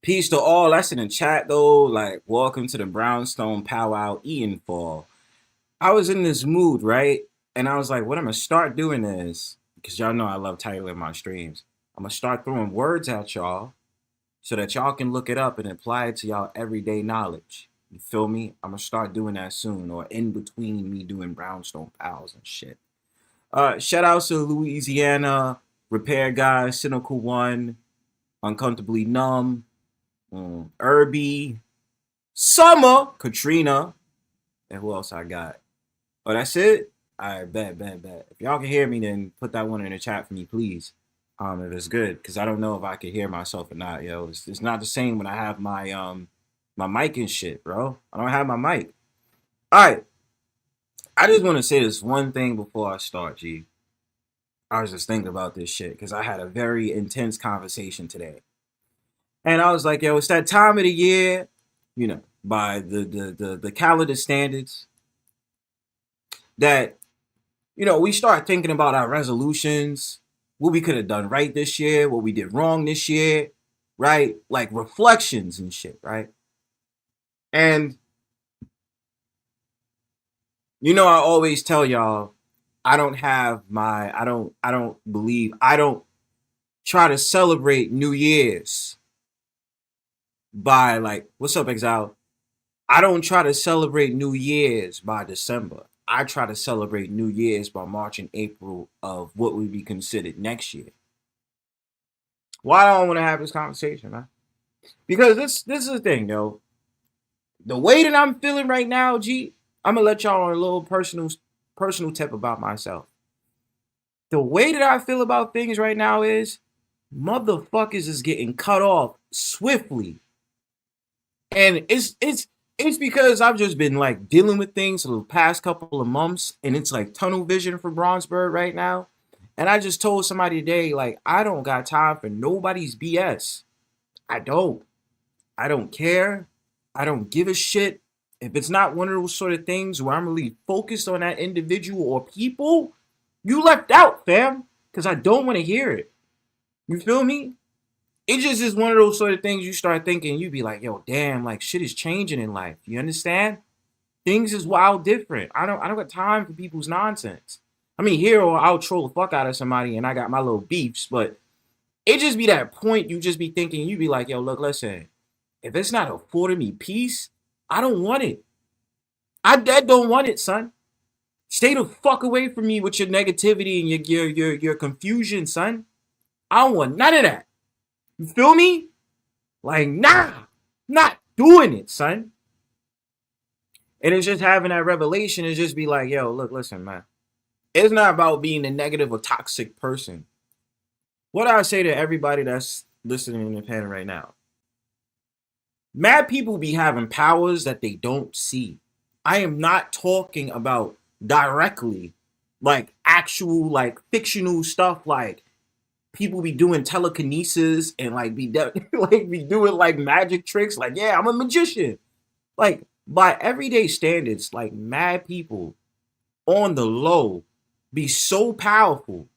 Peace to all. That's in the chat though. Like, welcome to the Brownstone Powwow Einfall. I was in this mood, right? And I was like, what I'm gonna start doing is, because y'all know I love titling my streams, I'm gonna start throwing words at y'all so that y'all can look it up and apply it to y'all everyday knowledge. You feel me? I'm gonna start doing that soon, or in between me doing Brownstone Pals and shit. Shout out to Louisiana, Repair Guy, Cynical One, Uncomfortably Numb, Irby, Summer, Katrina, and who else I got? Oh, that's it? Alright, bet. If y'all can hear me, then put that one in the chat for me, please. If it's good, because I don't know if I can hear myself or not, yo. It's not the same when I have my my mic and shit, bro. I don't have my mic. Alright. I just want to say this one thing before I start, G. I was just thinking about this shit, because I had a very intense conversation today. And I was like, yo, it's that time of the year, you know, by the calendar standards, that, you know, we start thinking about our resolutions, what we could have done right this year, what we did wrong this year, right? Like reflections and shit, right? And, you know, I always tell y'all, I don't try to celebrate New Year's by like, what's up, Exile? I don't try to celebrate New Year's by December. I try to celebrate New Year's by March and April of what would be considered next year. Why do I want to have this conversation, man? Because this is the thing, though. The way that I'm feeling right now, G, I'm gonna let y'all on a little personal tip about myself. The way that I feel about things right now is motherfuckers is getting cut off swiftly. And it's because I've just been like dealing with things for the past couple of months, and it's like tunnel vision for Bronzebird right now. And I just told somebody today, like, I don't got time for nobody's BS. I don't care. I don't give a shit. If it's not one of those sort of things where I'm really focused on that individual or people, you left out, fam, because I don't want to hear it. You feel me? It just is one of those sort of things you start thinking, you be like, yo, damn, like shit is changing in life. You understand? Things is wild different. I don't got time for people's nonsense. I mean, here or I'll troll the fuck out of somebody and I got my little beefs, but it just be that point you just be thinking, you be like, yo, look, listen, if it's not affording me peace, I don't want it. I don't want it, son. Stay the fuck away from me with your negativity and your confusion, son. I don't want none of that. You feel me? Like, nah, not doing it, son. And it's just having that revelation and just be like, yo, look, listen, man. It's not about being a negative or toxic person. What I say to everybody that's listening in the panel right now, mad people be having powers that they don't see. I am not talking about directly, like actual, like fictional stuff, like people be doing telekinesis and like like be doing like magic tricks. Like, yeah, I'm a magician. Like by everyday standards, like mad people on the low be so powerful,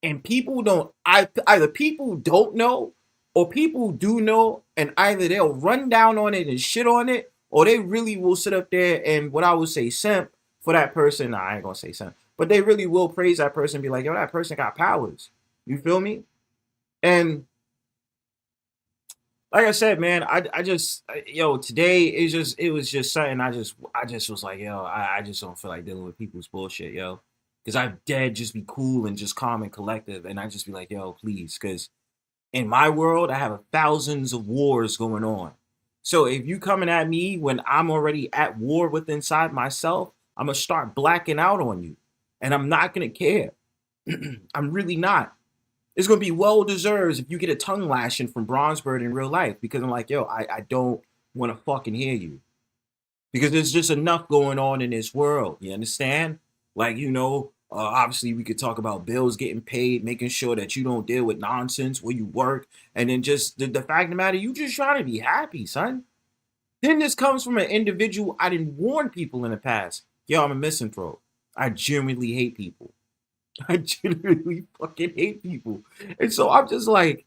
and people don't. Either people don't know, or people do know, and either they'll run down on it and shit on it, or they really will sit up there and what I would say simp for that person. Nah, I ain't gonna say simp, but they really will praise that person and be like, yo, that person got powers. You feel me? And like I said, man, I just yo, today it was just something I just was like, yo, I just don't feel like dealing with people's bullshit, yo. Cause I'm dead just be cool and just calm and collective, and I just be like, yo, please, cause in my world I have thousands of wars going on. So if you coming at me when I'm already at war with inside myself, I'm gonna start blacking out on you, and I'm not gonna care. I'm really not. It's gonna be well deserved if you get a tongue lashing from Bronzebird in real life, because I'm like, yo, I don't want to fucking hear you, because there's just enough going on in this world. You understand? Like, obviously we could talk about bills getting paid, making sure that you don't deal with nonsense where you work, and then just the fact of the matter, you just trying to be happy, son. Then this comes from an individual. I didn't warn people in the past. Yo, I'm a misanthrope. I genuinely hate people. I genuinely fucking hate people. And so I'm just like,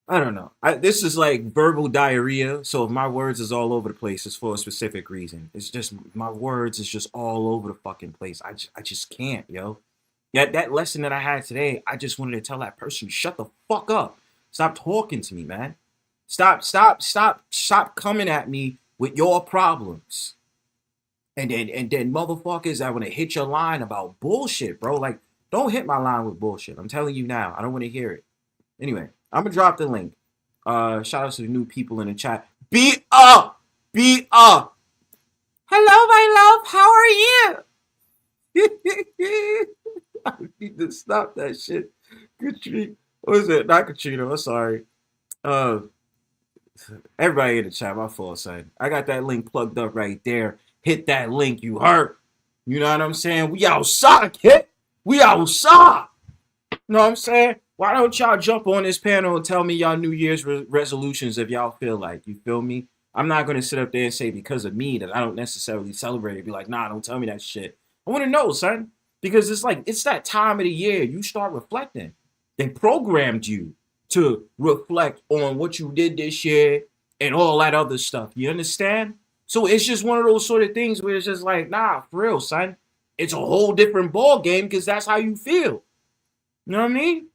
I don't know. This is like verbal diarrhea. So if my words is all over the place, it's for a specific reason. It's just my words is just all over the fucking place. I just can't, yo. That lesson that I had today, I just wanted to tell that person, shut the fuck up. Stop talking to me, man. Stop coming at me with your problems. And then motherfuckers that want to hit your line about bullshit, bro. Like, don't hit my line with bullshit. I'm telling you now. I don't want to hear it. Anyway, I'm gonna drop the link. Shout out to the new people in the chat. Be up! Be up! Hello, my love. How are you? I need to stop that shit. Katrina. What is it? Not Katrina. I'm sorry. Uh, Everybody in the chat, my fault, son. I got that link plugged up right there. Hit that link, you hurt. You know what I'm saying? We outside, kid. We outside. You know what I'm saying? Why don't y'all jump on this panel and tell me y'all New Year's resolutions if y'all feel like? You feel me? I'm not going to sit up there and say because of me that I don't necessarily celebrate it. Be like, nah, don't tell me that shit. I want to know, son. Because it's like, it's that time of the year you start reflecting. They programmed you to reflect on what you did this year and all that other stuff. You understand? So it's just one of those sort of things where it's just like, nah, for real, son. It's a whole different ball game because that's how you feel. You know what I mean?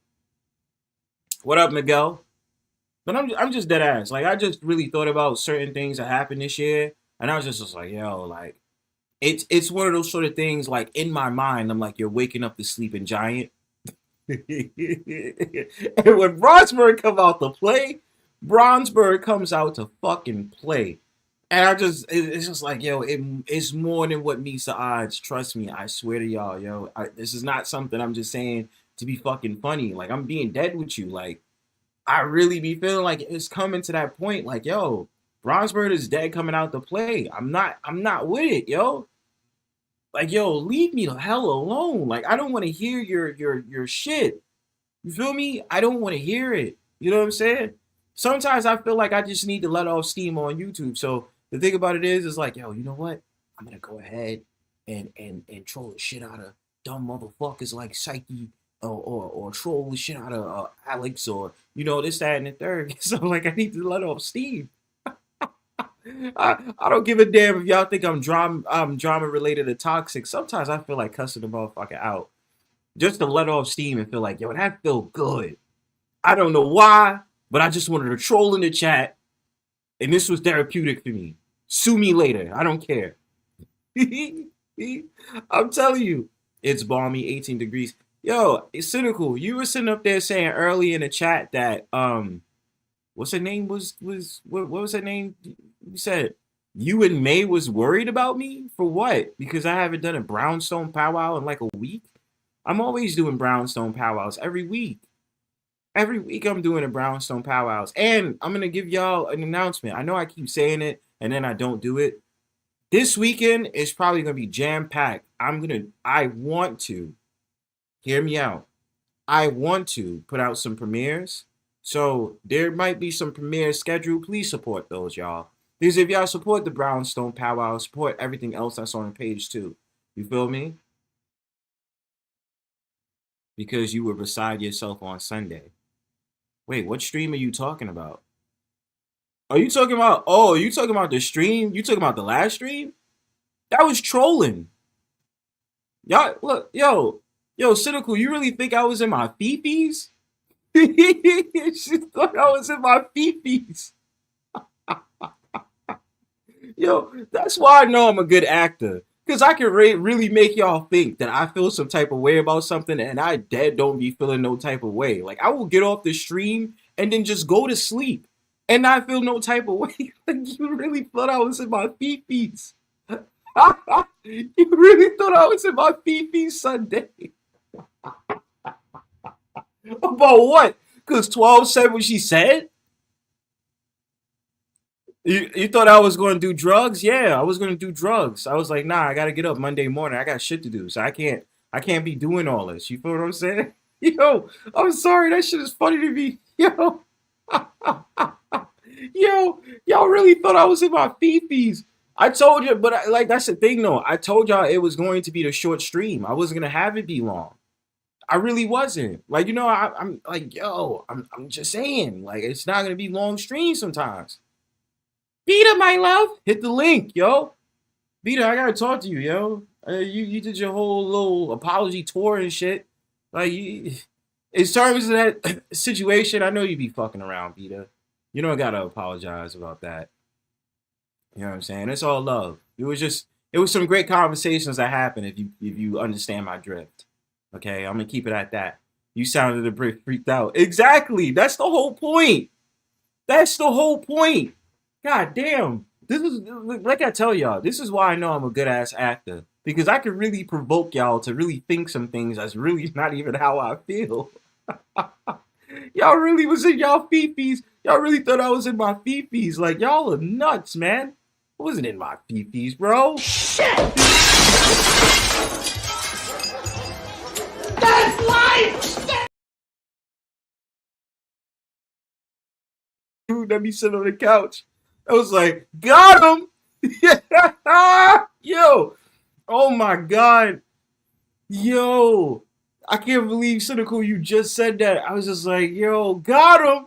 What up, Miguel? But I'm just dead ass. Like, I just really thought about certain things that happened this year, and I was just like, yo, like, it's one of those sort of things. Like in my mind, I'm like, you're waking up the sleeping giant. And when Bronzebird come out to play, Bronzebird comes out to fucking play. And it's just like, yo, it's more than what meets the odds. Trust me, I swear to y'all, yo. This is not something I'm just saying to be fucking funny. Like, I'm being dead with you. Like, I really be feeling like it's coming to that point. Like, yo, Bronzebird is dead coming out to play. I'm not with it, yo. Like, yo, leave me the hell alone. Like, I don't want to hear your shit. You feel me? I don't want to hear it. You know what I'm saying? Sometimes I feel like I just need to let off steam on YouTube. So the thing about it is like, yo, you know what? I'm gonna go ahead and troll the shit out of dumb motherfuckers like Psyche or troll the shit out of Alex or this, that, and the third. So like, I need to let off steam. I don't give a damn if y'all think I'm drama related or toxic. Sometimes I feel like cussing the motherfucker out just to let off steam and feel like, yo, that feel good. I don't know why, but I just wanted to troll in the chat, and this was therapeutic for me. Sue me later. I don't care. I'm telling you, it's balmy, 18 degrees. Yo, it's cynical. You were sitting up there saying early in the chat that what's her name what was her name? You said you and May was worried about me for what? Because I haven't done a Brownstone powwow in like a week. I'm always doing Brownstone powwows every week. Every week I'm doing a Brownstone powwows, and I'm gonna give y'all an announcement. I know I keep saying it and then I don't do it. This weekend is probably gonna be jam packed. I want to hear me out. I want to put out some premieres. So there might be some premieres scheduled. Please support those, y'all. Because if y'all support the Brownstone Powwow, support everything else that's on the page too. You feel me? Because you were beside yourself on Sunday. Wait, what stream are you talking about? Are you talking about, oh, you talking about the stream? You talking about the last stream? That was trolling. Y'all, look, yo, Cynical, you really think I was in my fifis? She thought I was in my fifis. Yo, that's why I know I'm a good actor. Because I can really make y'all think that I feel some type of way about something and I dead don't be feeling no type of way. Like, I will get off the stream and then just go to sleep and not feel no type of way. Like, you really thought I was in my fifis. You really thought I was in my fifis Sunday. About what? Because 12 said what she said? You thought I was going to do drugs? Yeah, I was going to do drugs. I was like, nah, I got to get up Monday morning. I got shit to do. So I can't be doing all this. You feel what I'm saying? Yo, I'm sorry. That shit is funny to me. Yo. Yo, y'all really thought I was in my fifis. I told you, but like that's the thing though. I told y'all it was going to be the short stream. I wasn't going to have it be long. I really wasn't. Like, I'm like, yo, I'm just saying, like, it's not gonna be long streams sometimes. Vita, my love, hit the link, yo. Vita, I gotta talk to you, yo. You did your whole little apology tour and shit. Like, in terms of that situation, I know you be fucking around, Vita. You don't gotta apologize about that. You know what I'm saying? It's all love. It was some great conversations that happened if you understand my drift. Okay, I'm gonna keep it at that. You sounded a bit freaked out. Exactly. That's the whole point. That's the whole point. God damn. This is like I tell y'all, this is why I know I'm a good ass actor. Because I can really provoke y'all to really think some things that's really not even how I feel. Y'all really was in y'all fifis. Y'all really thought I was in my fifis. Like, y'all are nuts, man. I wasn't in my fifis, bro. Shit! That's life! Dude, let me sit on the couch. I was like, got him! Yo! Oh my god. Yo! I can't believe, Cynical, you just said that. I was just like, yo, got him!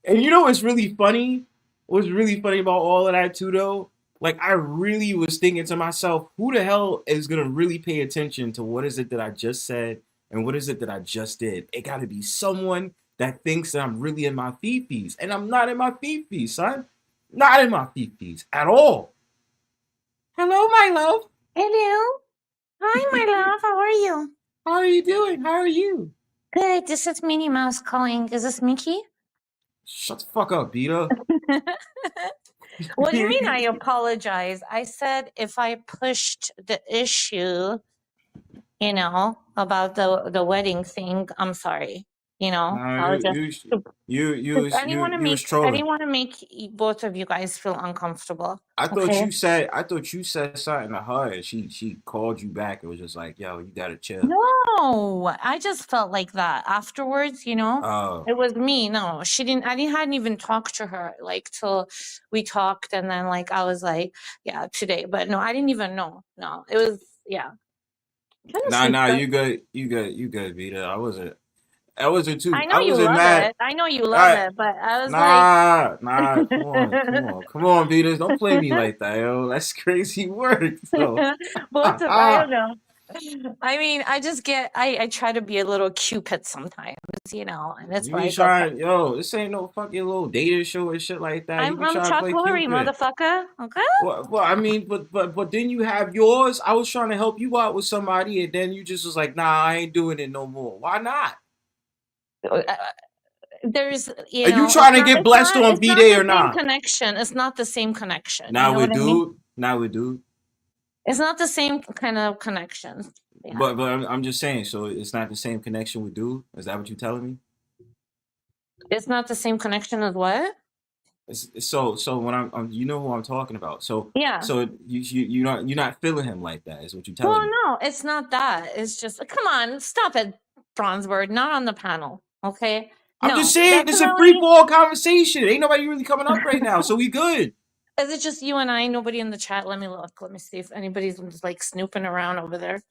And you know what's really funny? What's really funny about all of that too, though? Like, I really was thinking to myself, who the hell is gonna really pay attention to what is it that I just said and what is it that I just did? It gotta be someone that thinks that I'm really in my fifis. And I'm not in my fifis, son. Not in my fifis at all. Hello, my love. Hello. Hi, my love. How are you? How are you doing? How are you? Good. This is Minnie Mouse calling. Is this Mickey? Shut the fuck up, Beta. What do you mean I apologize? I said if I pushed the issue, about the wedding thing, I'm sorry. Nah, I'll just I didn't want to you was make trolling. both of you guys feel uncomfortable. I Okay. I thought you said something to her and she called you back and was just like, yo, you gotta chill. No, I just felt like that afterwards, Oh. It was me. No, she didn't, hadn't even talked to her like till we talked. And then like, I was like, yeah, today, but no, I didn't even know. No, it was, yeah. Kind of Nah, sleep. you good. You good, Vita. I wasn't too I know I you wasn't love mad. it. I know you love I it, but I was like, nah, come on, Vita. Don't play me like that, yo. That's crazy work, so both of, I don't know. I mean, I try to be a little Cupid sometimes, and it's you be like, okay. trying, yo, this ain't no fucking little dating show and shit like that. You be I'm trying to Chuck play Woolery, Cupid. motherfucker. Okay. Well, I mean, but then you have yours. I was trying to help you out with somebody, and then you just was like, nah, I ain't doing it no more. Why not? Uh, there's, Are you it's trying to not, get blessed on it's not V-Day or the same not? connection. It's not the same connection. You Now know we what I mean? do. Now we do. It's not the same kind of connection. Yeah. But I'm just saying. So it's not the same connection we do. Is that what you're telling me? It's not the same connection as what? So when I'm you know who I'm talking about. So Yeah. you're not feeling him like that. Is what you're telling Well, me. no, it's not that. It's just, come on, stop it, Bronzebird. Not on the panel, okay? I'm just No, saying this is a free definitely. for all conversation. Ain't nobody really coming up right now, so we good. Is it just you and I? Nobody in the chat? Let me look. Let me see if anybody's just like snooping around over there.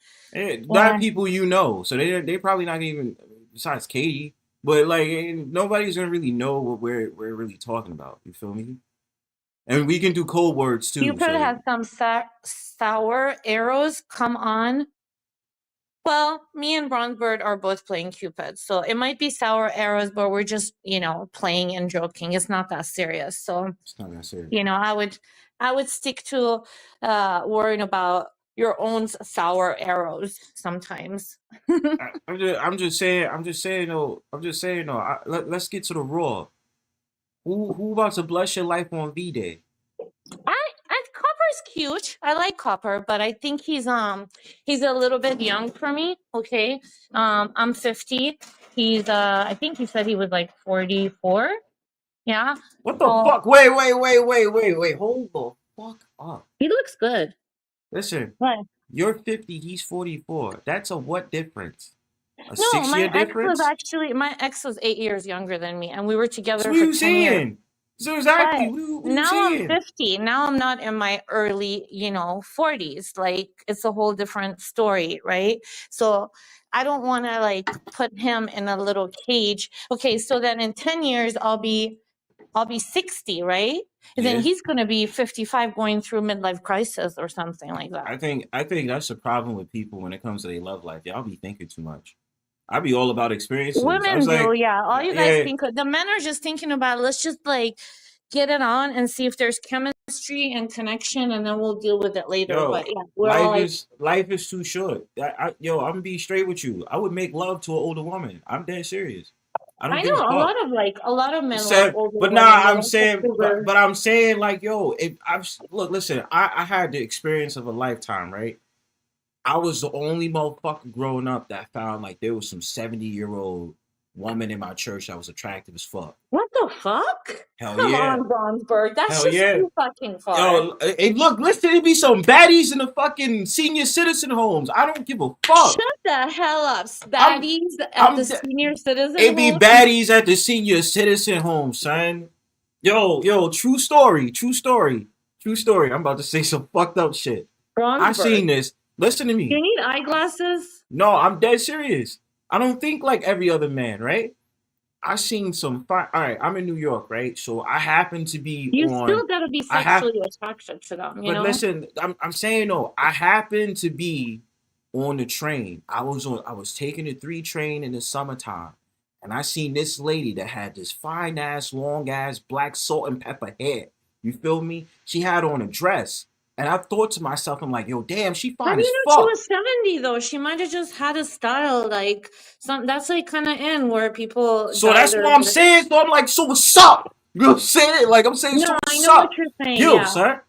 Not people you know, so they probably not even besides Katie. But like nobody's gonna really know what we're really talking about. You feel me? And we can do code words too. Cupid So has some sour arrows. Come on. Well, me and Bronzebird are both playing Cupid, so it might be sour arrows, but we're just, playing and joking. It's not that serious. So, it's not that serious. I would stick to worrying about your own sour arrows sometimes. I'm just saying though. Let's get to the raw. Who about to bless your life on V-Day? Copper's cute. I like Copper, but I think he's a little bit young for me. Okay. I'm 50. He's I think he said he was like 44. Yeah. What the So fuck? Wait. Hold the fuck up. he looks good. Listen, What? you're 50, he's 44. That's a what difference? A No, 6 year difference? my ex was 8 years younger than me, and we were So together what are for you 10 years. saying? So exactly, But what are you now I'm saying? 50. Now I'm not in my early, 40s. Like, it's a whole different story, right? So I don't want to like put him in a little cage. Okay, so then in 10 years I'll be 60, right? And then Yeah. he's going to be 55 going through midlife crisis or something like that. I think that's the problem with people when it comes to their love life. Y'all be thinking too much. I be all about experiences. I Women was do, like, yeah. All you guys yeah, think, the men are just thinking about, let's just like get it on and see if there's chemistry and connection, and then we'll deal with it later. yo, But yeah, we're all like, life is too short. I'm gonna be straight with you. I would make love to an older woman. I'm dead serious. I don't I give a know fuck. a lot of men like Said, older but women. nah, They I'm like the saying, cougar. but I'm saying like, yo, if I've look, listen, I had the experience of a lifetime, right? I was the only motherfucker growing up that found like there was some 70-year-old woman in my church that was attractive as fuck. What the fuck? Hell Come yeah. on, Bronzebird. That's Hell just yeah. too fucking far. Yo, hey, look, listen, it be some baddies in the fucking senior citizen homes. I don't give a fuck. Shut the hell up. I'm, Baddies at I'm, the senior citizen it be home. baddies at the senior citizen home, son. Yo, true story. I'm about to say some fucked up shit. I Bronzebird. seen this. Listen to Do you me. need eyeglasses? No, I'm dead serious. I don't think like every other man, right? I seen some fire. All right, I'm in New York, right? So I happen to be You on. still gotta be I have, sexually attracted to them, but listen, I'm saying no. I happen to be on the train. I was taking the 3 train in the summertime, and I seen this lady that had this fine ass, long ass black salt and pepper hair. You feel me? She had on a dress, and I thought to myself, I'm like, yo, damn, she How fine do as you know she fuck. was 70 though? She might have just had a style like some that's like kind of in where people So dye that's their what I'm saying. So I'm like, so what's up? You know what I'm saying? Like I'm saying, No, so I what's know what up? you're saying. Yo, Yeah, son.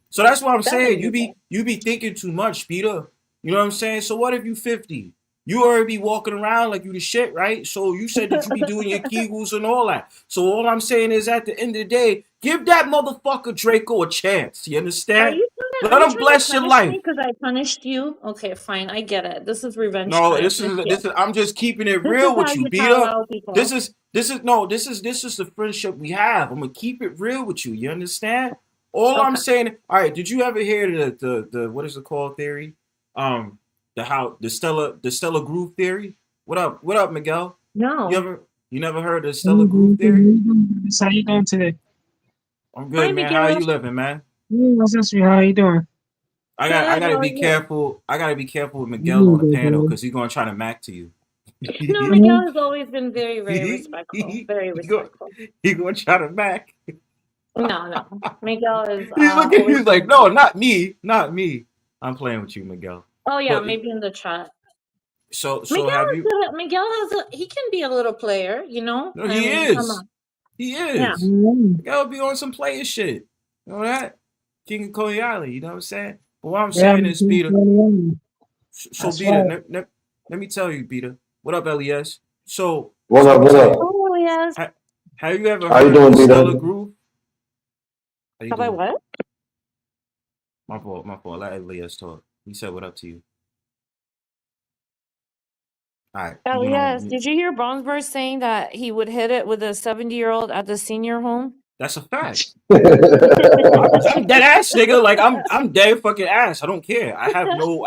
So that's what I'm saying. definitely. You be thinking too much, Peter. You know what I'm saying? So what if you 50? You already be walking around like you the shit, right? So you said that you be doing your kegels and all that. So all I'm saying is at the end of the day, give that motherfucker Draco a chance. You understand? Are Let you him trying to bless your punish life. me because I punished you? Okay, fine. I get it. This is revenge No, time. I'm just keeping it This is real how with you, you Peter. powwow people. This is the friendship we have. I'm gonna keep it real with you. You understand? All I'm Okay. saying. All right. Did you ever hear the what is it called theory? The Stella Groove theory. What up, Miguel? No. You never heard the Stella Groove theory? How you doing today? I'm Hi, good, man. How Miguel. you living, man? What's up, sweetie? How you doing? I Good. gotta How are be you? careful. I gotta be careful with Miguel on Good, the good, panel good. because he's gonna try to mac to you. No, Mhm. Miguel has always been very, very respectful. Very he go, respectful. he gonna try to mac. No. Miguel is He's looking. always He's like, been. no, not me. I'm playing with you, Miguel. Oh yeah, But maybe in the chat. So Miguel have is you? good. Miguel he can be a little player, you know. No, I he mean, come is. on. He Yeah. is. Mm, Gotta be on some player shit. You know that? King of Coney Island, you know what I'm saying? But what I'm yeah, saying is, King Peter, Corleone. so That's Peter, right. let me tell you, Peter. What up, LES? So What let up? me What tell up? you, Oh yes. ha, have you ever How you heard of doing, the Peter? Stellar Group? How you Have I doing? what? My fault, my fault. Let LES talk. He said what up to you. All right, you Oh went on yes. mute. Did you hear Bronzebird saying that he would hit it with a 70-year-old at the senior home? That's a fact. That's I'm dead ass, nigga. Like I'm dead fucking ass. I don't care. I have no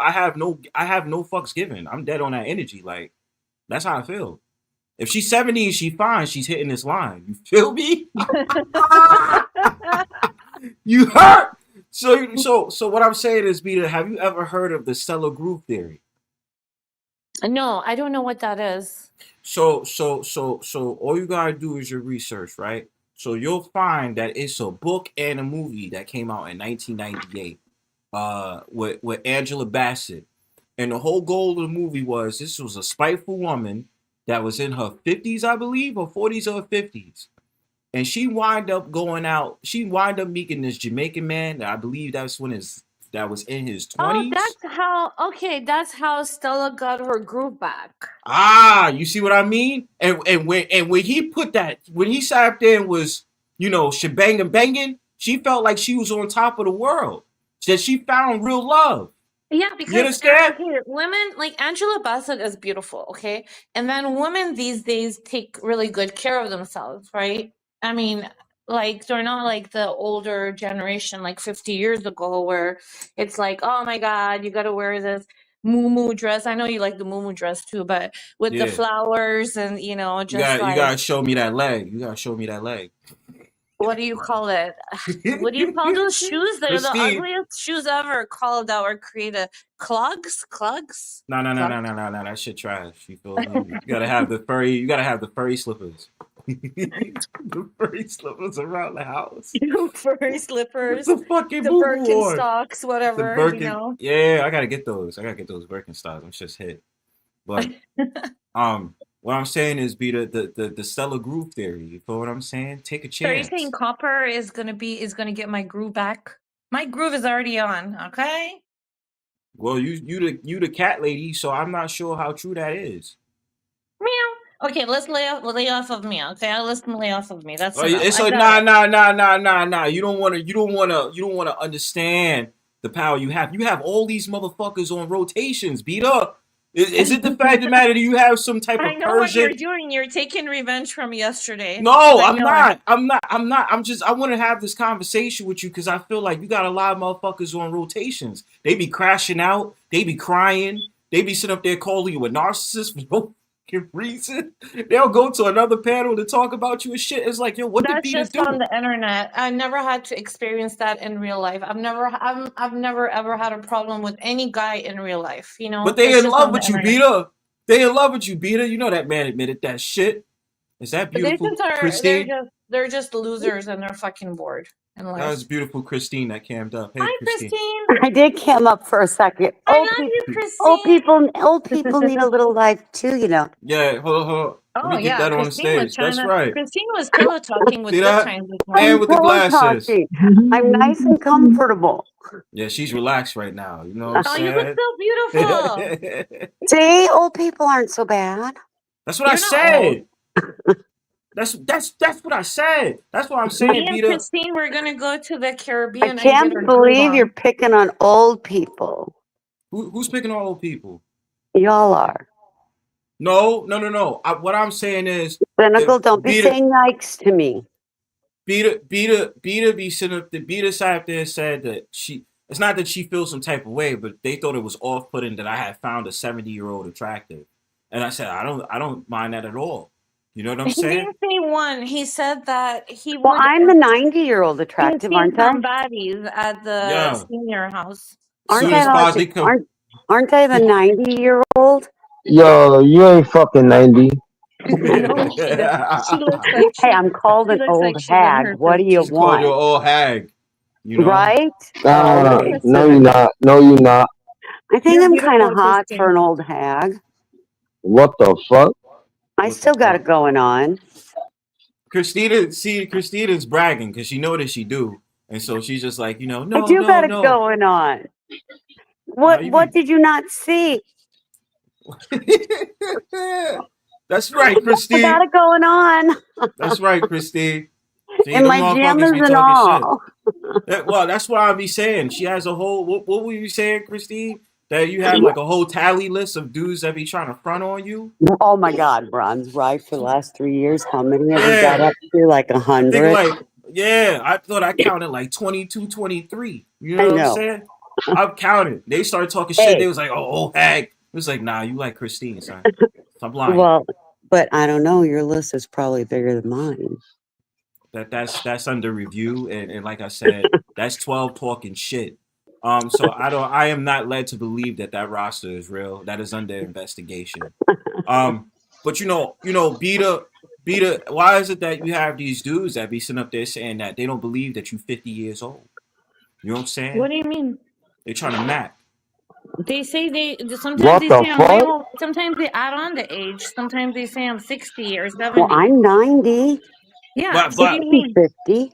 fucks given. I'm dead on that energy. Like that's how I feel. If she's 70 and she's fine, she's hitting this line. You feel me? You hurt. So what I'm saying is, Beta, have you ever heard of the stellar group theory? No, I don't know what that is. So all you gotta do is your research, right? So you'll find that it's a book and a movie that came out in 1998, with Angela Bassett, and the whole goal of the movie was this was a spiteful woman that was in her 50s, I believe, or 40s or 50s, and she wind up going out. She wind up meeting this Jamaican man that I believe that was in his Oh, 20s. that's how Stella got her groove back. Ah, you see what I mean? And when he put that, when he sat up there and was, shebanging banging, she felt like she was on top of the world. That she found real love. Yeah, You because understand? okay, women like Angela Bassett is beautiful, okay? And then women these days take really good care of themselves, right? I mean, like they're not like the older generation like 50 years ago where it's like, "Oh my God, you got to wear this moo dress." I know you like the moo dress too, but with the Yeah. flowers and, You just got you like gotta show me that leg. You gotta show me that leg. what do you call it? What do you call those shoes? They're the Christine. ugliest shoes ever called out or created. Clogs? Clogs? No, no, no, Clogs? no, no, no, no. That shit trash. You feel me? You gotta have the furry. You gotta have the furry slippers. The furry slippers around the house. Furry With slippers, the fucking the boo boo on. Birkenstocks, The whatever, Birkin. Yeah, I gotta get those. I gotta get those Birkenstocks. I'm just hit. But what I'm saying is, be the stellar groove theory. You feel what I'm saying? Take a So are you saying chance. copper is gonna get my groove back? My groove is already on, okay? Well, you the cat lady, so I'm not sure how true that is. Meow. Okay, let's lay off of me, okay? Let's lay off of me. That's Oh, enough. it's I like got nah, it. nah, nah, nah, nah, nah. You don't wanna understand the power you have. You have all these motherfuckers on rotations. Beat up. Is it the fact of the matter that you have some type I of know what you're Persian? doing. You're taking revenge from yesterday. No, I I'm know it. not. I'm not. I'm not. I'm just. I want to have this conversation with you because I feel like you got a lot of motherfuckers on rotations. They be crashing out. They be crying. They be sitting up there calling you a narcissist for no fucking reason. They'll go to another panel to talk about you and shit. It's like, yo, what did That's Beta just on do? the internet. I never had to experience that in real life. I've never ever had a problem with any guy in real life. But they It's in just love on the with you, internet. Beta. They in love with you, Beta. You know that man admitted that shit. Is that They beautiful, just are. Christine? They're just losers and they're fucking bored in That was life. beautiful, Christine. That cammed up. Hey, Hi, Christine. Christine. I did cam up for a second. I love you, Old people need a Christine. little life too, you know. Yeah, hold on, hold on. Let Oh me get yeah, that on the Christine was stage. trying That's to. right. Christine was pillow talking See with good that? times this And morning. I'm with the pillow glasses. talking. I'm nice and comfortable. Yeah, she's relaxed right now. You know what I'm Oh, you look saying? so beautiful. See, old people aren't so bad. That's what I You're not old. said. That's what I said. That's what I'm Me saying, and Beta. Christine, we're gonna go to the I Caribbean and get our can't groove believe you're on. picking on old people. Who's picking on old people? Y'all are. No, no, no, no. What I'm saying is, Cynical, don't be Beta, saying yikes to me. Beta be sitting up. The Beta sat up there and said that she. It's not that she feels some type of way, but they thought it was off-putting that I had found a 70-year-old attractive, and I said I don't mind that at all. You know what I'm He saying? didn't say one. He said that he Well, would I'm the 90-year-old he's attractive, seen aren't I? some baddies at the Yeah. senior house. Aren't Soon I as like Fozzie come. aren't I the 90-year-old? Yo, you ain't fucking 90. No, she looks like Hey, I'm called she an looks like old she's in hag. her What do you She's 50s. called you an want? old hag. You know. Right? Nah, Hi, Okay. no, you're Christine. not. No, you're not. I think You're I'm kind of beautiful, hot for Christine. an old hag. What the fuck? I What still the got fuck? it going on. Christina's bragging because she know that she do, and so she's just like, I no, do no, got it no. going on. Now What you what be. did you not see? That's right, I got Christine. it going on. That's right, Christine. See, In them my motherfuckers jammies be and talking shit. all. Well, that's why I be saying she has a whole. What were you saying, Christine? That you have like a whole tally list of dudes that be trying to front on you. Oh my God, Bronze, right? For the last 3 years, how many have we got Yeah, up to? Like I think 100? like I thought I counted like 22, 23. You I know what I'm know. saying? I've counted. They started talking shit. They Hey, was like, "Oh, hag." It was like, "Nah, you like Christine, son. Stop lying." well, but I don't know. Your list is probably bigger than mine. That's under review, and like I said, that's 12 talking shit. So I am not led to believe that roster is real. That is under investigation. But Beta, why is it that you have these dudes that be sitting up there saying that they don't believe that you 50 years old? You know what I'm saying? What do you mean? They're trying to map. They say sometimes What they the say I'm way fuck? old. Sometimes they add on the age. Sometimes they say I'm 60 or Well, 70. I'm 90. Yeah. But What do but you Should be mean? 50.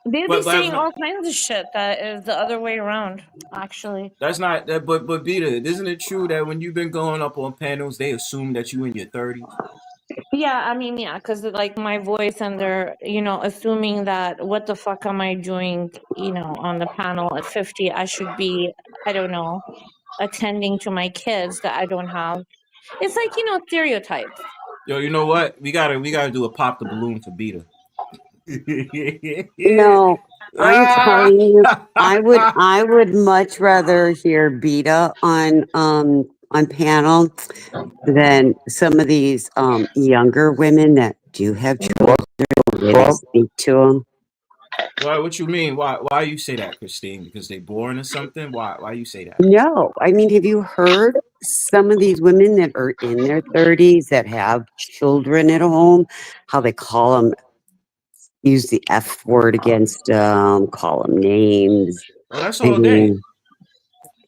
They be but, saying but all kinds of shit that is the other way around, actually. that's not that. But Beta, isn't it true that when you've been going up on panels, they assume that you in your 30s? Yeah, I mean, yeah, because like my voice and they're, assuming that what the fuck am I doing, on the panel at 50? I should be, I don't know, attending to my kids that I don't have. It's like, stereotypes. Yo, you know what? We gotta do a pop the balloon for Beta. No, I'm Ah! telling you, I would much rather hear Beta on panel than some of these younger women that do have children. What The the way they fuck? speak to them. Why? What you mean? Why you say that, Christine? Because they boring or something? Why you say that? No, I mean, have you heard some of these women that are in their 30s that have children at home? How they call them, use the F word against them, call them names. Oh, that's I all day. mean,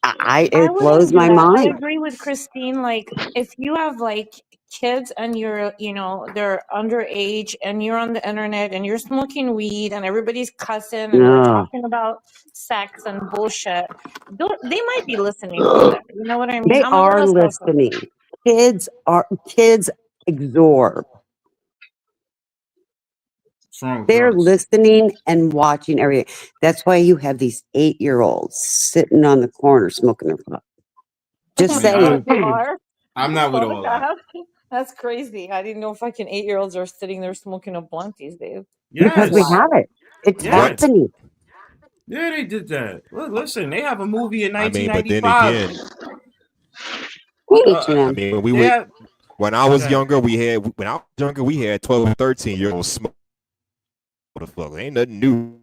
I it wouldn't blows do my that. I mind. agree with Christine. Like, if you have like kids and you're, they're underage and you're on the internet and you're smoking weed and everybody's cussing and they're No, talking about sex and bullshit, they might be listening from there. You know what I mean? they I'm a are little social. listening. Kids absorb. What's wrong with They're drugs? listening and watching everything. That's why you have these 8-year-olds sitting on the corner smoking their pot. I Just mean, saying. They are. I'm not with Fuck all that. that. That's crazy. I didn't know fucking 8-year-olds are sitting there smoking a blunt these days. Because That's we Yes, have wild. it. It's yeah, What? happening. yeah. They did that. Well, listen, they have a movie in I mean, but then 1995. again, H and I M. mean, They have. when I was Okay. younger, we had 12 and 13-year-olds smoke. What the fuck? Ain't nothing new.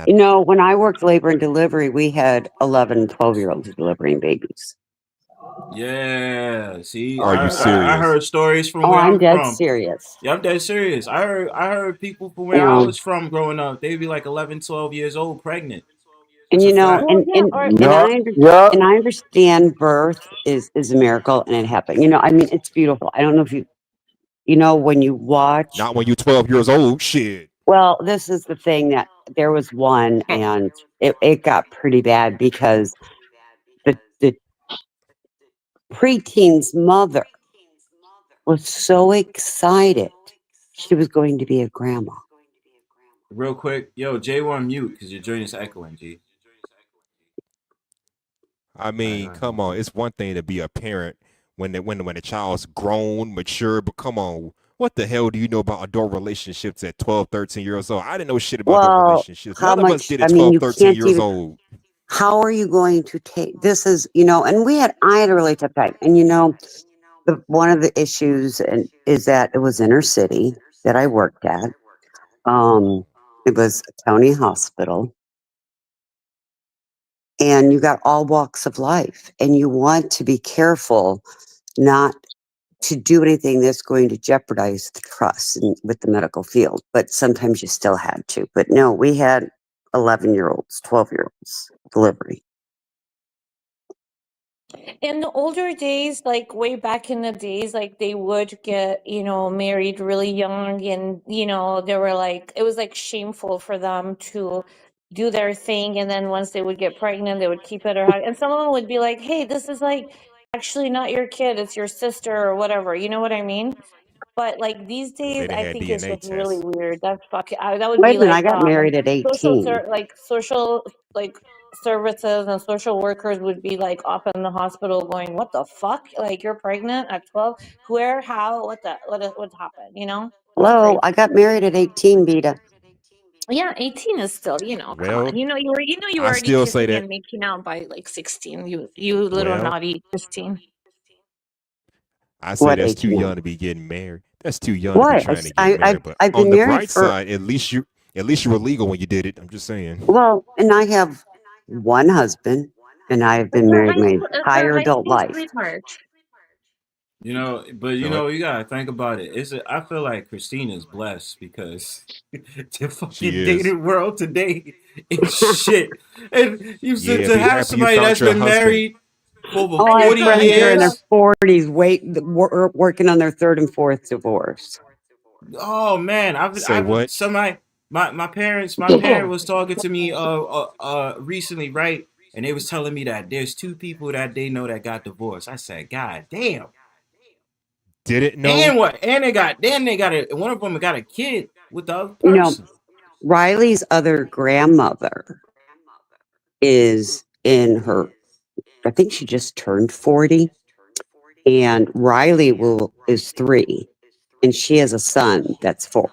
You know, when I worked labor and delivery, we had 11 and 12-year-olds delivering babies. Yeah. See, Are you I serious? heard stories from Oh, where I'm I'm dead from. serious. Yeah, I'm dead serious. I heard people from You where I know, was from growing up. They'd be like 11, 12 years old, pregnant. and That's a you know, fact. Well, yeah, or Yeah, yeah. and I understand birth is a miracle and it happened. You know, I mean, it's beautiful. I don't know if when you watch. Not when you 12 years old. Shit. Well, this is the thing that there was one, and it got pretty bad because the preteen's mother was so excited she was going to be a grandma. Real quick, yo, J1 mute because your joint is echoing, G. I All right, mean, all right. come on. It's one thing to be a parent when the child's grown, mature, but come on. What the hell do you know about adult relationships at 12, 13 years old? I didn't know shit about adult Well, relationships. how None of us much? did I at mean, 12, you 13 can't years even. old. How are you going to take this? And I had a really tough time. And one of the issues is that it was inner city that I worked at. It was a county hospital, and you got all walks of life, and you want to be careful not to do anything that's going to jeopardize the trust with the medical field. But sometimes you still had to. But no, we had 11-year-olds, 12-year-olds delivery. In the older days, like way back in the days, like they would get, married really young, and, they were like, it was like shameful for them to do their thing. And then once they would get pregnant, they would keep it or how, and some of them would be like, hey, this is like actually not your kid, it's your sister or whatever. You know what I mean? But like these days, Say they I had think it's DNA just really tests. weird. That's fucking. That would Wait be a minute, I like got married at social 18. social like services and social workers would be like up in the hospital going, "What the fuck? Like you're pregnant at 12? Where? How? What happened? It's Hello, crazy." I got married at 18, Vita. Yeah, 18 is still, come on. Well, You were I already still say kissing that. and making out by like 16. You little Well, naughty 15. I say What that's age too you young know? to be getting married. That's too young to be What? trying to get married. But I've on been the married bright for, side, at least you were legal when you did it. I'm just saying. well, and I have one husband, and I have been married my It's a entire high adult school life. sweetheart. But So you gotta think about it. I feel like Christina's blessed because the she fucking is. dating world today is shit. And Yeah, to be have happy you somebody found that's your been husband. married for over Oh, I have 40 friends that are in their years. 40s, working on their third and fourth divorce. Oh man, Say what? my parent was talking to me recently, right? And they was telling me that there's two people that they know that got divorced. I said, God damn. Didn't know. And what? And they got one of them got a kid with the other You know, person. Riley's other grandmother is in her, I think she just turned 40, and Riley is 3, and she has a son that's 4.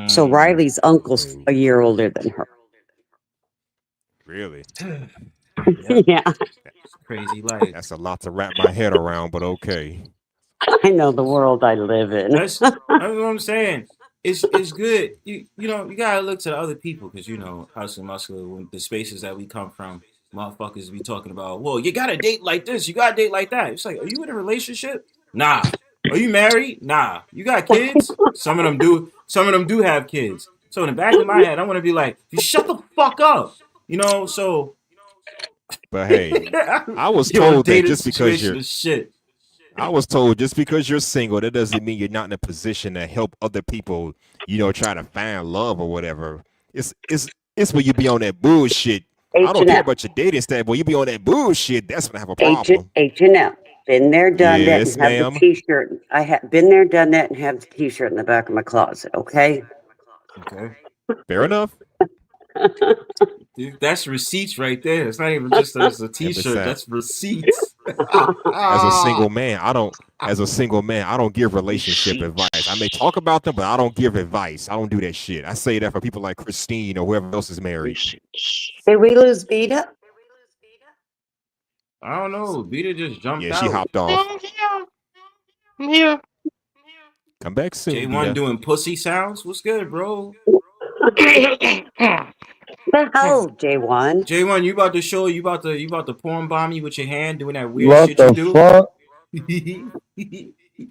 So Mm. Riley's uncle's Oh, a year older than her. really? Yep. Yeah, It's crazy life. That's a lot to wrap my head around, but okay. I know the world I live in. That's what I'm saying. It's good. You gotta look to the other people because Hustle Muscle, when the spaces that we come from, motherfuckers be talking about. Well, you gotta date like this. You gotta date like that. It's like, are you in a relationship? Nah. Are you married? Nah. You got kids? Some of them do. Some of them do have kids. So in the back of my head, I want to be like, you shut the fuck up. So But hey, I was yo, the told that dating just because situation you're is shit. I was told just because you're single, that doesn't mean you're not in a position to help other people, try to find love or whatever. It's when you be on that bullshit. I don't care H&M. about your dating stat, but you be on that bullshit, that's when I have a problem. H&M. Been there, done that, Yes, and have the ma'am. t-shirt. I have been there, done that, and have the t-shirt in the back of my closet, okay? Okay. Fair enough. Dude, that's receipts right there. It's not even just as a And t-shirt. besides, That's receipts. as a single man, I don't give relationship advice. I may talk about them, but I don't give advice. I don't do that shit. I say that for people like Christine or whoever else is married. Did we lose Vita? I don't know. Vita just jumped Yeah, she out. hopped off. I'm here. Come back soon, J1 Vita. doing pussy sounds. What's good, bro? The hell, J1? J1, you about to show you about to porn bomb me with your hand doing that weird What shit you the do? fuck?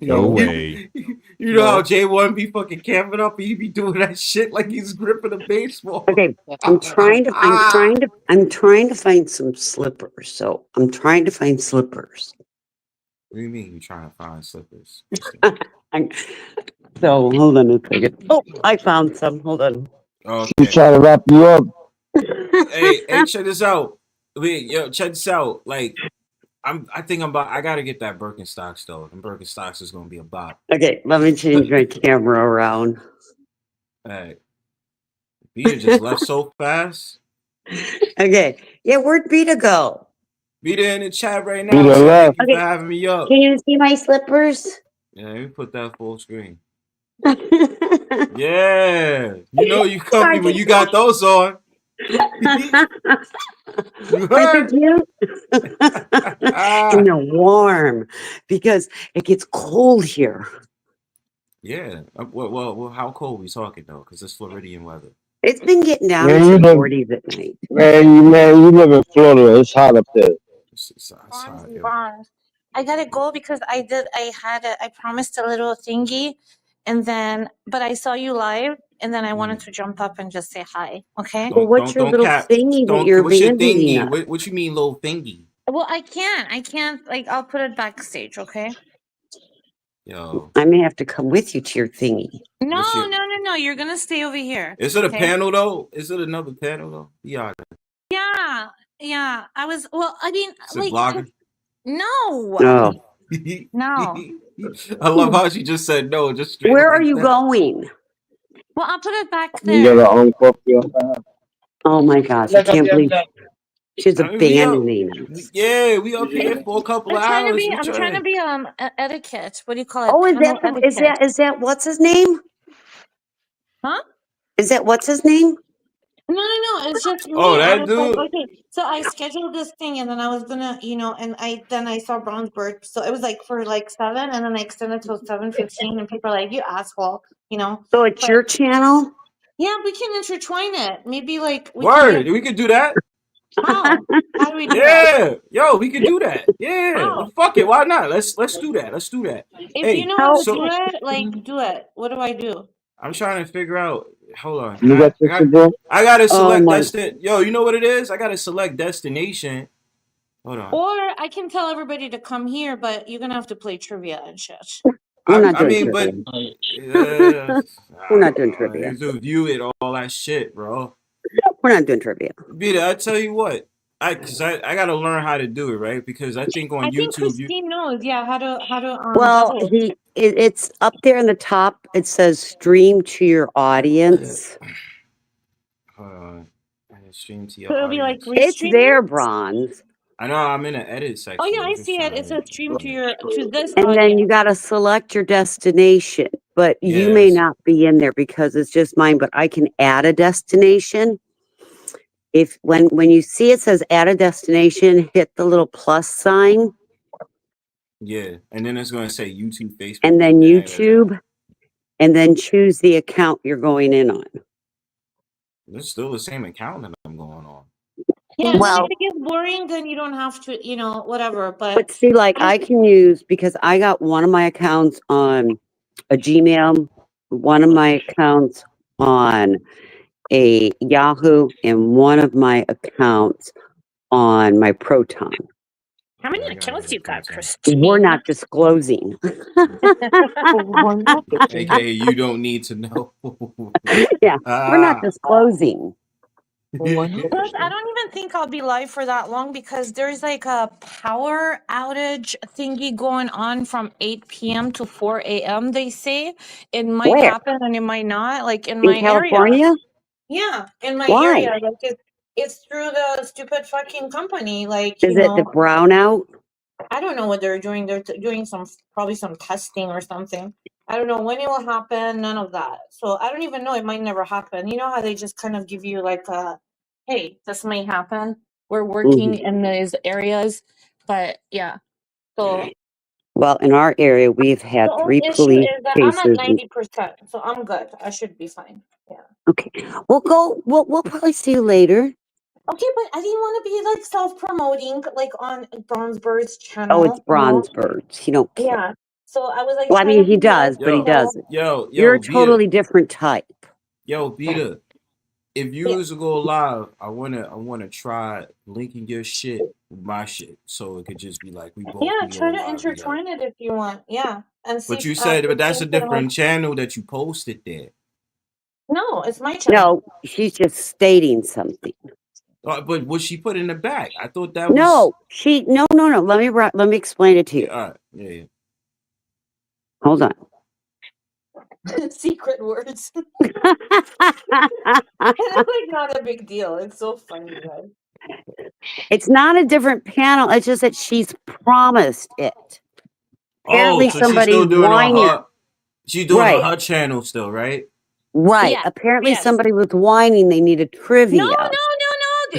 No No. way. You know how No. J1 be fucking camping up and he be doing that shit like he's gripping a baseball. Okay, I'm trying to find some slippers. So I'm trying to find slippers. What do you mean you trying to find slippers? So hold on a second. Oh, I found some. Hold on. She Okay. trying to wrap you up. Hey, check this out. Check this out. Like, I gotta get that Birkenstocks though. And Birkenstocks is gonna be a bop. Okay, let me change my camera around. Hey, Vita just left so fast. Okay, yeah, where'd Vita go? Vita in the chat right now. Vita So left. thank you for Okay. having me up. Can you see my slippers? Yeah, let me put that full screen. Yeah, you comfy when you got those on. You Aren't heard? they cute? And they're warm because it gets cold here. Yeah. Well, how cold we talking though? Because it's Floridian weather. It's been getting down Man, into you the live, 40s at night. man, you live in Florida. It's hot up there. It's hot, yo. Bronze. I gotta go because I promised a little thingy, and then, but I saw you live, and then I wanted to jump up and just say hi. Okay. Well, what's your little thingy that you're What's your abandoning thingy? us? What you mean, little thingy? Well, I can't. Like, I'll put it backstage, okay? Yo, I may have to come with you to your thingy. No, What's your- no, no, no. You're gonna stay over here. is it a okay? panel though? Is it another panel though? Yeah, Yeah, yeah. I was. Well, I mean, it's a like, blogger. no, Oh, no. I love how she just said no. Just straight where are like you that. going? Well, I'll put it back You there. gotta uncuff your hand. Oh my gosh, I can't believe she's I mean, we up, abandoning us. yeah, we up here for a couple of hours. We I'm trying to be etiquette. What do you call it? Oh, Panel etiquette. is that what's his name? Huh? Is that what's his name? No. It's just me. Oh, I that was dude. like, okay. So I scheduled this thing, and then I was gonna, and I saw Bronzebird. So it was like for like 7, and then I extended till 7:15, and people are like, "You asshole," So it's But your channel? yeah, we can intertwine it. Maybe like we Word, can get we could do that. how? How do we do that? Yeah, yo, we could do that. Yeah, How? fuck it, why not? Let's do that. Let's do that. If Hey, you know how to so do it, like do it. What do I do? I'm trying to figure out. Hold on, You got this, bro? I gotta Oh select my- Yo, you know what it is? I gotta select destination. Hold on. Or I can tell everybody to come here, but you're gonna have to play trivia and shit. We're not doing mean, trivia. but We're not doing trivia. to view it, all that shit, bro. We're not doing trivia. Beta, I tell you what, I gotta learn how to do it, right? Because I think on I think YouTube, Christine knows, yeah, how to Well, double it. it's up there in the top. It says stream to your audience. Hold on. Stream to your So it'll be like audience. It's there, Bronze. I know I'm in the edit section. Oh yeah, I'm I just see it. trying It says stream to this And then audience. you got to select your destination, but you may Yes. not be in there because it's just mine, but I can add a destination. If when you see it says add a destination, hit the little plus sign Yeah, and then it's gonna say YouTube, Facebook, and then da, da, da, da. YouTube, and then choose the account you're going in on. It's still the same account that I'm going on. Yeah, Well- if it gets boring, then you don't have to, whatever. But But see, like I can use, because I got one of my accounts on a Gmail, one of my accounts on a Yahoo, and one of my accounts on my Proton. how many I got accounts it, you got, okay. Christine? We're not disclosing. AKA, you don't need to know. Yeah, we're not disclosing. Plus, I don't even think I'll be live for that long because there's like a power outage thingy going on from 8 p.m. to 4 a.m. They say it might Where? happen and it might not. Like in In my area. California? Yeah, in my Why? area. Like it's through the stupid fucking company. Like Is it the brownout? I don't know what they're doing. They're doing probably some testing or something. I don't know when it will happen. None of that. So I don't even know. It might never happen. You know how they just kind of give you like hey, this may happen. We're working in these areas, but yeah. So Well, in our area, we've had the 3 only issue police is that I'm cases. at 90%, so I'm good. I should be fine. Yeah. Okay, we'll go. We'll probably see you later. Okay, but I didn't want to be like self-promoting, like on Bronzebird's channel. Oh, it's Bronzebird. He don't care. Yeah. So I was like, Well, I trying mean, to he be like, does, but he Yo. doesn't. Yo, You're a Beta. totally different type. Yo, Beta. If you was to go live, I wanna try linking your shit with my shit, so it could just be like we both. Yeah, be try on to live intertwine it if you want. Yeah, and see. But you said, but that's a Christine can, different channel that you posted there. No, it's my channel. No, she's just stating something. But what she put in the back, I thought that was No, no. Let me explain it to you. Yeah, all right. Yeah. Hold on. Secret words. And it's like not a big deal. It's so funny, guys. It's not a different panel. It's just that she's promised it. Apparently so somebody's she's still doing whining. on her. She's doing Right. on her channel still, right? Right. Yeah, Apparently yes. somebody was whining. They needed trivia. No.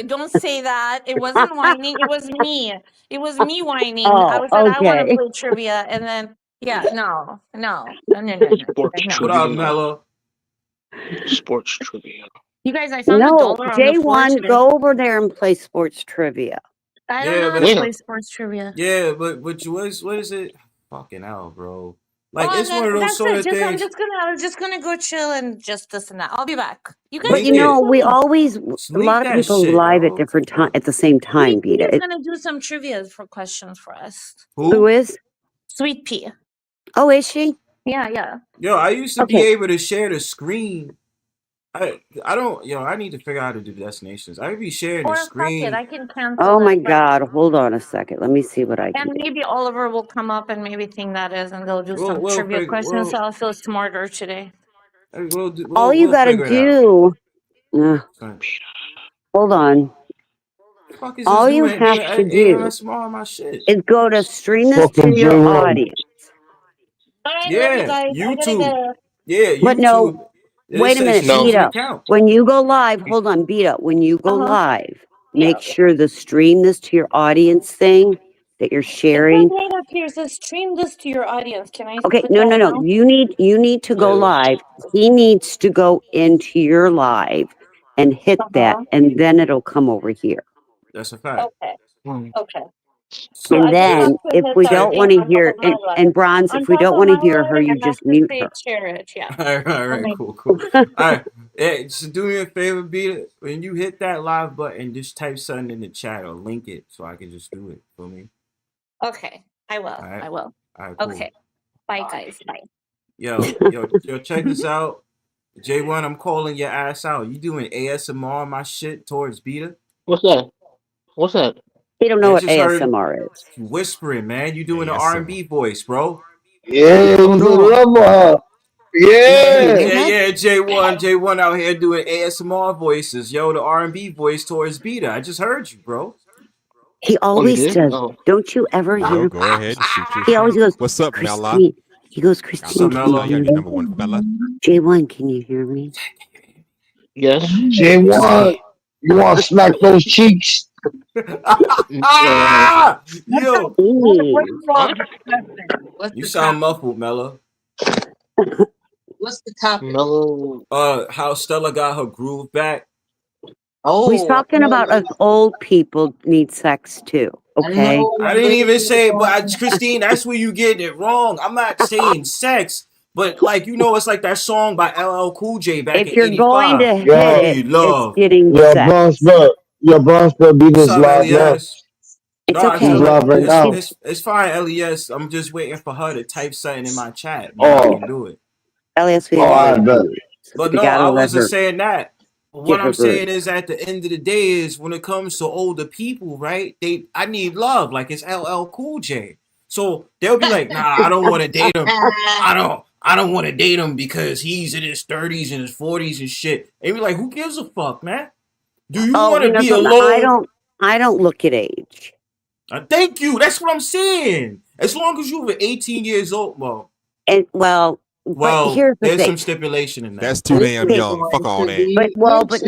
Don't say that. It wasn't whining. It was me. It was me whining. Oh, I said I want to okay. play trivia, and then no. What up, Mello? Sports trivia. You guys, I found No, $1 on the floor J1, today. go over there and play sports trivia. I don't Yeah, know how but to Where? play sports trivia. Yeah, but what is it? Fucking hell, bro. Like Oh, and it's one then of those that's sort it. of Just things. I was just gonna go chill and just this and that. I'll be back. You guys But Link you keep know, it. we going. always a Link lot of that people shit, live at yo. different time at the same time. Sweet Pea Beta. is gonna do some trivia for questions for us. Who Who? is? Sweet Pea. Oh, is she? Yeah. Yo, I used to be Okay. able to share the screen. I don't. Yo, I need to figure out how to do destinations. I be sharing the Or fuck it, screen. I can cancel Oh my it. But God! Hold on a second. Let me see what I can and do. maybe Oliver will come up and maybe think that is, and they'll do some We'll trivia figure. questions. So I'll feel smarter today. All you We'll gotta figure it out. do. Son. Hold on. The fuck is this All you doing? have Doing to do ASMR on my shit. is go to stream this to Fucking your J1. audience. All right, love you Yeah, guys. I gotta YouTube. go. Yeah, But no, YouTube. It wait a says she minute, No. use an Beta. account. When you go live, hold on, Beta. When you go Uh-huh. live, Yeah. make sure the stream this to your audience thing that you're It says sharing. right up here, it says stream this to your audience. Can I Okay, click no, that no, no. now? You need to go live. He needs to go into your live and hit that, Uh-huh. and then it'll come over here. That's a fact. Okay. Okay. So So And I just have then, to if hit we that don't thing want to on top hear, of my life. and Bronze, On if we top don't of want to my hear her, life, you and that's just to mute say her. share it. Yeah. all right, Okay. cool. All right, hey, just do me a favor, Beat. When you hit that live button, just type something in the chat or link it so I can just do it for me. Okay. I will. All right, I will. all right, cool. Okay. Bye, guys. Bye. Yo, check this out. J1, I'm calling your ass out. You doing ASMR on my shit towards Beta? What's that? What's that? They don't know Yeah, I what just heard ASMR is. you whispering, man. You doing the ASMR. R&B voice, bro. Yeah, it was a love her. Yeah. Yeah, J1 out here doing ASMR voices. Yo, the R&B voice towards Beta. I just heard you, bro. He Oh, you always did? does. Oh. Don't you ever hear Well, him? go ahead and shoot your He always shot. goes, What's up, Mella? Christine. He goes, I What's Christine, up, love can you. you Know Mello? you're hear the me? number one fella. J1, can you hear me? Yes. J1, you want to smack those cheeks? Ah! Yo, Please. What's you the sound top? muffled, Mello. What's the topic? Mellow. How Stella got her groove back. He's Oh, talking about us old people need sex too, I okay? know. I didn't even say, but Christine, that's where you getting it wrong. I'm not saying sex, but like it's like that song by LL Cool J back If in you're going '85. to hit I Yo, it, need it's love. getting your sex. Bronzebird beat What's this up, live now. LES? It's No, I He's tell okay. her live right now. it's fine, LES. I'm just waiting for her to type something in my chat. Then I Oh, can do it. Elias, we have I But very bet. few minutes. but We no, gotta I let wasn't her saying that. get What her I'm saying groove. is, at the end of the day, is when it comes to older people, right? I need love, like it's LL Cool J. So they'll be like, nah, I don't want to date him. I don't want to date him because he's in his 30s and his 40s and shit. And be like, who gives a fuck, man? Do you Oh, want you to know be something? alone? I don't look at age. Thank you. That's what I'm saying. As long as you were 18 years old, And but here's the there's thing. some stipulation in that. That's too damn Okay, young. Fuck all that. but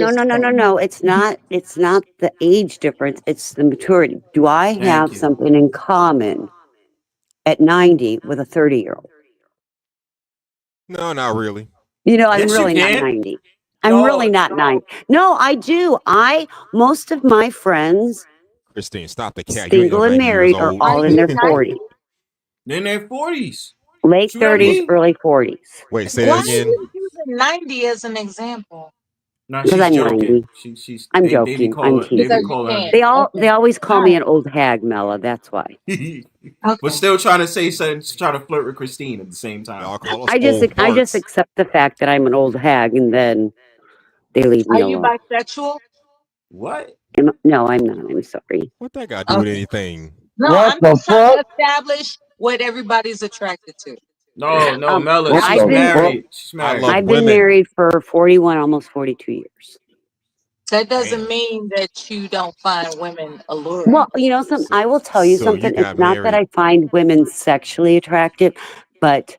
no. It's not the age difference, it's the maturity. Do I Thank have you. something in common at 90 with a 30-year-old? No, not really. I'm Yes, you really not can. 90. I'm really not 90. No, I do. Most of my friends, Christine, stop the cat. You ain't no single and 90 years married, are old. all in their 40s, In their 40s. late See what I 30s, mean? early 40s. Wait, say Why that are again. you using 90 as an example? No, Because she's I'm joking. 90. She's I'm they be joking. I'm calling Because teasing. you can. They Okay. always call All me right. an old hag, Mella. That's why. but Okay. still trying to say something, trying to flirt with Christine at the same time. Y'all call us I just old farts. accept the fact that I'm an old hag, and then they leave me Are you alone. bisexual? What? No, I'm not. I'm sorry. What that got to do with Okay. anything? No, What I'm the just trying fuck? to establish what everybody's attracted to. No, Mella, What she's I've the been fuck? married. She's I married. love I've been women. married for 41, almost 42 years. That Damn. doesn't mean that you don't find women alluring. Well, something. I will tell you So you something. It's got not that married. I find women sexually attractive, but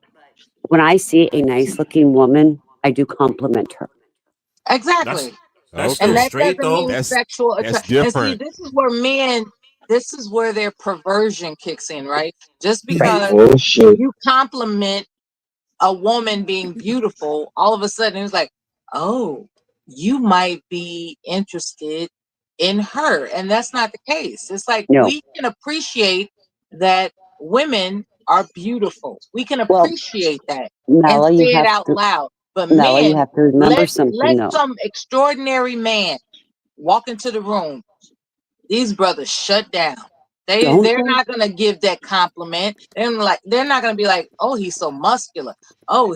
when I see a nice-looking woman, I do compliment her. Exactly. That's still And Okay. that straight doesn't though. mean That's sexual that's attraction. And see, different. this is where their perversion kicks in, right? Just Right. because Oh shit. you compliment a woman being beautiful, all of a sudden it's like, oh, you might be interested in her. And that's not the case. It's like No. we can appreciate that women are beautiful. We can Well, appreciate that and Mela, you say it have out to, loud. But Mela, you men, have to remember something let though. some extraordinary man walk into the room. These brothers shut down. Don't They're they? not gonna give that compliment. They're not gonna be like, oh, he's so muscular. Oh,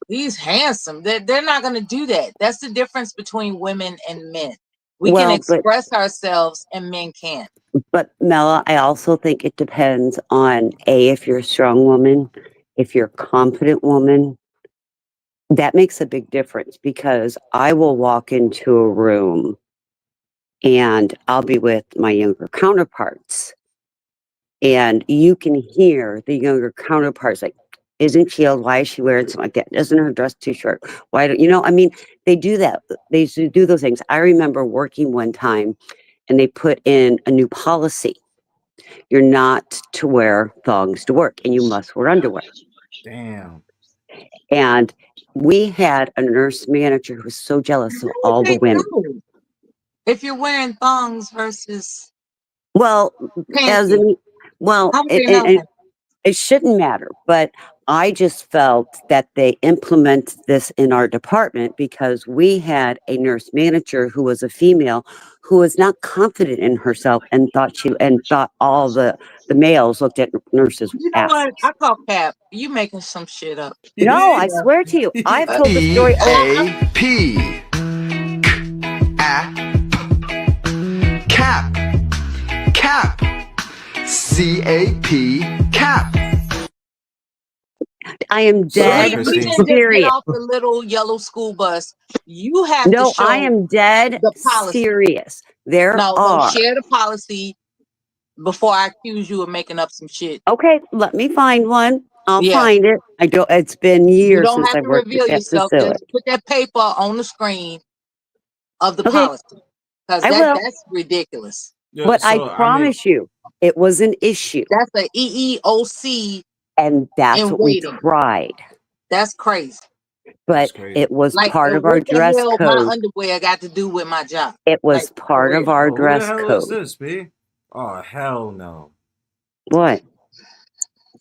he's handsome. They're not gonna do that. That's the difference between women and men. We can Well, express ourselves and men can't. but Mela, I also think it depends on if you're a strong woman, if you're a confident woman. That makes a big difference because I will walk into a room and I'll be with my younger counterparts. And you can hear the younger counterparts like, isn't she old? Why is she wearing something like that? Isn't her dress too short? Why don't you know? I mean, they do that. They used to do those things. I remember working one time and they put in a new policy. You're not to wear thongs to work and you must wear underwear. Damn. And we had a nurse manager who was so jealous of all the women. Do? If you're wearing thongs versus Well, as panties, in, well, how would they know that? it shouldn't matter, but I just felt that they implemented this in our department because we had a nurse manager who was a female who was not confident in herself and thought all the males looked at nurses You know as. what? I call cap. You making some shit up. No, I swear to you, I've told the story. EAP. Cap. Cap. CAP. Cap. I am dead We didn't just get serious. off the little yellow school bus. You have to No, show I am dead the policy. serious. There No, are. share the policy before I accuse you of making up some shit. Okay, let me find one. I'll Yeah. find it. I don't. It's been You years don't since have I to worked reveal at that yourself. facility. Just put that paper on the screen of the Okay, policy. Because I will. that's ridiculous. Yeah, But I so I mean, promise you, it was an issue, That's a EEOC and that's in what we waiting. tried. That's crazy. But that's crazy. it was Like, part and of our what the dress hell my code. underwear got to do with my job? It was Like, for part of real. our Oh, who the dress hell is code. this, B? Oh, hell no. What?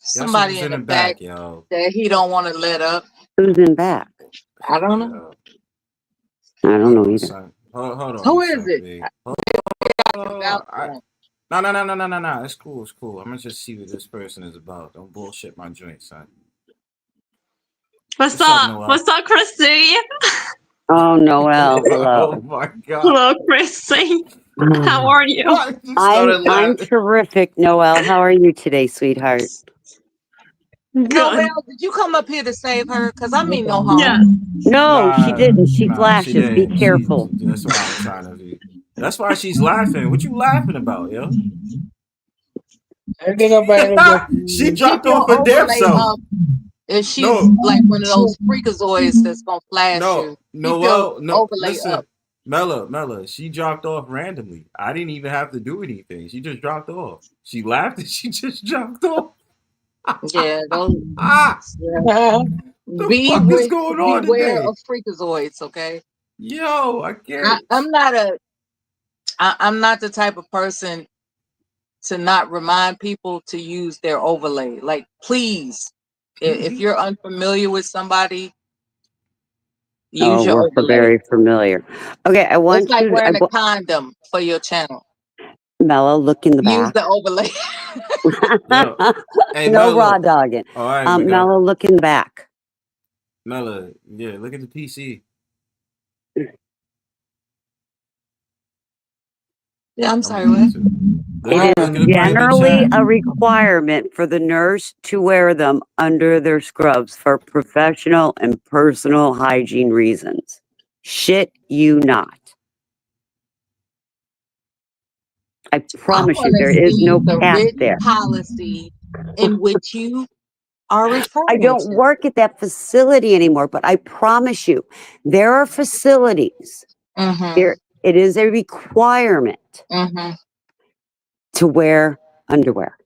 Somebody Who's in in the the back back, yo? that he don't want to let up. Who's in back? I don't know. Yo, I don't hold know on, either. son. Hold on, Who son, is it? B. About No. It's cool. I'm gonna just see what this person is about. Don't bullshit my joint, son. What's What's up, up? Noelle? What's up, Chrissy? Oh, Noelle, Oh hello. my god. Hello, Chrissy. How are you? What? You started I'm laughing. terrific, Noelle. How are you today, sweetheart? Good. Noelle, did you come up here to save her? Because I mean no harm. Yeah. No, she didn't. She She flashes. Be didn't. careful. That's why I'm trying to be. That's why she's laughing. What you laughing about, yo? Everything about it. She Keep dropped your off her damn overlay self. up. If she's No, like one of those freakazoids that's gonna flash you, keep your overlay listen, up. Mella, she dropped off randomly. I didn't even have to do anything. She just dropped off. She laughed and she just dropped off. Yeah, don't. The fuck is going on Beware today? of freakazoids. Okay. Yo, I can't. I'm not the type of person to not remind people to use their overlay. Like, please, if you're unfamiliar with somebody, use your We're overlay. very familiar. Okay, I want It's like you to, wearing a condom for your channel. Mello, look in the Use back. the overlay. Yo. Hey, No Mella. raw dogging. All right, we go. Mello, look in the back. Mella, yeah, look at the PC. Yeah, I'm sorry, what? It is generally a requirement for the nurse to wear them under their scrubs for professional and personal hygiene reasons. Shit you not. I promise you, there is no the cap written there. policy in which you are referring I don't to. work at that facility anymore, but I promise you, there are facilities. There, it is a requirement to wear underwear.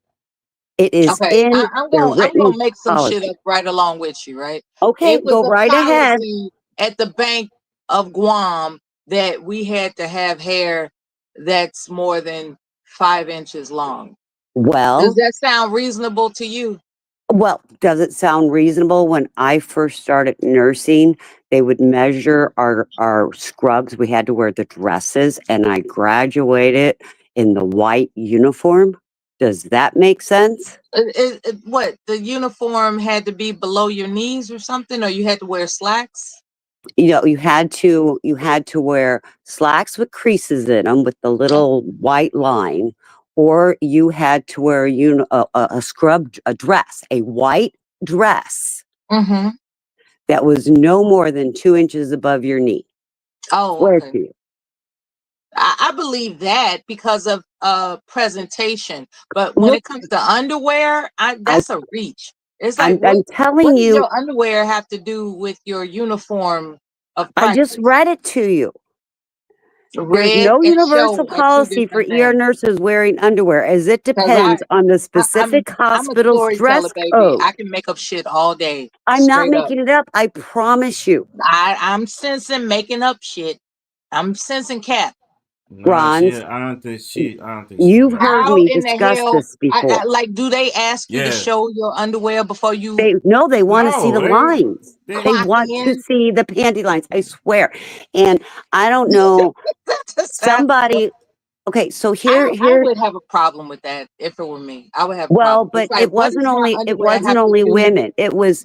It is in I'm their gonna written make some policy. shit up right along with you, right? Okay, It was go a right ahead. policy at the Bank of Guam that we had to have hair that's more than 5 inches long. Well, does that sound reasonable to you? Well, does it sound reasonable? When I first started nursing, they would measure our scrubs. We had to wear the dresses, and I graduated in the white uniform. Does that make sense? What, the uniform had to be below your knees or something, or you had to wear slacks? You know, you had to wear slacks with creases in them with the little white line, or you had to wear a scrub, a dress, a white dress Mm-hmm. that was no more than 2 inches above your knee. Oh, Swear okay. to you. I believe that because of presentation, but when Look, it comes to underwear, that's a reach. It's like I'm what telling does you, your underwear have to do with your uniform of I just practice? read it to you. There's Red no and universal show are two policy for different ER things. nurses wearing underwear, as it Cause depends on the specific I'm a hospital's storyteller, dress baby. code. I can make up shit all day, I'm not straight up. making it up. I promise you. I'm sensing making up shit. I'm sensing cap. Nah, Bronze, I don't think she. you've Made heard How me in the discuss hell? this before. Like, do they ask you to Yeah. show your underwear before you They want to see the No, lines. They clock want to in? see the panty lines. I swear. And I don't know, somebody. Okay, so I here. would have a problem with that if it were me. I would have a Well, problem. but It's like, it what does wasn't my only underwear have to do? women. It was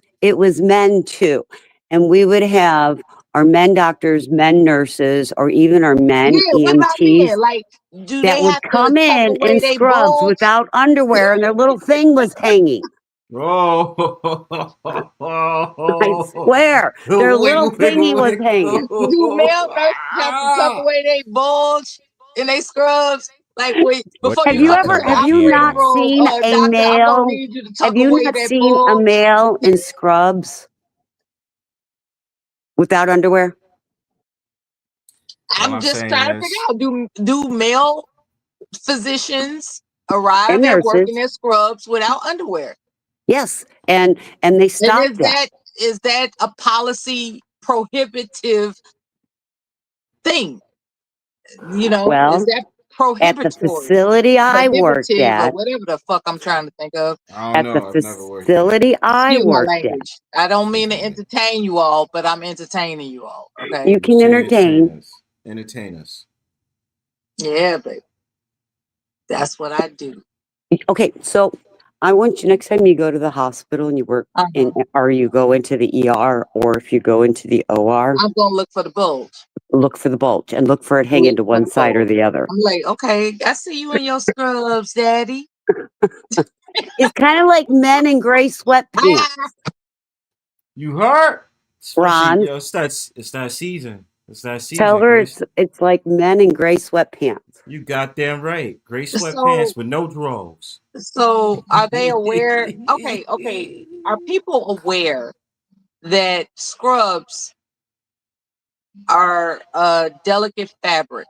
men too. And we would have our men doctors, men nurses, or even our men Yeah, what about EMTs men? Like, do that they would have to come tuck in away their scrubs bulge? without underwear and their little thing was hanging. I swear, their little thingy was hanging. Do male nurses have to tuck away their bulge in their scrubs? Like, wait, What before Have you kind you of come in ever, the have you operating not confusion? room, seen a doctor, I'm gonna male? need you to Have tuck you away not that seen a bulge. male in scrubs without underwear? All I'm I'm just saying trying to figure is, out, do male physicians And arrive at work in nurses, their scrubs without underwear? yes, and they And stopped that. is that a policy prohibitive thing? You know, is Well, that at the prohibitory, facility I worked prohibitive, or at, whatever the fuck I'm trying to think of? I don't know. I've never worked there. facility I Excuse my worked at, language. I don't mean to Excuse me. entertain you all, but I'm entertaining you all. Okay. you can entertain. Entertain us. Yeah, baby. That's what I do. Okay, so I want you, next time you go to the hospital and you work in, or you go into the ER, or if you go into the OR, I'm gonna look for the bulge. look for the bulge and look for it hanging to one side or the other. I'm like, okay, I see you in your scrubs, daddy. It's kind of like men in gray sweatpants. You heard? Ron, Yo, it's that season. It's that season. tell her it's like men in gray sweatpants. You goddamn right. Gray So- sweatpants with no drawers. So are they aware? Okay. Are people aware that scrubs are a delicate fabric?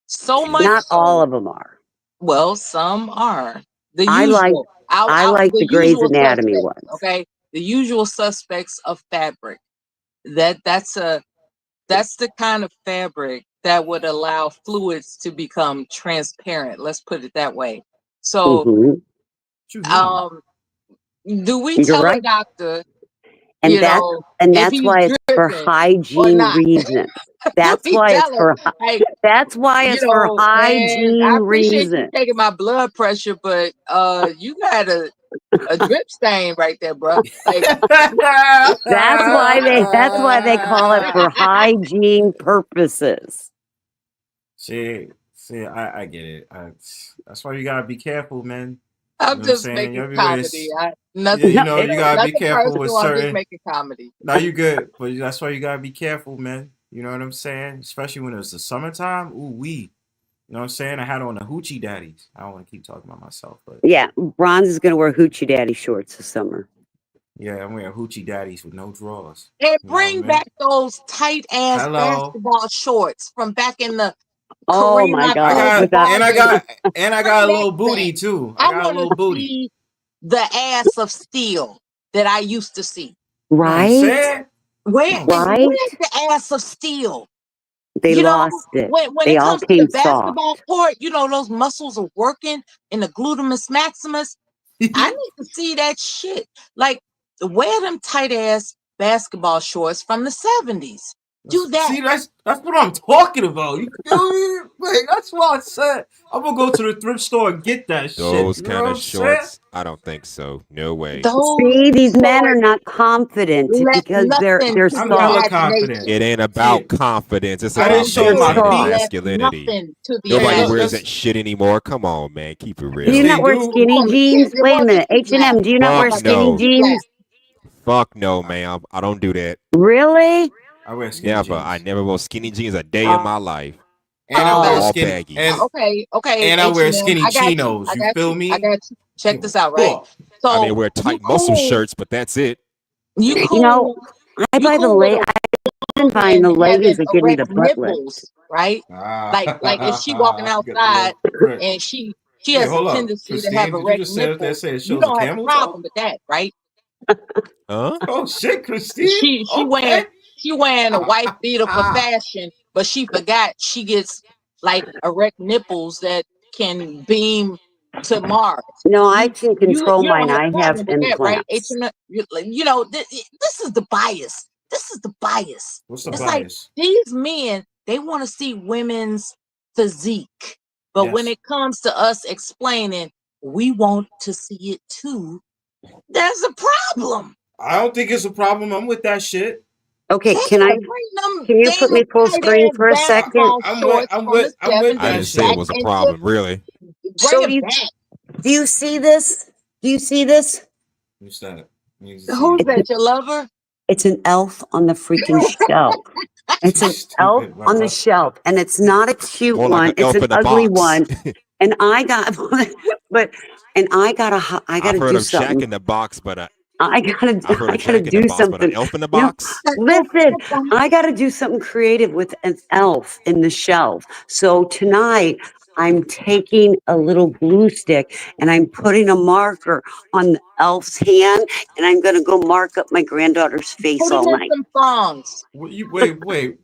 So much. Not so, all of them are. Well, some are. The I like usual. I like the Grey's usual Anatomy suspects, ones. okay, the usual suspects of fabric. That's the kind of fabric that would allow fluids to become transparent. Let's put it that way. So, do we You're tell right. a doctor, And you that's know, and if that's he's why it's for dripping or hygiene not? reasons. Do That's we why it's tell him, for like, that's why you it's for know, man, hygiene I appreciate you reasons. taking my blood pressure, but you got a drip stain right there, bro. Like, That's why they call it for hygiene purposes. See, I get it. That's why you gotta be careful, man. I'm You know just what I'm saying? making Everywhere comedy. you gotta be Nothing careful with personal. I'm just certain. making comedy. Now you good, but that's why you gotta be careful, man. You know what I'm saying? Especially when it's the summertime. Ooh wee. You know what I'm saying? I had on the hoochie daddies. I don't want to keep talking about myself, but Yeah, Bronze is gonna wear hoochie daddy shorts this summer. yeah, I'm wearing hoochie daddies with no drawers. And You know bring what I mean? back those tight ass Hello. basketball shorts from back in the Oh Kareem my God! I days. got a Bring little that booty back. too. I I got a want little to booty. see the ass of steel that I used to see. You know what I'm Right? saying? Where's the ass of steel? They You know, lost it. when They it all comes to the came basketball soft. court, you know, those muscles are working in the gluteus maximus. I need to see that shit. Like, wear them tight ass basketball shorts from the 70s. Do that. See, that's what I'm talking about. You feel me? Like, that's why I said I'm gonna go to the thrift store and get that shit. Those You know kind what of I'm saying? shorts, I don't think so. No way. See, these men are not confident Let because they're nothing to I'm the hella soft. confident. It ain't about confidence. It's I didn't about show my masculinity, feet. left masculinity. nothing to the Nobody Yeah, wears that's that shit anymore. Come on, man. Keep it Do real. you they not wear do. skinny For the jeans? kids, it Wait a wasn't minute, too H&M. black. Do you not wear Fuck skinny no. jeans? Fuck no, ma'am. I don't do that. Really? I wear skinny Never. I jeans, never wore skinny jeans a day in my life. and I wear Oh, All skinny baggies. Okay, and I wear H&M. skinny I got you. chinos. I You got feel you. me? I got you. Check Give a this out, right? fuck. I mean, So wear you tight muscle cool. shirts, but that's it. You you know, cool. I You buy the cool with leg. a I've been buying the woman leggings having that give me erect the butt lift. nipples, right? Ah, Like if she walking you got the outside little prick. and she Wait, has a hold up, tendency to have Christine. Did you erect just say that nipples, it you shows a don't have a camel problem toe? with that, right? Huh? Oh shit, Christine. She Okay. wearing a white beater for fashion, but she forgot she gets like erect nipples that can beam to Mars. No, I can control You don't mine. have I a have problem with that, right? implants. You know, this is the bias. This is the bias. What's the It's like bias? these men, they want to see women's physique. But when Yes. it comes to us explaining, we want to see it too, there's a problem. I don't think it's a problem. I'm with that shit. Okay, Yeah, can bring them you put damn me full tight screen ass for a second? basketball shorts from the I'm with 70s I that didn't say it back shit. was a into problem, really. bring So it back. do you see this? Do you see this? What's that? Let me see Who's it. that, your lover? It's an elf on the freaking shelf. It's You an elf stupid on the mother. shelf, and it's not a cute More like one. an It's elf an in a ugly box. one. And I got, but, and I gotta I've heard do of Jack something. in the Box, but I I've heard of gotta Jack in the do Box, but an something. elf in the No, box? listen, I gotta do something creative with an elf in the shelf. So tonight I'm taking a little glue stick and I'm putting a marker on the elf's hand and I'm gonna go mark up my granddaughter's face Put him all in night. some thongs. Wait,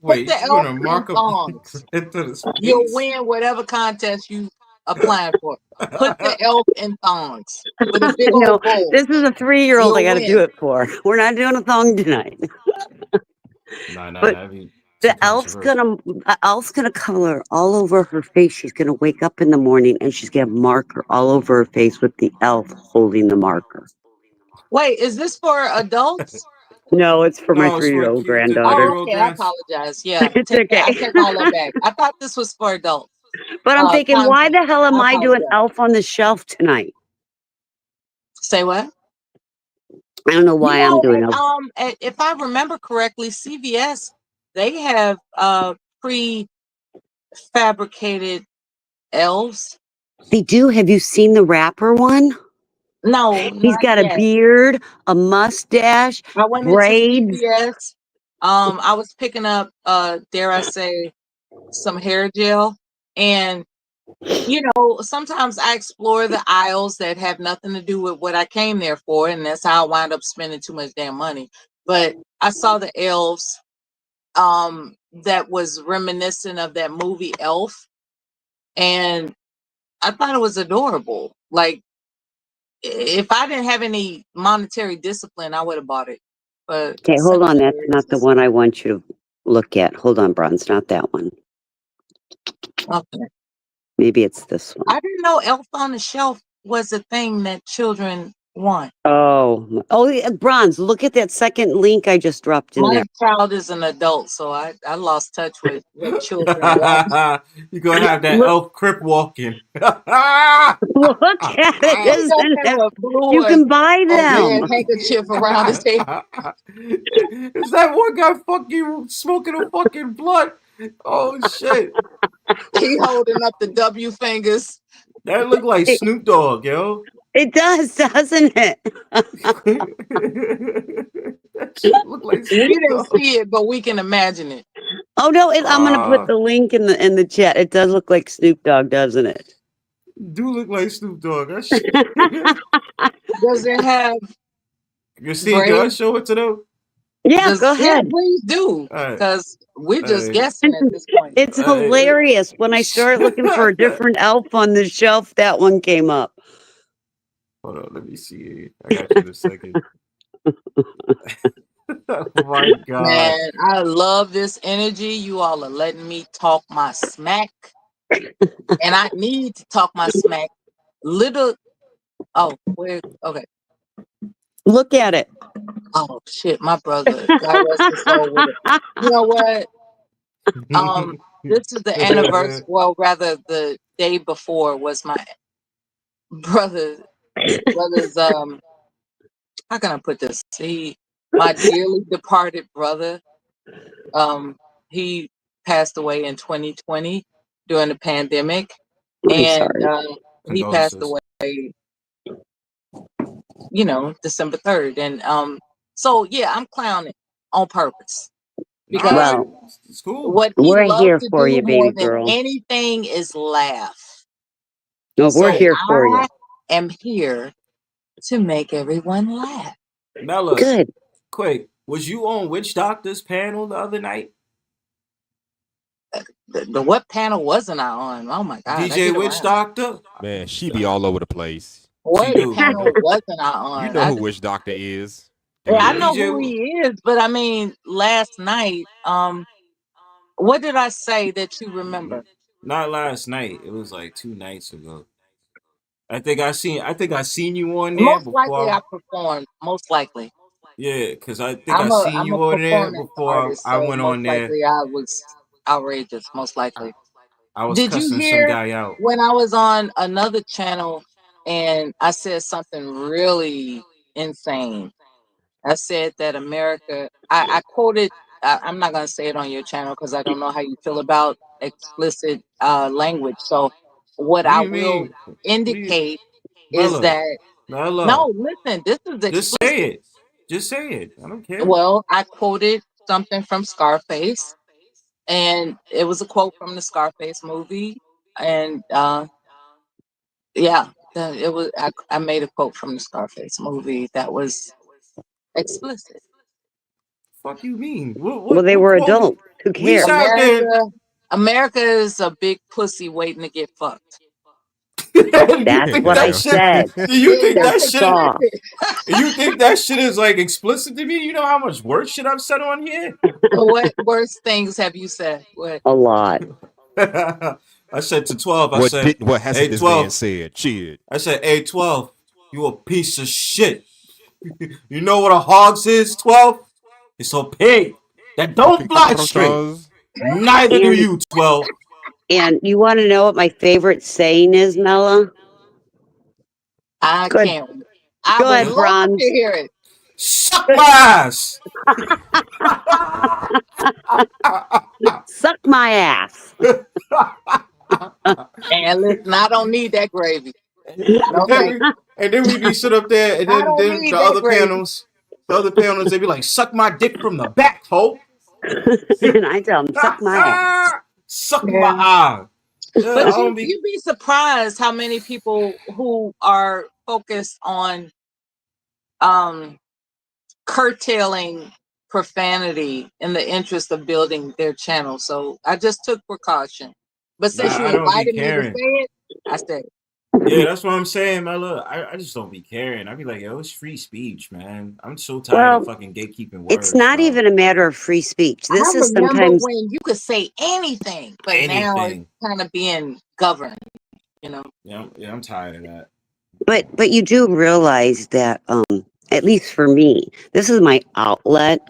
Put the you elf gonna in mark up thongs. into his You'll face? win whatever contest you applying for. Put the elf in thongs with a big No, old bowl. this is a 3-year-old I You'll gotta do win. it for. We're not doing a thong tonight. Nah, But that'd be too the elf's gonna color all over her face. She's gonna wake up in the morning and she's gonna have marker all over her face with the elf holding the marker. Wait, is this for adults? No, it's for my No, it's for 3-year-old the granddaughter. Oh, 3-year-old okay. I grants. apologize. Yeah, It's okay. I take all that back. I thought this was for adults. But I'm thinking, why Content. the hell am I I doing apologize. elf on the shelf tonight? Say what? I don't know You why I'm know, doing elf. if I remember correctly, CVS, they have prefabricated elves. They do. Have you seen the rapper one? No, He's not got a yet. beard, a mustache, I went into braids. CVS. I was picking up dare I say some hair gel, and you know, sometimes I explore the aisles that have nothing to do with what I came there for, and that's how I wind up spending too much damn money. But I saw the elves that was reminiscent of that movie Elf, and I thought it was adorable. Like, if I didn't have any monetary discipline, I would have bought it. But Okay, hold on. That's not the $7. one I want you to look at. Hold on, Bronze. Not that one. Okay. Maybe it's this one. I didn't know Elf on the Shelf was a thing that children want. Oh, yeah, Bronze. Look at that second link I just dropped in My there. child is an adult, so I lost touch with what children want. You're gonna have that Look, elf crip walking. look at it, He does isn't have it? a blue You can buy or red them. handkerchief around his head. Is that one guy fucking smoking a fucking blunt? Oh shit. He holding up the W fingers. That look like Snoop Dogg, yo. It does, doesn't it? That shit look like We Snoop didn't Dogg. see it, but we can imagine it. Oh no, I'm gonna put the link in the chat. It does look like Snoop Dogg, doesn't it? Do look like Snoop Dogg. That shit. Does it have Christine, can I braids? show it to them? Yeah, go ahead. Yeah, please do. Because we're just guessing at this point. It's hilarious. When I started looking for a different elf on the shelf, that one came up. Hold on, let me see. I got you in a second. Oh my God. Man, I love this energy. You all are letting me talk my smack. And I need to talk my smack. Little where okay. Look at it. Oh shit, my brother. God rest his soul with it. You know what? This is the anniversary. Well, rather the day before was my brother's how can I put this? My dearly departed brother, he passed away in 2020 during the pandemic. I'm And sorry. he passed Condolences. away, December 3rd. And so yeah, I'm clowning on purpose. Because Well, it's cool. what he we're loved here to for do you, more baby than girl. anything is laugh. No, we're So here for you. I am here to make everyone laugh. Mella, Good. quick, was you on Witch Doctor's panel the other night? The what panel wasn't I on? Oh my God, I DJ get Witch around. Doctor? Man, she be all over the place. She What do. panel wasn't I on? You know who Witch Doctor is. Yeah, I Dude. know who he is, but I mean, last night, what did I say that you remember? Not last night. It was like 2 nights ago. I think I seen you on there Most likely, before. I performed. Most likely, Yeah, because I think I seen I'm a you on there performance before artist, I so went most on there. likely I was outrageous. Most likely. I was Did you cussing some hear guy out. when I was on another channel and I said something really insane? I said that America, I quoted, I'm not going to say it on your channel because I don't know how you feel about explicit language. So, what What do I you will mean? What do you, indicate is Mella? that, Mella, no, listen, this is just say explicit. it. Just say it. I don't care. Well, I quoted something from Scarface, and it was a quote from the Scarface movie. And yeah, it was, I made a quote from the Scarface movie that was explicit. Fuck you mean? Well, they What were quote? adults. Who We cares? sat there. America is a big pussy waiting to get fucked. You That's think what I that shit? said. Do you think that That's shit? all. You think that shit is like explicit to me? You know how much worse shit I've said on here? What worse things have you said? What? A lot. I said to 12, I said, What hasn't hey, this man 12. said? Shit. I said, hey, 12, you a piece of shit. You know what a hogs is, 12? It's a pig that don't fly straight. Neither do And you, 12. and you want to know what my favorite saying is, Mella? I Good. can't. I Go would ahead, love to Bronze. hear it. Suck my ass. Suck my ass. And listen, I don't need that gravy. No, thank you. And then we be sit up there, and I then, don't then need the that other gravy. panels, they be like, suck my dick from the back, ho. And I tell them, suck my ass. Suck my Yeah. eye. Yeah, I But don't you'd be surprised how many people who are focused on curtailing profanity in the interest of building their channel. So I just took precaution. But since you I don't be invited me to say caring. it, I said it. Yeah, that's what I'm saying, man. Look, I just don't be caring. I be like, yo, it's free speech, man. I'm so tired of Well, fucking gatekeeping words. it's not bro. even a matter of free speech. I This is remember sometimes, when you could say anything, but now it's Anything. kind of being governed, you know. Yeah, I'm tired of that. but you do realize that, at least for me, this is my outlet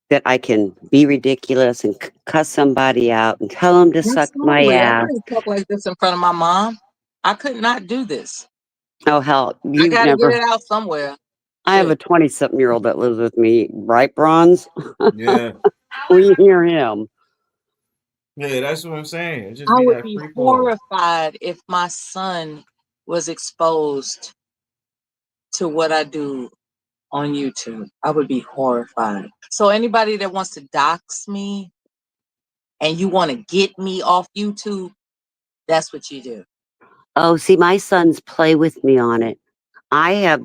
that I can be ridiculous and cuss somebody out and tell them to suck my Absolutely. I ass. couldn't talk like this in front of my mom. I could not do this. Oh hell, I you've got to get never. it out somewhere. I have a Shit. 20-something-year-old that lives with me, right, Bronze? Yeah. We hear him. Yeah, that's what I'm saying. It just I be would that be free fall. horrified if my son was exposed to what I do on YouTube. I would be horrified. So anybody that wants to dox me and you want to get me off YouTube, that's what you do. Oh, see, my sons play with me on it.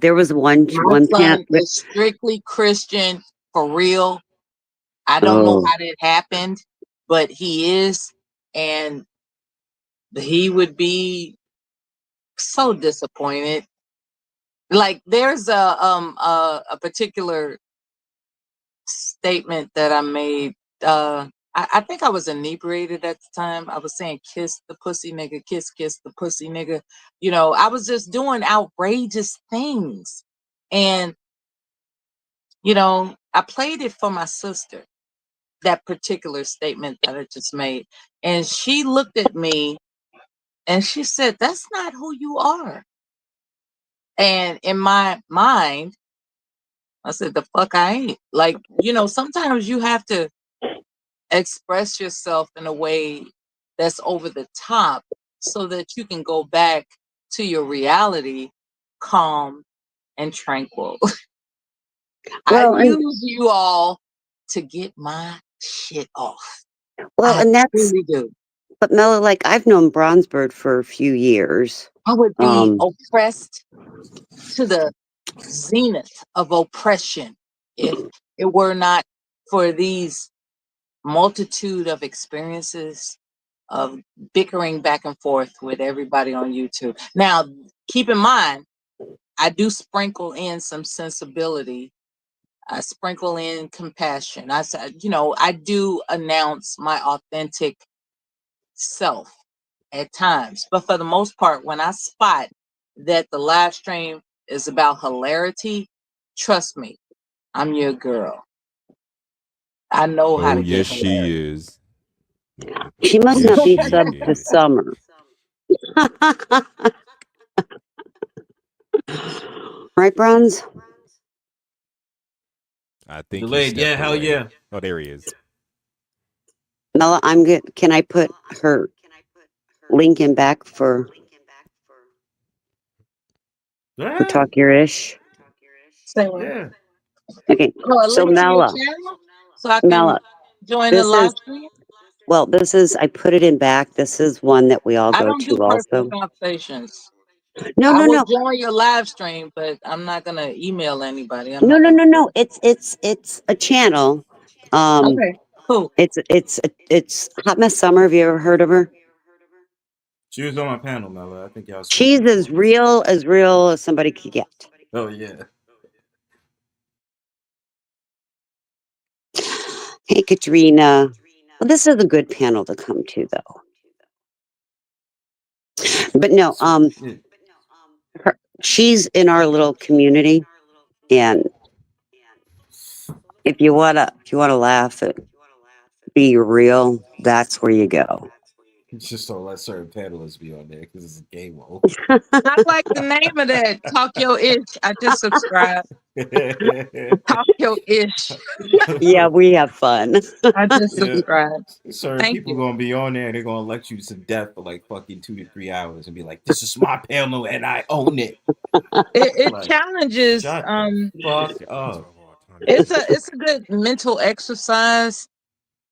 There was one My chance. son is strictly Christian for real. I don't know how that happened, but he is, and he would be so disappointed Like there's a particular statement that I made. I think I was inebriated at the time. I was saying kiss the pussy nigga, kiss the pussy nigga. You know, I was just doing outrageous things. And, you know, I played it for my sister, that particular statement that I just made. And she looked at me and she said, that's not who you are. And in my mind, I said, the fuck I ain't. Like, you know, sometimes you have to express yourself in a way that's over the top so that you can go back to your reality calm and tranquil. Well, I use you all to get my shit off. Well, I and that's really do. But Mela, like I've known Bronzebird for a few years. I would be oppressed to the zenith of oppression if it were not for these multitude of experiences of bickering back and forth with everybody on YouTube. Now, keep in mind, I do sprinkle in some sensibility. I sprinkle in compassion. I said, you know, I do announce my authentic self at times. But for the most part, when I spot that the live stream is about hilarity, trust me, I'm your girl. I know how to get yes, hilarious. she is. She must Yes, not be she subbed to is. Summer. Right, Bronze? I think he Delayed. stepped Yeah, hell away. yeah. Oh, there he is. Mela, I'm good. Can I put her link in back for Talk Your Ish? Yeah. Okay. Oh, a So link to your Mela, channel so I can Mela, join the this live is stream? this is I put it in back. This is one that we all I go don't do to personal also. conversations. No, I no, will no. join your live stream, but I'm not gonna email anybody. I'm No, not no, gonna no, do no. It's a channel. it. Okay, cool. It's Hot Mess Summer. Have you ever heard of her? She was on my panel, Mela. I think y'all spoke She's before. as real as somebody could get. Oh yeah. Hey, Katrina. Well, this is a good panel to come to, though. But no, she's in our little community, and if you wanna laugh and be real, that's where you go. Just don't let certain panelists be on there because it's a game mode. I like the name of that. Talk Your Ish. I just subscribed. Talk Your Ish. Yeah, we have fun. I just Yeah. subscribed. Certain Thank people you. gonna be on there. They're gonna elect you to death for like fucking 2 to 3 hours and be like, "This is my panel and I own it." It Like, challenges. shut the fuck up. It's a good mental exercise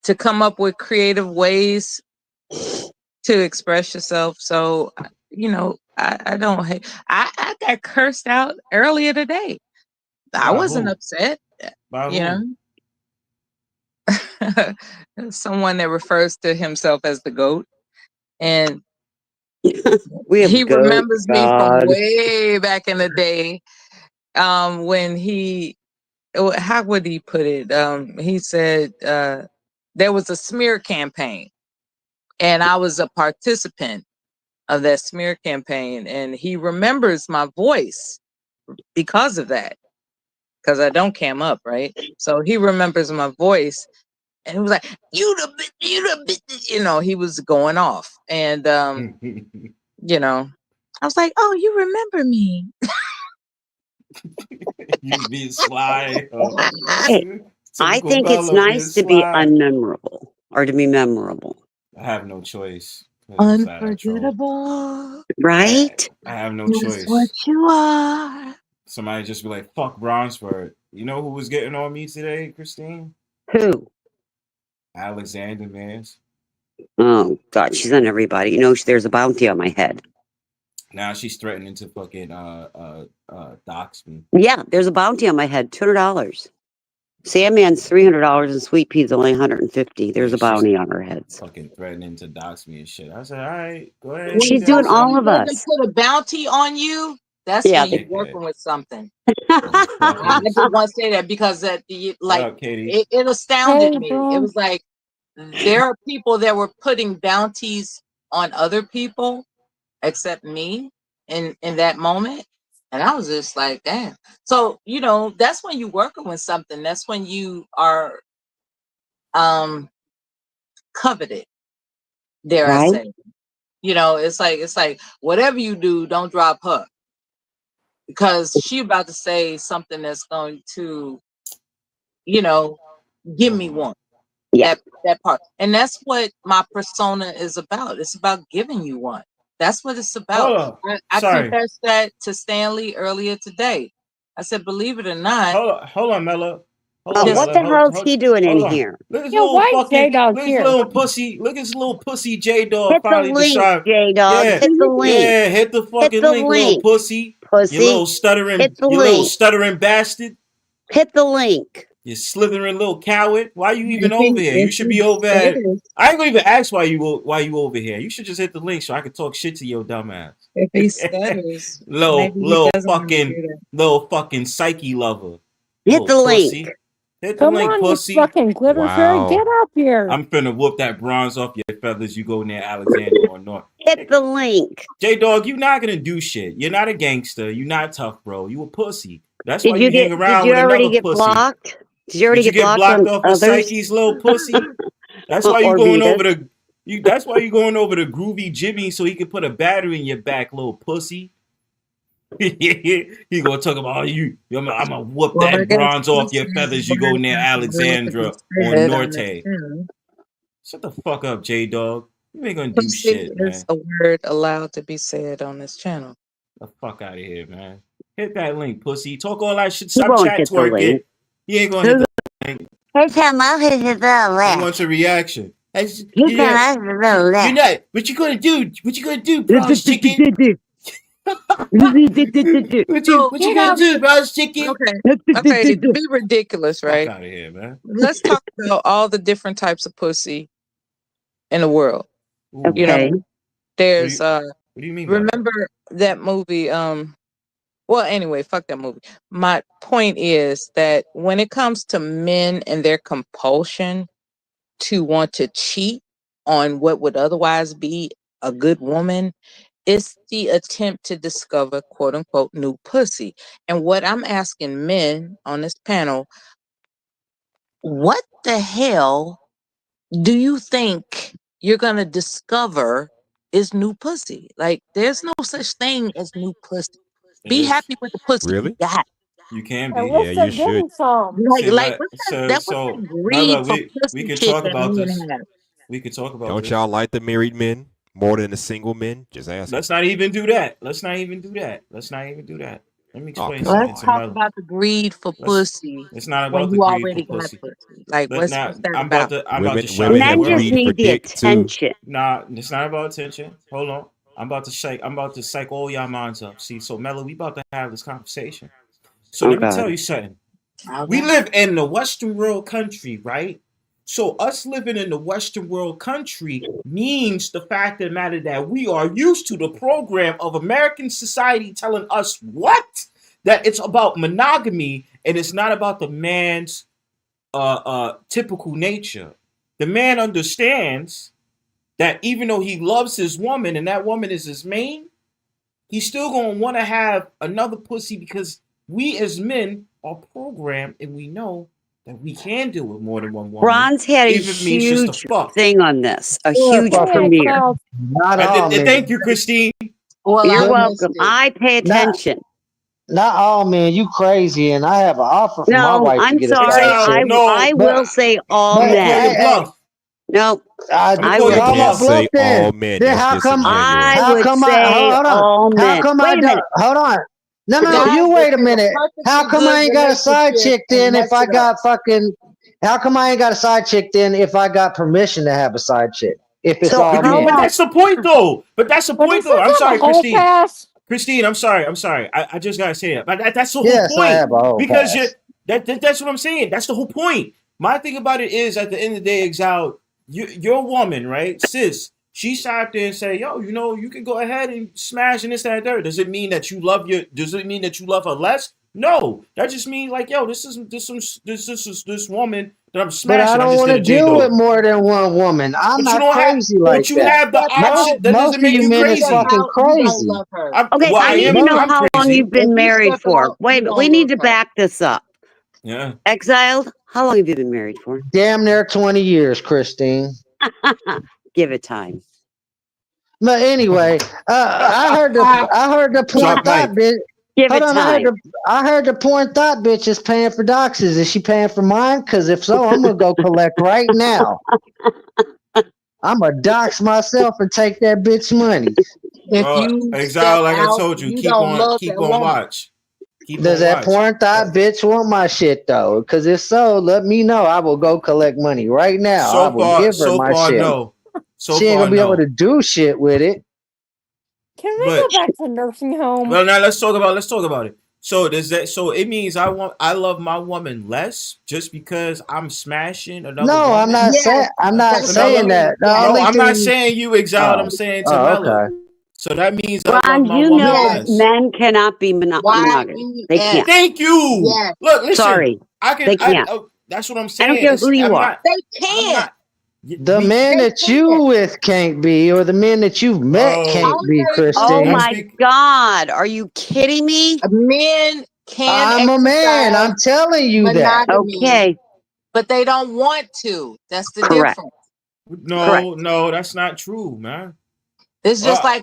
to come up with creative ways to express yourself. So, you know, I don't hate. I got cursed out earlier today. I By wasn't who? upset. By You who? know, someone that refers to himself as the GOAT, and We have he goat. remembers me from God. way back in the day. When how would he put it? He said there was a smear campaign, and I was a participant of that smear campaign, and he remembers my voice because of that, because I don't cam up, right? So he remembers my voice, and he was like, you the bitch, you know, he was going off. And you know, I was like, oh, you remember me. You was being sly. Hey, I Typical think it's Bella being nice to be sly. unmemorable or to be memorable. I have no choice. I troll. Unforgettable. Right? I have no That's what choice. you are. Somebody just be like, "Fuck Bronzebird." You know who was getting on me today, Christine? Who? Alexander Vance. Oh, God, she's on everybody. You know, there's a bounty on my head. Now she's threatening to fucking dox me. Yeah, there's a bounty on my head. $200. Sandman's $300 and Sweet Pea's only $150. There's a bounty on her head. Fucking threatening to dox me and shit. I said, all right, go ahead. She's Do that doing shit. all of Doesn't us. put a bounty on you. That's Yeah. when you're Okay. working with something. Oh, I fucking- just want to say that because that What up, Katie? it astounded Hey, me. bro. It was like there are people that were putting bounties on other people except me in that moment. And I was just like, damn. So, you know, that's when you're working with something. That's when you are coveted, dare I Right? say. You know, it's like whatever you do, don't drop her. Because she about to say something that's going to, you know, give me one. Yeah. That part. And that's what my persona is about. It's about giving you one. That's what it's about. Hold on. I Sorry. confessed that to Stanley earlier today. I said, believe it or not, Hold on, Mello. Hold on, What Mello. the hell's he doing in hold on. here? Look at his Yeah, little why fucking, J-Dog look at his here? little pussy. Look at his little pussy J-Dog Hit the finally link, decided. J-Dog. Yeah. Hit the link. Yeah, hit the fucking the link, little link. pussy. Pussy. You little stuttering, Hit the you little link. stuttering bastard. Hit the link. You slithering little coward. Why you even If he- over here? You if should he be over at. stutters- I ain't gonna even ask why you over here. You should just hit the link so I can talk shit to your dumb ass. if he stutters, Little maybe he doesn't want to do fucking that. little fucking psyche lover. Hit the Little link. pussy. Hit the Come link, on, you pussy. fucking glitter fairy, Wow. get up here. I'm finna whoop that bronze off your feathers. You go near Alexander or North. Hit the link. J-Dog, you not gonna do shit. You're not a gangster. You not tough, bro. You a pussy. That's why you hang around Did you with already another get pussy. blocked? Did you already Did you get blocked blocked on off of others? Psyche's little pussy? That's why you Or going Vita's. over the that's why you going over to Groovy Jimmy so he can put a battery in your back, little pussy. He gonna talk about I'm gonna whoop Well, I that guess bronze off your pussy is feathers. a You go word near that's allowed to be Alexandra or said on this Norte. channel. Shut the fuck up, J-Dog. You ain't gonna do Pussy shit, is man. a word allowed to be said on this channel. The fuck out of here, man. Hit that link, pussy. Talk all that shit. He Stop won't chat hit the twerking. link. He ain't gonna hit the link. Hey, Tom, I'll hit the He left. wants a reaction. You're not. You're not. What you gonna do? What you gonna do, bronze chicken? What you gonna do, bronze chicken? Okay, to be ridiculous, Fuck right? out of here, man. Let's talk about all the different types of pussy in the world. Ooh, You Okay. know, there's What do you mean by that? remember that movie? Well, anyway, fuck that movie. My point is that when it comes to men and their compulsion to want to cheat on what would otherwise be a good woman, it's the attempt to discover quote unquote new pussy. And what I'm asking men on this panel, what the hell do you think you're gonna discover is new pussy? Like, there's no such thing as new pussy. Be It is. happy with the pussy you Really? got. You can At be. Yeah, least you they're should. getting some. See, Like but what's that Mela, greed for we pussy can shit talk that about men this. have? We can talk about Don't this. y'all like the married men more than the single men? Just ask. Let's not even do that. Let's not even do that. Let's not even do that. Let me explain come something Let's to talk Mela. about the greed for pussy It's not when about the you greed for already got pussy. pussy. Like Let what's now that I'm about? about to shout women at the have Men just world. greed for need the dick too. attention. Nah, it's not about attention. Hold on. I'm about to psych all y'all minds up. See, so Mela, we about to have this conversation. So Oh, let me God. tell you something. We Okay. live in the Western world country, right? So us living in the Western world country means the fact of the matter that we are used to the program of American society telling us what? That it's about monogamy and it's not about the man's typical nature. The man understands that even though he loves his woman and that woman is his main, he's still gonna want to have another pussy because we as men are programmed and we know that we can do it more than one woman. Bronze had a Even if it means just huge to fuck. thing on this, a Sure, huge fucking- Yeah, premiere. Cal. Not all men. Thank you, Christine. Well, You're I missed welcome. it. I pay attention. Not all men. You crazy, and I have an offer for my No, wife to I'm get a sorry. side Exile, chick. no. I But- will say all I'm gonna call men. your bluff. No, I'ma I call would your call my bluff. Say bluff then. all men. Then That's how come? disingenuous. I How would come say hold on. all How men. come Wait I a don't? minute. Hold on. No, Guys, you wait a it's minute. perfectly How come good I ain't got a side relationship chick then and if I mess it up. got fucking? How come I ain't got a side chick then if I got permission to have a side chick? If it's So all how men. But long? that's the point, though. But that's the But point, does he though. I'm have sorry, a whole Christine. pass? Christine, I'm sorry. I just gotta say that. But that's the whole Yes, I point. have a whole Because pass. that's what I'm saying. That's the whole point. My thing about it is, at the end of the day, Exile, your woman, right, sis, She sat there and said, "Yo, you know, you can go ahead and smash and this and that." Does it mean that you love Does it mean that you love her less? No, that just means like, yo, this woman that I'm But smashing. I I don't just want did to a J deal with Dog. more than one woman. I'm But you not don't have. crazy like But you that. have the That's how option. That Most doesn't of make you you men is that's crazy. fucking how you don't crazy. love her. Okay, Well, I I need am. to know I'm how long crazy. you've been If you married step for. out, you Wait, we don't need love to her. back this up. Yeah. Exiled, how long have you been married for? Damn near 20 years, Christine. Give it time. But anyway, I heard the porn Drop thought mic. bitch. Give Hold it on, time. I heard the porn thought bitch is paying for doxes. Is she paying for mine? Because if so, I'm gonna go collect right now. I'm gonna dox myself and take that bitch money. If you step Exile, like I out, told you, you don't love keep that on woman. watch. Keep Does on that watch. porn thought bitch want my shit though? Because if so, let me know. I will go collect money right now. I will give her my shit. No. So She ain't far, gonna be able no. to do shit with it. Can we But go back to nursing home? well, now let's talk about it. So does that? So it means I love my woman less just because I'm smashing another No, woman. I'm not Yes, saying. I'm not that's what Vanilla? it saying that. means. The Yes. No, only I'm not thing. saying you exiled. I'm saying to Mella. Okay. So that means I love Ron, my you woman know Yes. less. men cannot be monogamous. They YES. can't. Thank you. Yes. Look, listen. Sorry, I can. they can't. That's what I'm I don't saying. care who you I'm are. not. They I'm can't. not. The men They that you can't. with can't be, or the men that you've met Oh, can't be, Under Oh I'm the my Christine. speaking. God. Are you kidding me? men can I'm a man. I'm exercise telling you that. monogamy, Okay. but they don't want to. That's the Correct. difference. Correct. No, that's not true, man. It's just like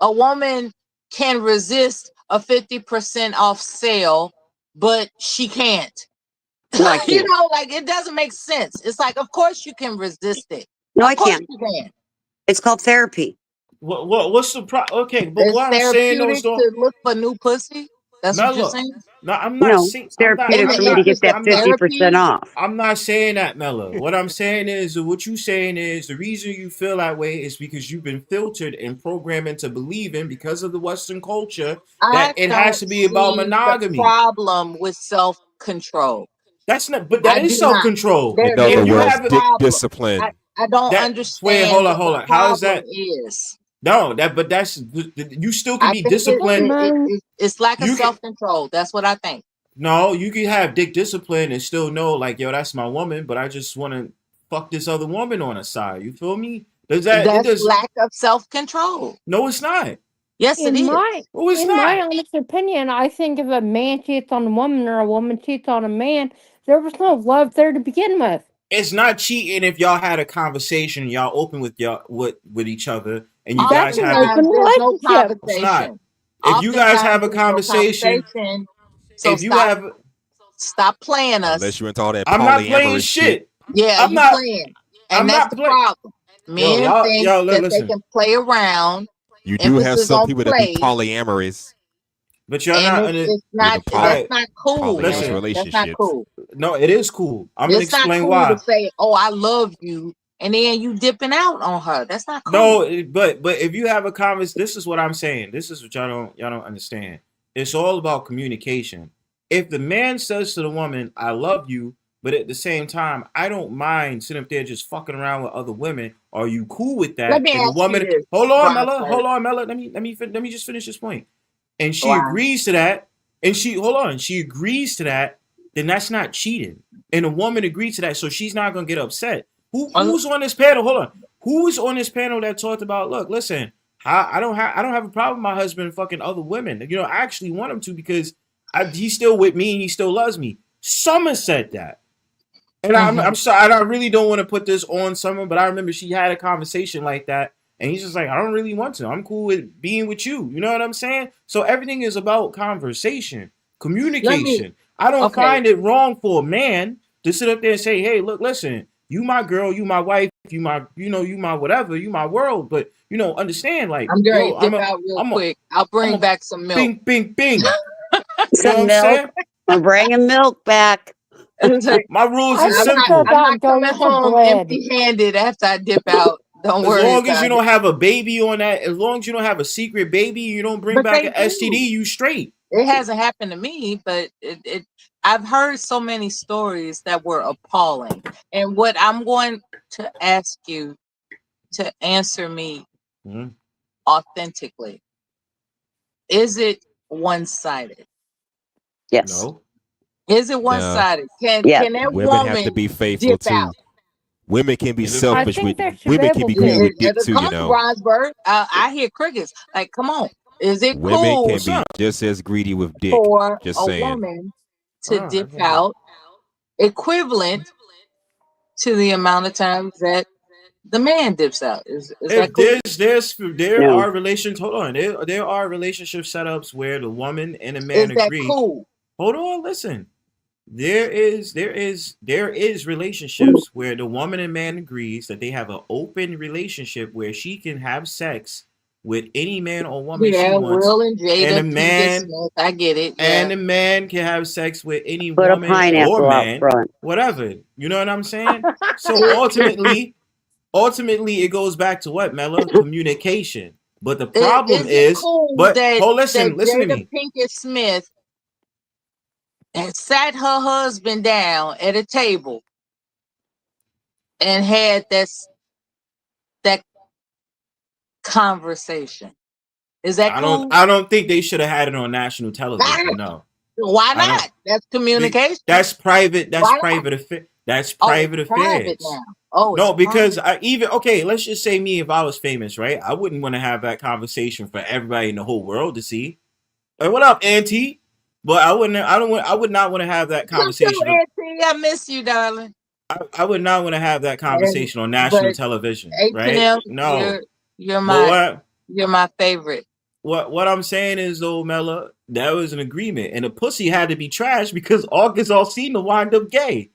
a woman can resist a 50% off sale, but she can't. No, I You can't. know, like it doesn't make sense. It's like, of course you can resist it. No, Of I course can't. you can. It's called therapy. What's the problem? Okay, but It's what I'm saying though, therapeutic to look for new pussy. That's what you're Mella. saying. No, I'm not No, saying. it's therapeutic In for the me to get interest that of 50% therapy, off. I'm not saying that, Mella. What I'm saying is, what you saying is, the reason you feel that way is because you've been filtered and programmed into believing because of the Western culture that I it has don't to be about see the monogamy. problem with self-control. That's not, but that I is do not. self-control. In There's other If you no words, have dick problem. discipline. I don't that, wait, understand what hold the on. How is problem that? is. No, but that's you still can I be think disciplined. it's lack of You can self-control. That's what I think. no, you can have dick discipline and still know like, yo, that's my woman, but I just want to fuck this other woman on the side. You feel me? Does that it That's does? lack of self-control. No, it's not. Yes, it In is. my No, it's in my not. honest opinion, I think if a man cheats on a woman or a woman cheats on a man, there was no love there to begin with. It's not cheating if y'all had a conversation, y'all open with each other, and you That's guys an have it. open Oftentimes, there's no relationship. It's not. conversation. If you guys Oftentimes, have a there's no conversation, conversation. So if you have, stop playing Unless us. you're into all that I'm not playing polyamorous shit. shit. Yeah, I'm you not. playing. I'm And that's not the playing. problem. Yo, Men think that they listen. can play around, You do have emphasis some on people that be play, polyamorous But y'all and not. it's in not, a that's I not cool, polyamorous listen. man. That's not relationships. cool. No, it is cool. I'm gonna It's not explain cool to why. say, oh, I love you, and then you dipping out on her. That's not cool. No, but if you have a conversation, this is what I'm saying. This is what y'all don't understand. It's all about communication. If the man says to the woman, "I love you," but at the same time, I don't mind sitting up there just fucking around with other women. Are you cool with Let that? me And the ask you woman, this, hold on, Mella, Bronzebird. hold on, Mella. Let me just finish this point. And she Wow. agrees to that, and she agrees to that. Then that's not cheating. And the woman agrees to that, so she's not gonna get upset. Who's on this panel? Hold on. Who's on this panel that talked about? Look, listen. I don't have a problem with my husband fucking other women. You know, I actually want him to because he's still with me and he still loves me. Summer said that, and I'm sorry. I really don't want to put this on Summer, but I remember she had a conversation like that, and he's just like, I don't really want to. I'm cool with being with you. You know what I'm saying? So everything is about conversation, communication. I don't find it wrong for a man to sit up there and say, hey, look, listen, you my girl, you my wife, you my whatever, you my world, but understand, like, I'm going yo, to dip out real quick. I'll bring back some milk. Bing, bing, bing. You know what Some I'm milk. saying? We're bringing milk back. My rules I are think simple. about I'm not going coming to home bread. empty-handed after I dip out. Don't As worry long as about you it. don't have a baby on that, as long as you don't have a secret baby, you don't bring But back they an STD, do. you straight. It hasn't happened to me, but I've heard so many stories that were appalling. And what I'm going to ask you, to answer me Mhm. authentically. Is it one-sided? Yes. No. Is it one-sided? Can Yeah. that Women have to woman be faithful dip out? too. Women can be It dep- I selfish think with. they should be Women can able be greedy to. with dick too. Come You on, know, Bronzebird. I hear crickets. Like, come on. Is it women cool can What's be up? just as greedy with dick. for Just a saying. woman Oh, to I dip hear you. out equivalent to the amount of times that the man dips out? Is that If cool? there No. are relations. Hold on. There are relationship setups where the woman and the man Is that agree. cool? Hold on. Listen. There is relationships where the woman and man agrees that they have an open relationship where she can have sex with any man or woman she Yeah, wants, Will and and Jada the Pinkett man Smith. I get it. and Yeah. the man can have sex with any Put a woman or pineapple out man, front. whatever. You know what I'm saying? So It, ultimately, it goes back to what, Mella? Communication. But the is problem it is, cool but that hold, listen to Jada me. Pinkett Smith had sat her husband down at a table and had that conversation? Is that cool? I don't think they should have had it on national television. No, Why I don't. not? That's communication. That's private. That's Why not? private. That's Oh, private it's private affairs. now. Oh, No, it's because private. okay, let's just say me, if I was famous, right? I wouldn't want to have that conversation for everybody in the whole world to see. Hey, what up, Auntie? But I wouldn't. I would not want to have that You too, conversation. Auntie. I miss you, darling. I would not want to have that conversation on national But television, right? H&M, No. you're But my favorite. what I'm saying is though, Mella, that was an agreement, and the pussy had to be trashed because August Alsina wind up gay.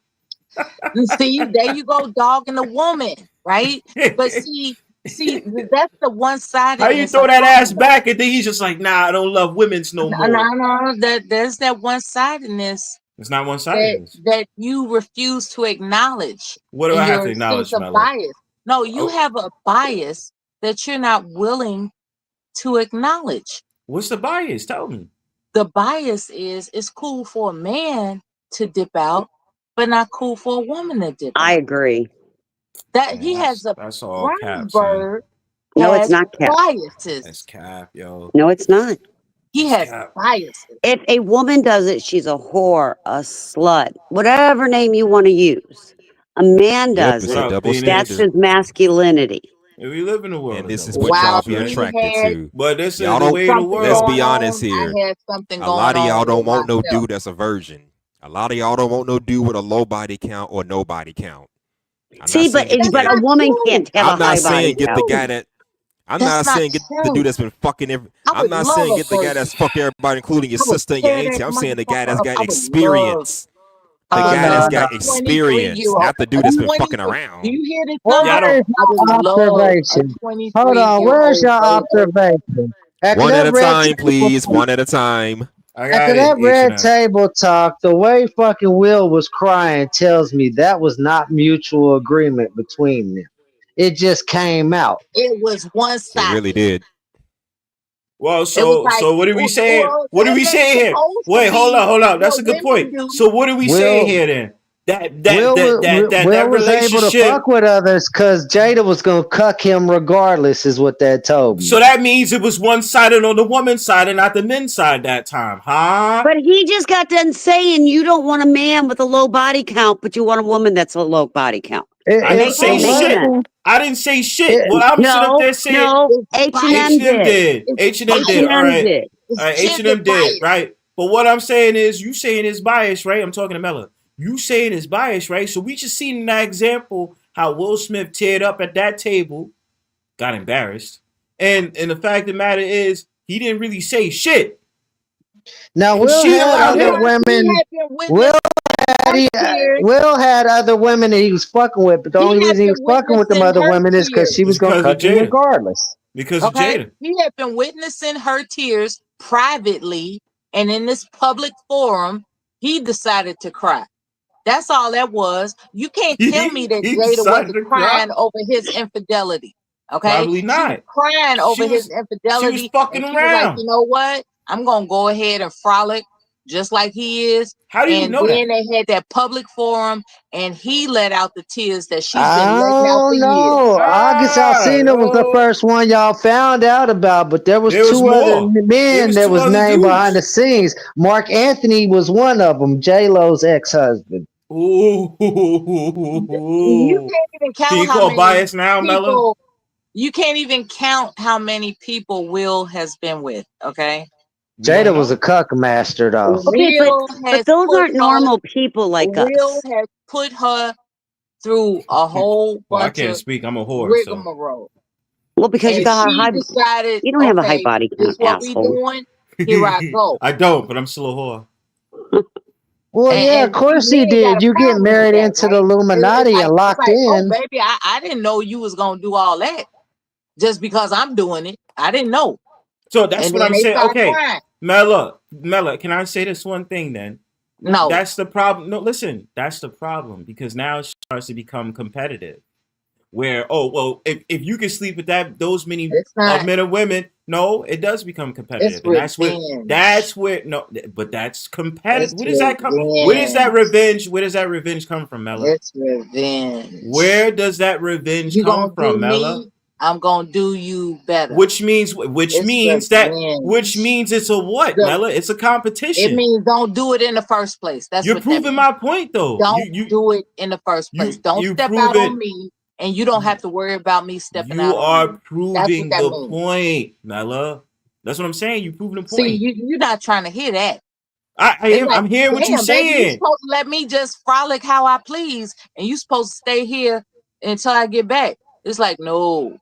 You see, there you go, dogging the woman, right? But see, that's the one-sidedness. How you throw that ass back and then he's just like, nah, I don't love women's no more. No, there's that one-sidedness. It's not one-sidedness. That you refuse to acknowledge. What do I have to acknowledge, Mella? Bias. No, you have a bias that you're not willing to acknowledge. What's the bias? Tell me. The bias is it's cool for a man to dip out, but not cool for a woman to dip out. I agree. That he has a that's all cap, Bronzebird. No, it's not cap. Biases. That's cap, yo. No, it's not. He has biases. If a woman does it, she's a whore, a slut, whatever name you want to use. A man does it's it. a double That's standard. his masculinity. And we live in the world. And this is what y'all be attracted to. But this y'all is the don't, way of the world. Let's be honest here. I had something A going lot of y'all on don't with want no myself. dude that's a virgin. A lot of y'all don't want no dude with a low body count or no body count. See, but a woman can't have I'm a high not saying body get count. the guy that. I'm That's not not saying get the true. dude that's been fucking every. I I'm would not love saying a get the guy person- that's fucked everybody, including your I would sister and your tear that auntie. I'm saying the guy that's motherfucker got up. I would experience. The love- guy that's no, got no. experience, 23-year-old. not the dude that's been 23 fucking around. Do you hear this? Well, Yeah, I number? don't. where's I would your love a observation? 23-year-old. Hold on, where's your baby. observation? After One that at a red time, table please. talk, One at a time. I after got that it. red H&M. table talk, the way fucking Will was crying tells me that was not mutual agreement between them. It just came out. It was It one-sided. really did. Well, It was so like, what are we saying? What are we that's saying here? supposed to Wait, hold be up. That's what a good women point. do. So what are we saying here then? Will That was able to relationship. fuck with others because Jada was gonna cuck him regardless, is what that told me. So that means it was one-sided on the woman's side and not the men's side that time, huh? But he just got done saying you don't want a man with a low body count, but you want a woman that's a low body count. I didn't say Make shit. sense. I didn't say shit. Well, I'm sitting up there saying No, H&M did. H&M did. All right. did. All right, H&M did, right? But what I'm saying is, you saying it's biased, right? I'm talking to Mella. You saying it's biased, right? So we just seen in that example how Will Smith teared up at that table, got embarrassed, and the fact of the matter is, he didn't really say shit. Now And Will she had allowed other him. women. Will had other women that he was fucking with, but the only reason he was fucking with them other women is because she was gonna cuck him regardless. Because of Okay, Jada. he had been witnessing her tears privately, and in this public forum, he decided to cry. That's all that was. You can't tell me that He Jada decided to wasn't crying cry? over his infidelity. Okay, Probably She was not. crying over She his was- infidelity. she was fucking and she was like, around. you know what? I'm gonna go ahead and frolic just like he is. How do you And know then that? they had that public forum, and he let out the tears that she's been I letting out for don't years. know. August Alsina was the first one y'all found out about, but there was There was two other more. There men was that two was other named behind the dudes. scenes. Mark Anthony was one of them, J-Lo's ex-husband. You Ooh. can't even Can count you how call many bias now, Mella? people. You can't even count how many people Will has been with. Okay. We don't Jada was a know. cuck master, though. Okay, Will has but those put aren't her. normal people like Will us. has put her through a whole Well, I bunch can't of speak. I'm a whore, so. rigmarole. Well, because you And got a she high, decided, you don't have a high okay, body this count, is what we asshole. doing. Here I go. I don't, but I'm still a whore. Well, yeah, of And course we he ain't got did. a You get problem with married that, into the right? It's Illuminati like, and locked oh, in. baby, I didn't know you was gonna do all that just because I'm doing it. I didn't know. So that's And what then I'm they saying. start Okay, crying. Mella, can I say this one thing then? No. That's the problem. No, listen, that's the problem because now it starts to become competitive. Where, oh, well, if you can sleep with those many It's not. men or women, no, it does become competitive. It's And revenge. no, but that's competitive. It's Where does that come? Where does that revenge come from, Mella? It's revenge. Where does that revenge You come gonna from, do Mella? me, I'm gonna do you better. Which means It's revenge. it's a what, Mella? It's a It competition. means don't do it in the first place. That's You're what that proving means. my point, though. Don't do it in the first place. Don't you step prove out on it. me, and you don't have to worry about me stepping You out on are you. That's what proving that the means. point, Mella. That's what I'm saying. You proving the point. See, you're not trying to hear that. I'm hearing what you're Damn, baby, you saying. supposed to let me just frolic how I please, and you supposed to stay here until I get back. It's like, no.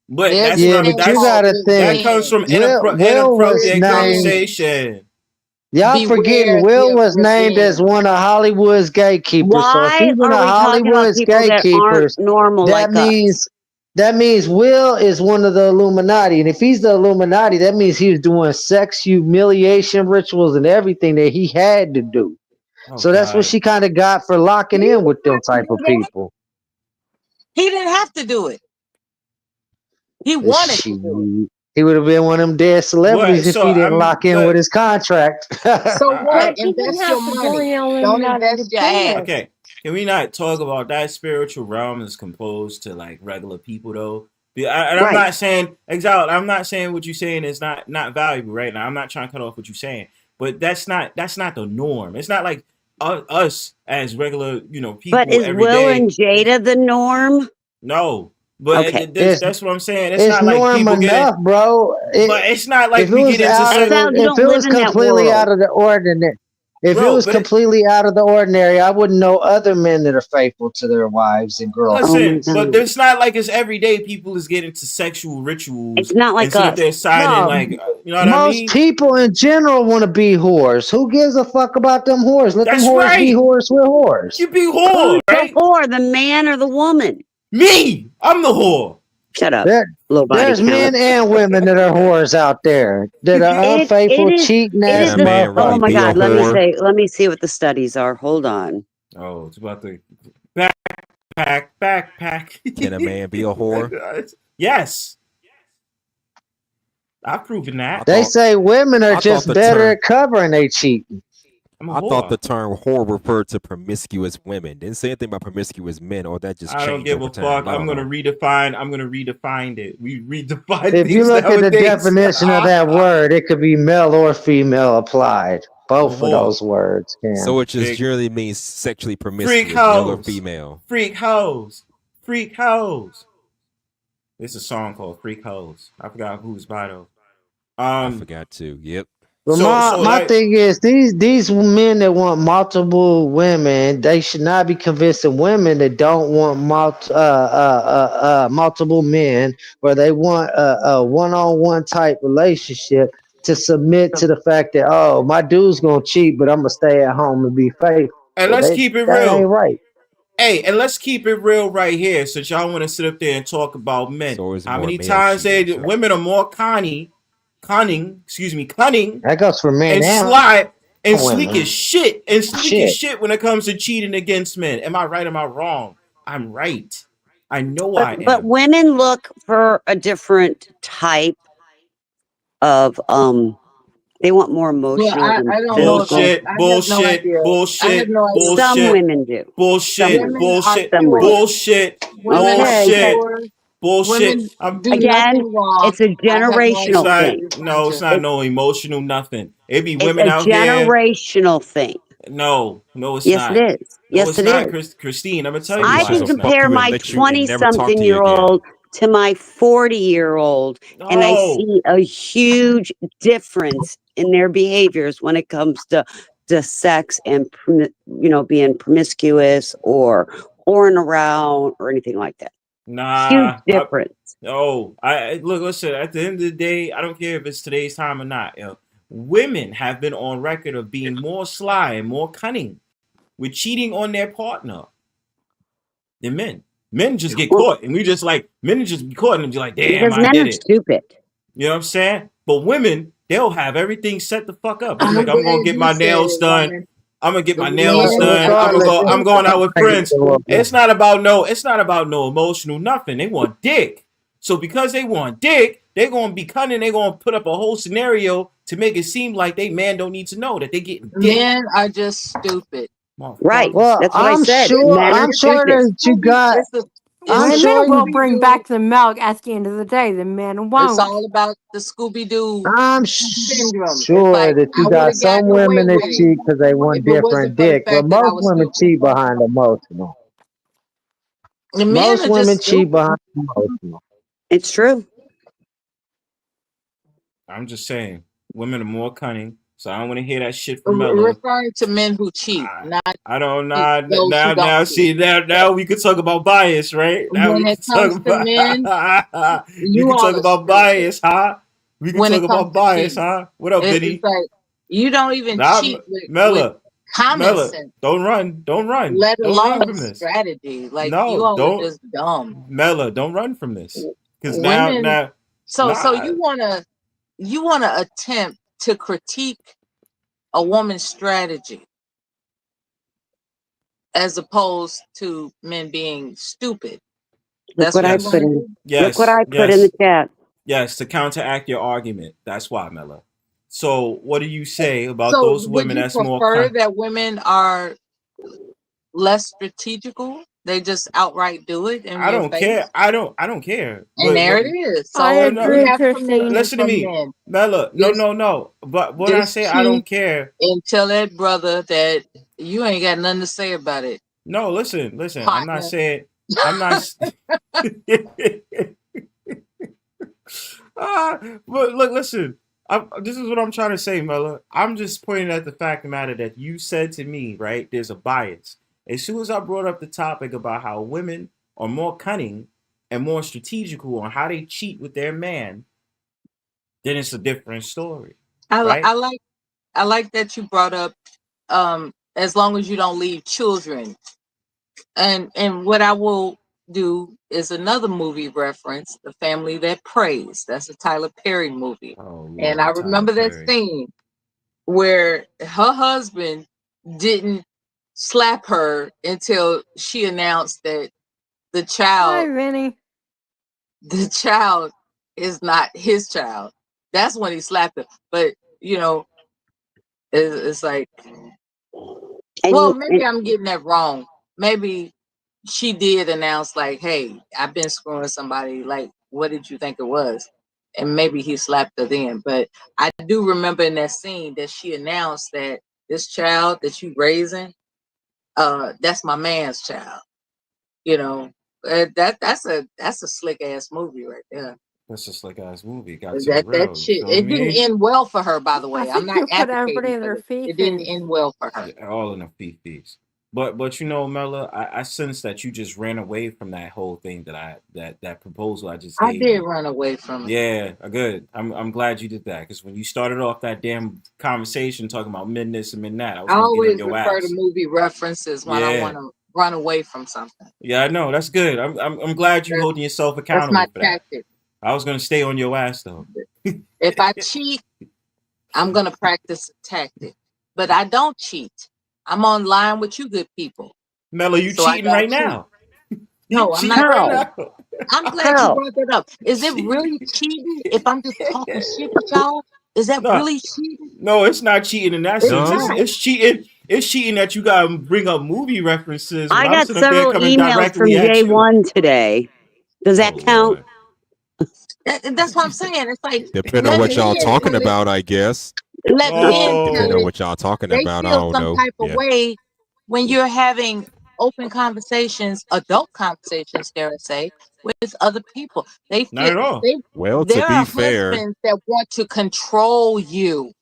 But There's that's a Yeah, what thing but you that's called gotta that think. comes from revenge. Will was inappropriate named. conversation. Y'all Beware forgetting the Will was named as revenge. one of Hollywood's gatekeepers. So if Why he's one are of we talking about Hollywood's people that aren't gatekeepers, normal that like us? means Will is one of the Illuminati. And if he's the Illuminati, that means he was doing sex humiliation rituals and everything that he had to do. Oh, So that's what God. she kind of got for locking He in didn't with them have to type do of that. people. He didn't have to do it. He And wanted to do it. he would have been one of them dead celebrities What? if So he didn't lock in with his contract. So what? But he didn't Invest your have to money. join Don't Illuminati to invest your do ass. it. Okay. Can we not talk about that spiritual realm is composed to like regular people though? And I'm Right. not saying Exiled. I'm not saying what you're saying is not valuable right now. I'm not trying to cut off what you're saying, but that's not the norm. It's not like us as regular But people is every Will and day. Jada the norm? No, but Okay. that's what I'm saying. It's It's not like norm people getting. enough, bro. But it's not like If it we was get into out of certain. Exiled, you if don't it live was in that completely world. out of the ordinary, if it Bro, was but completely out of the ordinary, I wouldn't know other men that are faithful to their wives and Oh my girlfriends. listen, but God. it's not like it's everyday people is getting into sexual rituals It's not and like sit up us. there signing No, like you know what I most mean? people in general want to be whores. Who gives a fuck about them whores? Let them That's whores be right. whores with whores. You be whore, Who's the right? whore, the man or the woman? Me, I'm the whore. Shut up. There, Low body there's men count. and women that are whores out there that are It unfaithful, is cheating it Can ass is a the man oh really my motherfuckers. be a God, whore? let me see what the studies are. Hold on. Oh, it's about the backpack. Can a man be a whore? Yes, I've proven I that. They thought say women are I thought just the better term at covering they cheating. I'm a I thought the whore. term whore referred to promiscuous women. Didn't say anything about promiscuous men, or that just I don't changed give over a time. fuck. I I'm don't gonna know. redefine it. We redefine If you things look at the nowadays. definition of that word, it could be male or female applied. I'm a Both of whore. those words can. So it just Big generally means sexually freak promiscuous, male or hoes, female. freak hoes, freak hoes. It's a song called "Freak Hoes." I forgot who's by though. I forgot to. Yep. But So my like, thing is these men that want multiple women, they should not be convincing women that don't want multiple men, or they want a one-on-one type relationship to submit to the fact that, oh, my dude's gonna cheat, but I'm gonna stay at home and be faithful. and let's keep it That ain't real. right. Hey, and let's keep it real right here, since y'all want to sit up there and talk about men. So it's How more many male times cheaters. women are more cunning, That goes for men and and sly and sleek women. as shit, Shit. when it comes to cheating against men. Am I right? Am I wrong? I'm right. I know I But am. women look for a different type of They want more Well, emotional than I don't know physical. about. I have no idea. I have no idea. Some bullshit, women do. Some bullshit, women. Women are bullshit, Some women. pure. bullshit, Women are Okay. pure. bullshit. Women I'm do Again, nothing wrong. it's a I have no It's generational idea what not. thing. you're trying No, it's to. not no emotional nothing. It be It's women a out here. generational thing. No, it's Yes, not. it is. No, Yes, it's it not, is. Christine. I'm gonna tell Some you I bitches can why will it's not. fuck compare you and my let you and never talk to 20-something-year-old to my 40-year-old, and I No, see a huge difference in their behaviors when it comes to sex and being promiscuous or whoring around or anything like that. Huge nah. difference. No, look. Listen. At the end of the day, I don't care if it's today's time or not. Women have been on record of being more sly and more cunning with cheating on their partner than men. Men just get Well, caught, and we just like men just be caught and be like, damn, because I men did are it. stupid. You know what I'm saying? But women, they'll have everything set the fuck up. I'm I'm like, I'm gonna glad get you my said nails it, done. woman. I'm gonna get The my nails men done. are I'm going out with friends. Regardless, It's not about no emotional nothing. They want dick. So because they want dick, they're gonna be cunning. They're gonna put up a whole scenario to make it seem like they man don't need to know that they getting dick. Men are just stupid. Right. well, That's what I I'm said. sure. Men are I'm sure stupid. that you got. It's a I'm Women sure. will bring Scooby-Doo. back the milk at the end of the day. The men It's won't. all about the Scooby Doo I'm syndrome. It's sure like that you I would got have some gotten away women that with it cheat because they want if it wasn't different for the dick, but fact that I most was women stupid. cheat behind emotional. The men Most are women just cheat stupid. behind emotional. It's true. I'm just saying, women are more cunning. So I don't want to hear that shit from Mello. Referring to men who cheat, not I don't those who now don't cheat. see now we could talk about bias, right? Now we When can it talk comes to men, about we you can all talk are about stupid. bias, huh? We can When talk it comes about to bias, cheating, huh? What up, it's Vinny? like you don't even Nah, cheat with Mella, common sense, don't run, let don't run alone from this. strategy. Like you No, all are don't, just dumb. Mella, don't run from this. Because Women. So nah, you wanna attempt to critique a woman's strategy as opposed to men being stupid. Look That's what what I you yes, put want to in. do. Look what yes, I put in yes, the chat. yes, to counteract your argument. That's why, Mella. So what do you say about So those would women you that's more prefer that women are less strategical? They just outright do it in I your don't care. face? I don't care. And But there what it is. I So no, we agree, have permission Christine. listen to from me. men. Mella, Just no. But when I just say I don't cheat care, and tell that brother that you ain't got nothing to say about it, no, listen. I'm not partner. saying I'm not but look, listen. This is what I'm trying to say, Mella. I'm just pointing at the fact of the matter that you said to me, right? There's a bias. As soon as I brought up the topic about how women are more cunning and more strategical on how they cheat with their man, then it's a different story, right? I like that you brought up as long as you don't leave children. And what I will do is another movie reference, The Family That Prays. That's a Tyler Perry movie. Oh And I Lord, Tyler remember that Perry. scene where her husband didn't slap her until she announced that the Hi, child Vinny. is not his child. That's when he slapped her. But you know, it's like, well, maybe I'm getting that wrong. Maybe she did announce like, "Hey, I've been screwing somebody. Like, what did you think it was?" And maybe he slapped her then. But I do remember in that scene that she announced that this child that you raising, that's my man's child. You know, that's a slick ass movie right there. That's just like ass movie. Got to the real. That You shit. feel It didn't me? end well for her, by the I way. I'm think not you put everybody advocating in for their this. It didn't feces. end well for her. Yeah, all in the feces. But you know, Mella, I sense that you just ran away from that whole thing that proposal I just I gave did you. run away from it. Yeah, good. I'm glad you did that because when you started off that damn conversation talking about men this and men that, I was I gonna get on always your refer to ass. movie references when I Yeah, want to run away from something. yeah, I know. That's good. I'm glad you That's, holding yourself that's my accountable for that. tactic. I was gonna stay on your ass though. If I cheat, I'm gonna practice a tactic. But I don't cheat. I'm online with you good people. Mella, you So I cheating don't right cheat. now. You No, I'm cheating not right How? cheating. now. I'm glad you How? brought that up. Is it really cheating if I'm just talking shit with y'all? Is that No, really cheating? no, it's not cheating in that It's sense. No. not. It's cheating. It's cheating that you gotta bring up movie references when I I'm got sitting up there several coming emails from directly at you. J1 today. Does Oh that count? Lord. That's what I'm saying. It's like, Depending on let what y'all men talking tell it. about, I guess. Let men tell Depending on Oh, it. what y'all talking They about, I feel don't some know. type of Yeah. way when you're having open conversations, adult conversations, dare I say, with other people. They not feel at all. Well, to there be are fair, husbands that want to control you.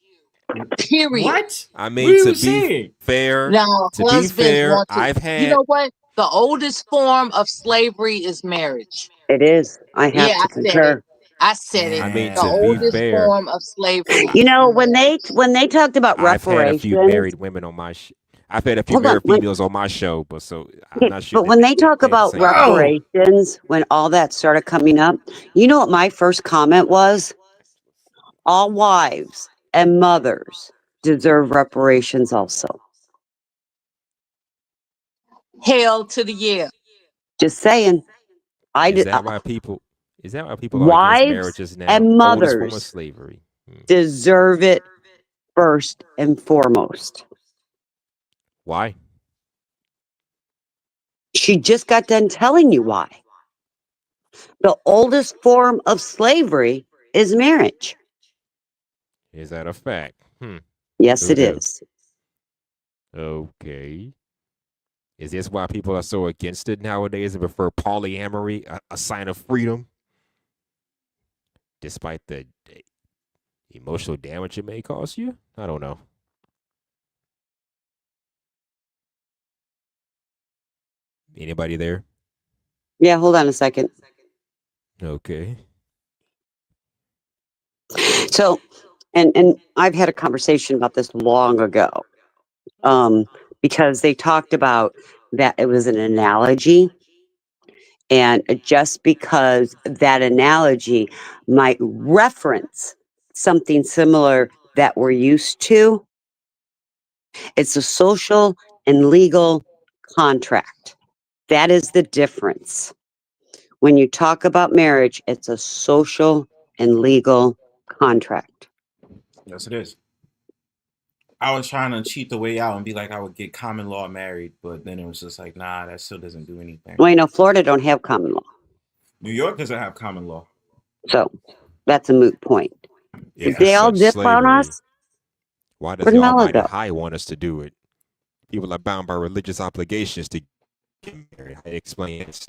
Period. What? I What mean are you saying? Now, to be husbands fair, want to. I've You had know what? The oldest form of slavery is marriage. It is. I have Yeah, to I said it. concur. I said it. I mean The to be Man, oldest fair, form of slavery You is know, when marriage. they talked about I've had a few reparations, married women on my I've had a few hold on. married females on my show, but so I'm not sure But that when they talk they had the about same thing. oh, reparations, when all that started coming up, you know what my first comment was? All wives and mothers deserve reparations also. Hell to the yeah. Just saying. I Is did, that why people are against wives marriages now? and Oldest form of mothers slavery. deserve it first and foremost. Why? She just got done telling you why. The oldest form of slavery is marriage. Is that a fact? Yes, Who it knew? is. Okay. Is this why people are so against it nowadays and prefer polyamory, a sign of freedom, despite the emotional damage it may cause you? I don't know. Anybody there? Yeah, hold on a second. Okay. So, and I've had a conversation about this long ago, because they talked about that it was an analogy, and just because that analogy might reference something similar that we're used to, it's a social and legal contract. That is the difference. When you talk about marriage, it's a social and legal contract. yes, it is. I was trying to cheat the way out and be like I would get common law married, but then it was just like, nah, that still doesn't do anything. Well, you know, Florida don't have common law, New York doesn't have common law. so that's a moot point. If They it's all such dip on slavery, us. why does Where'd the Mello Almighty go? High want us to do it? People are bound by religious obligations to get married. I explain this.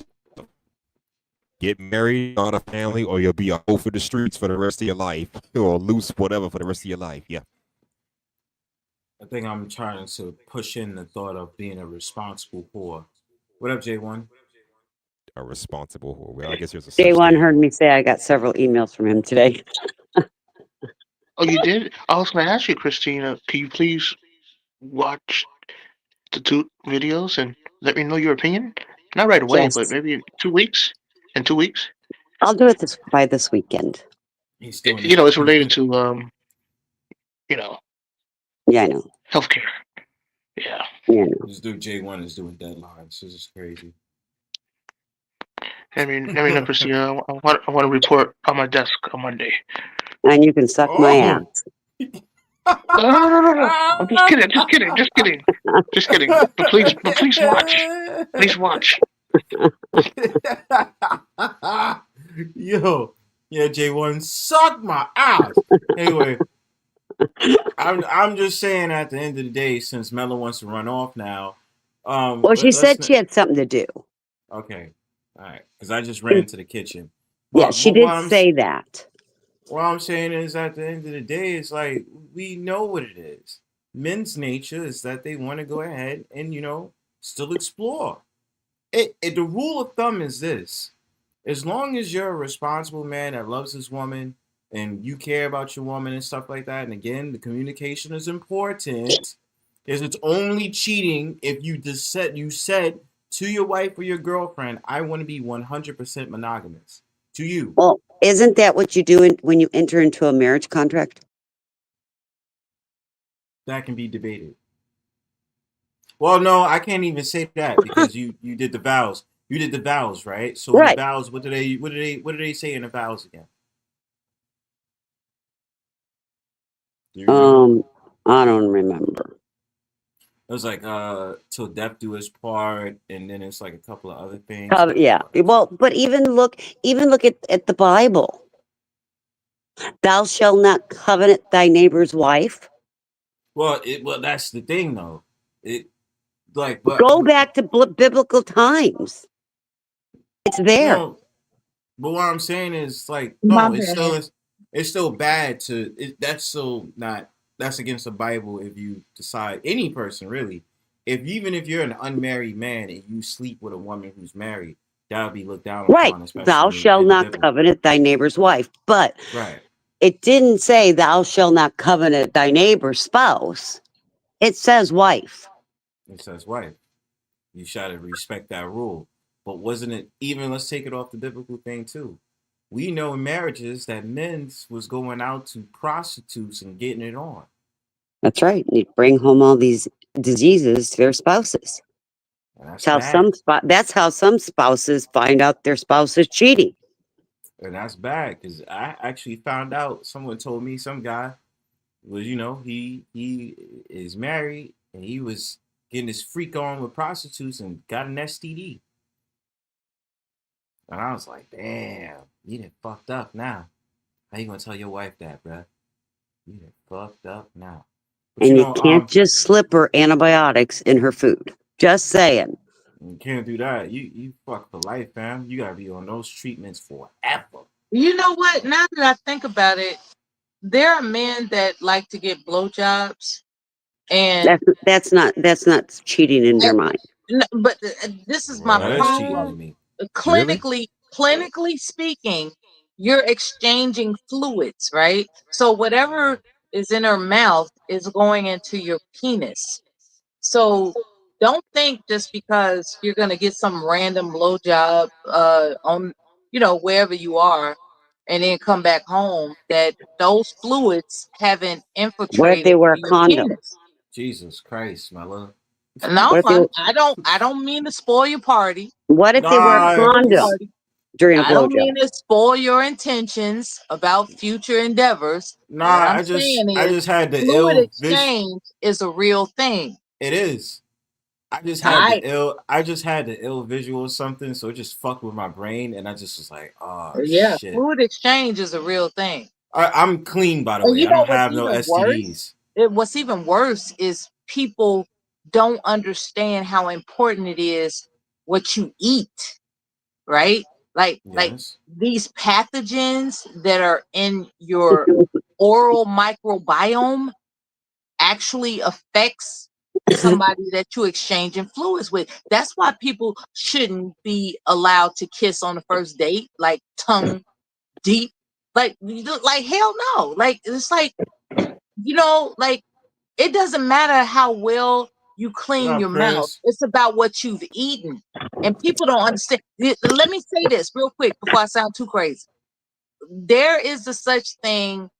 Get married, start a family, or you'll be a hoe for the streets for the rest of your life, or loose whatever for the rest of your life. Yeah. I think I'm trying to push in the thought of being a responsible whore. What up, J1? A responsible whore. Well, I guess there's a Day such one thing. heard me say I got several emails from him today. Oh, you did? I was going to ask you, Christina, can you please watch the two videos and let me know your opinion? Not right away, but Yes, maybe in 2 weeks. In 2 weeks. I'll do it by this weekend. He's doing You it. know, it's He's related doing. to you know, Yeah, I know. healthcare. Yeah. Yeah, I know. This dude J1 is doing deadlines. This is crazy. Let me know, Christina. I want to report on my desk on Monday. And you can suck my Oh. ass. No, no, no, no, no, no. I'm just kidding. Just kidding. Just kidding. Just kidding. But please watch. Please watch. Yo, yeah, J1 suck my ass. Anyway, I'm just saying at the end of the day, since Mello wants to run off now, Well, she let's said she had something to do. okay, all right, because I just ran to the kitchen. Yeah, But she did say that. what I'm saying is at the end of the day, it's like we know what it is. Men's nature is that they want to go ahead and still explore. The rule of thumb is this: as long as you're a responsible man that loves his woman and you care about your woman and stuff like that, and again, the communication is important. Is it's only cheating if you said to your wife or your girlfriend, "I want to be 100% monogamous." To you, Well, isn't that what you do when you enter into a marriage contract? that can be debated. Well, no, I can't even say that because you did the vows. You did the vows, right? So in the Right. vows, what do they say in the vows again? Do you remember? I don't remember. It was like till death do us part, and then it's like a couple of other things. Yeah. Well, but even look at the Bible. Thou shalt not covet thy neighbor's wife. Well, that's the thing though. It like, but Go back to biblical times. It's there. no. But what I'm saying is like, My no, bad. it's still bad to. That's still not. That's against the Bible if you decide any person really. Even if you're an unmarried man and you sleep with a woman who's married, that would be looked down Right. upon, especially Thou shalt in the not Bible. covet thy neighbor's wife. But Right. it didn't say thou shalt not covet thy neighbor's spouse. It says wife. It says wife. You should respect that rule. But wasn't it even? Let's take it off the biblical thing too. We know in marriages that men's was going out to prostitutes and getting it on. That's right. You bring home all these diseases to their spouses. And that's That's how some spouses find out their spouse is cheating. And that's bad because I actually found out. Someone told me some guy was, he is married and he was getting his freak on with prostitutes and got an STD. And I was like, damn, you done fucked up now. How you gonna tell your wife that, bruh? You done fucked up now. But And you can't just slip her antibiotics in her food. Just saying. You can't do that. You fuck for life, fam. You gotta be on those treatments forever. You know what? Now that I think about it, there are men that like to get blowjobs, and that's not cheating in their mind. But this is my That is cheating to problem. me. Clinically speaking, you're exchanging fluids, right? So whatever is in her mouth is going into your penis. So don't think just because you're gonna get some random blowjob on, wherever you are, and then come back home that those fluids haven't infiltrated What if they wear a your condom? penis. Jesus Christ, my love. No, I don't mean to spoil your party. What if they wear a condom during a I don't mean blowjob? to spoil your intentions about future endeavors. Nah, What I'm I saying just is had the fluid ill exchange is a real thing. It is. I just had the ill visual or something, so it just fucked with my brain, and I just was like, oh Yeah, shit. fluid exchange is a real thing. I'm clean, by the And way. you I know don't what's have no even STDs. what's even worse is people don't understand how important it is what you eat, right? Like Yes. these pathogens that are in your oral microbiome actually affects somebody that you exchanging fluids with. That's why people shouldn't be allowed to kiss on the first date, like tongue deep. Like hell no. Like it's like, like it doesn't matter how well you clean your mouth. Prince. It's about what you've eaten. And people don't understand. Let me say this real quick before I sound too crazy. There is a such thing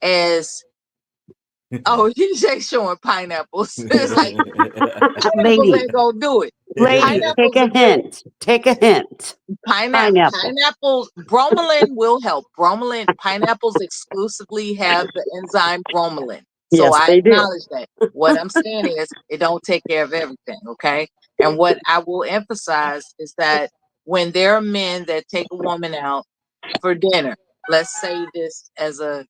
as you say showing pineapples. It's like pineapples ain't gonna do it. Lady, take a hint. Take a hint. Pineapples, bromelain will help. Pineapples exclusively have the enzyme bromelain. So Yes, I they do. acknowledge that. What I'm saying is it don't take care of everything, okay? And what I will emphasize is that when there are men that take a woman out for dinner, let's say this as a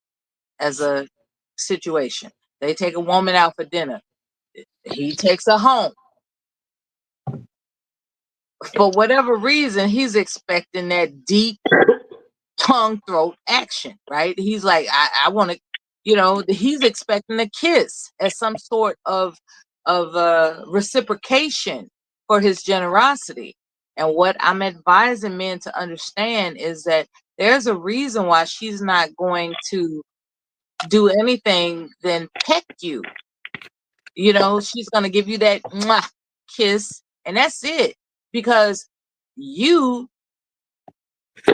situation. They take a woman out for dinner. He takes her home. For whatever reason, he's expecting that deep tongue throat action, right? He's like, I want to, he's expecting a kiss as some sort of reciprocation for his generosity. And what I'm advising men to understand is that there's a reason why she's not going to do anything than peck you. She's going to give you that mwah, kiss, and that's it. Because you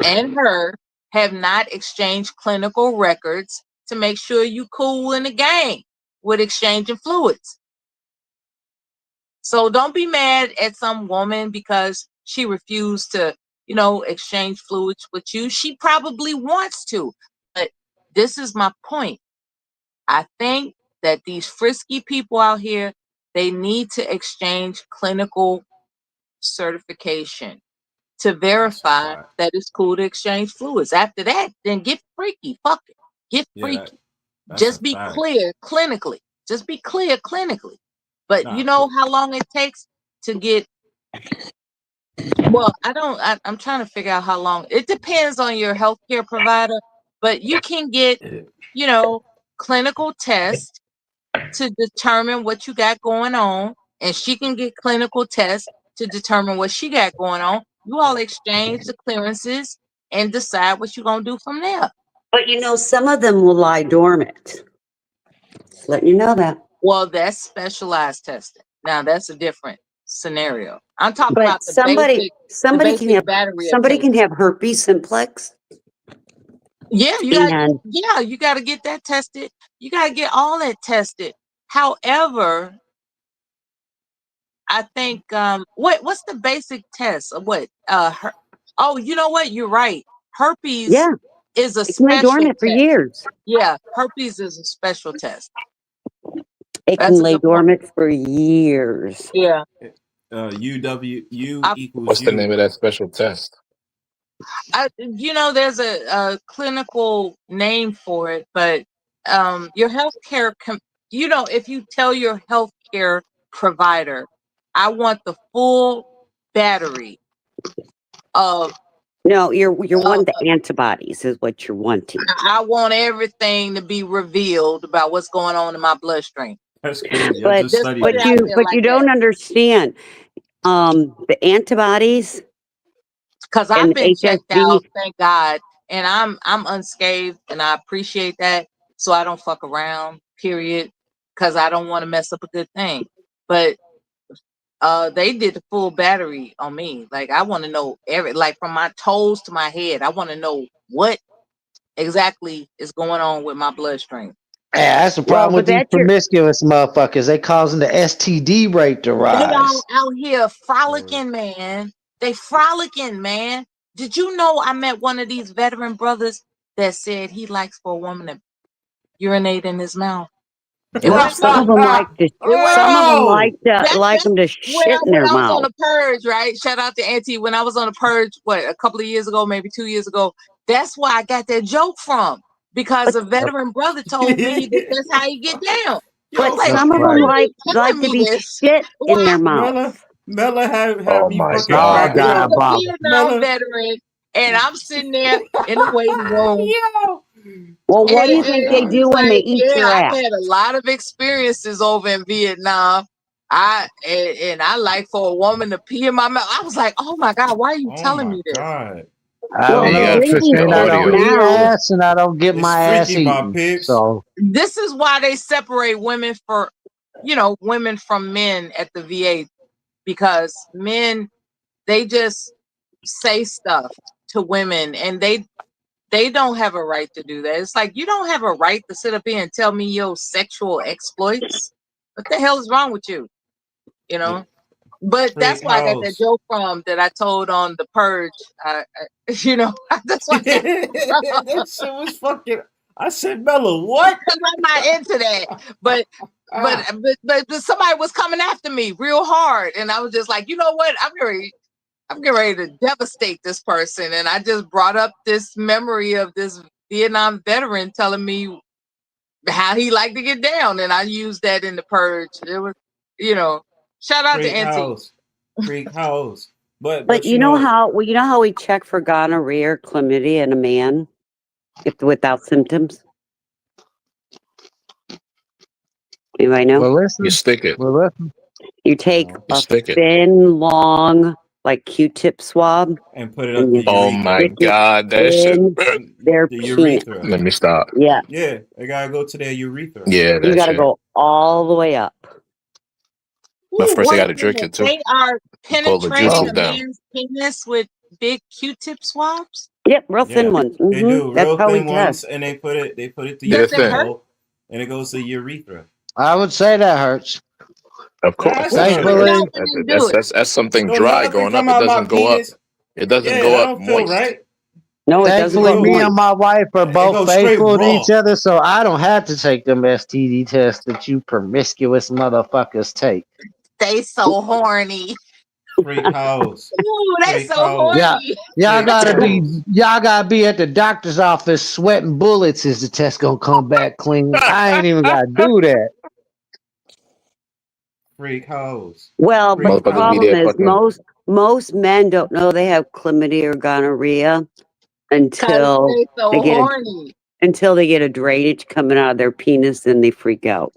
and her have not exchanged clinical records to make sure you cool in the game with exchanging fluids. So don't be mad at some woman because she refused to, exchange fluids with you. She probably wants to, but this is my point. I think that these frisky people out here, they need to exchange clinical certification to verify that it's cool to exchange fluids. After that, then get freaky. Fuck it. Get freaky. Just be clear clinically. Just be clear clinically. But you know how long it takes to get. Well, I'm trying to figure out how long. It depends on your healthcare provider, but you can get, clinical tests to determine what you got going on, and she can get clinical tests to determine what she got going on. You all exchange the clearances and decide what you're going to do from there. But some of them will lie dormant. Just letting you know that. Well, that's specialized testing. Now that's a different scenario. I'm talking But about the somebody basic battery. somebody can have herpes simplex. Yeah, you got to get that tested. You got to get all that tested. However, I think what's the basic test of what you know what, you're right. Herpes is a It's been dormant for years. Yeah, herpes is a special test. It can lay dormant for years. Yeah. U equals What's the name of that special test? There's a clinical name for it, but your healthcare, if you tell your healthcare provider, I want the full battery of. No, you're wanting the antibodies is what you're wanting. I want everything to be revealed about what's going on in my bloodstream. That's crazy. But you don't understand. The antibodies. Because I've been checked out, thank God, and I'm unscathed, and I appreciate that. So I don't fuck around, period, because I don't want to mess up a good thing. But they did the full battery on me. Like, I want to know from my toes to my head. I want to know what exactly is going on with my bloodstream. Yeah, that's the problem with these promiscuous motherfuckers. They causing the STD rate to rise. They all out here frolicking, man. They frolicking, man. Did you know I met one of these veteran brothers that said he likes for a woman to urinate in his mouth? Some of them like to. Some of them like them to shit in their mouth. When I was on mouth. the purge, right? Shout out to Auntie. When I was on the purge, a couple of years ago, maybe 2 years ago. That's where I got that joke from, because a veteran brother told me that that's how you get down. But some of them like to be shit in their mouth. Mella have me fucking Vietnam veteran, and I'm sitting there in the waiting room. Well, what do you think they do when they eat your ass? I've had a lot of experiences over in Vietnam. I like for a woman to pee in my mouth. I was like, oh my God, why are you telling me this? I don't eat ass, and I don't get my ass eaten. So this is why they separate women women from men at the VA, because men, they just say stuff to women, and they don't have a right to do that. It's like, you don't have a right to sit up here and tell me your sexual exploits. What the hell is wrong with you? But that's why I got that joke from that I told on the purge. That's why that shit was fucking. I said, Mella, what? Because I'm not into that. But somebody was coming after me real hard, and I was just like, you know what? I'm getting ready to devastate this person. And I just brought up this memory of this Vietnam veteran telling me how he liked to get down, and I used that in the purge. It was, shout out to Auntie. Freak house. But you know how we check for gonorrhea or chlamydia in a man without symptoms? Anybody know? Well, listen. You stick it. Well, listen. You take a thin, long, like Q-tip swab and put it up. Oh my God, that shit. Their urethra. Let me stop. Yeah. Yeah, they gotta go to their urethra. Yeah, you gotta go all the way up. But first, they gotta drink it too. They are Pull the penetrating juices a down. man's penis with big Q-tip swabs. Yep, real thin ones. They do That's real how we thin ones, test. and they put it to Does it hurt? urethra, and it goes to urethra. I would say that hurts. Of course, that's something dry going up. It doesn't go up. It doesn't go up moist. Right? No, it doesn't Thankfully, go me points. and my wife are It both goes straight faithful to raw. each other, so I don't have to take them STD tests that you promiscuous motherfuckers take. They so horny. Freak house. Ooh, they Freak so house. Yeah, horny. y'all Freak house. gotta be at the doctor's office sweating bullets. Is the test gonna come back clean? I ain't even gotta do that. Freak house. Well, but the Freak Motherfuckers be problem house. there is fucking. most men don't know they have chlamydia or gonorrhea Cause until they so they get horny. a drainage coming out of their penis and they freak out.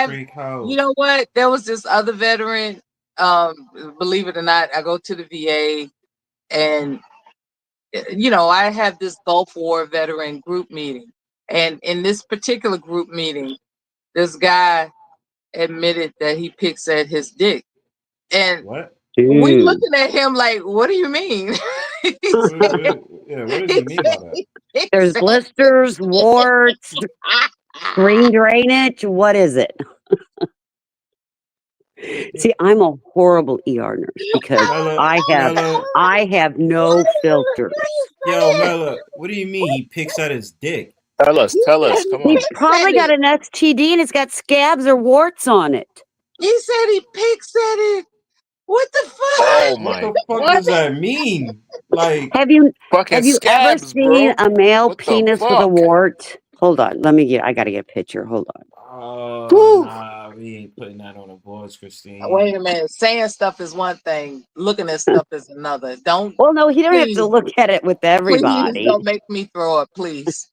Freak house. You know what? There was this other veteran. Believe it or not, I go to the VA, and I have this Gulf War veteran group meeting, and in this particular group meeting, this guy admitted that he picks at his dick, and What? we looking at him like, "What do you mean?" He said, What does he mean by that? There's blisters, warts, screen drainage. What is it? See, I'm a horrible ER nurse because I have no filters. Yo, Mela, what do you mean he picks at his dick? Tell us. Come on. He's probably got an STD and it's got scabs or warts on it. He said he picks at it. What the fuck? Oh What the fuck does that mean? Like, have you ever scabs, seen bro. a male What the penis with a fuck? wart? Hold on, I gotta get a picture. Hold on. nah, we ain't putting that on the boards, Christine. Wait a minute. Saying stuff is one thing. Looking at stuff is another. Don't. Well, no, he don't have to look at it with Please everybody. don't make me throw up, please.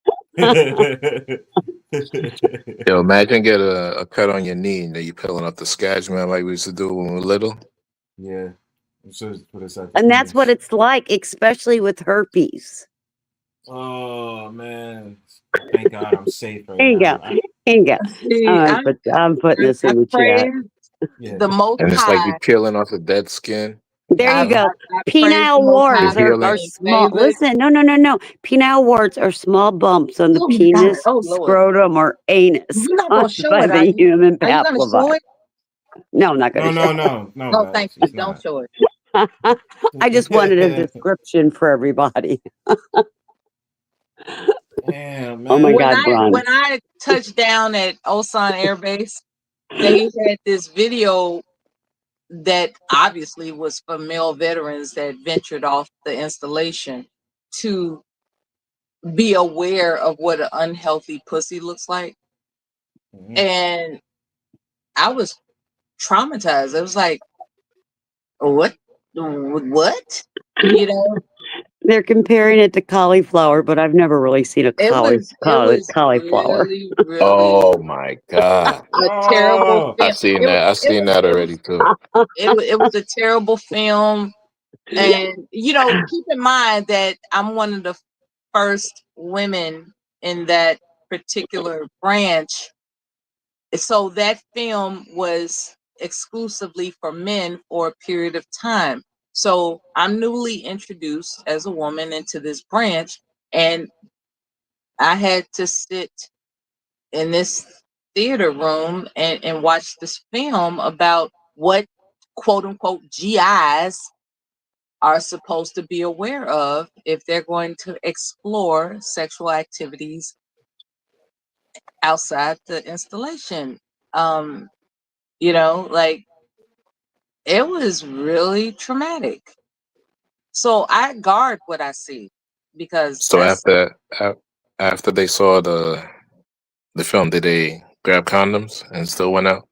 Yo, imagine get a cut on your knee and then you peeling up the scabs, man, like we used to do when we were little. Yeah. I'm sure put us at the And that's penis. what it's like, especially with herpes. Oh man. Thank God I'm safe right Here you now. go. Here you go. See, I'm putting this in the chat. Yeah. The Most And it's like you High. peeling off the dead skin. There you go. I praise Penile the Most warts High You're are healing. small. David. Listen, no. Penile warts are small bumps on the Oh my penis, God. Oh, Lord. scrotum, or anus You're not caused gonna show by it, are the you? human Are you gonna show papilloma. it? No, I'm not going to show No, No, Babs, thank you. it's Don't not. show it. it. I just wanted a description for everybody. Damn, man. Oh my God, Bron. When I touched down at Osan Air Base, they had this video that obviously was for male veterans that ventured off the installation to be aware of what an unhealthy pussy looks like. Mhm. And I was traumatized. I was like, what? You know, They're comparing it to cauliflower, but I've never really seen a it was cauliflower. really, Oh my God. a terrible I've film. seen that. I've seen that already too. It was a terrible film. And, keep in mind that I'm one of the first women in that particular branch. So that film was exclusively for men for a period of time. So I'm newly introduced as a woman into this branch, and I had to sit in this theater room and watch this film about what quote unquote GIs are supposed to be aware of if they're going to explore sexual activities outside the installation. Like it was really traumatic. So I guard what I see because So that's after they saw the film, did they grab condoms and still went out?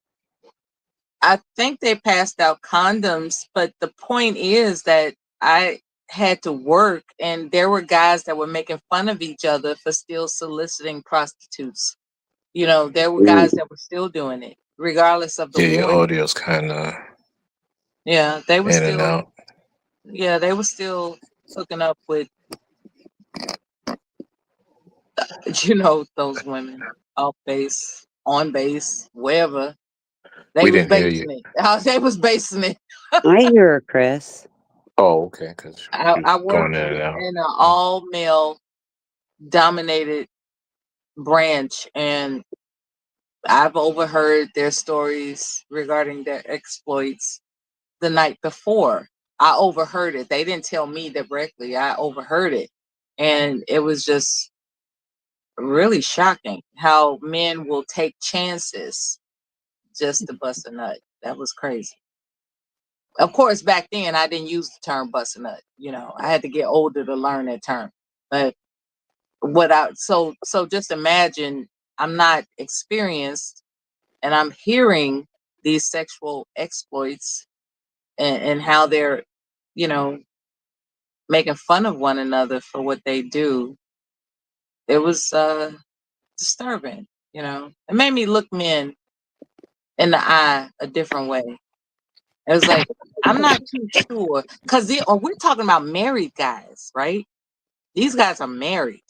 I think they passed out condoms, but the point is that I had to work and there were guys that were making fun of each other for still soliciting prostitutes. There were guys that were still doing it, regardless of the Yeah, your warning. audio's kind of Yeah, they were in and still out. they were still hooking up with those women off base, on base, wherever. They We was didn't hear you. basing it. They was basing it. I hear her, Chris. Oh, okay. Because I work going in and out. in an all male dominated branch, and I've overheard their stories regarding their exploits the night before. I overheard it. They didn't tell me directly. I overheard it. And it was just really shocking how men will take chances just to bust a nut. That was crazy. Of course, back then I didn't use the term bust a nut. You know, I had to get older to learn that term. But so just imagine I'm not experienced and I'm hearing these sexual exploits and how they're, you know, making fun of one another for what they do. It was disturbing, you know. It made me look men in the eye a different way. It was like, I'm not too sure, because we're talking about married guys, right? These guys are married,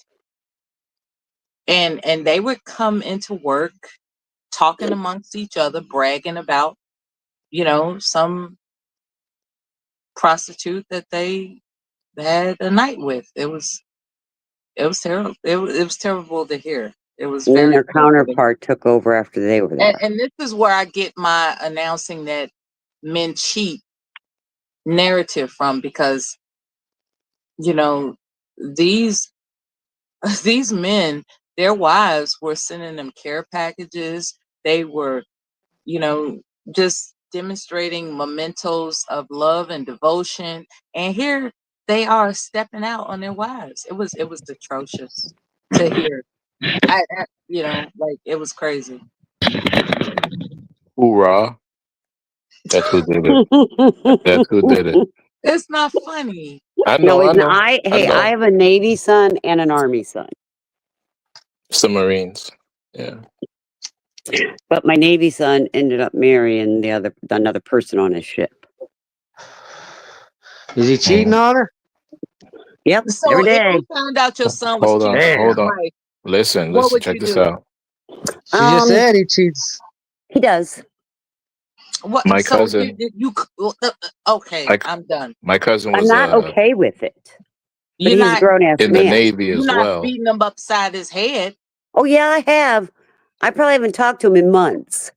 and they would come into work talking amongst each other, bragging about, you know, some prostitute that they had a night with. It was terrible. It was terrible to hear. It was And then very their painful to hear. counterpart took over after they were there. And this is where I get my announcing that men cheat narrative from, because, you know, these men, their wives were sending them care packages. They were, you know, just demonstrating mementos of love and devotion. And here they are stepping out on their wives. It was atrocious to hear. You know, like, it was crazy. Hoorah. That's who did it. That's who did it. It's not funny. I know, I know. I know. have a Navy son and an Army son. Some Marines. Yeah. But my Navy son ended up marrying another person on his ship. Is he cheating on her? Yep, So every if day. you found out your son was Hold on, cheating on hold your on. wife, Listen, what would check you this do? out. She just said he cheats. He does. What? My So cousin. okay, I'm done. My cousin I'm was not okay with it. But You're he's not a grown ass in man. the Navy You're as not well. beating him upside his head. Oh yeah, I have. I probably haven't talked to him in months.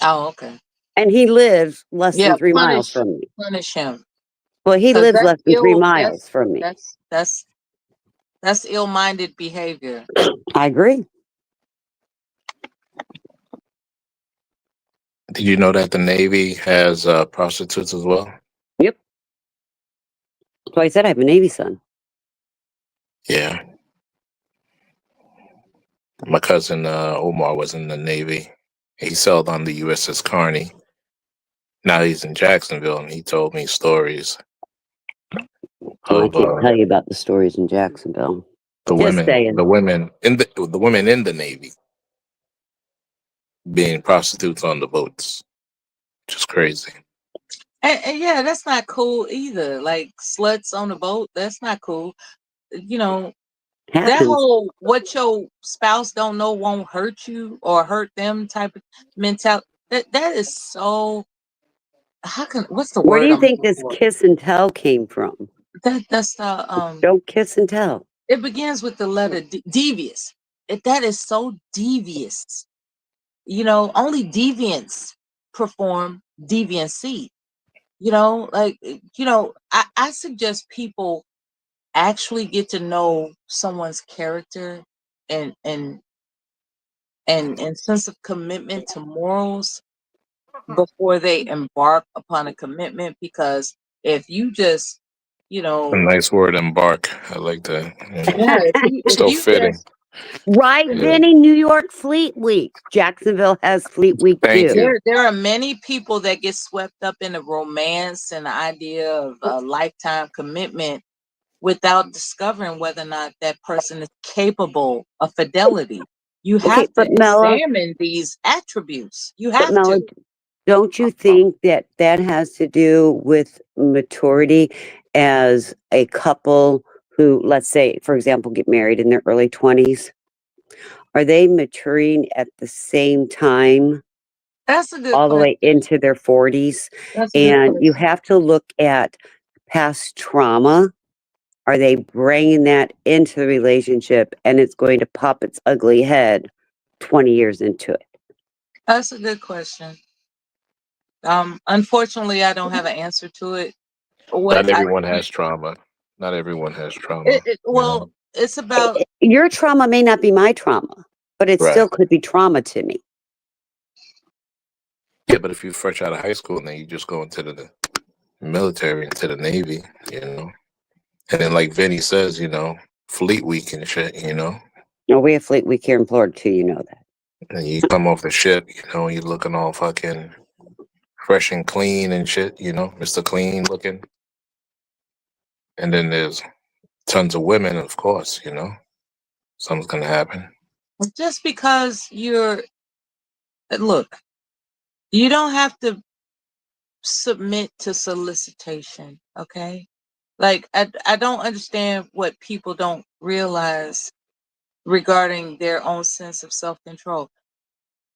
Oh, okay. And he lives less Yeah, than 3 miles from me. punish him. Well, he 'Cause lives that's less than 3 ill. miles from me. That's ill-minded behavior. I agree. Did you know that the Navy has prostitutes as well? Yep. That's why I said I have a Navy son. Yeah. My cousin Omar was in the Navy. He sailed on the USS Carney. Now he's in Jacksonville, and he told me stories I of can't tell you about the stories in Jacksonville. the Just saying. women in the Navy being prostitutes on the boats, which is crazy. And yeah, that's not cool either. Like, sluts on the boat, that's not cool. You know, that Happens. whole what your spouse don't know won't hurt you or hurt them type of mentality. That is so. What's the Where do word you I'm think looking this for? kiss and tell came from? That's Don't kiss and tell. It begins with the letter devious. That is so devious. You know, only deviants perform deviancy. You know, like, you know, I suggest people actually get to know someone's character and sense of commitment to morals before they embark upon a commitment, because if you just, you know, A nice word, embark. I like that. yeah, if So you fitting. just, Right, you know, Vinny? New York Fleet Week. Jacksonville has Fleet Week Thank too. you. there are many people that get swept up in the romance and the idea of a lifetime commitment without discovering whether or not that person is capable of fidelity. You Okay, have to but Mela, examine these attributes. You have to. don't you think that has to do with maturity as a couple who, let's say, for example, get married in their early 20s? Are they maturing at the same time That's a good all the question. way into their 40s? That's a good And you question. have to look at past trauma. Are they bringing that into the relationship and it's going to pop its ugly head 20 years into it? That's a good question. Unfortunately, I don't have an answer to it. what Not everyone has trauma. Not everyone has trauma. well, it's about Your trauma may not be my trauma, but it Right. still could be trauma to me. Yeah, but if you're fresh out of high school and then you just go into the military, into the Navy, and then like Vinny says, Fleet Week and shit, No, we have Fleet Week here in Florida too. You know that. and you come off the ship, you're looking all fucking fresh and clean and shit, Mr. Clean looking. And then there's tons of women, of course, something's gonna happen. just because look, you don't have to submit to solicitation, okay? Like I don't understand what people don't realize regarding their own sense of self-control.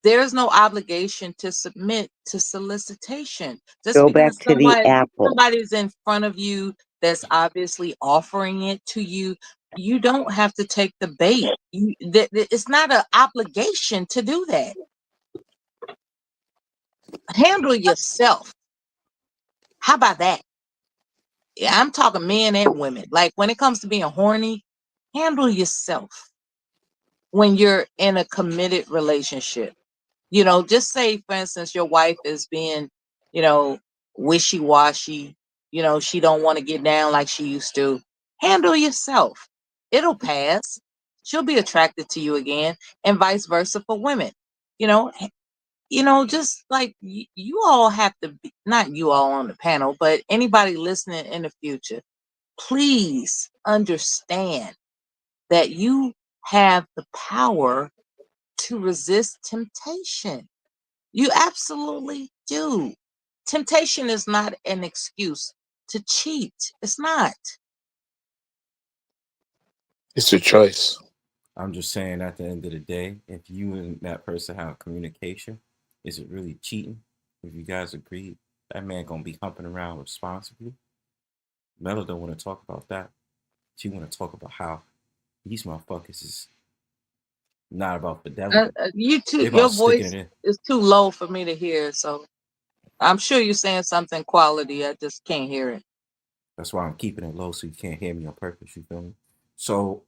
There's no obligation to submit to solicitation. Just Go because back to the apple. somebody's in front of you that's obviously offering it to you, you don't have to take the bait. It's not an obligation to do that. Handle yourself. How about that? Yeah, I'm talking men and women. Like when it comes to being horny, handle yourself when you're in a committed relationship. Just say, for instance, your wife is being, wishy-washy. She don't want to get down like she used to. Handle yourself. It'll pass. She'll be attracted to you again, and vice versa for women. Just like you all have to be, not you all on the panel, but anybody listening in the future, please understand that you have the power to resist temptation. You absolutely do. Temptation is not an excuse to cheat. It's not. It's a choice. I'm just saying, at the end of the day, if you and that person have communication, is it really cheating? If you guys agree, that man gonna be humping around responsibly. Melo don't want to talk about that. She want to talk about how these motherfuckers is not about fidelity. You too. They Your about sticking voice it in. is too low for me to hear. So I'm sure you're saying something quality. I just can't hear it. That's why I'm keeping it low so you can't hear me on purpose. You feel me? So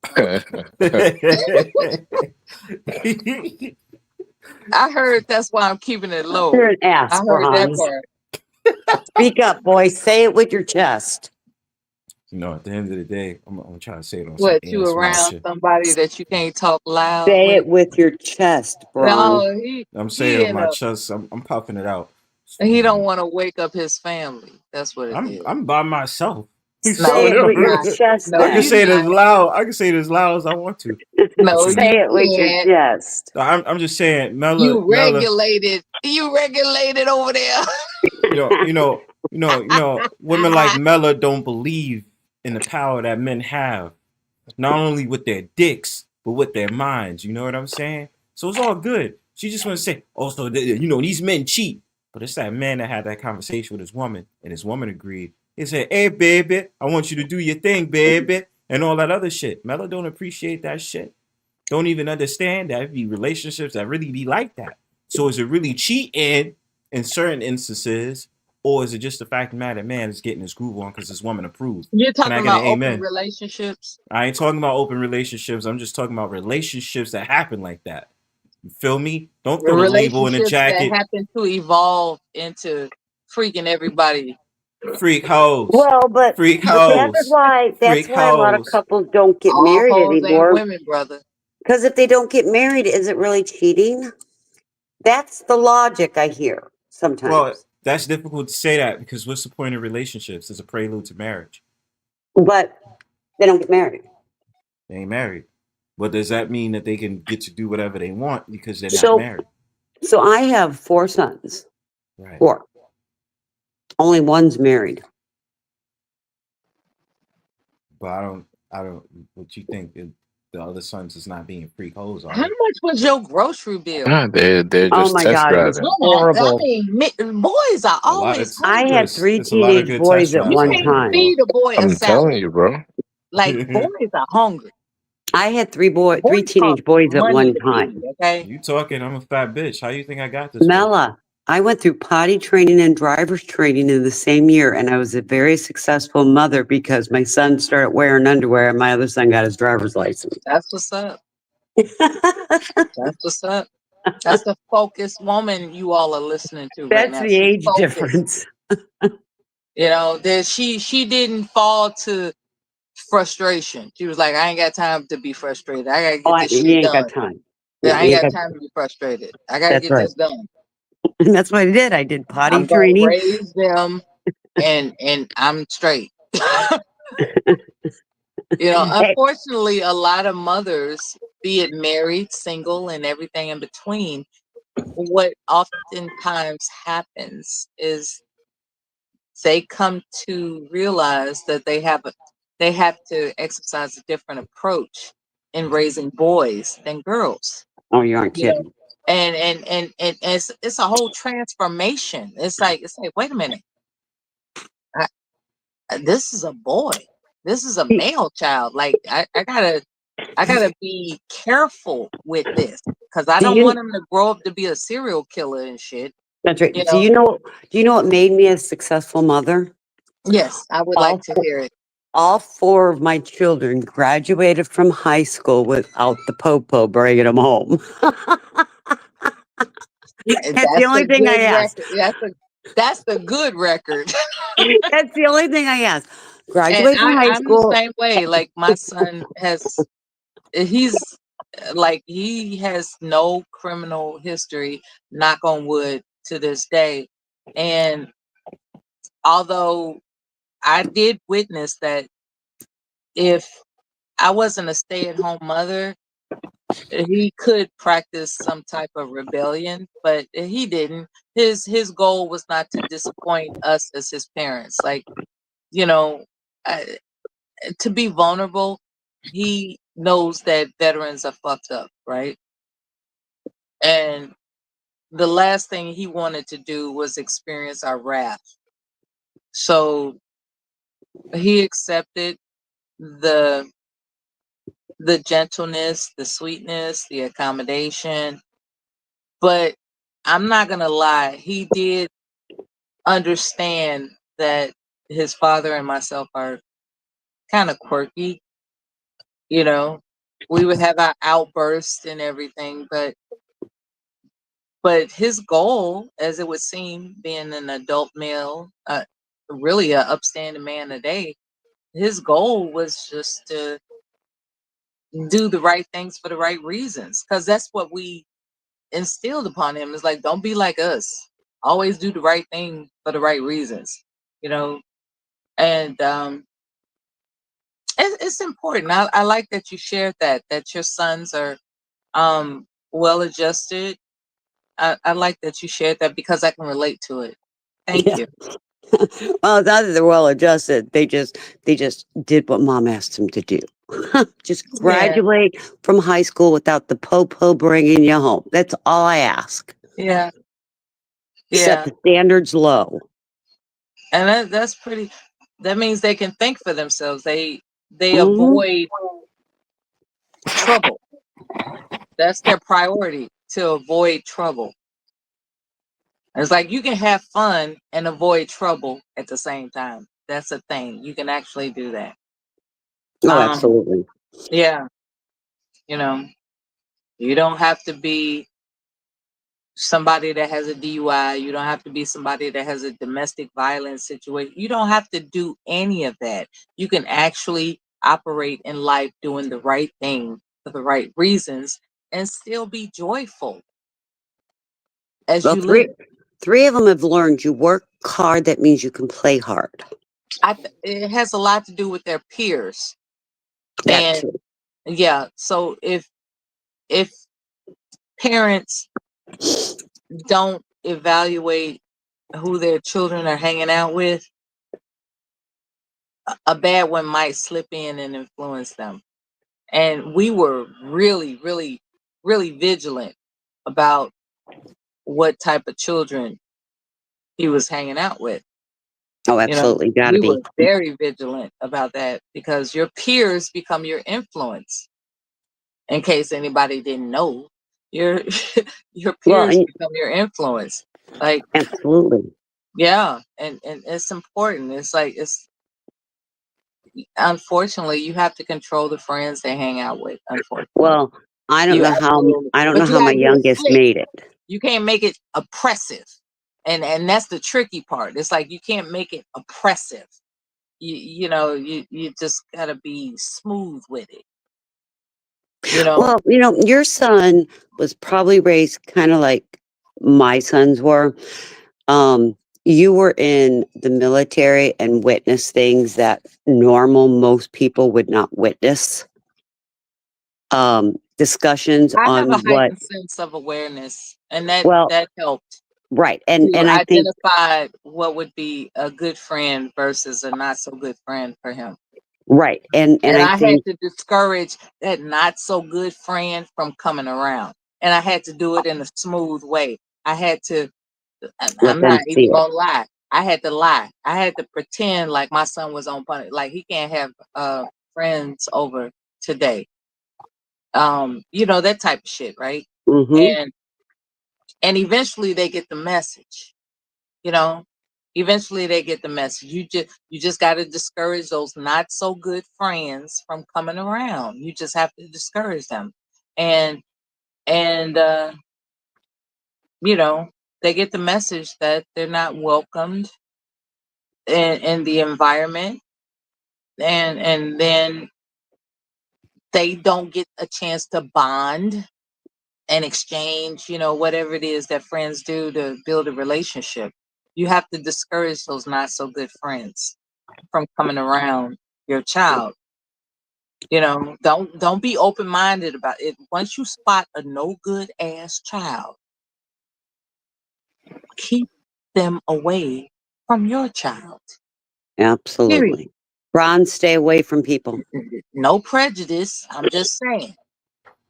I heard that's why I'm keeping it low. You're an ass, I heard that Bronze. part. Speak up, boy. Say it with your chest. at the end of the day, I'm trying to say it on What, some you ASMR around shit. somebody that you can't talk loud Say with? it with your chest, Bronze. No, I'm he saying it with in my a, chest. I'm puffing it out. he don't want to wake up his family. That's what it is. I'm by myself. No, Say it with your not. chest. No, I can then. say it as not. loud. I can say it as loud as I want to. No, Say you it with your can't. chest. I'm just saying, Mela, You regulated over there. women like Mela don't believe in the power that men have, not only with their dicks but with their minds. You know what I'm saying? So it's all good. She just want to say, oh, so these men cheat, but it's that man that had that conversation with his woman, and his woman agreed. He said, "Hey, baby, I want you to do your thing, baby," and all that other shit. Mela don't appreciate that shit. Don't even understand that it be relationships that really be like that. So is it really cheating in certain instances, or is it just the fact of the matter that man is getting his groove on because his woman approved? You're Can I talking get an about open amen? relationships. I ain't talking about open relationships. I'm just talking about relationships that happen like that. You feel me? Don't throw the label in the Relationships that jacket. happen to evolve into freaking everybody. Freak hoes. Well, but Freak that's hoes. why Freak a lot of hoes. couples don't get All married hoes ain't anymore. women, brother. Because if they don't get married, is it really cheating? That's the logic I hear sometimes. Well, that's difficult to say that because what's the point of relationships? It's a prelude to marriage. But they don't get married. They ain't married. But does that mean that they can get to do whatever they want because they're not So, married? so I have 4 sons. Right. 4. Only one's married. But I don't. What you think? The other sons is not being freak hoes, are How they? much was your grocery bill? Nah, they're Oh just my test God, it was driving. horrible. I mean, boys are A lot always of I hungry. had 3 it's a lot of teenage good boys test at drives You one out there, can't time. bro. feed a boy a I'm telling salad. you, bro. Like boys are hungry. I had 3 Boys teenage cost boys at money one to time. feed. Okay. You talking? I'm a fat bitch. How you think I got this way? Mela, I went through potty training and driver's training in the same year, and I was a very successful mother because my son started wearing underwear and my other son got his driver's license. That's what's up. That's what's up. That's the focused woman you all are listening to right That's now. the She's age focused. difference. You know, that she didn't fall to frustration. She was like, I ain't got time to be frustrated. I gotta get this You shit ain't done. got time. I ain't got time to be frustrated. I gotta That's get right. this done. And that's what I did. I did potty I'm gonna training. raise them, and I'm straight. You know, unfortunately, a lot of mothers, be it married, single, and everything in between, what oftentimes happens is they come to realize that they have to exercise a different approach in raising boys than girls. Oh, you aren't You know, kidding. and it's a whole transformation. It's like wait a minute, this is a boy. This is a male child. Like I gotta be careful with this because I don't want him to grow up to be a serial killer and shit. That's right. You Do you know what made me a successful mother? Yes, I would like to hear it. All 4 of my children graduated from high school without the popo bringing them home. That's the only thing I asked. That's the good record. That's the only thing I asked. And Graduate from high I'm school. the same way. Like my son he has no criminal history, knock on wood, to this day. And although I did witness that if I wasn't a stay-at-home mother, he could practice some type of rebellion, but he didn't. His goal was not to disappoint us as his parents. Like, you know, to be vulnerable, he knows that veterans are fucked up, right? And the last thing he wanted to do was experience our wrath. So he accepted the gentleness, the sweetness, the accommodation. But I'm not gonna lie, he did understand that his father and myself are kind of quirky. You know, we would have our outbursts and everything, but his goal, as it would seem, being an adult male, really a upstanding man today, his goal was just to do the right things for the right reasons, because that's what we instilled upon him. Is like, don't be like us. Always do the right thing for the right reasons, you know. And it's important. I like that you shared that your sons are well adjusted. I like that you shared that because I can relate to it. Thank you. Well, now that they're well adjusted, they just did what mom asked them to do. Just graduate from high school without the po-po bringing you home. That's all I ask. Yeah. Set the standards low. And that's pretty. That means they can think for themselves. They avoid trouble. That's their priority, to avoid trouble. It's like you can have fun and avoid trouble at the same time. That's a thing. You can actually do that. Oh, absolutely. Yeah. You know, you don't have to be somebody that has a DUI. You don't have to be somebody that has a domestic violence situation. You don't have to do any of that. You can actually operate in life doing the right thing for the right reasons and still be joyful as you live. Three of them have learned you work hard, that means you can play hard. It has a lot to do with their peers. That too. Yeah, so if parents don't evaluate who their children are hanging out with, a bad one might slip in and influence them. And we were really, really, really vigilant about what type of children he was hanging out with. Oh, absolutely. Gotta we be. were very vigilant about that because your peers become your influence. In case anybody didn't know, your peers become your influence. Like, Absolutely. yeah, and it's important. It's like unfortunately you have to control the friends they hang out with. Unfortunately, Well, I don't you know how absolutely, I don't know but you how my gotta do it youngest slick. made it. You can't make it oppressive, and that's the tricky part. It's like you can't make it oppressive. You know, you just gotta be smooth with it. You know, Well, you know, your son was probably raised kind of like my sons were. You were in the military and witnessed things that most people would not witness. Discussions I have a on what, heightened sense of awareness, and that well, helped right. to And I think, identify what would be a good friend versus a not so good friend for him. right. And And I I had think, to discourage that not so good friend from coming around. And I had to do it in a smooth way. I had to, let I'm them not see even it. gonna lie. I had to lie. I had to pretend like my son was on punishment. Like he can't have friends over today. You know, that type of shit, right? Mm-hmm. And eventually they get the message, you know. Eventually they get the message. You just got to discourage those not so good friends from coming around. You just have to discourage them. And you know, they get the message that they're not welcomed in the environment, and then they don't get a chance to bond and exchange, you know, whatever it is that friends do to build a relationship. You have to discourage those not so good friends from coming around your child. You know, don't be open minded about it. Once you spot a no good ass child, keep them away from your child. Period. Absolutely. Ron, stay away from people. No prejudice. I'm just saying.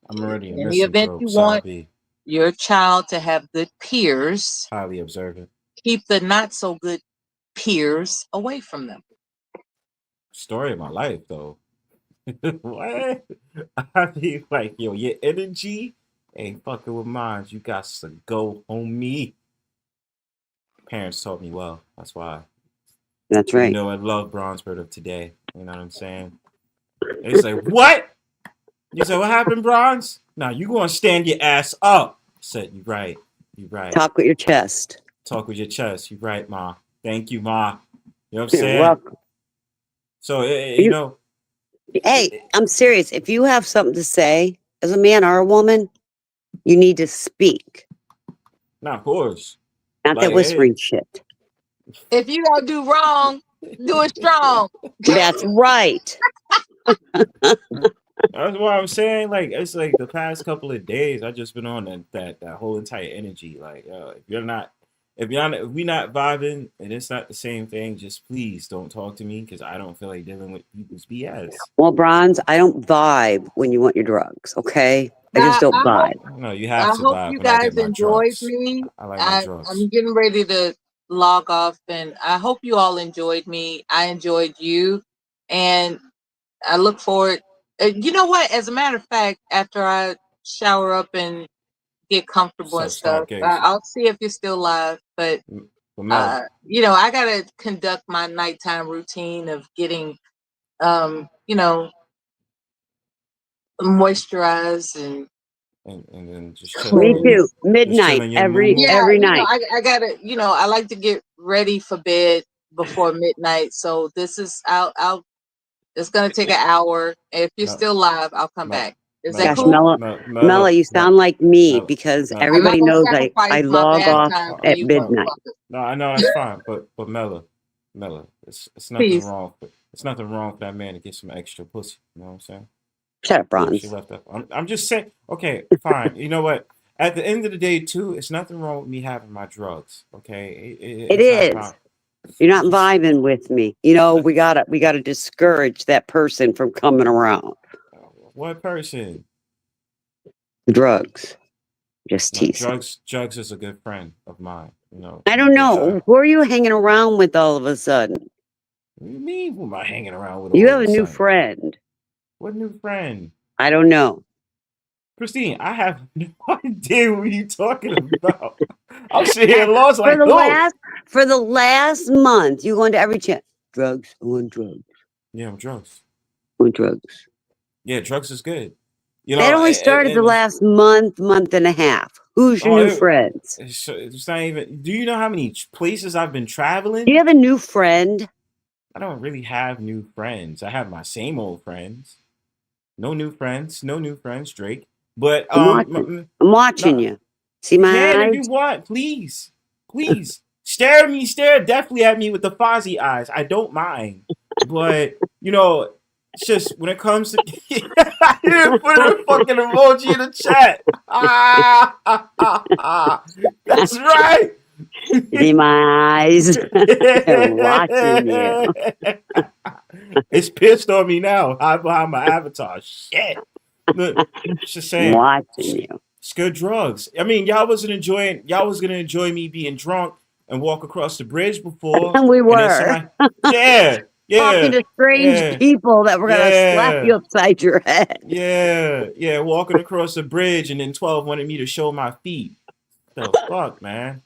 I'm already a In the event misanthrope. you want Sabi, your child to have good peers, highly observant. keep the not so good peers away from them. Story of my life, though. What? I mean, like, yo, your energy ain't fucking with mine. You got to go, homie. Parents taught me well. That's why. That's You right. know, I love Bronzebird of today. You know what I'm saying? They say, what? You say, what happened, Bronze? Now, you going to stand your ass up. I said, you right. You right. Talk with your chest. Talk with your chest. You right, Ma. Thank you, Ma. You know what I'm You're saying? welcome. So, you know. Hey, I'm serious. If you have something to say as a man or a woman, you need to speak. Not of course. Not that Like, whispering shit. If you don't do wrong, do it strong. That's right. That's what I'm saying. Like, it's like the past couple of days, I just been on that whole entire energy. Like, if we not vibing and it's not the same thing, just please don't talk to me because I don't feel like dealing with people's BS. Well, Bronze, I don't vibe when you want your drugs, okay? I just don't vibe. No, you I have to hope vibe you when I get guys my enjoyed drugs. me. I like my drugs. I'm getting ready to log off, and I hope you all enjoyed me. I enjoyed you, and I look forward. You know what? As a matter of fact, after I shower up and get comfortable and stuff, I'll see if you're still live. But you know, I gotta conduct my nighttime routine of getting, you know, moisturized and then just Me chilling. too. Midnight Just chilling your every moon. yeah, you know, night. I gotta, you know, I like to get ready for bed before midnight. So this is it's gonna take an hour. If you're still live, I'll come back. Is that Gosh, cool? Mela, you sound like me because I'm not everybody gonna knows sacrifice I my log bath off time for at you midnight. motherfuckers. No, I know that's fine, but Mela, it's nothing Please. wrong. It's nothing wrong for that man to get some extra pussy. You know what I'm saying? Shut up, She Bronze. left up. I'm just saying. Okay, fine. You know what? At the end of the day, too, it's nothing wrong with me having my drugs. Okay, It is. You're not vibing with me. You know, we gotta discourage that person from coming around. What person? Drugs. Just No, teasing. drugs is a good friend of mine. You know. I don't know. Who are you hanging around with all of a sudden? What do you mean? Who am I hanging around with? You all have of a new sudden? friend. What new friend? I don't know. Christine, I have no idea what you're talking about. I'm sitting here lost like, for the last month, you go into every chat. Drugs, I want drugs. Yeah, I'm drugs. I want drugs. Yeah, drugs is good. That only started the last month and a half. Who's your new friends? It's not even. Do you know how many places I've been traveling? Do you have a new friend? I don't really have new friends. I have my same old friends. No new friends. No new friends, Drake. But I'm watching you. See my eyes? If you want, please. Stare at me. Stare definitely at me with the Pxssy eyes. I don't mind. But, it's just when it comes to... I didn't put a fucking emoji in the chat. That's right. See my eyes? They're watching you. It's pissed on me now. I'm behind my avatar. Shit. Look, just saying. Watching you. It's good drugs. I mean, y'all was gonna enjoy me being drunk and walk across the bridge before. And we were. Yeah. Talking to strange people that were gonna slap you upside your head. Yeah, walking across the bridge, and then 12 wanted me to show my feet. The fuck, man.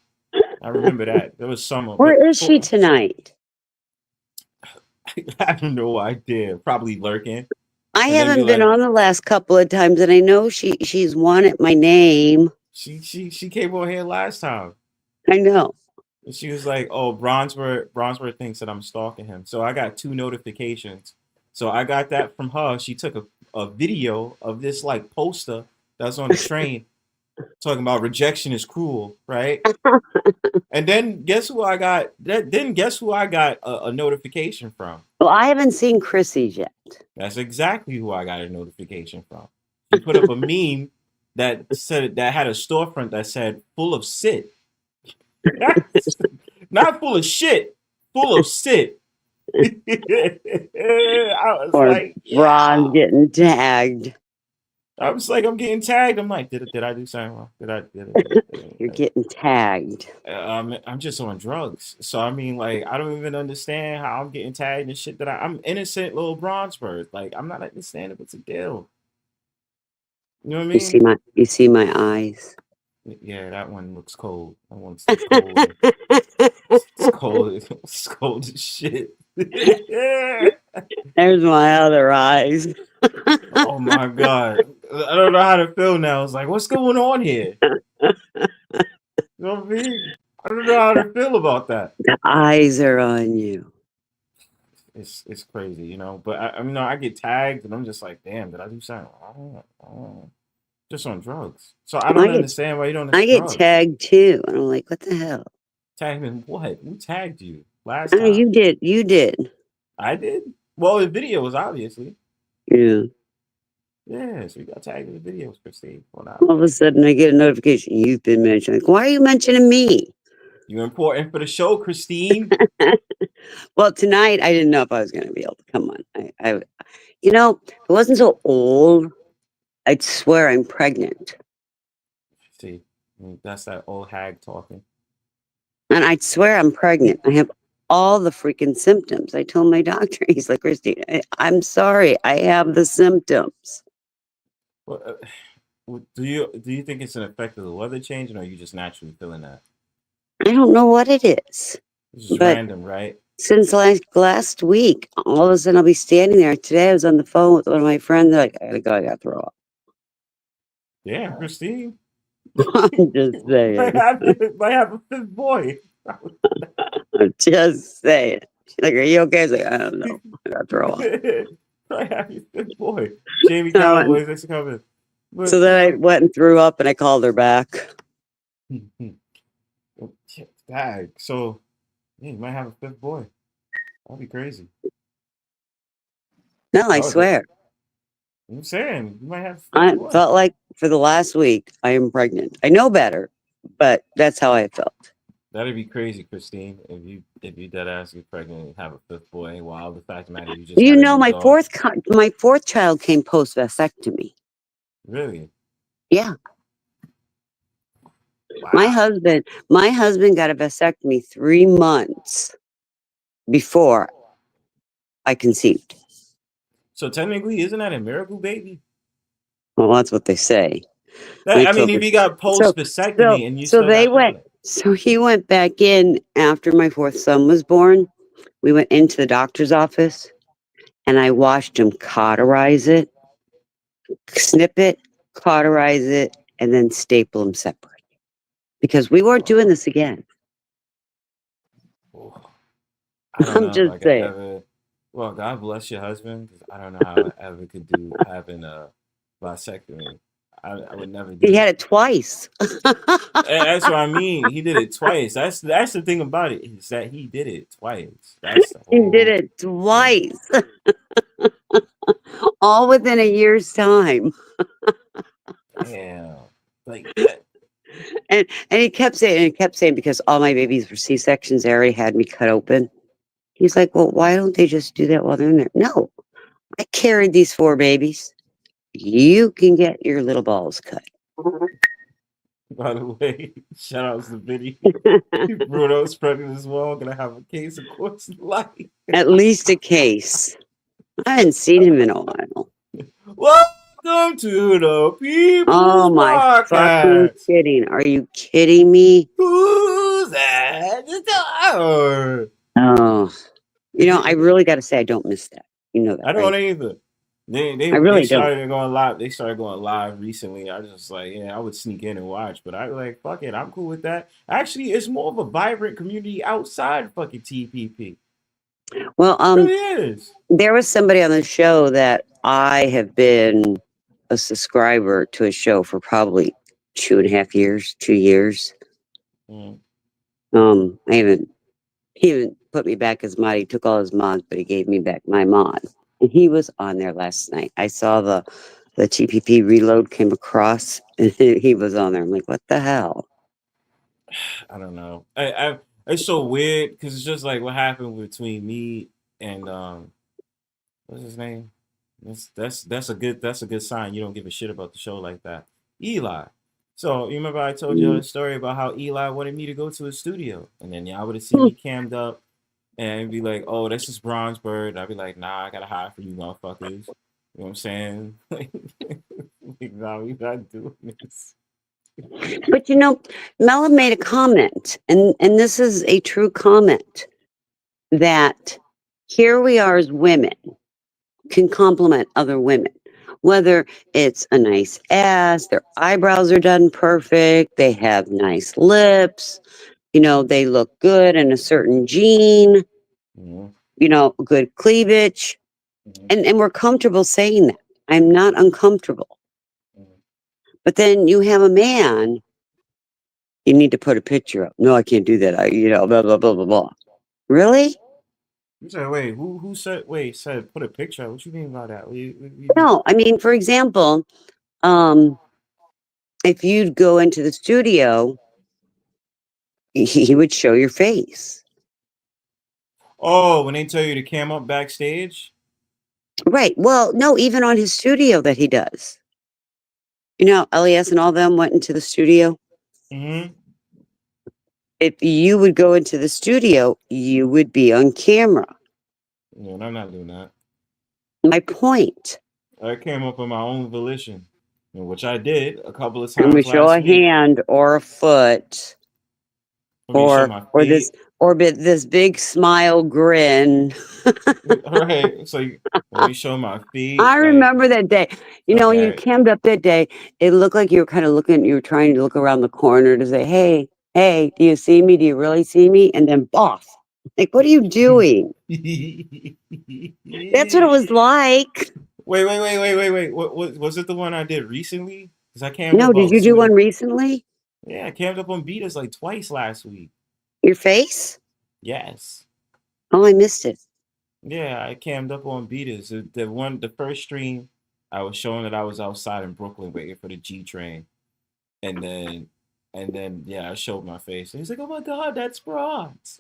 I remember that. There was summer. Where is she tonight? I have no idea. Probably lurking. I haven't been on the last couple of times, and I know she's wanted my name. She came on here last time. I know. And she was like, "Oh, Bronzebird thinks that I'm stalking him." So I got 2 notifications. So I got that from her. She took a video of this like poster that's on the train talking about rejection is cruel, right? And then guess who I got? Guess who I got a notification from? Well, I haven't seen Chrissy's yet. That's exactly who I got a notification from. She put up a meme that had a storefront that said "full of sit." Not full of shit, full of sit. I was like, Ron getting tagged. I was like, I'm getting tagged. I'm like, did I do something wrong? You're getting tagged. I'm just on drugs. So I mean, like, I don't even understand how I'm getting tagged and shit. I'm innocent little Bronzebird. Like, I'm not understanding what's the deal. You know what I mean? You see my eyes. Yeah, that one looks cold. That one's cold. It's cold. It's cold as shit. There's my other eyes. Oh my god. I don't know how to feel now. It's like, what's going on here? You know what I mean? I don't know how to feel about that. The eyes are on you. It's crazy, But I get tagged and I'm just like, damn, did I do something wrong? Just on drugs. So I don't understand why you don't. I get tagged too, and I'm like, what the hell? Tagged in what? Who tagged you last time? You did. You did. I did. Well, the video was obviously. Yeah. Yeah, so you got tagged in the videos, Christine. All of a sudden, I get a notification. You've been mentioned. Like, why are you mentioning me? You're important for the show, Christine. Well, tonight I didn't know if I was going to be able to come on. I if I wasn't so old, I'd swear I'm pregnant. See, that's that old hag talking. And I'd swear I'm pregnant. I have all the freaking symptoms. I told my doctor, he's like, Christine, I'm sorry, I have the symptoms. Well, do you think it's an effect of the weather change, or are you just naturally feeling that? I don't know what it is. It's just random, right? Since last week, all of a sudden I'll be standing there. Today I was on the phone with one of my friends. They're like, I gotta go, I gotta throw up. Yeah, Christine. I'm just saying. Might have a 5th boy. I'm just saying. She's like, are you okay? I was like, I don't know. I gotta throw up. Might have your 5th boy. Jamie Calloway, thanks for coming. So then I went and threw up and I called her back. Dang. So, yeah, you might have a 5th boy. That'd be crazy. No, I swear. I'm saying, you might have. I felt like for the last week, I am pregnant. I know better, but that's how I felt. That'd be crazy, Christine. If you dead ass get pregnant and have a 5th boy, wow, the fact of the matter you just. My fourth child came post vasectomy. Really? Yeah. Wow. My husband got a vasectomy 3 months before I conceived. So technically, isn't that a miracle baby? Well, that's what they say. I mean, if you got post vasectomy and you so they went. So he went back in after my fourth son was born. We went into the doctor's office and I watched him cauterize it, snip it, cauterize it, and then staple them separate. Because we weren't doing this again. I don't I'm know if just I could saying. ever. Well, God bless your husband, 'cause I don't know how I ever could do having a vasectomy. I would never do He it. had it twice. That's what I mean. He did it twice. That's the thing about it, is that he did it twice. That's the He did whole it twice. All within a year's time. damn. Like that. And he kept saying, because all my babies were C-sections, they already had me cut open. He's like, well, why don't they just do that while they're in there? No, I carried these 4 babies. You can get your little balls cut. By the way, shout out to Vinny. Bruno's pregnant as well. Gonna have a case of course life. At least a case. I hadn't seen him in a while. Welcome to the People's Oh my fucking Podcast. kidding. Are you kidding me? Who's at the door? Oh. You know, I really gotta say I don't miss that. You know that. I don't right? either. They I really started going live. They started going live recently. I was just like, yeah, I would sneak in and watch, but I was like, fuck it, I'm cool with that. Actually, it's more of a vibrant community outside fucking TPP. Well, It really is. there was somebody on the show that I have been a subscriber to a show for probably 2.5 years, 2 years. Mm. He even put me back as mod. He took all his mods, but he gave me back my mod. And he was on there last night. I saw the TPP reload came across, and he was on there. I'm like, what the hell? I don't know. It's so weird because it's just like what happened between me and what's his name? That's a good sign. You don't give a shit about the show like that. Eli. So you remember I told you a story about how Eli wanted me to go to his studio, and then y'all would have seen me cammed up and be like, "Oh, this is Bronzebird." I'd be like, "Nah, I gotta hide for you motherfuckers." You know what I'm saying? Like, nah, we not doing this. But you know, Mela made a comment, and this is a true comment, that here we are as women can compliment other women, whether it's a nice ass, their eyebrows are done perfect, they have nice lips, you know, they look good in a certain gene, you know, good cleavage, and we're comfortable saying that. I'm not uncomfortable. But then you have a man, you need to put a picture up. No, I can't do that. You know, blah, blah, blah, blah, blah. Really? You said, wait, who said put a picture up? What you mean by that? No, I mean, for example, if you'd go into the studio, he would show your face. Oh, when they tell you to cam up backstage? Right. Well, no, even on his studio that he does. You know, LES and all them went into the studio. Mm-hmm. If you would go into the studio, you would be on camera. Yeah, I'm not doing that. My point. I came up on my own volition, which I did a couple of And times we show last a week. hand or a foot, or this big smile grin. Right. So when we show my feet, I remember that day. You know, when you okay. cammed up that day, it looked like you were kind of looking. You were trying to look around the corner to say, "Hey, do you see me? Do you really see me?" And then, boff. Like, what are you doing? That's what it was like. Wait. What was it? The one I did recently? Because I cammed No, up did you do one recently? Yeah, I cammed up on Betas like twice last week. Your face? Yes. Oh, I missed it. Yeah, I cammed up on Betas. The first stream, I was showing that I was outside in Brooklyn waiting for the G train, and then yeah, I showed my face. And he's like, "Oh my God, that's Bronze."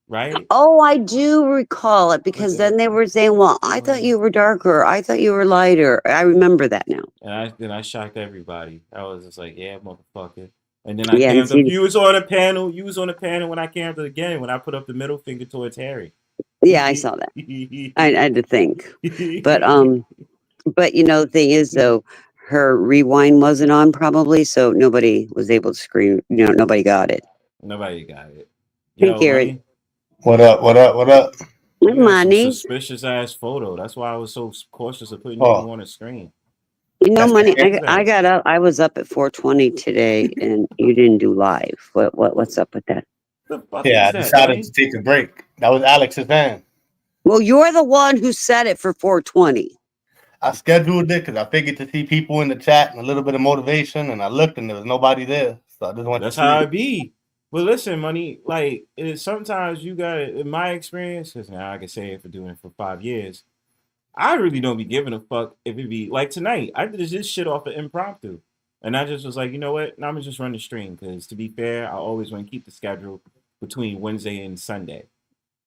Right? Oh, I do recall it, because then they were saying, "Well, I thought you were darker. I thought you were lighter." I remember that now. And I shocked everybody. I was just like, "Yeah, motherfucker." And then I cammed up. See, You was on a panel. You was on a panel when I cammed up again. When I put up the middle finger towards Harry. Yeah, I saw that. I had to think, but you know, the thing is, though, her rewind wasn't on probably, so nobody was able to screen. You know, nobody got it. Nobody got it. Hey, Yo, Garrett. money. What up? What up? What up? Good You got some money. suspicious ass photo. That's why I was so cautious of putting Oh. you on the screen. You know, That's money. okay. I got up. I was up at 4:20 today, and you didn't do live. What's up with that? The fuck Yeah, is I that, decided money? to take a break. That was Alex's van. Well, you're the one who said it for 4:20. I scheduled it because I figured to see people in the chat and a little bit of motivation, and I looked and there was nobody there, so I just went That's to how sleep. it be. But listen, money, like sometimes you got to in my experience, because now I can say it for doing it for 5 years. I really don't be giving a fuck if it be like tonight. I did this shit off of impromptu. And I just was like, you know what? Now I'm gonna just run the stream because to be fair, I always want to keep the schedule between Wednesday and Sunday.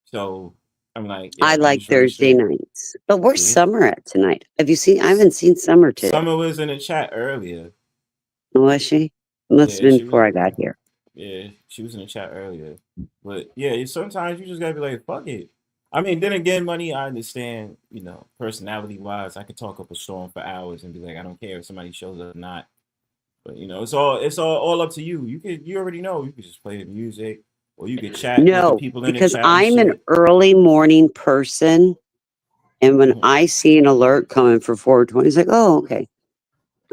So I'm like, yeah, I let me like just run the Thursday stream. nights. But where's See? Summer at tonight? Have you seen? I haven't seen Summer today. Summer was in the chat earlier. Was she? Must have Yeah, been she before was. I got here. Yeah, she was in the chat earlier. But yeah, sometimes you just gotta be like, fuck it. I mean, then again, money, I understand, you know, personality wise, I could talk up a storm for hours and be like, I don't care if somebody shows up or not. But you know, it's all up to you. You already know. You could just play the music or you could chat with the No, people in the because chat and I'm an shit. early morning person, and when Mhm. I see an alert coming for 4:20, it's like, oh, okay.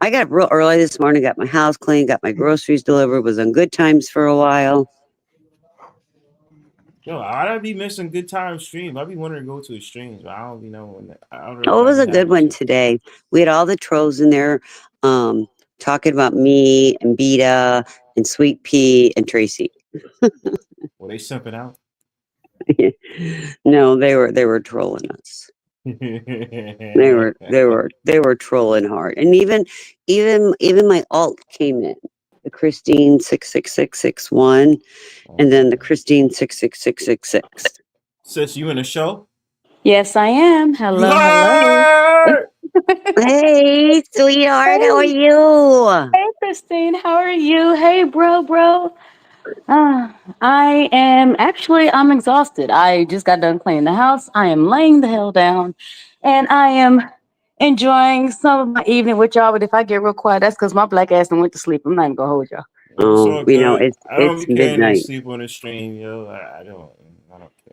I got up real early this morning, got my house clean, got my groceries delivered, was on Good Times for a while. Yo, I'd be missing good time streams. I'd be wanting to go to a streams, but I don't be knowing. I don't really Oh, it was be a good having one shit. today. We had all the trolls in there talking about me and Beta and Sweet Pea and Tracy. Were they simping out? No, they were trolling us. They were trolling hard. And even my alt came in. The Christine 66661 and then the Christine 66666. Sis, you in a show? Yes, I am. Hello, What? Hey, sweetheart, how are hello. you? Hey, Christine, how are you? Hey, bro. I'm exhausted. I just got done cleaning the house. I am laying the hell down, and I am enjoying some of my evening with y'all. But if I get real quiet, that's because my black ass done went to sleep. I'm not even gonna hold y'all. It's Oh, all you know, good. I don't it's be caring they midnight. sleep on the stream, yo. I don't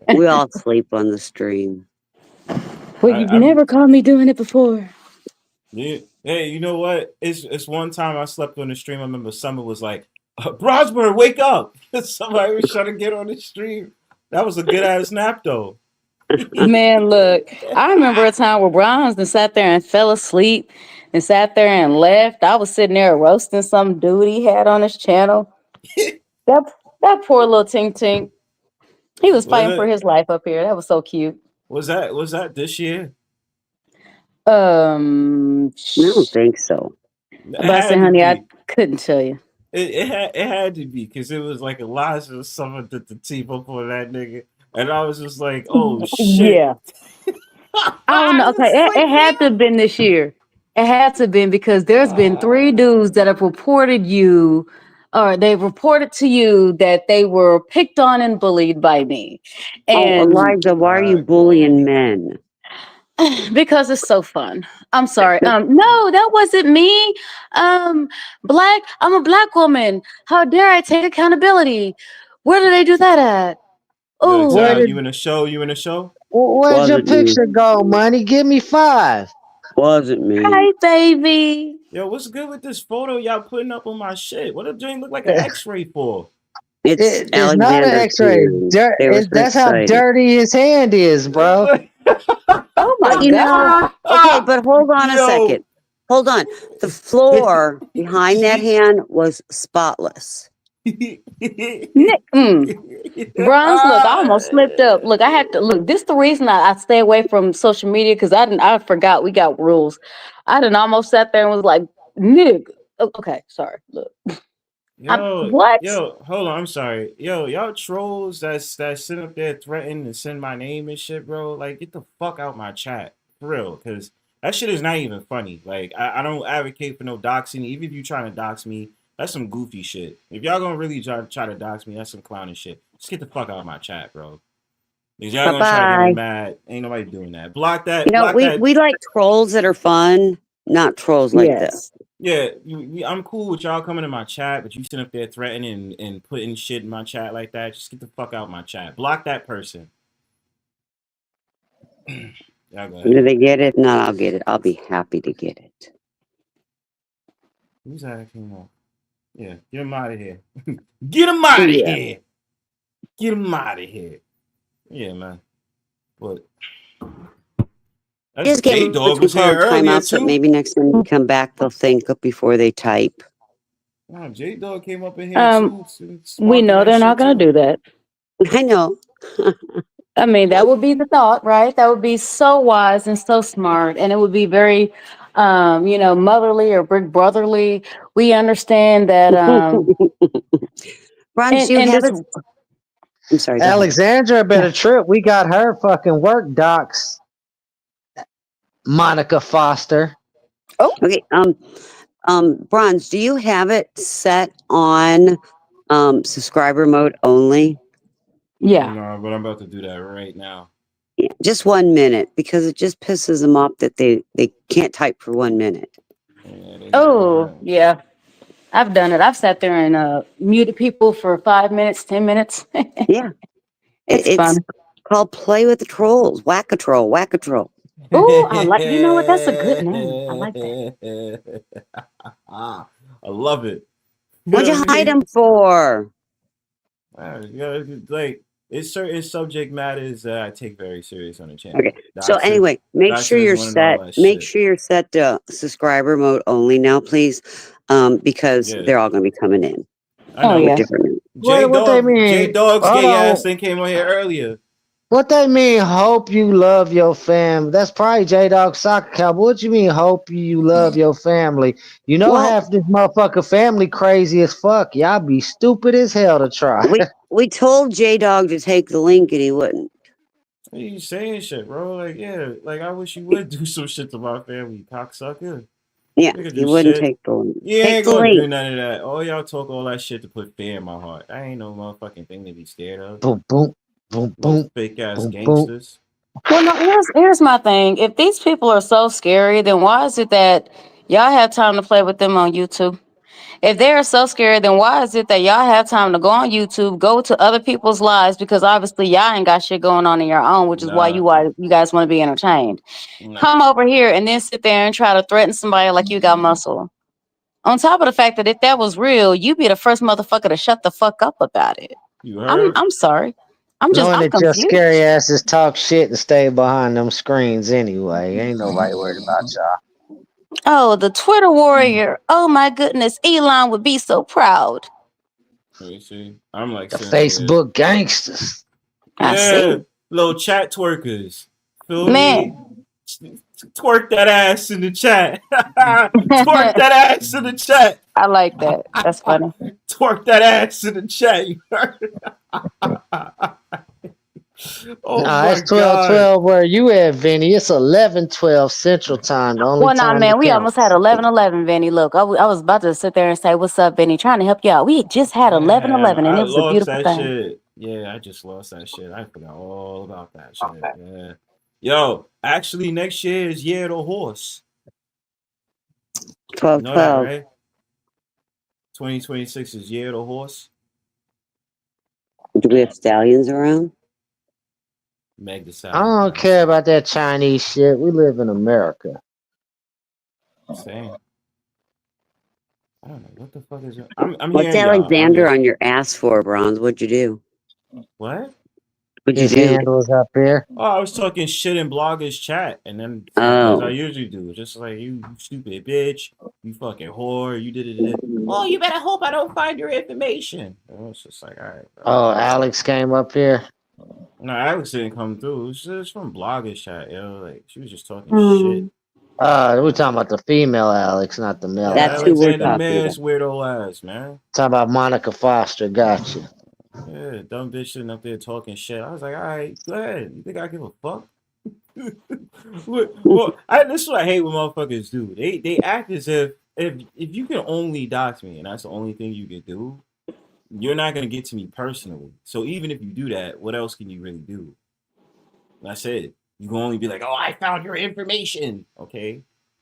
care. We all sleep on the stream. Well, you've never caught me doing it before. Yeah. Hey, you know what? It's one time I slept on the stream. I remember Summer was like, Bronzebird, wake up. Somebody was trying to get on the stream. That was a good ass nap though. Man, look, I remember a time where Browns and sat there and fell asleep and sat there and left. I was sitting there roasting some dude he had on his channel. That poor little Tink Tink. He was fighting for his life up here. That was so cute. Was that this year? I don't think so. But say, honey, I couldn't tell you. It had to be because it was like Elijah summoned the team up on that nigga, and I was just like, oh shit. Yeah. I don't know. Okay, it had to have been this year. It had to have been because there's been 3 dudes that have reported you, or they've reported to you that they were picked on and bullied by me. And Elijah, why are you bullying men? because it's so fun. I'm sorry. No, that wasn't me. I'm a black woman. How dare I take accountability? Where do they do that at? Oh, Oh, you in a show? You in a show? Where'd your picture go, money? Give me 5. Wasn't me. Hi, baby. Yo, what's good with this photo y'all putting up on my shit? What does joint look like an X-ray for? It's not an X-ray. That's how dirty his hand is, bro. Oh my God! Know, okay, but hold on a second. Hold on. The floor behind that hand was spotless. Bronze, look, I almost slipped up. Look, I had to look. This is the reason I stay away from social media because I forgot we got rules. I done almost sat there and was like, "Nigga." Okay, sorry. Look. What? Yo, hold on. I'm sorry. Yo, y'all trolls that sit up there threatening to send my name and shit, bro. Like, get the fuck out my chat, for real, because that shit is not even funny. Like, I don't advocate for no doxing. Even if you trying to dox me, that's some goofy shit. If y'all gonna really try to dox me, that's some clowning shit. Just get the fuck out of my chat, bro. Because y'all gonna try to get me mad. Ain't nobody doing that. Block that. You know, we like trolls that are fun, not trolls like this. Yeah, I'm cool with y'all coming in my chat, but you sitting up there threatening and putting shit in my chat like that. Just get the fuck out of my chat. Block that person. Y'all go ahead. Do they get it? No, I'll get it. I'll be happy to get it. Who's that came on? Yeah, get him out of here. Get him out of here. Get him out of here. Yeah, man. But Just give them J-Dog was here earlier timeout, so too. maybe next time they come back, they'll think before they type. Wow, J-Dog came up in here too. We know they're not going to do that. I know. I mean, that would be the thought, right? That would be so wise and so smart, and it would be very, motherly or big brotherly. We understand that. Ron, and, you and have this, it. I'm sorry. go ahead. Alexandra better trip. We got her fucking work docs. Monica Foster. Oh, okay. Bronze, do you have it set on subscriber mode only? Yeah. No, but I'm about to do that right now. Yeah, just 1 minute, because it just pisses them off that they can't type for 1 minute. Yeah. I've done it. I've sat there and muted people for 5 minutes, 10 minutes. Yeah. It's fun. Called Play with the Trolls. Whack-a-troll, whack-a-troll. Oh, I like. You know what? That's a good name. I like that. I love it. What'd you hide them for? Like, it's certain subject matters that I take very serious on the channel. Okay. So anyway, make sure you're set. Make sure you're set to subscriber mode only now, please, because they're all going to be coming in. I know. yeah. What they mean? J-Dog's Hold gay on. ass thing came on here earlier. What they mean? Hope you love your family. That's probably J-Dog Soccer Cowboy. What you mean? Hope you love your family. You know, half this motherfucker family crazy as fuck. Y'all be stupid as hell to try. We told J-Dog to take the link and he wouldn't. What are you saying shit, bro? Like, yeah, like I wish you would do some shit to my family, cocksucker. Yeah, he wouldn't take the link. You Take ain't the gonna link. do none of that. All y'all talk all that shit to put fear in my heart. I ain't no motherfucking thing to be scared of. Boom, boom, boom, boom. Fake ass boom, gangsters. Well, no, here's my thing. If these people are so scary, then why is it that y'all have time to play with them on YouTube? If they're so scary, then why is it that y'all have time to go on YouTube, go to other people's lives, because obviously y'all ain't got shit going on in your own, which is why you guys want to be entertained. Come over here and then sit there and try to threaten somebody like you got muscle. On top of the fact that if that was real, you'd be the first motherfucker to shut the fuck up about it. You heard? I'm sorry. I'm Knowing that your confused. scary asses talk shit and stay behind them screens anyway. Ain't nobody worried about y'all. Oh, the Twitter warrior. Oh my goodness. Elon would be so proud. You see? I'm like the Facebook gangsters. I see. Little chat twerkers. Feel Man. me? Twerk that ass in the chat. Twerk that ass in the chat. I like that. That's funny. Twerk that ass in the chat. You heard? It's 12:12 where you at, Vinny. It's 11:12 Central Time. The only time man, we that almost had 11:11, Vinny. Look, I was about to sit there and say, "What's up, Vinny?" Trying to help you out. We just had 11:11, and it was a beautiful that thing. Shit. Yeah, I just lost that shit. I forgot all about that shit. Yeah. Yo, actually, next year is Year of the Horse. 12, you know 12. That, right? 2026 is Year of the Horse. Do we have stallions around? Meg the I Stallion. don't care about that Chinese shit. We live in America. Same. I don't know what the fuck is. I'm What's hearing y'all. Alexander on your ass for, Bronze? What'd you do? What? What'd you His do? hand was up here. Oh, I was talking shit in bloggers chat, and then as I usually do, just like you stupid bitch, you fucking whore, you did it. Oh, you better hope I don't find your information. And it's just like, all right. Bro. Oh, Alex came up here. No, Alex didn't come through. It was just from bloggers chat, yo. Like she was just talking shit. We're talking about the female Alex, not the male. That's Alex. who we're Alexander talking Man's about. weirdo ass, man. Talking about Monica Foster. Gotcha. Yeah, dumb bitch sitting up there talking shit. I was like, all right, go ahead. You think I give a fuck? Well, this is what I hate when motherfuckers do. They act as if you can only dox me and that's the only thing you can do, you're not gonna get to me personally. So even if you do that, what else can you really do? And I said, you can only be like, oh, I found your information. Okay.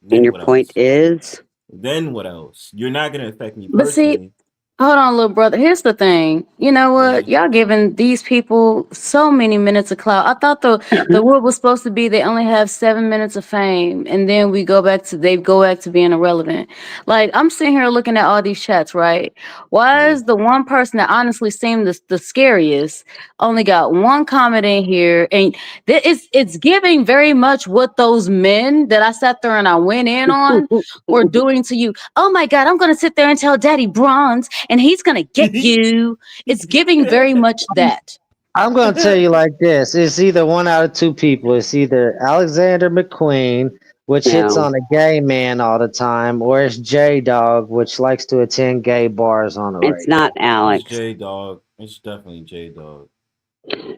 And your point is? Then what else? You're not gonna affect me But see, personally. hold on, little brother. Here's the thing. You know what? Yeah. Y'all giving these people so many minutes of clout. I thought the word was supposed to be they only have 7 minutes of fame, and then they go back to being irrelevant. Like I'm sitting here looking at all these chats, right? Why Yeah. is the one person that honestly seemed the scariest only got one comment in here, and it's giving very much what those men that I sat there and I went in on were doing to you. Oh my God, I'm gonna sit there and tell Daddy Bronze, and he's gonna get you. It's giving very much that. I'm going to tell you like this. It's either one out of two people. It's either Alexander McQueen, which hits No. on a gay man all the time, or it's J-Dog, which likes to attend gay bars on the It's regular. not It's Alex. J Dog. It's definitely J Dog.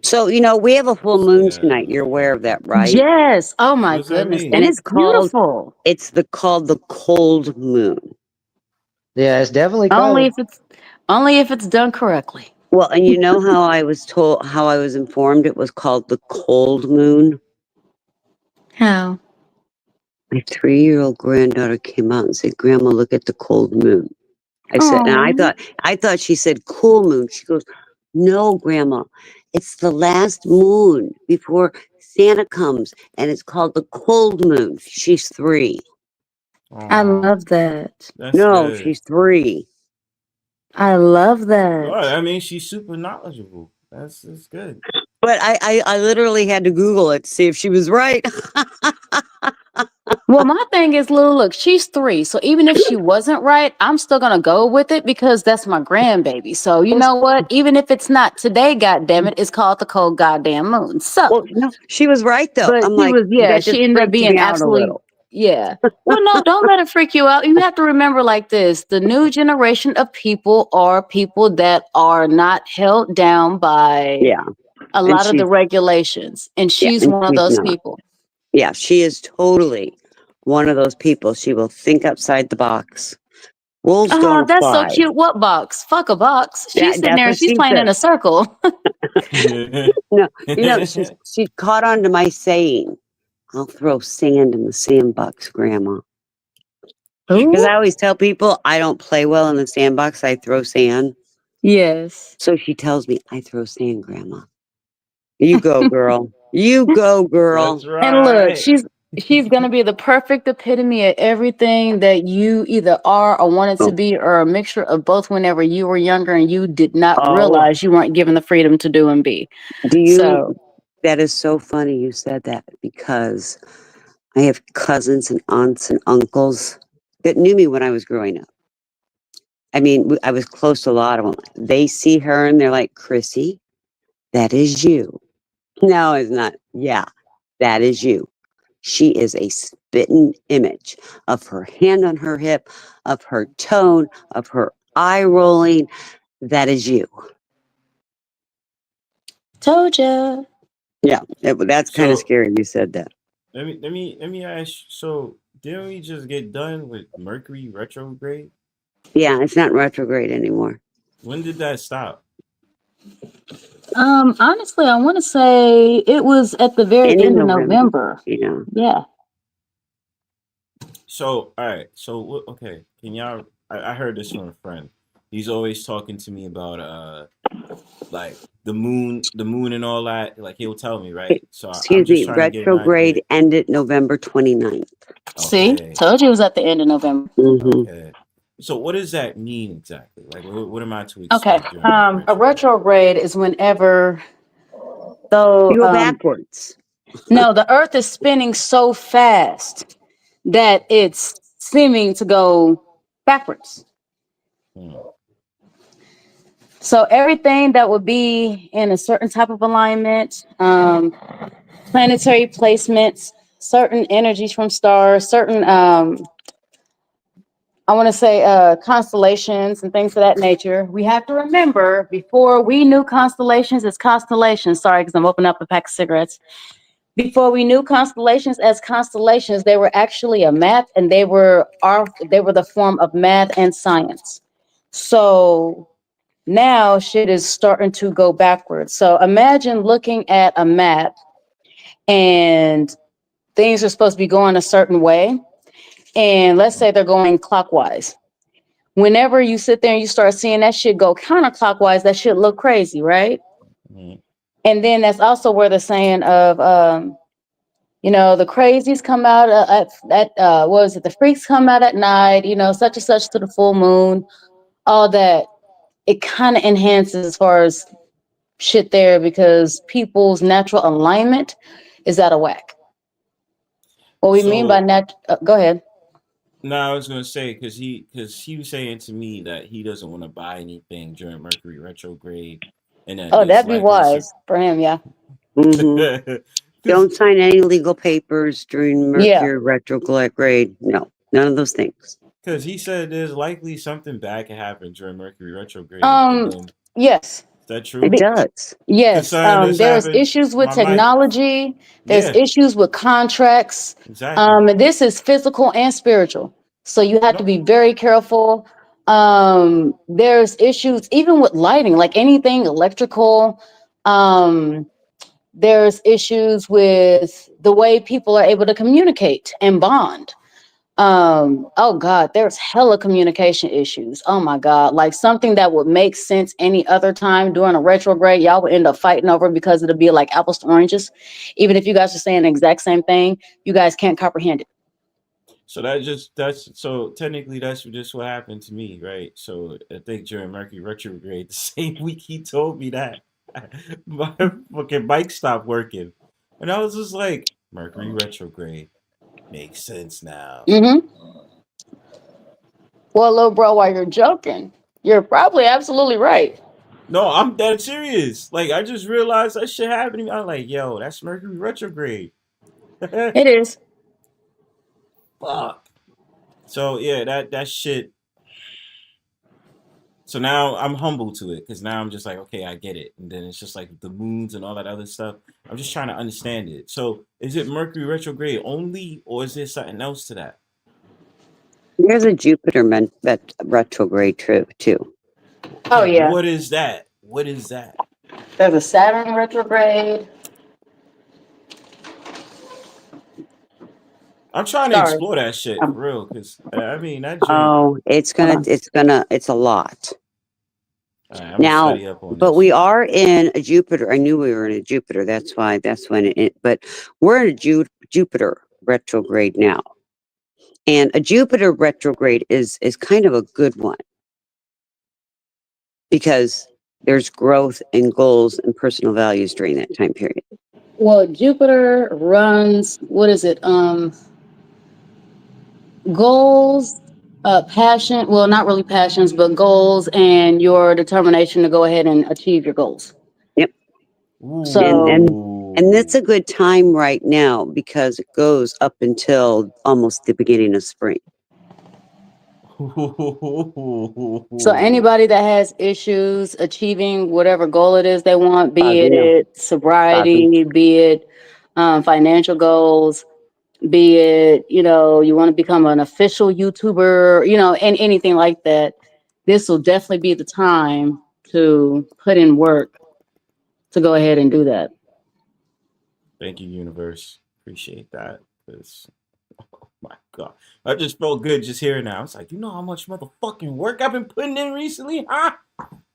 So, we have a full moon Yeah. tonight. You're aware of that, right? Yes. Oh my What does that goodness. mean? And And it's it's called beautiful. called the cold moon. Yeah, it's definitely Only cold. if it's done correctly. Well, and you know how I was informed it was called the cold moon? How? My 3-year-old granddaughter came out and said, "Grandma, look at the cold moon." I said, and Aw. I thought she said cool moon. She goes, "No, Grandma, it's the last moon before Santa comes, and it's called the cold moon." She's 3. I Aw, love that. that's No, good. she's 3. I love Well, that. I mean, she's super knowledgeable. That's good. But I literally had to Google it to see if she was right. Well, my thing is, look, she's 3. So even if she wasn't right, I'm still going to go with it because that's my grandbaby. So you know what? Even if it's not today, goddammit, it's called the cold goddamn moon. So, Well, no, she was right though. but I'm she like, was, yeah, that just she ended up freaked being me out a absolutely, little. yeah. Well, no, don't let it freak you out. You have to remember like this. The new generation of people are people that are not held down by Yeah. a And lot of the she's regulations. And she's and one of she's those not. people. Yeah, she is totally one of those people. She will think outside the box. Wolves Oh, don't that's so fly. cute. What box? Fuck a box. She's sitting That's there and what she's she playing in said. a circle. No, she caught on to my saying, "I'll throw sand in the sandbox, Grandma." Because Ooh. I always tell people I don't play well in the sandbox. I throw sand. Yes. So she tells me, "I throw sand, Grandma." You go, girl. You go, girl. That's And look, right. she's gonna be the perfect epitome of everything that you either are or wanted to be, or a mixture of both whenever you were younger and you did not Oh, realize you weren't given the freedom to do and be. do you? So That is so funny you said that because I have cousins and aunts and uncles that knew me when I was growing up. I mean, I was close to a lot of them. They see her and they're like, "Chrissy, that is you." No, it's not. Yeah, that is you. She is a spitting image of her hand on her hip, of her tone, of her eye rolling. That is you. told ya. Yeah, that's kind of So scary. You said that. let me ask. So didn't we just get done with Mercury retrograde? Yeah, it's not retrograde anymore. When did that stop? Honestly, I want to say it was at the very End of end of November. November. Yeah. Yeah. So all right. So okay. Can y'all? I heard this from a friend. He's always talking to me about like the moon and all that. Like he'll tell me, right? So I'm Excuse just me, trying to get an idea. retrograde ended November 29th. See, Okay. told you it was at the end of November. Okay. So what does that mean exactly? Like what am I to Okay. expect during that A retrograde is whenever You go backwards. no, the earth is spinning so fast that it's seeming to go backwards. So everything that would be in a certain type of alignment, planetary placements, certain energies from stars, certain I want to say constellations and things of that nature. We have to remember before we knew constellations as constellations. Sorry, because I'm opening up a pack of cigarettes. Before we knew constellations as constellations, they were actually a math, and they were the form of math and science. So now shit is starting to go backwards. So imagine looking at a map and things are supposed to be going a certain way. and let's say they're going clockwise. Whenever you sit there and you start seeing that shit go counterclockwise, that shit look crazy, right? Mhm. And then that's also where the saying of the crazies come out what was it? The freaks come out at night, such and such to the full moon, all that. It kind of enhances as far as shit there because people's natural alignment is out of whack. What we mean by So go ahead. no, I was gonna say because he was saying to me that he doesn't want to buy anything during Mercury retrograde, and that Oh, there's that'd be likely wise for him, yeah. Don't sign any legal papers during Yeah. Mercury retrograde. No, none of those things. because he said there's likely something bad can happen during Mercury retrograde, and then Yes. is that true? It does. Because Yes. this There's happened. issues with My mic. technology. There's Yeah, issues with contracts. exactly. And this is physical and spiritual. So you have to No, be very careful. There's issues even with lighting, like anything electrical. There's issues with the way people are able to communicate and bond. Oh god, there's hella communication issues. Oh my god, like something that would make sense any other time during a retrograde, y'all would end up fighting over because it'll be like apples to oranges. Even if you guys are saying the exact same thing, you guys can't comprehend it. so so technically that's just what happened to me, right? So I think during Mercury retrograde, the same week he told me that my fucking bike stopped working, and I was just like, Mercury retrograde makes sense now. Mm-hmm. Well, little bro, while you're joking, you're probably absolutely right. No, I'm dead serious. Like I just realized that shit happened to me. I'm like, yo, that's Mercury retrograde. It is. Fuck. So yeah, that shit. So now I'm humble to it because now I'm just like, okay, I get it. And then it's just like the moons and all that other stuff. I'm just trying to understand it. So is it Mercury retrograde only, or is there something else to that? There's a Jupiter retrograde too. Oh yeah. What is that? What is that? There's a Saturn retrograde. I'm trying to Sorry. explore that shit for real, because I mean that joint. Oh, it's a lot. Right, I'm gonna Now, study up on but this. we are in a Jupiter. I knew we were in a Jupiter. That's when but we're in a Jupiter retrograde now. And a Jupiter retrograde is kind of a good one because there's growth and goals and personal values during that time period. Well, Jupiter runs, what is it? Goals, passion, well, not really passions, but goals and your determination to go ahead and achieve your goals. Yep. So, And that's a good time right now because it goes up until almost the beginning of spring. so anybody that has issues achieving whatever goal it is they want, be it sobriety, be it financial goals, be it, you want to become an official YouTuber, and anything like that, this will definitely be the time to put in work to go ahead and do that. Thank you, universe. Appreciate that. Because, oh my god, I just felt good just hearing that. I was like, you know how much motherfucking work I've been putting in recently, huh?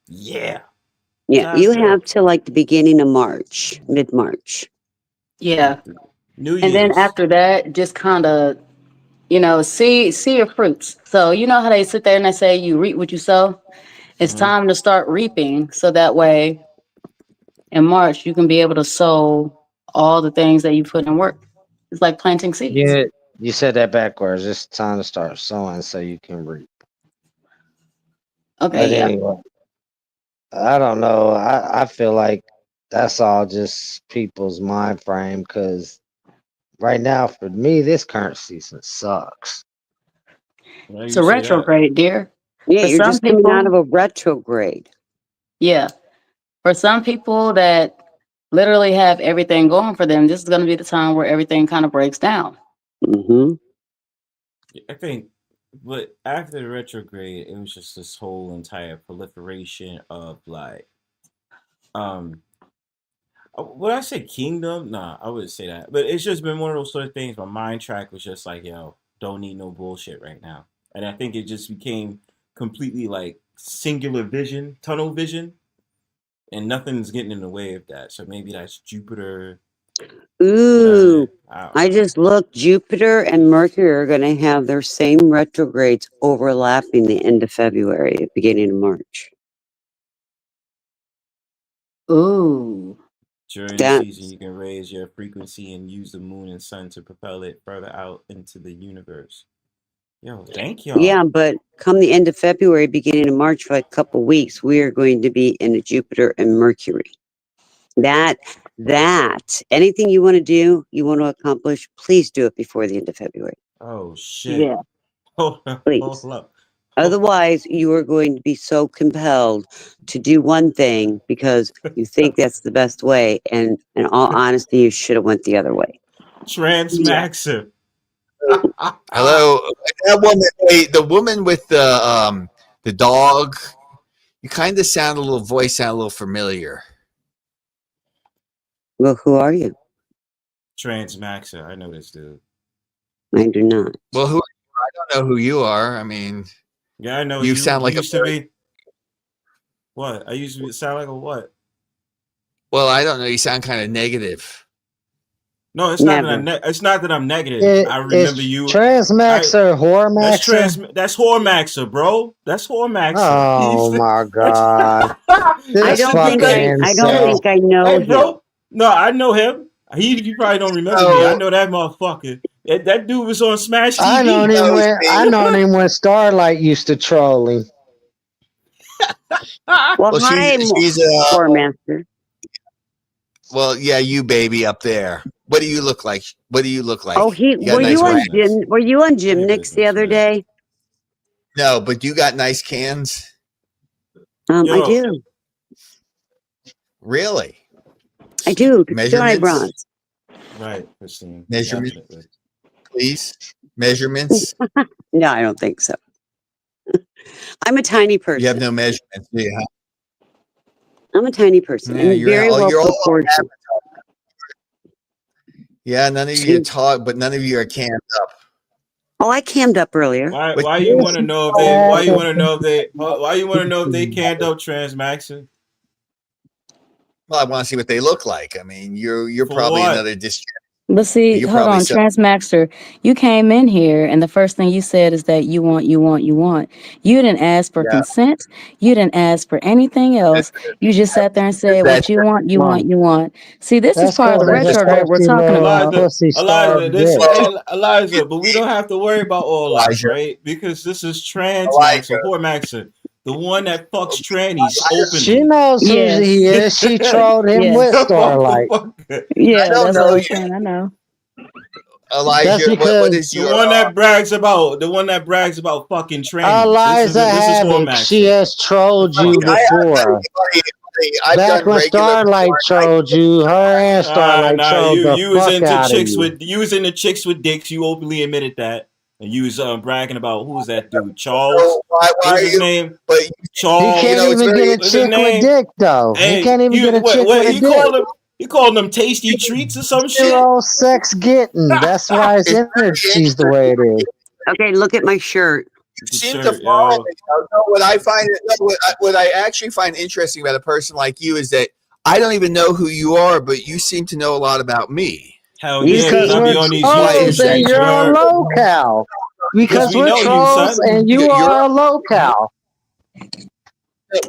Yeah. Yeah, you have to like the beginning of March, mid-March. Yeah. New Year's. And then after that, just kind of, see your fruits. So you know how they sit there and they say you reap what you sow? It's time to start reaping. So that way in March, you can be able to sow all the things that you put in work. It's like planting seeds. Yeah, you said that backwards. It's time to start sowing so you can reap. Okay, But yeah. anyway, I don't know. I feel like that's all just people's mind frame because right now, for me, this current season sucks. It's a retrograde, dear. Yeah, For you're some just coming people, out of a retrograde. yeah. For some people that literally have everything going for them, this is going to be the time where everything kind of breaks down. Mm-hmm. I think, but after the retrograde, it was just this whole entire proliferation of like, would I say kingdom? Nah, I wouldn't say that. But it's just been one of those sort of things. My mind track was just like, yo, don't need no bullshit right now. And I think it just became completely like singular vision, tunnel vision, and nothing's getting in the way of that. So maybe that's Jupiter. Ooh, I I just looked. Jupiter and Mercury are going to have their same retrogrades overlapping the end of February, beginning of March. Ooh. During the That season, you can raise your frequency and use the moon and sun to propel it further out into the universe. Yo, thank y'all. yeah, but come the end of February, beginning of March, for like a couple weeks, we are going to be in a Jupiter and Mercury. That anything you want to do, you want to accomplish, please do it before the end of February. Oh shit. Yeah. Hold up. Please. Hold up. Otherwise, you are going to be so compelled to do one thing because you think that's the best way, and in all honesty, you should have went the other way. Transmaxer. Hello, that woman. Wait, the woman with the dog. You kind of sound voice sound a little familiar. Well, who are you? Transmaxer. I know this dude. I do not. Well, who? I don't know who you are. I mean, yeah, I know you sound like used to be. What? I used to sound like a what? Well, I don't know. You sound kind of negative. No, it's not that it's not that I'm negative. I remember you. Transmaxer, Whoremaxxer. That's Whoremaxxer, bro. That's Whoremaxxer. Oh my god! I don't think I know Hey, him. bro. No, I know him. You probably don't remember me. I know that motherfucker. That dude was on Smash TV. I known him when Starlight used to troll him. Well, hi, she's Whoremaxxer. Well, yeah, you baby up there. What do you look like? What do you look like? Oh, were you on Gym Nicks the other day? No, but you got nice cans. I do. Really? I do. Measurements? Bronze. Right, Christine. Measurements, definitely. please. Measurements. No, I don't think so. I'm a tiny person. You have no measurements, do you? I'm a tiny person. Yeah, I'm very well proportioned. Yeah, none of you talk, but none of you are cammed up. Oh, I cammed up earlier. Why you want to know if they? Why you want to know if they? Why you want to know if they canned up Transmaxer? Well, I want to see what they look like. I mean, you're probably what? another district. But see, You're hold on, probably Transmaxer, you came in here and the first thing you said is that you want. You didn't ask for consent. You didn't ask for anything else. You just sat there and said what you want. See, this is part of the retrograde we're talking about. Eliza, but we don't have to worry about all that, right? Because this is Transmaxer, Whoremaxxer, the one that fucks trannies openly. She knows who he is. She trolled him with Starlight. Yeah, that's what I'm saying. I know. Elijah, what is the one that brags about fucking trannies? Eliza she has trolled you before. Back when Starlight trolled you, her and Starlight trolled you was the fuck into out chicks of you. You was into chicks with dicks. You openly admitted that. And you was bragging about who's that dude? Charles. What's his name? Charles. He can't even get a chick with dick though. Hey, he can't even get a chick with a dick. He called them tasty treats or some shit. Zero sex getting. That's why his energy's the way it is. Okay, look at my shirt. You seem to follow me. What I actually find interesting about a person like you is that I don't even know who you are, but you seem to know a lot about me. Hell yeah, because I be on these trolls and you're a locale. Because we're trolls and you are a locale.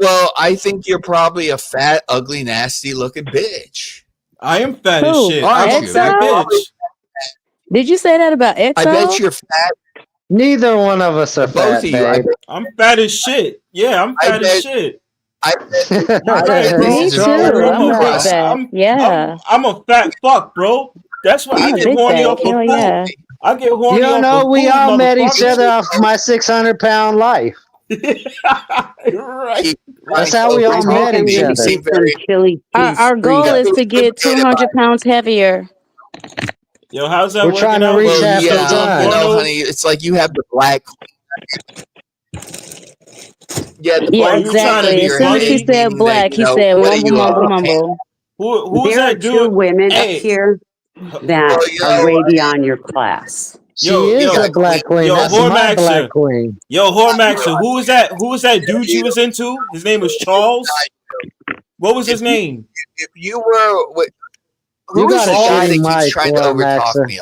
Well, I think you're probably a fat, ugly, nasty looking bitch. I am fat as shit. I'm a fat bitch. Did you say that about Exo? I bet you're fat. Neither one of us are fat, babe. I'm fat as shit. Yeah, I'm fat as shit. Me too. I'm a big bag. Yeah. I'm a fat fuck, bro. That's why I get horny off of food. Yeah. I get horny You don't know, off of we food, all met each other off my 600-pound life. Right. That's how we all met each other. Our goal is to get 200 pounds heavier. Yo, how's that We're working trying to out? reach half the time. You know, honey, it's like you have the black. Yeah, exactly. As soon as he said black, he said mumble. Who's there that are dude? two women up here that are way beyond your class. She is a black queen. That's my black queen. Yo, Whoremaxxer, who was that? Who was that dude you was into? His name was Charles. What was his name? If you were, who You was got the a guy that shitty keeps mic, trying to overtalk Whoremaxxer. me?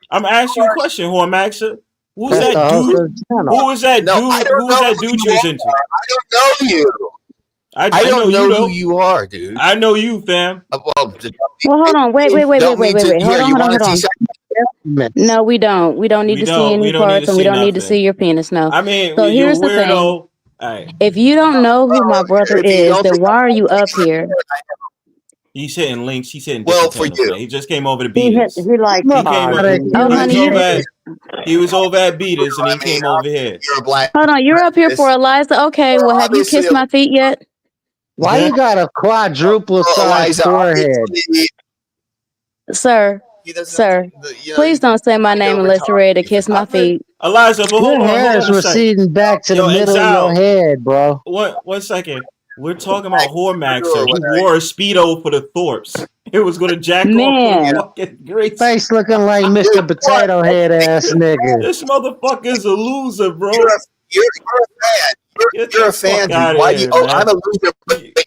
I'm asking you a question, Whoremaxxer. Who's That's the that host dude? of the channel. Who was that No, dude? I don't Who was know that who dude you you was are. into? I don't know you. I don't know you know though. who you are, dude. I know you, fam. Well, hold on. Wait. Don't mean to. Hold You want on. to see something? No, we don't. We don't need to see any parts, and we don't need to see your penis. No. I mean, So you're here's the thing. weirdo. Right. If you don't know who my brother If you is, don't then think why are you up here? He's hitting links. He's hitting Well, different for panels, you. man. He just came over to He beat us. likes He came over. Oh, honey, you're. He was over at Beaters and he came over here. You're a black. Hold on, you're up here for Eliza. Okay, well, have you Obviously, kissed my feet yet? Why you got a quadruple sized Eliza, forehead? Sir, please don't say my name unless you're ready to kiss my feet. Eliza, but hold Your on, hair is a second. receding back to the middle of your head, bro. One second. We're talking about Whoremaxxer. He wore a Speedo for the Thorpes. It was going to jack off the fucking Grace. Face looking like Mr. Potato Head ass nigga. This motherfucker's a loser, bro. You're a fan. You're a fan, dude. Why you? Oh, I'm a loser.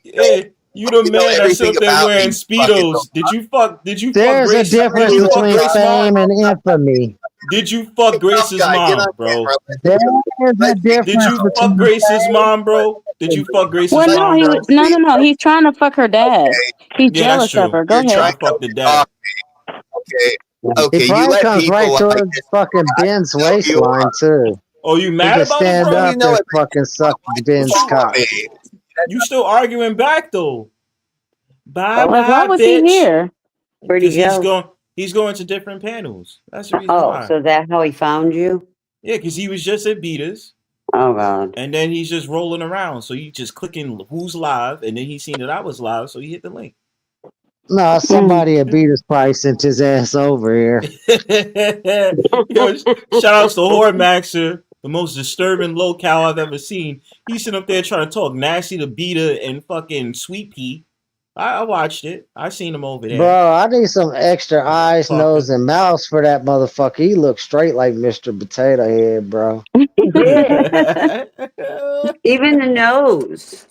Hey, you the man that's up there wearing Speedos. Did you fuck There's Grace? a difference between fame and infamy. Did you fuck Grace's mom, bro? There is a difference. Did you fuck Grace's mom, bro? Did you fuck Grace's Well, no, mom, he bro? was, no. He's trying to fuck her dad. He's Yeah, jealous that's of her. true. Go ahead. Fuck the dad. Okay. He You probably let comes people right like towards this. fucking Ben's waistline too. Oh, you He mad can about it, stand bro? up You know and it. fucking suck Ben's cock. You still arguing back though? Bye Like, why bye, was bitch. he here? Where'd he go? He's going to different panels. That's the reason Oh, why. so that's how he found you? Yeah, because he was just at Beaters. Oh God. And then he's just rolling around. So you just clicking who's live, and then he seen that I was live, so he hit the link. No, somebody at Beaters probably sent his ass over here. Yo, shout outs to Whoremaxxer, the most disturbing locale I've ever seen. He's sitting up there trying to talk nasty to Beta and fucking Sweet Pea. I watched it. I seen him over there. Bro, I need some extra eyes, nose, and mouths for that motherfucker. He looks straight like Mr. Potato Head, bro. Even the nose.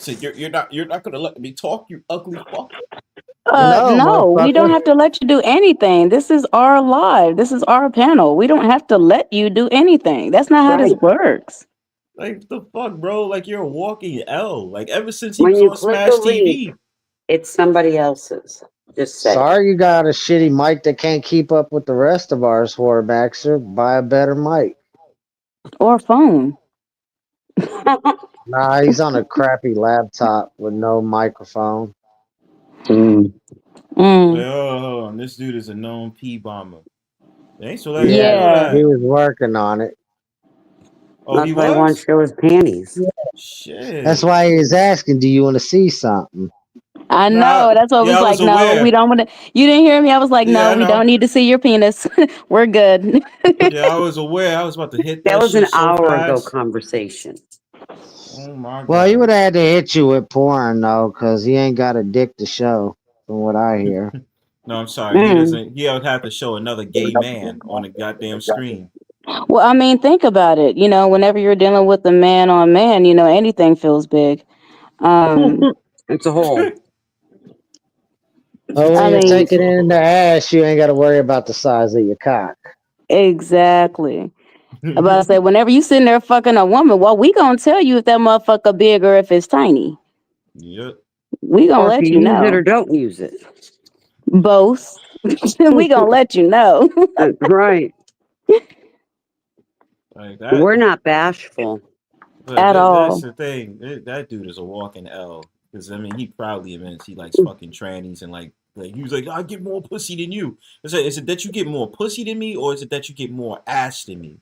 So you're not gonna let me talk, you ugly fuck. No, we don't have to let you do anything. This is our live. This is our panel. We don't have to let you do anything. That's not how this works. Like the fuck, bro? Like you're a walking L. Like ever since he When was you on click Smash a link, TV. it's somebody else's. Just say. Sorry you got a shitty mic that can't keep up with the rest of ours, Whoremaxxer. Buy a better mic. Or phone. Nah, he's on a crappy laptop with no microphone. Like, oh, hold on. This dude is a known P bomber. Thanks for letting me know that. He was working on it. Oh, That's he why I was? want to show his panties. Shit. That's why he was asking, do you want to see something? I know. That's why I was like, no, we don't want to. You didn't hear me? I was like, no, we don't need to see your penis. We're good. Yeah, I was aware. I was about to hit that. That was shit an so hour ago fast. conversation. Oh my god. Well, he would have had to hit you with porn, though, because he ain't got a dick to show, from what I hear. No, I'm sorry. He doesn't. He would have to show another gay man on the goddamn screen. Well, I mean, think about it. You know, whenever you're dealing with a man on man, you know, anything feels big. It's a hole. Oh, when you're taking it in the ass, you ain't got to worry about the size of your cock. Exactly. About to say, whenever you sitting there fucking a woman, well, we gonna tell you if that motherfucker big or if it's tiny. Yep. We gonna let you know. Use it or don't use it. Both. We gonna let you know. Right. Like that. We're not bashful. At all. That's the thing. That dude is a walking L. Because I mean, he proudly admits he likes fucking trannies and like he was like, I get more pussy than you. Is it that you get more pussy than me, or is it that you get more ass than me?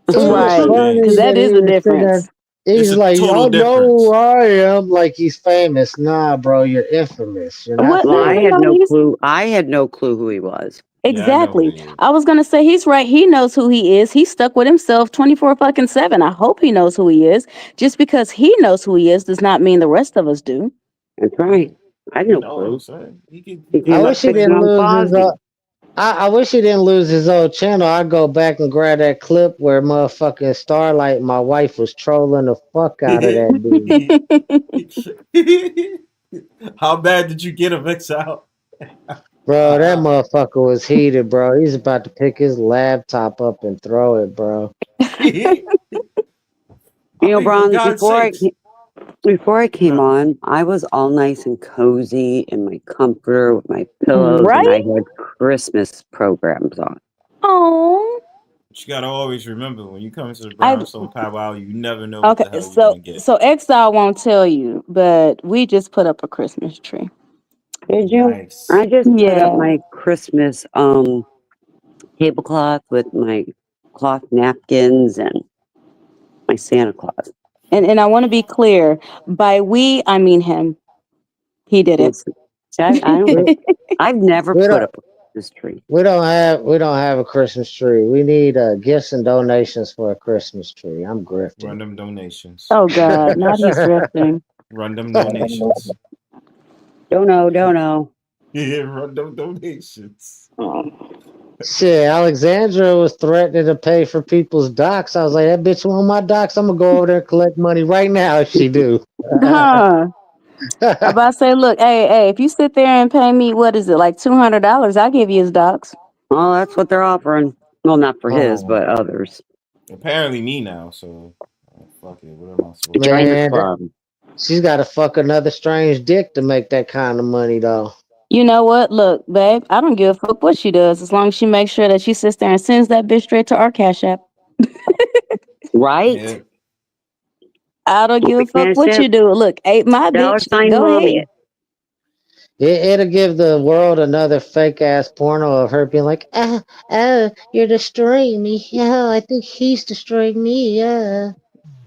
Right. Because that is the difference. He's like, y'all know who I am. Like he's famous. Nah, bro, you're infamous. You're not Well, I famous. had no clue. I had no clue who he was. Exactly. I was gonna say he's right. He knows who he is. He's stuck with himself 24/7. I hope he knows who he is. Just because he knows who he is does not mean the rest of us do. That's right. I had no clue. I wish he didn't lose his. I wish he didn't lose his old channel. I'd go back and grab that clip where motherfucking Starlight, my wife, was trolling the fuck out of that dude. How bad did you get him, Exile? Bro, that motherfucker was heated, bro. He's about to pick his laptop up and throw it, bro. You know, Bron, before I came on, I was all nice and cozy in my comforter with my pillows, and I Right? had Christmas programs on. Oh. But you gotta always remember when you come to the I Brownstone Powwow, you never know what okay. the hell you're So gonna get. so Exile won't tell you, but we just put up a Christmas tree. Did you? Nice. I just put up Yeah. my Christmas tablecloth with my cloth napkins and my Santa Claus. And I want to be clear. By we, I mean him. He did it. I've never We put don't, up a Christmas tree. we don't have a Christmas tree. We need gifts and donations for a Christmas tree. I'm grifting. Run them donations. Oh God, not he's drifting. Run them donations. Don't know. Yeah, run them donations. Shit, Alexandra was threatening to pay for people's docs. I was like, that bitch want my docs. I'm gonna go over there and collect money right now if she do. Huh. I'm about to say, look, hey, if you sit there and pay me, what is it, like $200? I'll give you his docs. Well, that's what they're offering. Well, not for his, Oh. but others. Apparently me now, so fuck it. What am I supposed to Join the Man, club. she's got to fuck another strange dick to make that kind of money, though. You know what? Look, babe, I don't give a fuck what she does as long as she makes sure that she sits there and sends that bitch straight to our Cash App. Right? Yeah. I don't give a fuck Cash what App. you do. Look, ain't my bitch. $sign Go mommy. ahead. It'll give the world another fake ass porno of her being like, you're destroying me. Yeah, I think he's destroying me. Yeah,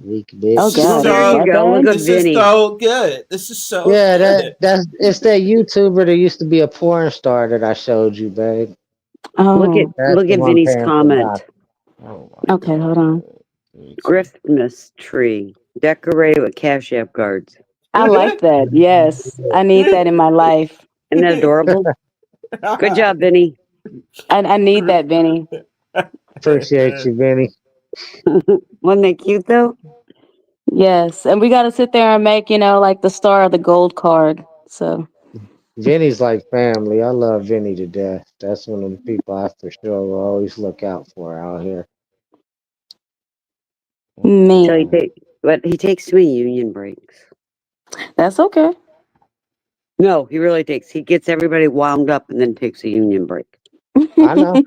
weak bitch. Oh God, Well, there you that go. Look bad? at This is Vinny. so good. This is so Yeah, good. it's that YouTuber that used to be a porn star that I showed you, babe. Oh, That's Look the at one Vinny's paying for comment. doc. Oh my okay, hold on. Christmas tree decorated with Cash App cards. I like that. Yes, I need that in my life. Isn't that adorable? Good job, Vinny. I need that, Benny. Appreciate you, Vinny. Wasn't that cute though? Yes, and we got to sit there and make, like the star of the gold card. So Vinny's like family. I love Vinny to death. That's one of the people I for sure will always look out for out here. So man, he takes too many union breaks. that's okay. No, he really takes. He gets everybody wound up and then takes a union break. I know.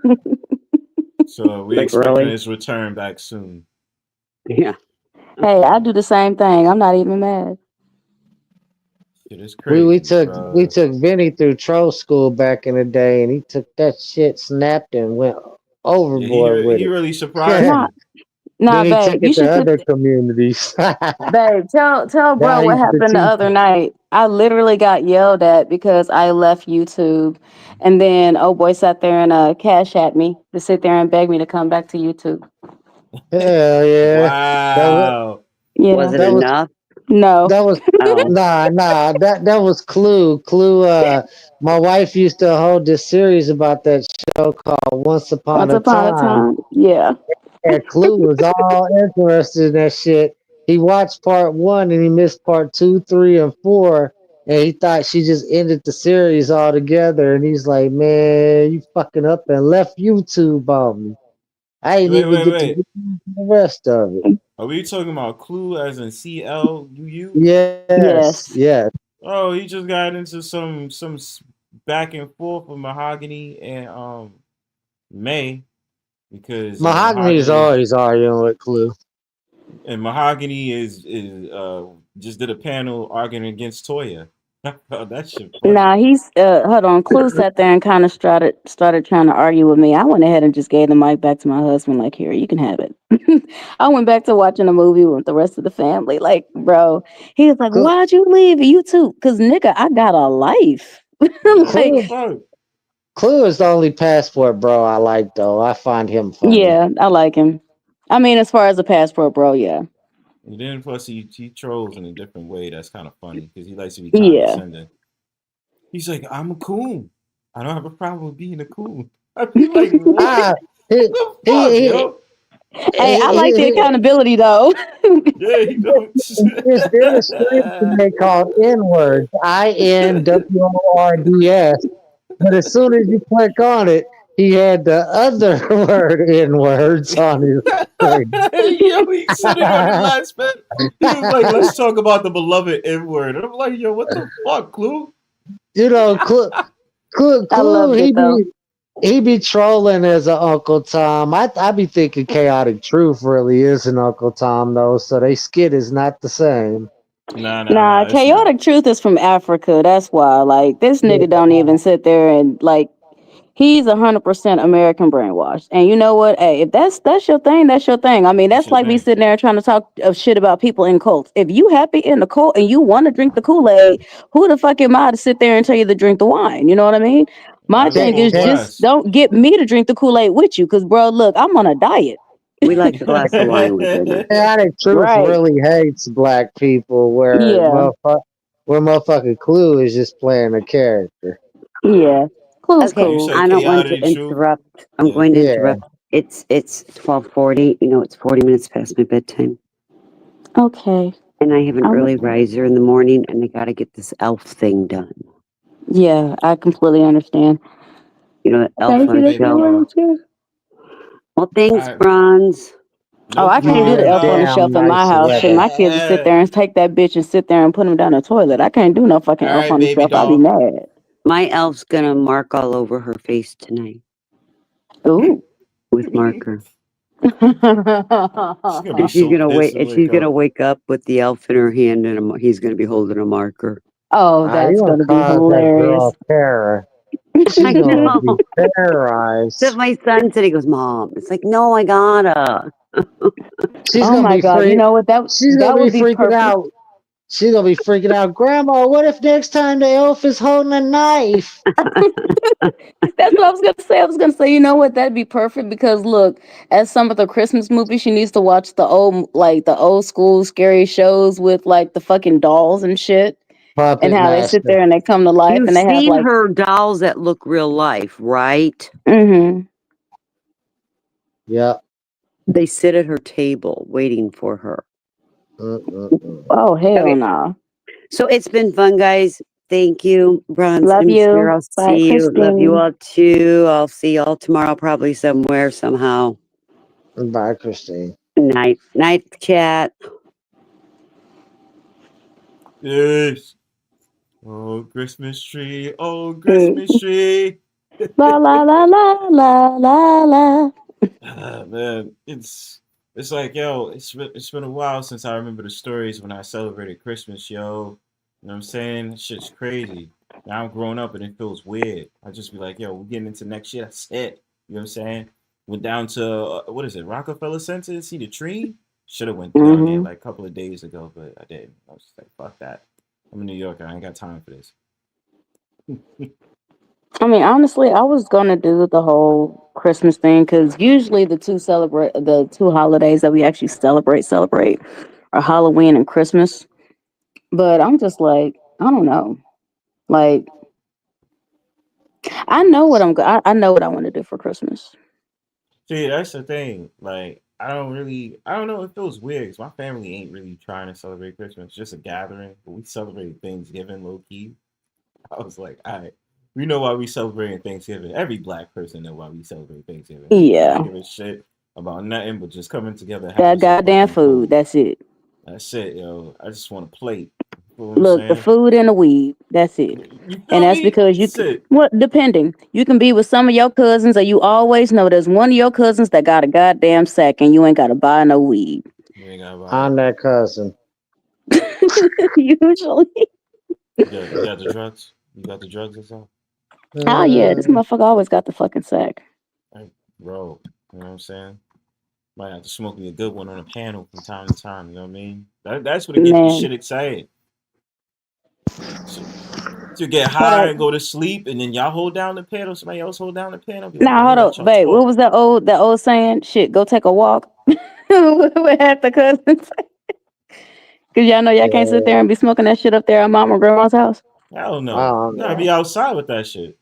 So we Like, expecting really? his return back soon. Yeah. Hey, I do the same thing. I'm not even mad. Shit is We crazy. took Vinny through troll school back in the day, and he took that shit, snapped, and went overboard with he it. really surprised Nah, me. nah, Then he took babe, you it to should sit. other communities. Babe, tell bro Now what he's the happened the teacher. other night. I literally got yelled at because I left YouTube, and then oh boy sat there and cash at me to sit there and beg me to come back to YouTube. Hell yeah! Wow. Yeah, Was it That was enough? no, that was Oh. nah. That was Clue. Clue. My wife used to hold this series about that show called Once Upon once a upon a Time. time, yeah. And Clue was all interested in that shit. He watched part one and he missed part two, three, and four. And he thought she just ended the series altogether. And he's like, man, you fucking up and left YouTube on me. I didn't even get to Wait. get the rest of it. Are we talking about Clue as in CLUU? Yes, Yes. yes. Oh, he just got into some back and forth with Mahogany and May because Mahogany is always arguing with Clue. Mahogany is just did a panel arguing against Toya. That shit funny. Nah, he's hold on. Clue sat there and kind of started trying to argue with me. I went ahead and just gave the mic back to my husband. Like, here, you can have it. I went back to watching a movie with the rest of the family. Like, bro, he was like, Clue, "Why'd you leave YouTube?" Cause nigga, I got a life. Like, Clue is the only passport bro I like though. I find him funny. yeah, I like him. I mean, as far as a passport, bro, yeah. And then plus he trolls in a different way. That's kind of funny because he likes to be Yeah. condescending. He's like, I'm a coon. I don't have a problem with being a coon. I'd be like, what? He, What the fuck, he, yo? Hey, I like the accountability though. Yeah, you don't. there's a screen they called N-words, INWORDS. But as soon as you click on it, he had the other word N-words on his screen. Yo, he said it on the last bit. He was like, let's talk about the beloved N-word. I'm like, yo, what the fuck, Clue? You know, Clue, I loved it though. he be trolling as an Uncle Tom. I be thinking Chaotic Truth really is an Uncle Tom though, so they skit is not the same. Nah, it's not. Chaotic Truth is from Africa. That's why. Like, this nigga don't even sit there and like. He's 100% American brainwashed. And you know what? Hey, if that's your thing, that's your thing. I mean, that's like me sitting there trying to talk shit about people in cults. If you happy in the cult and you want to drink the Kool-Aid, who the fuck am I to sit there and tell you to drink the wine? You know what I mean? My thing is just don't get me to drink the Kool-Aid with you. Because, bro, look, I'm on a diet. We like a glass of wine with it. Chaotic Truth really hates black people where motherfucking Clue is just playing a character. Yeah. Clue's Okay, cool. I don't want to interrupt. I'm going to interrupt. It's 12:40. You know, it's 40 minutes past my bedtime. Okay. And I have an early riser in the morning, and I got to get this elf thing done. Yeah, I completely understand. You know, elf on a shelf. Well, thanks, Bronze. Oh, I can't do the elf on the shelf in my house. Shit, my kids will sit there and take that bitch and sit there and put him down the toilet. I can't do no fucking elf on the shelf. I'll be mad. My elf's gonna mark all over her face tonight. Ooh. With marker. And she's gonna wake up with the elf in her hand, and he's gonna be holding a marker. Oh, that's gonna be hilarious. She's gonna be terrorized. So my son said, he goes, Mom. It's like, no, I gotta. Oh my God! You know what? She's gonna be freaking out. She's gonna be freaking out. Grandma, what if next time the elf is holding a knife? That's what I was gonna say. I was gonna say, you know what? That'd be perfect because look, at some of the Christmas movies, she needs to watch the old school scary shows with like the fucking dolls and shit, and how they sit there and they come to life. You've and they have seen like her dolls that look real life, right? Mm-hmm. Yeah. They sit at her table waiting for her. Oh hell no! So it's been fun, guys. Thank you, Bronze. Love and you. Sarah. I'll Bye, see you. Love you Christine. all too. I'll see y'all tomorrow, probably somewhere, somehow. Bye, Christine. Night, chat. Yes. Oh, Christmas tree. Oh, Christmas tree. La la la la la la la. Man, it's like, yo, it's been a while since I remember the stories when I celebrated Christmas, yo. You know what I'm saying? That shit's crazy. Now I'm growing up and it feels weird. I just be like, yo, we're getting into next year. That's it. You know what I'm saying? Went down to what is it, Rockefeller Center to see the tree. Should have went down there like a couple of days ago, but I didn't. I was just like, fuck that. I'm in New York. I ain't got time for this. I mean, honestly, I was gonna do the whole Christmas thing because usually the two holidays that we actually celebrate are Halloween and Christmas. But I'm just like, I don't know. Like, I know what I know what I want to do for Christmas. See, that's the thing. Like, I don't know. It feels weird 'cause my family ain't really trying to celebrate Christmas. It's just a gathering, but we celebrate Thanksgiving low key. I was like, all right, we know why we celebrating Thanksgiving. Every black person know why we celebrate Thanksgiving. Yeah. I don't give a shit about nothing but just coming together. That goddamn food. That's it. That's it, yo. I just want a plate. You know Look, the food and the weed. That's it. And that's because depending. You can be with some of your cousins, or you always know there's one of your cousins that got a goddamn sack and you ain't gotta buy no weed. I'm that cousin. Usually. You got the drugs? You got the drugs or something? Oh yeah, this motherfucker always got the fucking sack. Hey, bro, you know what I'm saying? Might have to smoke me a good one on a panel from time to time, you know what I mean? That's what gets me shit excited. To get high and go to sleep, and then y'all hold down the panel, somebody else hold down the panel. Nah, hold up, babe. What was that old saying? Shit, go take a walk with half the cousins. Cause y'all know y'all can't sit there and be smoking that shit up there at mom or grandma's house. Hell no. You gotta be outside with that shit.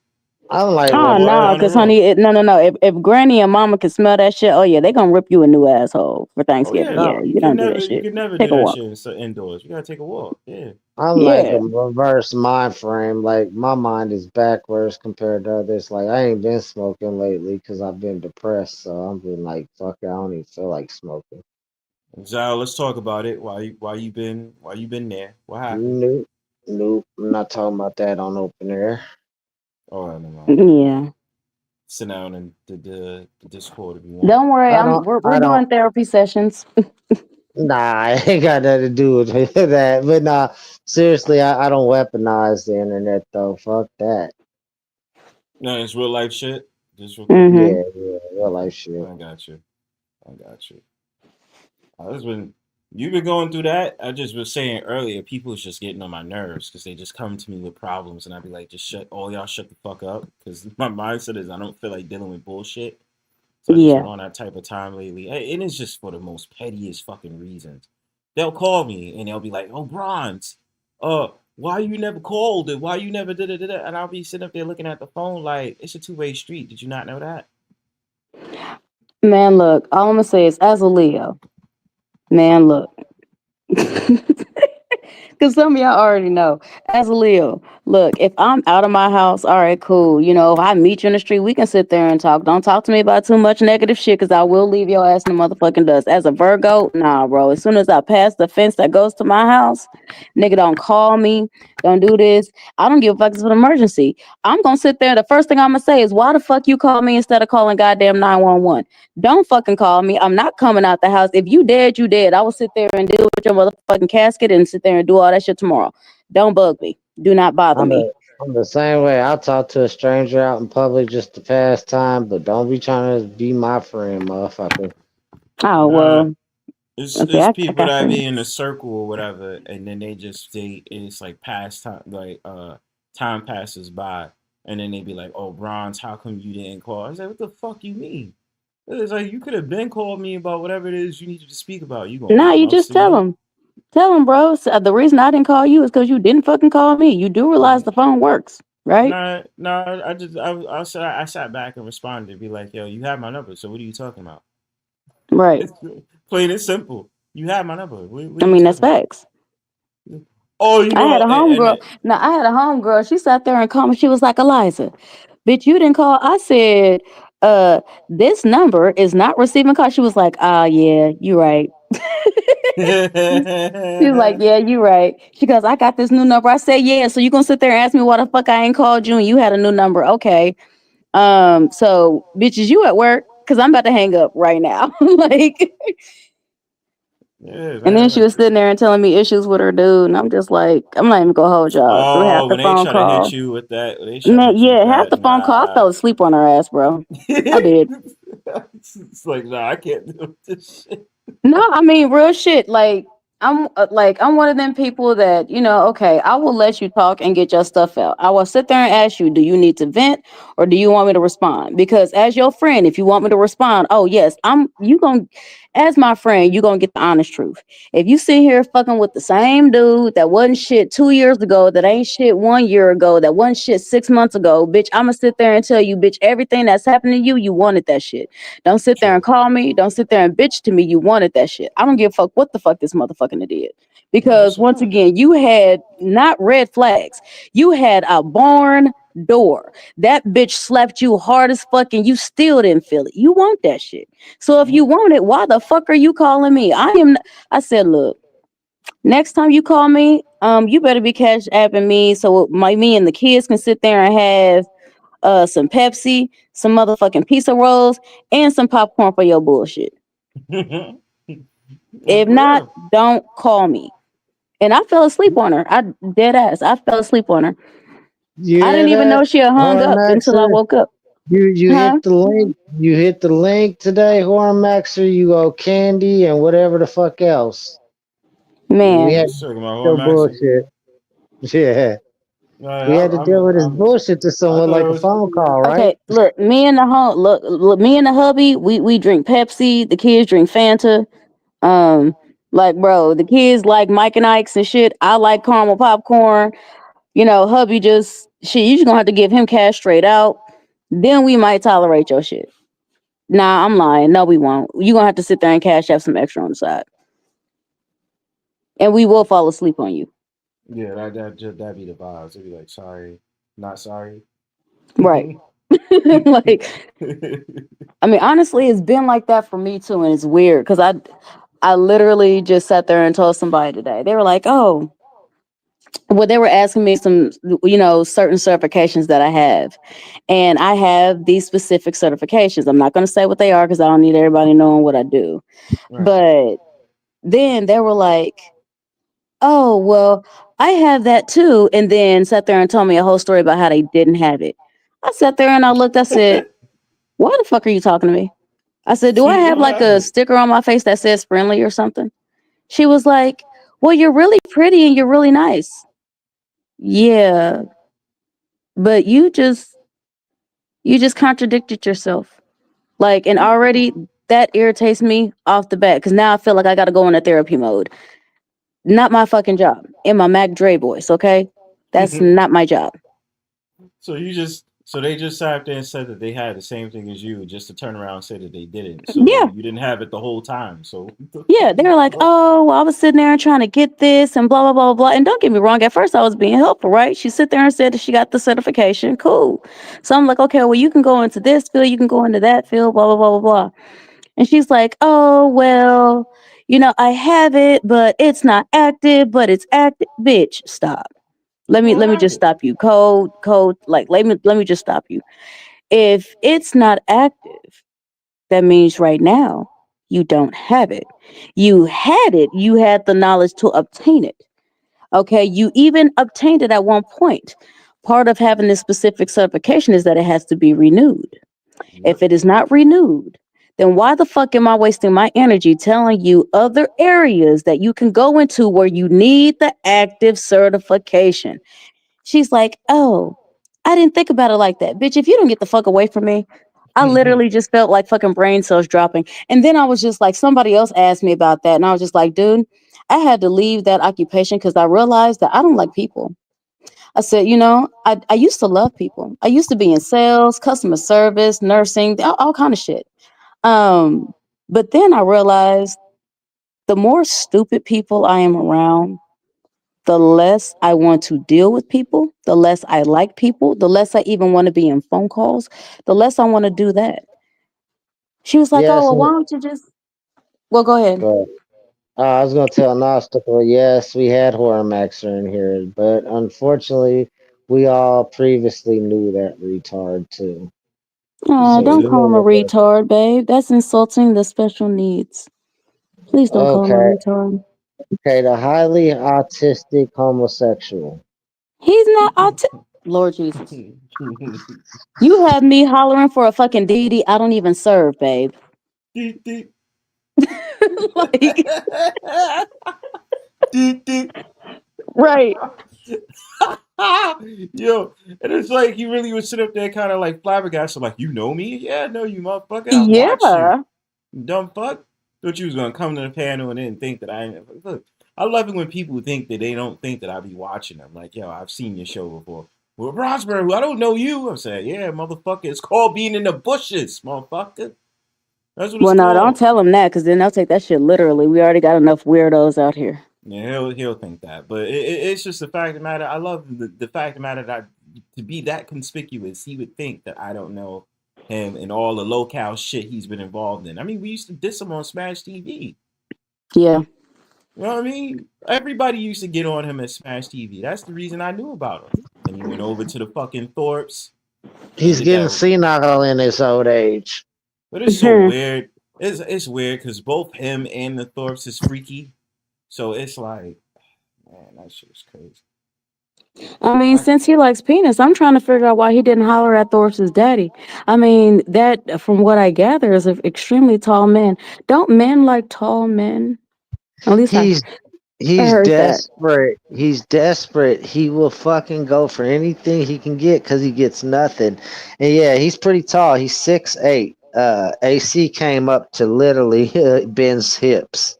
I'm like, Like, Oh walk no, down the because road. honey, no. If Granny and Mama can smell that shit, oh yeah, they gonna rip you a new asshole for Oh yeah, Thanksgiving. Yeah, you you can don't do never that you shit. can never Take do a that walk. shit indoors. You gotta take a walk. Yeah. I'm like a Yeah. reverse mind frame. Like my mind is backwards compared to others. Like I ain't been smoking lately because I've been depressed. So I'm been like, fuck it, I don't even feel like smoking. Zal, let's talk about it. Why you been there? What happened? Nope, nope. I'm not talking about that on open air. Oh, never mind. Yeah. Sit down in the Discord if you want. Don't worry, I don't. we're I don't. doing therapy sessions. Nah, it ain't got nothing to do with that. But nah, seriously, I don't weaponize the internet though. Fuck that. No, it's real life shit. Just real quick. Mm-hmm. Yeah, real life shit. I got you. I got you. You've been going through that. I just was saying earlier, people's just getting on my nerves because they just come to me with problems, and I'd be like, just shut the fuck up, because my mindset is I don't feel like dealing with bullshit. So I just been Yeah. on that type of time lately, and it's just for the most pettiest fucking reasons. They'll call me and they'll be like, "Oh, Bronze, why you never called it? Why you never did it?" And I'll be sitting up there looking at the phone like it's a two-way street. Did you not know that? Man, look, all I'm gonna say is as a Leo, man, look. Because some of y'all already know. As a Leo, look, if I'm out of my house, all right, cool. You know, if I meet you in the street, we can sit there and talk. Don't talk to me about too much negative shit, because I will leave your ass in the motherfucking dust. As a Virgo, nah, bro. As soon as I pass the fence that goes to my house, nigga, don't call me. Don't do this. I don't give a fuck if it's an emergency. I'm gonna sit there. The first thing I'm gonna say is, why the fuck you call me instead of calling goddamn 911? Don't fucking call me. I'm not coming out the house. If you dead, you dead. I will sit there and deal with your motherfucking casket and sit there and do all that shit tomorrow. Don't bug me. Do not bother me. I'm the same way. I'll talk to a stranger out in public just to pass time, but don't be trying to be my friend, motherfucker. Oh Nah, well. it's Okay, it's I people got that be friends. in a circle or whatever, and then it's like past time, like time passes by, and then they be like, "Oh, Bronze, how come you didn't call?" I was like, "What the fuck you mean?" It's like you could have been called me about whatever it is you needed to speak about. You gonna Nah, be you just ghosting tell me? them. Tell them, bro. The reason I didn't call you is because you didn't fucking call me. You do realize the phone works, right? Nah. I sat back and responded, be like, "Yo, you have my number, so what are you talking about?" Right. It's plain and simple. You have my number. What I are you mean, that's talking about? facts. Oh, you I had know, a and homegirl. Now I had a homegirl. She sat there and called me. She was like, Eliza, bitch, you didn't call. I said, this number is not receiving call. She was like, ah, yeah, you right. She was like, yeah, you right. She goes, I got this new number. I said, yeah. So you gonna sit there and ask me why the fuck I ain't called you and you had a new number? Okay. So bitches, you at work? Cause I'm about to hang up right now. Like, yeah, and then man. she was sitting there and telling me issues with her dude, and I'm just like, I'm not even gonna hold y'all through half Oh, the when they phone try to hit call. you with that, when they try to Man, hit you with yeah, half that, the phone call, I nah. fell asleep on her ass, bro. I did. It's like, nah, I can't do this shit. No, I mean real shit. Like I'm one of them people that, you know, okay, I will let you talk and get your stuff out. I will sit there and ask you, do you need to vent or do you want me to respond? Because as your friend, if you want me to respond, oh yes, you going to as my friend, you gonna get the honest truth. If you sit here fucking with the same dude that wasn't shit 2 years ago, that ain't shit 1 year ago, that wasn't shit 6 months ago, bitch, I'ma sit there and tell you, bitch, everything that's happened to you, you wanted that shit. Don't sit there and call me. Don't sit there and bitch to me. You wanted that shit. I don't give a fuck what the fuck this motherfucker did. No, that's Because a once fact. again, you had not red flags. You had a barn door. That bitch slapped you hard as fuck and you still didn't feel it. You want that shit. So if you want it, why the fuck are you calling me? I said, look, next time you call me, you better be cash apping me so me and the kids can sit there and have some Pepsi, some motherfucking pizza rolls, and some popcorn for your bullshit. No, If for not, real. don't call me. And I fell asleep on her. I dead ass. I fell asleep on her. You I hear didn't even that, know she had hung up until I Whoremaxxer? woke up. You Huh? hit the link. You hit the link today, Whoremaxxer. You go candy and whatever the fuck else. We Man. had Just talking about no Whoremaxxer. bullshit. Yeah, we had to deal with this bullshit to I someone thought like it a was. phone call, right? Okay, look, me and the me and the hubby, we drink Pepsi, the kids drink Fanta. Like bro, the kids like Mike and Ike's and shit. I like caramel popcorn. You know, hubby just shit, you just gonna have to give him cash straight out. Then we might tolerate your shit. Nah, I'm lying. No, we won't. You gonna have to sit there and cash out some extra on the side, and we will fall asleep on you. Yeah, that'd be the vibes. It'd be like, sorry, not sorry. Right. Like, I mean, honestly, it's been like that for me too, and it's weird because I literally just sat there and told somebody today. They were like, "Oh, well," they were asking me some, certain certifications that I have, and I have these specific certifications. I'm not going to say what they are because I don't need everybody knowing what I do. Right. But then they were like, "Oh, well, I have that too," and then sat there and told me a whole story about how they didn't have it. I sat there and I looked. I said, "Why the fuck are you talking to me?" I said, "Do So I you have don't like have a it. sticker on my face that says friendly or something?" She was like, "Well, you're really pretty and you're really nice." Yeah, but you just contradicted yourself. Like, and already that irritates me off the bat because now I feel like I got to go into therapy mode. Not my fucking job. In my Mac Dre voice, okay? That's not my job. So they just sat there and said that they had the same thing as you, just to turn around and say that they didn't. So Yeah. you didn't have it the whole time. So Yeah, they were like, "Oh, well, I was sitting there and trying to get this and blah, blah, blah, blah." And don't get me wrong, at first I was being helpful, right? She sit there and said that she got the certification. Cool. So I'm like, "Okay, well, you can go into this field, you can go into that field, blah, blah, blah, blah, blah." And she's like, "Oh, well, I have it, but it's not active, but it's active." Bitch, stop. Let me just stop you. Code, like let me just stop you. If it's not active, that means right now you don't have it. You had it, you had the knowledge to obtain it. Okay, you even obtained it at one point. Part of having this specific certification is that it has to be renewed. If it is not renewed, then why the fuck am I wasting my energy telling you other areas that you can go into where you need the active certification? She's like, "Oh, I didn't think about it like that." Bitch, if you don't get the fuck away from me, I literally just felt like fucking brain cells dropping. And then I was just like, somebody else asked me about that. And I was just like, dude, I had to leave that occupation because I realized that I don't like people. I said, I used to love people. I used to be in sales, customer service, nursing, all kind of shit. But then I realized the more stupid people I am around, the less I want to deal with people, the less I like people, the less I even want to be in phone calls, the less I want to do that. She was like, "Oh, Yes. well, why don't you just..." Well, go ahead. Go ahead. I was gonna tell Nostical, yes, we had Whoremaxxer in here, but unfortunately, we all previously knew that retard too. Oh, So don't you call him a know that. retard, babe. That's insulting the special needs. Please don't call him a Okay, retard. okay, the highly autistic homosexual. He's not Lord Jesus. You have me hollering for a fucking deity I don't even serve, babe. Like, right. Yo, and it's like he really would sit up there kind of like flabbergasted, like, "You know me? Yeah, I know you, motherfucker. I watched you. Yeah. Dumb fuck. Thought you was gonna come to the panel and didn't think that I look. I love it when people think that they don't think that I be watching them. Like, yo, I've seen your show before. Well, Bronzebird, I don't know you. I'm saying, yeah, motherfucker. It's called being in the bushes, motherfucker. That's what it's Well, no, don't called. tell him that because then they'll take that shit literally. We already got enough weirdos out here. Yeah, he'll think that, but it's just the fact of the matter. I love the fact of the matter that to be that conspicuous, he would think that I don't know him and all the locale shit he's been involved in. I mean, we used to diss him on Smash TV. Yeah. You know what I mean? Everybody used to get on him at Smash TV. That's the reason I knew about him. And he went over to the fucking Thorpes and He's did getting that. senile in his old age. But it's so weird. It's weird because both him and the Thorpes is freaky. So it's like, man, that shit is crazy. I mean, since he likes penis, I'm trying to figure out why he didn't holler at Thorpe's daddy. I mean, that, from what I gather, is an extremely tall man. Don't men like tall men? At least I He's heard that. desperate. He's desperate. He will fucking go for anything he can get because he gets nothing. And yeah, he's pretty tall. He's 6'8". AC came up to literally Ben's hips.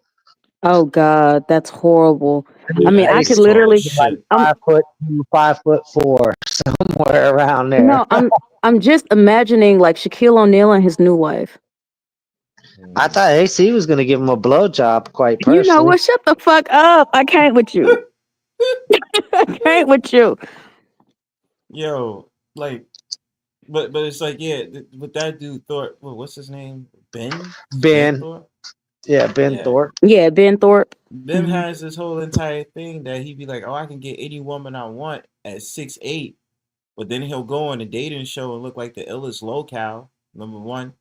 Oh God, that's horrible. I mean, That I Hey, could is she's called literally. like shit. I'm 5'2", 5'4", somewhere around there. no. I'm just imagining like Shaquille O'Neal and his new wife. I thought AC was gonna give him a blowjob, quite You know personally. what? Shut the fuck up. I can't with you. I can't with you. Yo, like, but it's like, yeah, with that dude Thorpe, what's his name? Ben Ben, Thorpe. yeah, Ben Yeah, Thorpe. Yeah, Ben Thorpe. Ben Mhm. has this whole entire thing that he'd be like, oh, I can get any woman I want at 6'8", but then he'll go on a dating show and look like the illest locale, number one,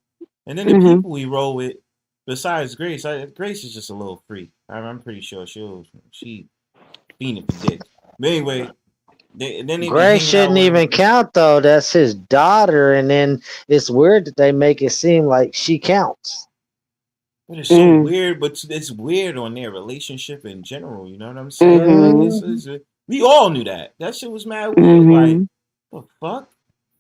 and then the Mhm. people we roll with, besides Grace, Grace is just a little freak. I'm pretty sure she fiending for dick. But anyway, then they be Grace hanging out shouldn't with even him. count though. That's his daughter, and then it's weird that they make it seem like she counts. But it's so Mm. weird. But it's weird on their relationship in general. You know what I'm saying? Like Mhm. we all knew that. That shit was mad weird. Like Mhm. the fuck,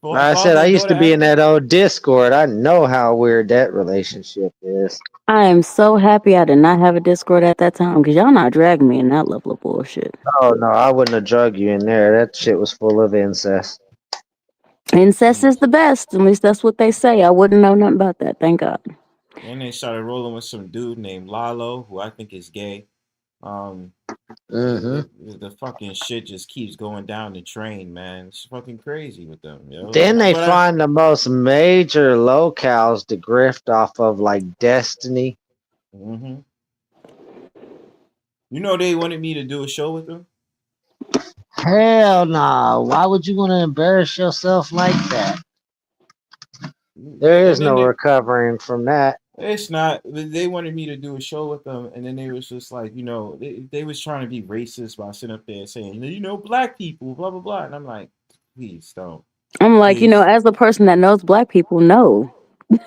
Like I said, father I and used daughter to be in acting. that old Discord. I know how weird that relationship is. I am so happy I did not have a Discord at that time because y'all not dragging me in that level of bullshit. Oh no, I wouldn't have drug you in there. That shit was full of incest. Incest is the best. At least that's what they say. I wouldn't know nothing about that. Thank God. And they started rolling with some dude named Lalo, who I think is gay. Um, Hmm. the fucking shit just keeps going down the train, man. It's fucking crazy with them, yo. Then Like, they but find the most major locales to grift off of, like Destiny. hmm you know, they wanted me to do a show with them. Hell no. Why would you want to embarrass yourself like that? There is And then no recovering from that. it's not. They wanted me to do a show with them, and then they was just like, you know, they was trying to be racist by sitting up there saying, you know, black people, blah blah blah, and I'm like, please don't, I'm like, please. as a person that knows black people, no.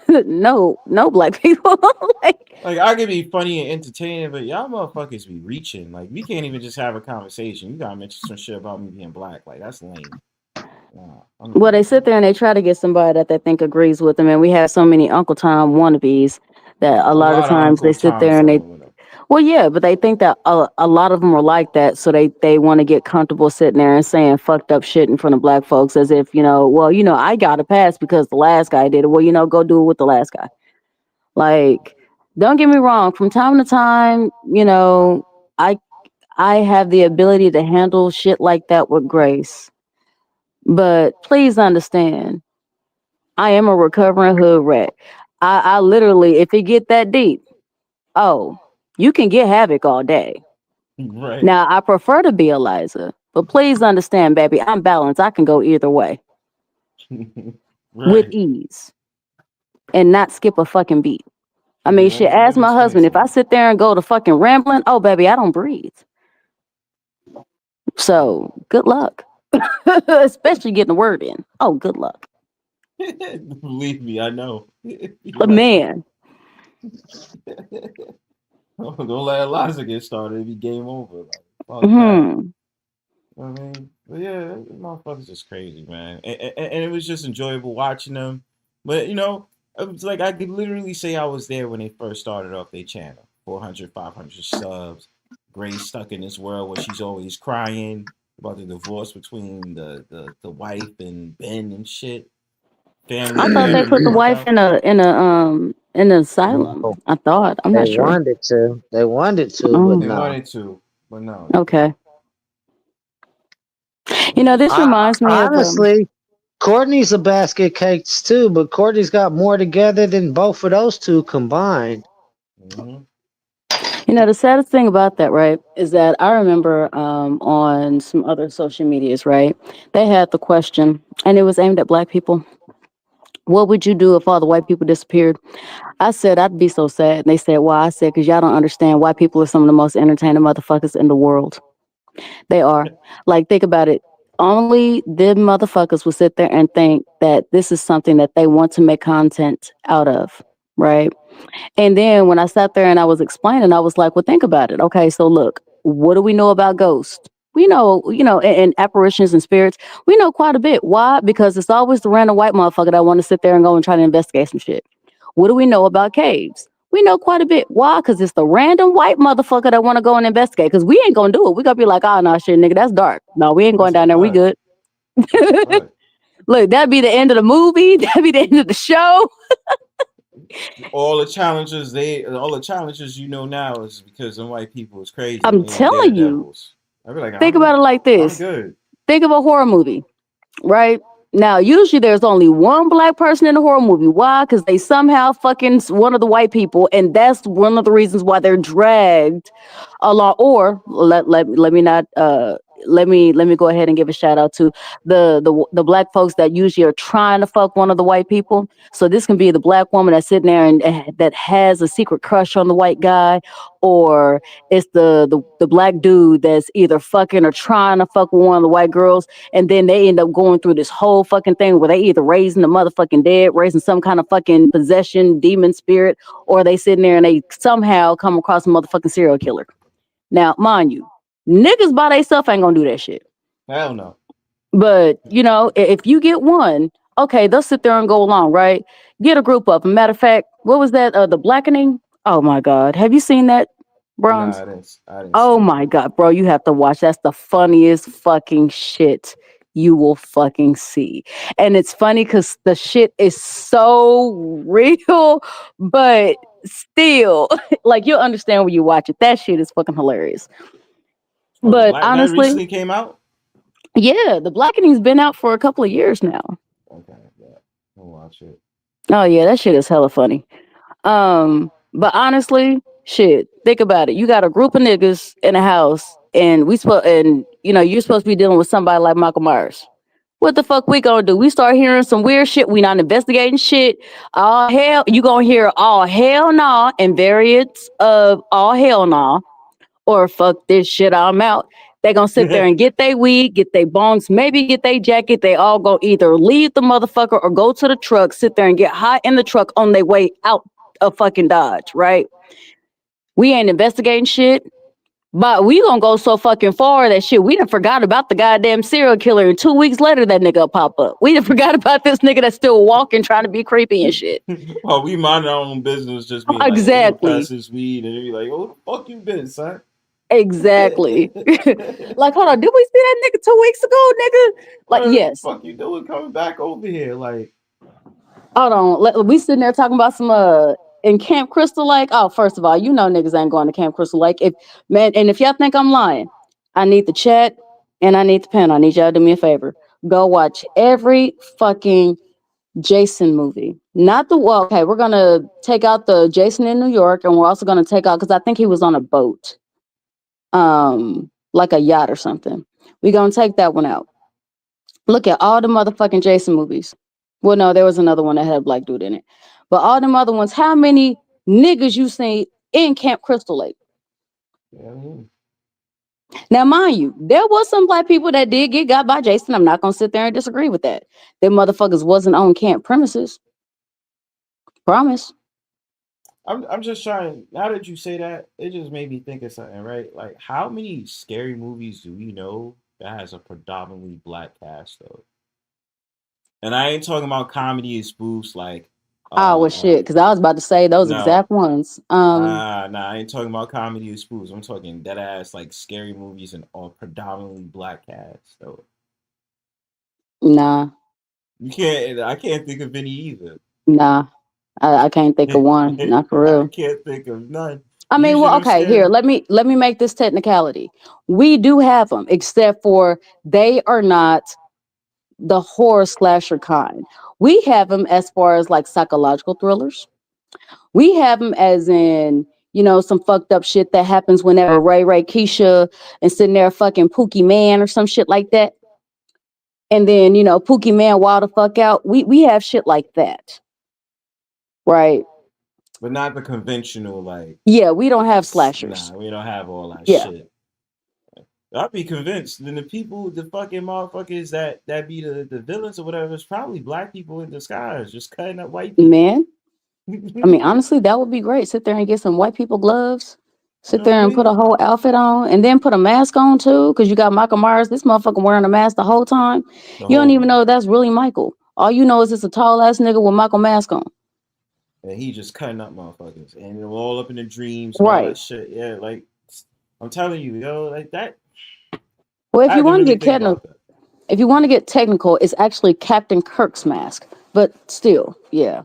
no black people. Like, Like I could be funny and entertaining, but y'all motherfuckers be reaching. Like we can't even just have a conversation. You gotta mention some shit about me being black. Like that's lame. Nah, I'm well, they good. sit there and they try to get somebody that they think agrees with them. And we have so many Uncle Tom wannabes that a A lot of lot of times they Uncle sit Toms there and they, fucking with them. well, yeah, but they think that a lot of them are like that. So they want to get comfortable sitting there and saying fucked up shit in front of black folks as if, well, I got a pass because the last guy did it. Well, go do it with the last guy. Like, don't get me wrong. From time to time, I I have the ability to handle shit like that with grace. But please understand, I am a recovering hood rat. I literally, if it get that deep, oh, you can get havoc all day. Right. Now, I prefer to be Eliza, but please understand, baby, I'm balanced. I can go either way with Right. ease and not skip a fucking beat. I mean, Let shit, me ask my explain husband, if I something. sit there and go to fucking rambling, oh, baby, I don't breathe. So, good luck. Especially getting the word in. Oh, good luck. Believe me, I know. But man, Don't let Eliza get started. It'd be game over. Like, fuck that. hmm. I mean, but yeah, motherfuckers just crazy, man. And it was just enjoyable watching them. But, it was like I could literally say I was there when they first started off their channel. 400, 500 subs. Grace stuck in this world where she's always crying about the divorce between the wife and Ben and shit. Family I thought can't they really put the work wife out. in an asylum. No, I thought. I'm they not sure. wanted to. They wanted to, but Oh, They no. wanted to, but no. okay. It's just This reminds me of Honestly, Courtney's a basket cakes too, but Courtney's got more together than both of those two combined. hmm the saddest thing about that, right, is that I remember on some other social medias, right, they had the question, and it was aimed at black people. What would you do if all the white people disappeared? I said, I'd be so sad. And they said, why? I said, because y'all don't understand white people are some of the most entertaining motherfuckers in the world. They are. Like, think about it. Only them motherfuckers will sit there and think that this is something that they want to make content out of, right? And then when I sat there and I was explaining, I was like, well, think about it. Okay, so look, what do we know about ghosts? We know, and apparitions and spirits. We know quite a bit. Why? Because it's always the random white motherfucker that want to sit there and go and try to investigate some shit. What do we know about caves? We know quite a bit. Why? Because it's the random white motherfucker that want to go and investigate. Because we ain't gonna do it. We gonna be like, oh no, shit, nigga, that's dark. No, we ain't going down there. We good. Look, that'd be the end of the movie. That'd be the end of the show. All the challenges you know now is because them white people is crazy. I'm telling you. I'd be like, Think about it like this. I'm good. Think of a horror movie, right? Now, usually there's only one black person in a horror movie. Why? Because they somehow fucking one of the white people, and that's one of the reasons why they're dragged along. Or let me not let me go ahead and give a shout out to the black folks that usually are trying to fuck one of the white people. So this can be the black woman that's sitting there and that has a secret crush on the white guy, or it's the black dude that's either fucking or trying to fuck with one of the white girls, and then they end up going through this whole fucking thing where they either raising the motherfucking dead, raising some kind of fucking possession demon spirit, or they sitting there and they somehow come across a motherfucking serial killer. Now, mind you, niggas by themselves ain't gonna do that shit. Hell no. But, you know, if you get one, okay, they'll sit there and go along, right? Get a group up. As a matter of fact, what was that? The Blackening? Oh, my God. Have you seen that, Bronze? Nah, I didn't oh, my God, bro. You have to watch. That's the funniest fucking shit you will fucking see. And it's funny because the shit is so real, but still, like, you'll understand when you watch it. That shit is fucking hilarious. But honestly, that recently came out. Yeah, the Blackening's been out for a couple of years now. Okay, yeah, I'll watch it. Oh yeah, that shit is hella funny. But honestly, shit, think about it. You got a group of niggas in a house, and you're supposed to be dealing with somebody like Michael Myers. What the fuck we gonna do? We start hearing some weird shit. We not investigating shit. All hell, you gonna hear all hell nah and variants of all hell nah, or fuck this shit, I'm out. They gonna sit there and get their weed, get their bones, maybe get their jacket. They all go either leave the motherfucker or go to the truck, sit there and get hot in the truck on their way out of fucking Dodge, right? We ain't investigating shit, but we gonna go so fucking far that shit, we done forgot about the goddamn serial killer, and 2 weeks later that nigga pop up. We done forgot about this nigga that's still walking trying to be creepy and shit. Well, we mind our own business, just being exactly. Like, pass this weed, and they be like, "Oh, the fuck you been, son?" Exactly. Like, hold on, did we see that nigga 2 weeks ago, nigga? Like, yes. What the fuck you doing coming back over here? Like, hold on, we sitting there talking about some in Camp Crystal Lake. Oh, first of all, you know niggas ain't going to Camp Crystal Lake. If y'all think I'm lying, I need the chat and I need the pen. I need y'all to do me a favor. Go watch every fucking Jason movie. Okay, we're gonna take out the Jason in New York, and we're also gonna take out, because I think he was on a boat. Like a yacht or something. We're gonna take that one out. Look at all the motherfucking Jason movies. Well, no, there was another one that had a black dude in it. But all them other ones, how many niggas you seen in Camp Crystal Lake? yeah. Now, mind you, there was some black people that did get got by Jason. I'm not gonna sit there and disagree with that. Them motherfuckers wasn't on camp premises. Promise. I'm just trying. Now that you say that, it just made me think of something, right? Like, how many scary movies do we know that has a predominantly black cast, though? And I ain't talking about comedy and spoofs like. Shit, because I was about to say those exact ones. Nah, I ain't talking about comedy and spoofs. I'm talking dead ass like scary movies and all predominantly black cast, though. Nah. I can't think of any either. Nah. I can't think of one. Not for real. I can't think of none. I mean, well, okay, here, let me make this technicality. We do have them, except for they are not the horror slasher kind. We have them as far as like psychological thrillers. We have them as in, some fucked up shit that happens whenever Ray Keisha and sitting there fucking Pookie Man or some shit like that. And then, Pookie Man wild the fuck out. We have shit like that. Right. But not the conventional, like. Yeah, we don't have slashers. Nah, we don't have all that shit. I'd be convinced. Then the fucking motherfuckers that be the villains or whatever, it's probably black people in disguise, just cutting up white people. Man. I mean, honestly, that would be great. Sit there and get some white people gloves. Sit there and put a whole outfit on, and then put a mask on too, because you got Michael Myers. This motherfucker wearing a mask the whole time. You don't even know that's really Michael. All you know is it's a tall ass nigga with Michael mask on. and he just cutting up motherfuckers, and they're all up in the dreams and all that shit. Yeah, like I'm telling you, yo, like that. Well, if I you had to want to really get think technical, about that. if you want to get technical, it's actually Captain Kirk's mask. But still, yeah.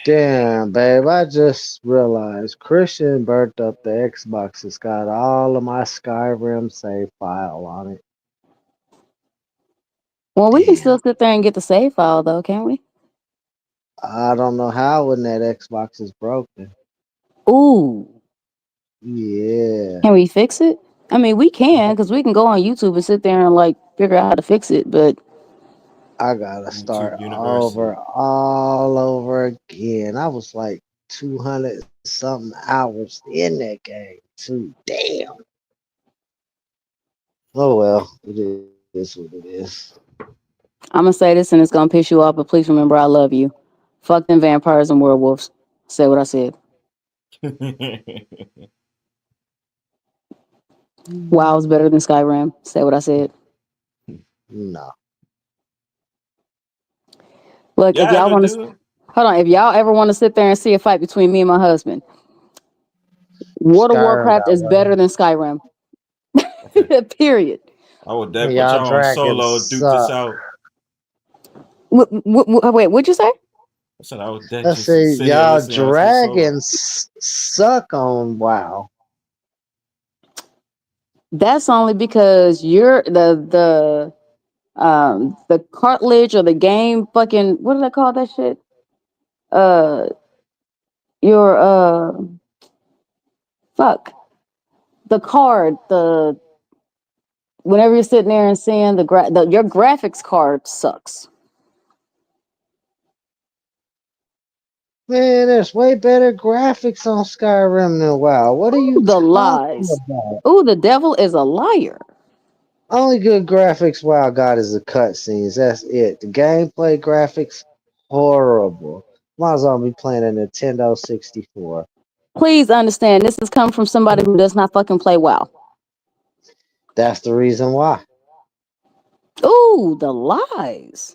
Damn, babe, I just realized Christian burnt up the Xbox. It's got all of my Skyrim save file on it. Well, we can Damn. still sit there and get the save file, though, can't we? I don't know how when that Xbox is broken. Ooh. Yeah. Can we fix it? I mean, we can, because we can go on YouTube and sit there and, like, figure out how to fix it, but... I gotta YouTube start University. all over again. I was like 200 something hours in that game too. Damn. Oh well, it is what it is. I'm gonna say this and it's gonna piss you off, but please remember I love you. Fuck them vampires and werewolves. Say what I said. WoW's better than Skyrim. Say what I said. No. Look, if y'all want to hold on, if y'all ever want to sit there and see a fight between me and my husband, World of Skyrim Warcraft got is better than Skyrim. Period. I would definitely put y'all y'all on dragons solo, duke this suck. out. Wait, what'd you say? I said I would I just say sit here y'all listening to us play solo. dragons suck on WoW. That's only because you're the cartilage or the game fucking what do they call that shit? Your fuck. The card, whenever you're sitting there and seeing your graphics card sucks. Man, there's way better graphics on Skyrim than WoW. What are you The talking lies. about? Ooh, the devil is a liar. Only good graphics WoW got is the cutscenes. That's it. The gameplay graphics, horrible. Might as well be playing a Nintendo 64. Please understand, this has come from somebody who does not fucking play WoW. That's the reason why. Ooh, the lies.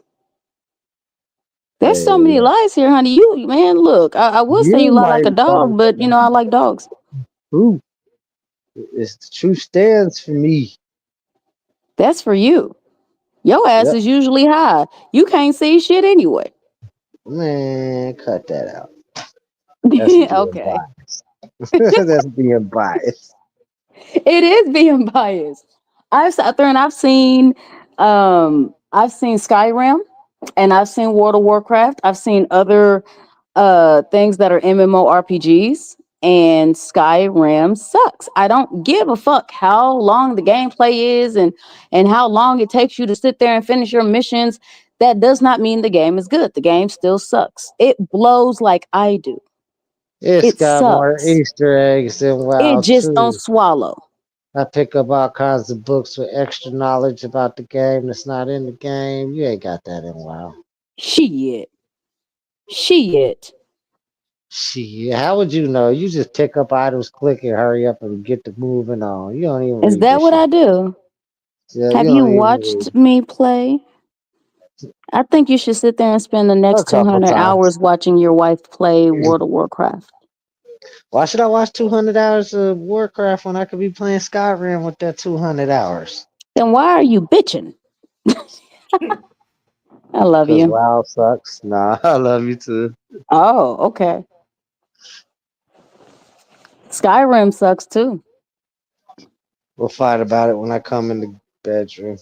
There's so Hey, many lies here, honey. You, man, look, I would say you you lie like might a dog, but you know, I like dogs. Ooh, it's the truth stands for me. That's for you. Your ass Yep. is usually high. You can't see shit anyway. Man, cut that out. That's being Okay. biased. That's being biased. It is being biased. I've sat there and I've seen Skyrim and I've seen World of Warcraft. I've seen other things that are MMORPGs, and Skyrim sucks. I don't give a fuck how long the gameplay is and how long it takes you to sit there and finish your missions. That does not mean the game is good. The game still sucks. It blows like I do. It's It got more sucks. Easter eggs than WoW It just don't too. swallow. I pick up all kinds of books with extra knowledge about the game that's not in the game. You ain't got that in WoW. Shit. Shit, how would you know? You just pick up items, click and hurry up and get to moving on. You don't even Is read that this what shit. I do? Yeah, Have you you don't even read watched me play? I think you should sit there and spend the a next couple 200 times. hours watching your wife play World of Warcraft. Why should I watch 200 hours of Warcraft when I could be playing Skyrim with that 200 hours? Then why are you bitching? I love Because you. WoW sucks. Nah, I love you too. Oh, okay. Skyrim sucks too. We'll fight about it when I come in the bedroom.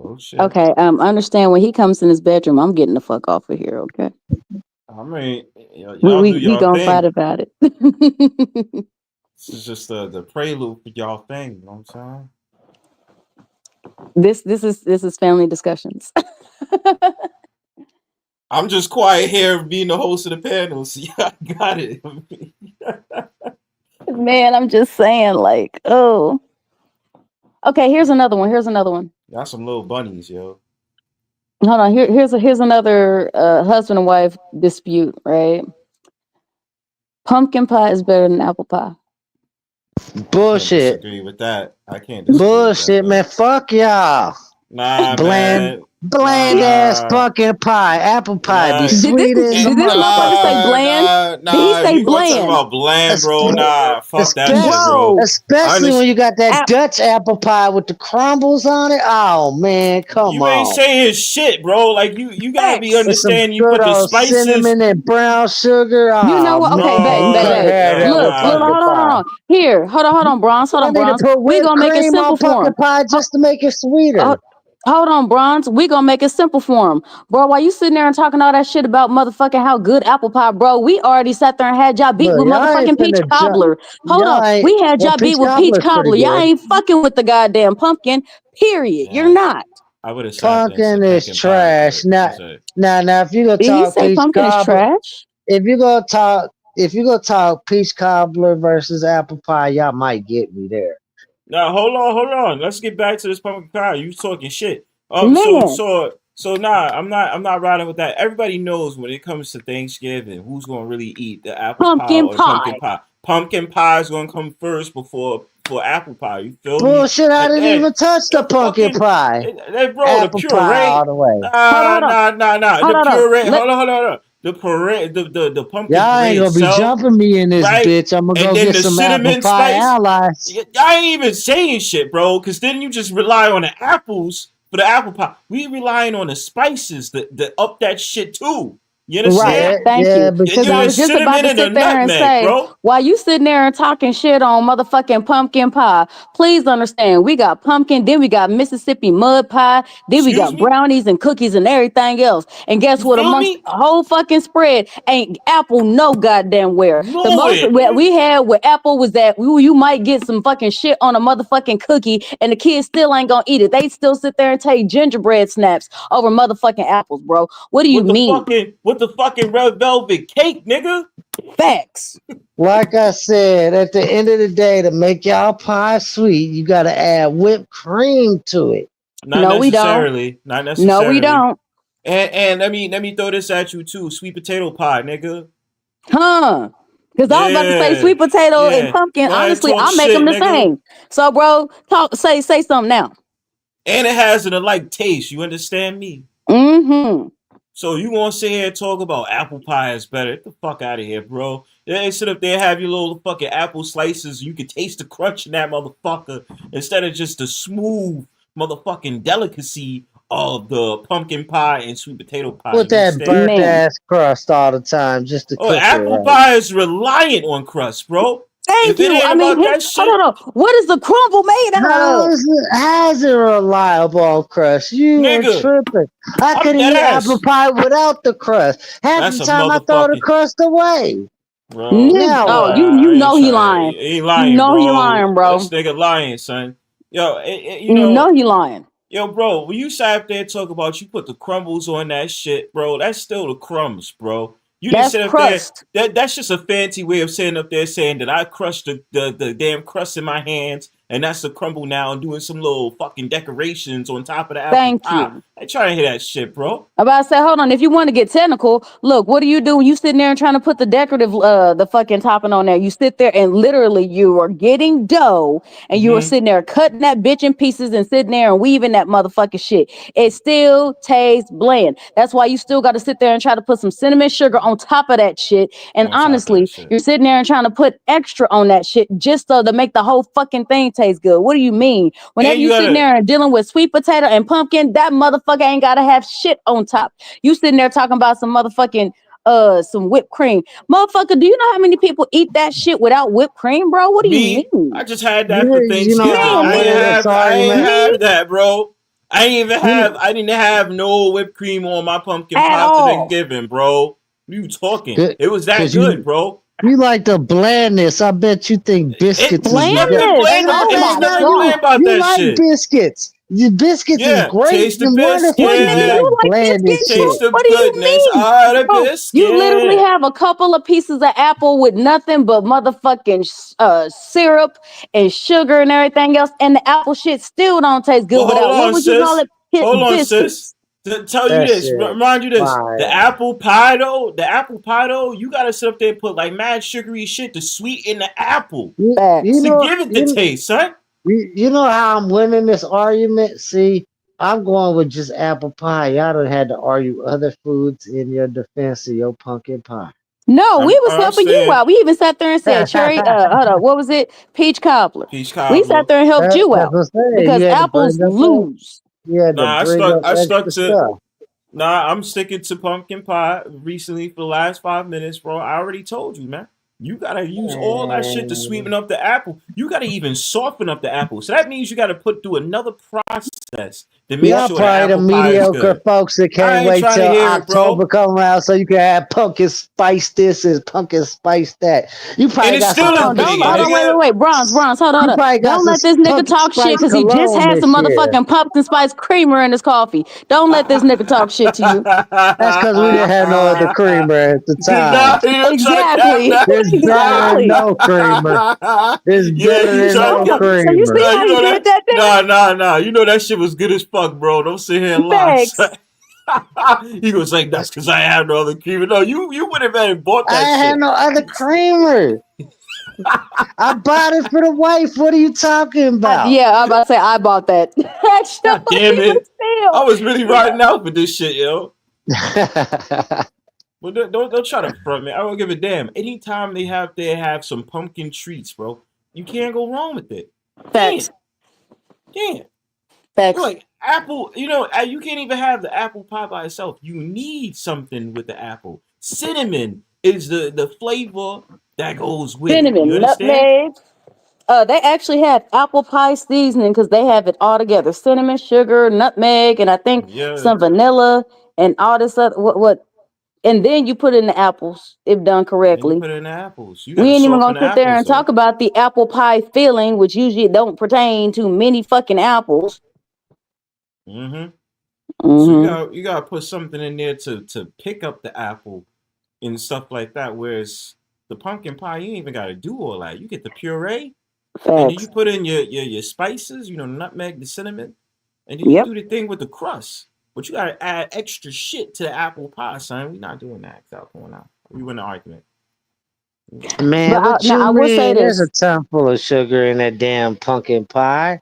Oh shit. Okay, understand when he comes in his bedroom, I'm getting the fuck off of here, okay? I mean, y'all do We y'all gonna thing. fight about it. This is just the prelude for y'all thing. You know what I'm saying? This is family discussions. I'm just quiet here being the host of the panel. So yeah, I got it. Man, I'm just saying, like, oh. Okay, here's another one. Y'all some little bunnies, yo. Hold on. Here's another husband and wife dispute, right? Pumpkin pie is better than apple pie. Bullshit. Disagree with that. I can't disagree Bullshit, with that, man. Fuck y'all. Nah, Bland, man. Bland ass pumpkin pie. Apple pie be Nah. sweet as Did this motherfucker say bland? Did he Nah. say You gonna talk bland? about bland, bro? Nah, fuck that shit, Especially, bro. especially when you got that Dutch apple pie with the crumbles on it. Oh man, come You ain't on. saying shit, bro. Like you gotta be With some understanding. You good put the old spices. cinnamon and brown sugar. Oh, You know what? Okay, man, babe. you gotta have that Look, with pumpkin hold pie. on. Here, hold on, Bronze. Hold I on, need to Bronze. put We whipped gonna make it cream simple on for pumpkin him. pie just to make it sweeter. Hold on, Bronze. We gonna make it simple for him, bro. While you sitting there and talking all that shit about motherfucking how good apple pie, bro, we already sat there and had y'all beat Look, with y'all ain't motherfucking peach finna cobbler. Hold y'all on, ain't. we had Well, y'all beat peach with peach cobbler's pretty cobbler. Y'all good. ain't fucking with the goddamn pumpkin. Period. You're not. I would have sat there and said Pumpkin is pumpkin pie is trash. good. That's Now, it. now, if you go Did he talk say peach pumpkin is cobbler, trash? if you go talk peach cobbler versus apple pie, y'all might get me there. Now hold on. Let's get back to this pumpkin pie. You talking shit. Man. So nah, I'm not riding with that. Everybody knows when it comes to Thanksgiving, who's gonna really eat the apple pie Pumpkin or the pumpkin pie. pie. Pumpkin pie is gonna come first before apple pie. You feel me? Bullshit! I didn't even touch the That pumpkin fucking pie. bro, the Apple pie puree. all the way. Nah. Hold The on. puree. Hold on. The puree, the pumpkin Y'all puree ain't gonna be itself, jumping me in this right? bitch. I'm gonna And go then get the some apple cinnamon pie spice. allies. I ain't even saying shit, bro, because then you just rely on the apples for the apple pie. We relying on the spices that up that shit too. You Right. understand? Thank you. but Because And I the was just about cinnamon to and the sit there and nutmeg, say, bro. while you sitting there and talking shit on motherfucking pumpkin pie, please understand we got pumpkin, then we got Mississippi mud pie, then we Excuse got me? brownies and cookies and everything else. And guess You what? feel Amongst me? the whole fucking spread ain't apple no goddamn where. The most Nowhere. what we had with apple was that you might get some fucking shit on a motherfucking cookie and the kids still ain't gonna eat it. They still sit there and take gingerbread snaps over motherfucking apples, bro. What do you mean? With the fucking red velvet cake, nigga. Facts. Like I said, at the end of the day, to make y'all pie sweet, you gotta add whipped cream to it. Not No, we don't. necessarily. Not No, we necessarily. don't. And let me throw this at you too. Sweet potato pie, nigga. Huh? Because I was about to say Yeah. sweet potato and Yeah. pumpkin. Go ahead and Honestly, talk I make them shit, the nigga. same. So, bro, say something now. And it has an alike taste. You understand me? Mm-hmm. So you gonna sit here and talk about apple pie is better? Get the fuck out of here, bro. They sit up there and have your little fucking apple slices. You can taste the crunch in that motherfucker instead of just the smooth motherfucking delicacy of the pumpkin pie and sweet potato pie. With You that understand? burnt Man. ass crust all the time just to Oh, cook it apple right. pie is reliant on crust, bro. Thank If it you. ain't I mean, about that shit, hold on. What is the crumble made out of? How's it reliable on crust? You are nigga, tripping. I I'm could dead eat apple ass. pie without the crust. Half the That's a time I throw the motherfucking crust away. bro. Nigga. Now Oh, what? you I ain't know he trying. lying. He ain't You lying, know he bro. lying, This bro. nigga lying, son. Yo, you You know, know he lying. yo, bro. When you sat up there and talk about you put the crumbles on that shit, bro, that's still the crumbs, bro. You didn't That's sit up there. crust. That's just a fancy way of saying up there saying that I crushed the damn crust in my hands, and that's the crumble now, and doing some little fucking decorations on top of the apple Thank pie. you. I ain't trying to hear that shit, bro. I'm about to say, hold on. If you want to get technical, look, what do you do when you sitting there and trying to put the decorative, the fucking topping on there? You sit there and literally you are getting dough and you are Mm-hmm. sitting there cutting that bitch in pieces and sitting there and weaving that motherfucking shit. It still tastes bland. That's why you still got to sit there and try to put some cinnamon sugar on top of that shit. And On top of that honestly, shit. you're sitting there and trying to put extra on that shit just so to make the whole fucking thing taste good. What do you mean? Whenever And you you sitting gotta. there and dealing with sweet potato and pumpkin, that motherfucker ain't gotta have shit on top. You sitting there talking about some motherfucking some whipped cream. Motherfucker, do you know how many people eat that shit without whipped cream, bro? What do you Me, I mean? just had that for You know Thanksgiving. how I'm Man, winning this I ain't argument? have me that, bro. You know, I didn't have no whipped cream on my pumpkin at pie for all. Thanksgiving, bro. What are you talking? cause It was that 'cause good, bro. you like the blandness. I bet you think biscuits is It's nothing Blandness. bland. I Oh It's my bet no, nothing you bland god. about you that like shit. biscuits. The biscuits is Yeah, great taste the and wonderful. Well, You nigga, biscuit. like you like blandness biscuits, bro? shit. Taste the What do you goodness. mean? The Bro, you literally biscuit. have a couple of pieces of apple with nothing but motherfucking syrup and sugar and everything else, and the apple shit still don't taste But good hold without, what on, would you call sis. it? Hold on, sis. Biscuits. To tell you That this, shit remind you this. fire. The apple pie though, you gotta sit up there and put like mad sugary shit to sweeten the apple You Facts. to give it the taste, son. you know how I'm winning this argument. See, I'm going with just apple pie. Y'all done had to argue other foods in your defense of your pumpkin pie. No, we was I'm helping you saying out. We even sat there and said cherry. Hold on, what was it? Peach cobbler. peach We sat cobbler. there and helped you That's out what I'm saying. because You had to apples bring up that. lose. You had to Nah, bring up I stuck extra to stuff. nah, I'm sticking to pumpkin pie recently for the last 5 minutes, bro. I already told you, man. You gotta use all that shit to Man, sweeten up the apple. You gotta even soften up the apple. So that means you gotta put through another process to make y'all sure the probably the apple pie is mediocre good. folks that I can't ain't wait trying to till hear it, October bro. come around so you can have pumpkin spice this and pumpkin spice that. You And probably it's got some still Hold a on, pumpkin don't vegan, hold spice. on, nigga. wait. Bronze, hold You on. probably got Don't some let this nigga pumpkin talk shit spice because he just cologne had this some year. motherfucking pumpkin spice creamer in his coffee. Don't let this nigga talk shit to you. That's because we didn't have no other creamer at the time. Nah, you trying to cap Exactly. that. It's better than Exactly. no creamer. It's Yeah, better you than trying to no cap. So you see creamer. Nah, how you he know did that. that there? Nah. You know that shit was good as fuck, bro. Don't sit here and lie. Thanks. He gonna say that's because I have no other creamer. No, you would have and bought I that ain't had shit. no other creamer. I bought it for the wife. What are you talking about? Yeah, I'm about to say I bought that. God damn Actually, but it! I still. was really riding out for this shit, yo. I But don't try to front me. I don't give a damn. Anytime they have some pumpkin treats, bro, you can't go wrong with it. Facts. Can't. Can't. Facts. Like apple, you can't even have the apple pie by itself. You need something with the apple. Cinnamon is the flavor that goes with it. You Cinnamon, understand? nutmeg. They actually have apple pie seasoning because they have it all together: cinnamon, sugar, nutmeg, and I think Yeah. some vanilla and all this other what. And then you put in the apples if done Then you correctly. put it in the apples. You got We to ain't even soften gonna the sit there apples and though. talk about the apple pie filling, which usually don't pertain to many fucking apples. Mm-hmm. So Hmm. you gotta put something in there to pick up the apple and stuff like that. Whereas the pumpkin pie, you ain't even gotta do all that. You get the puree, and then you Facts. put in your spices, nutmeg, the cinnamon, and then you Yep. do the thing with the crust. But you gotta add extra shit to the apple pie, son. We not doing that. Without going out. We win the argument. But Man, what now you I will say mean? There's a this. ton full of sugar in that damn pumpkin pie.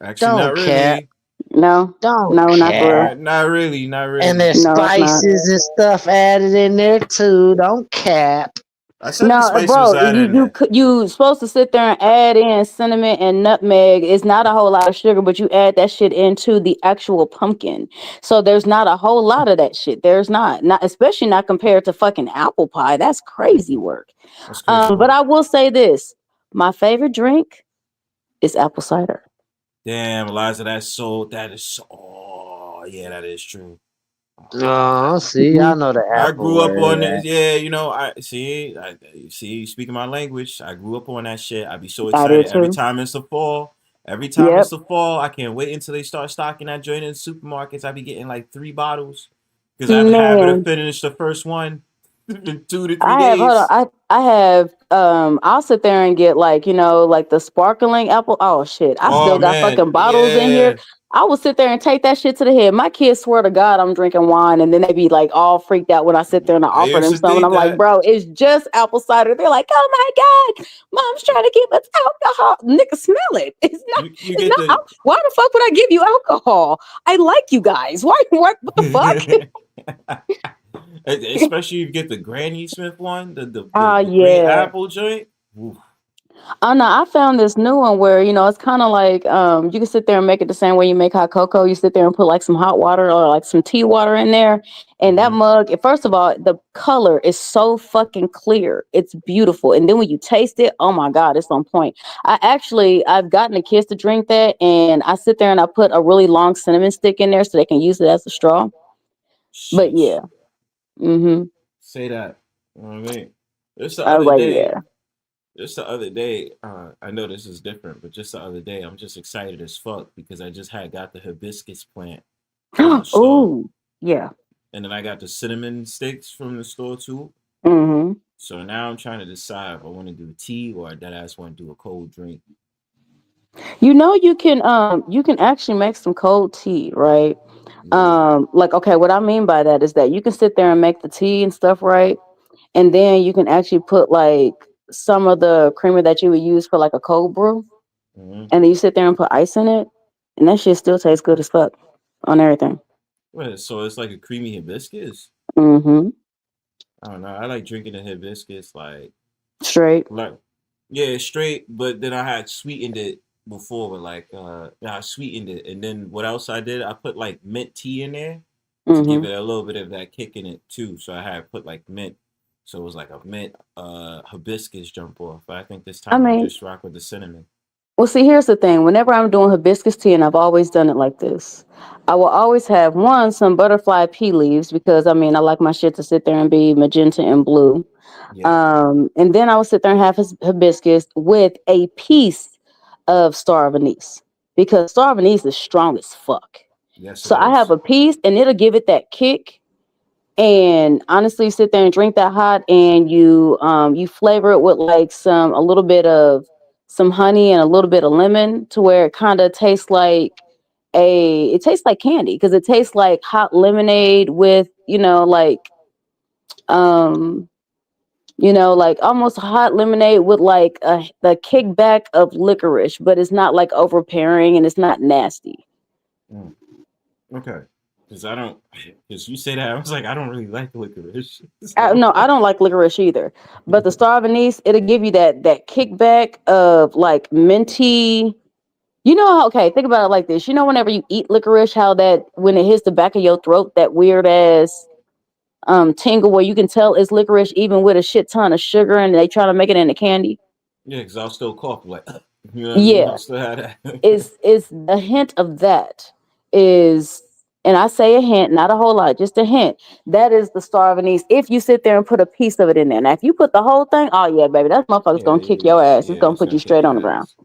Actually, not Don't cap. really. No, Don't no, not for real. cap. Not really. Not And really. there's No, it's not. spices and stuff added in there too. Don't cap. I said the No, spice was bro, added in there. you supposed to sit there and add in cinnamon and nutmeg. It's not a whole lot of sugar, but you add that shit into the actual pumpkin. So there's not a whole lot of that shit. There's not especially not compared to fucking apple pie. That's crazy work. That's crazy But work. I will say this: my favorite drink is apple cider. Damn, Eliza, that is so. Oh, yeah, that is true. Oh, see, Mhm. I know the I apple grew up on it. word. Yeah, I see. Speaking my language. I grew up on that shit. I be so I did excited every too. time it's the fall. Every time it's Yep. the fall, I can't wait until they start stocking that joint in supermarkets. I be getting like 3 bottles because I have a habit of Man. finishing the first one in 2 to 3 I have hold on. days. I have I'll sit there and get like, like the sparkling apple. Oh shit. I Oh still got man, fucking bottles in here. yeah. I will sit there and take that shit to the head. My kids swear to God I'm drinking wine and then they be like all freaked out when I sit there and I I offer used them to some and think I'm like, that. bro, it's just apple cider. They're like, oh my God, mom's trying to give us alcohol. Nigga, smell it. You It's get not the why the fuck would I give you alcohol? I like you guys. Why what the fuck? especially if you get the Granny Smith one, Oh the green yeah. apple joint. Oof. Oh no, I found this new one where it's kind of like you can sit there and make it the same way you make hot cocoa. You sit there and put like some hot water or like some tea water in there, and that Mm-hmm. mug. First of all, the color is so fucking clear. It's beautiful, and then when you taste it, oh my God, it's on point. I've gotten the kids to drink that, and I sit there and I put a really long cinnamon stick in there so they can use it as a straw. But Sheesh. yeah, mm-hmm. Say that. You know what I mean? Just the I was other like, day, yeah. I know this is different, but just the other day, I'm just excited as fuck because I just had got the hibiscus plant from the store. Oh yeah. And then I got the cinnamon sticks from the store too. Mm-hmm. So now I'm trying to decide if I want to do tea or that I just want to do a cold drink. You can actually make some cold tea, right? Yeah. Like okay, what I mean by that is that you can sit there and make the tea and stuff, right? And then you can actually put like some of the creamer that you would use for like a cold brew, Mm-hmm. and then you sit there and put ice in it, and that shit still tastes good as fuck. on everything. What, so it's like a creamy hibiscus? Mm-hmm. I don't know. I like drinking the hibiscus Straight. Yeah, straight. But then I had sweetened it before with I sweetened it, and then what else I did? I put like mint tea in there to give Mm-hmm. it a little bit of that kick in it too. So I had put like mint, so it was like a mint hibiscus jump off. But I think this I time I'll mean, just rock with the cinnamon. well, see, here's the thing. Whenever I'm doing hibiscus tea, and I've always done it like this, I will always have some butterfly pea leaves because I mean I like my shit to sit there and be magenta and blue. Yeah. And then I will sit there and have hibiscus with a piece of star of anise because star of anise is strong as fuck. Yes, So it I have is. a piece, and it'll give it that kick. And honestly, sit there and drink that hot, and you flavor it with like a little bit of some honey and a little bit of lemon to where it kind of tastes like it tastes like candy because it tastes like hot lemonade with um like almost hot lemonade with like the kickback of licorice, but it's not like overpowering and it's not nasty. Mm. Okay. Because you say that, I was like, I don't really like licorice. No, I don't like licorice either. But the star of anise, it'll give you that kickback of like minty. Okay, think about it like this. Whenever you eat licorice, how that when it hits the back of your throat, that weird ass tingle where you can tell it's licorice even with a shit ton of sugar and they try to make it into candy. Yeah, because I'll still cough like, you know what I mean? Yeah. I'll still have that. It's a hint of that is, and I say a hint, not a whole lot, just a hint. That is the star of anise. If you sit there and put a piece of it in there, now if you put the whole thing, oh yeah, baby, that motherfucker's gonna kick your ass. It's gonna it's put you gonna kick straight on the your ground. ass.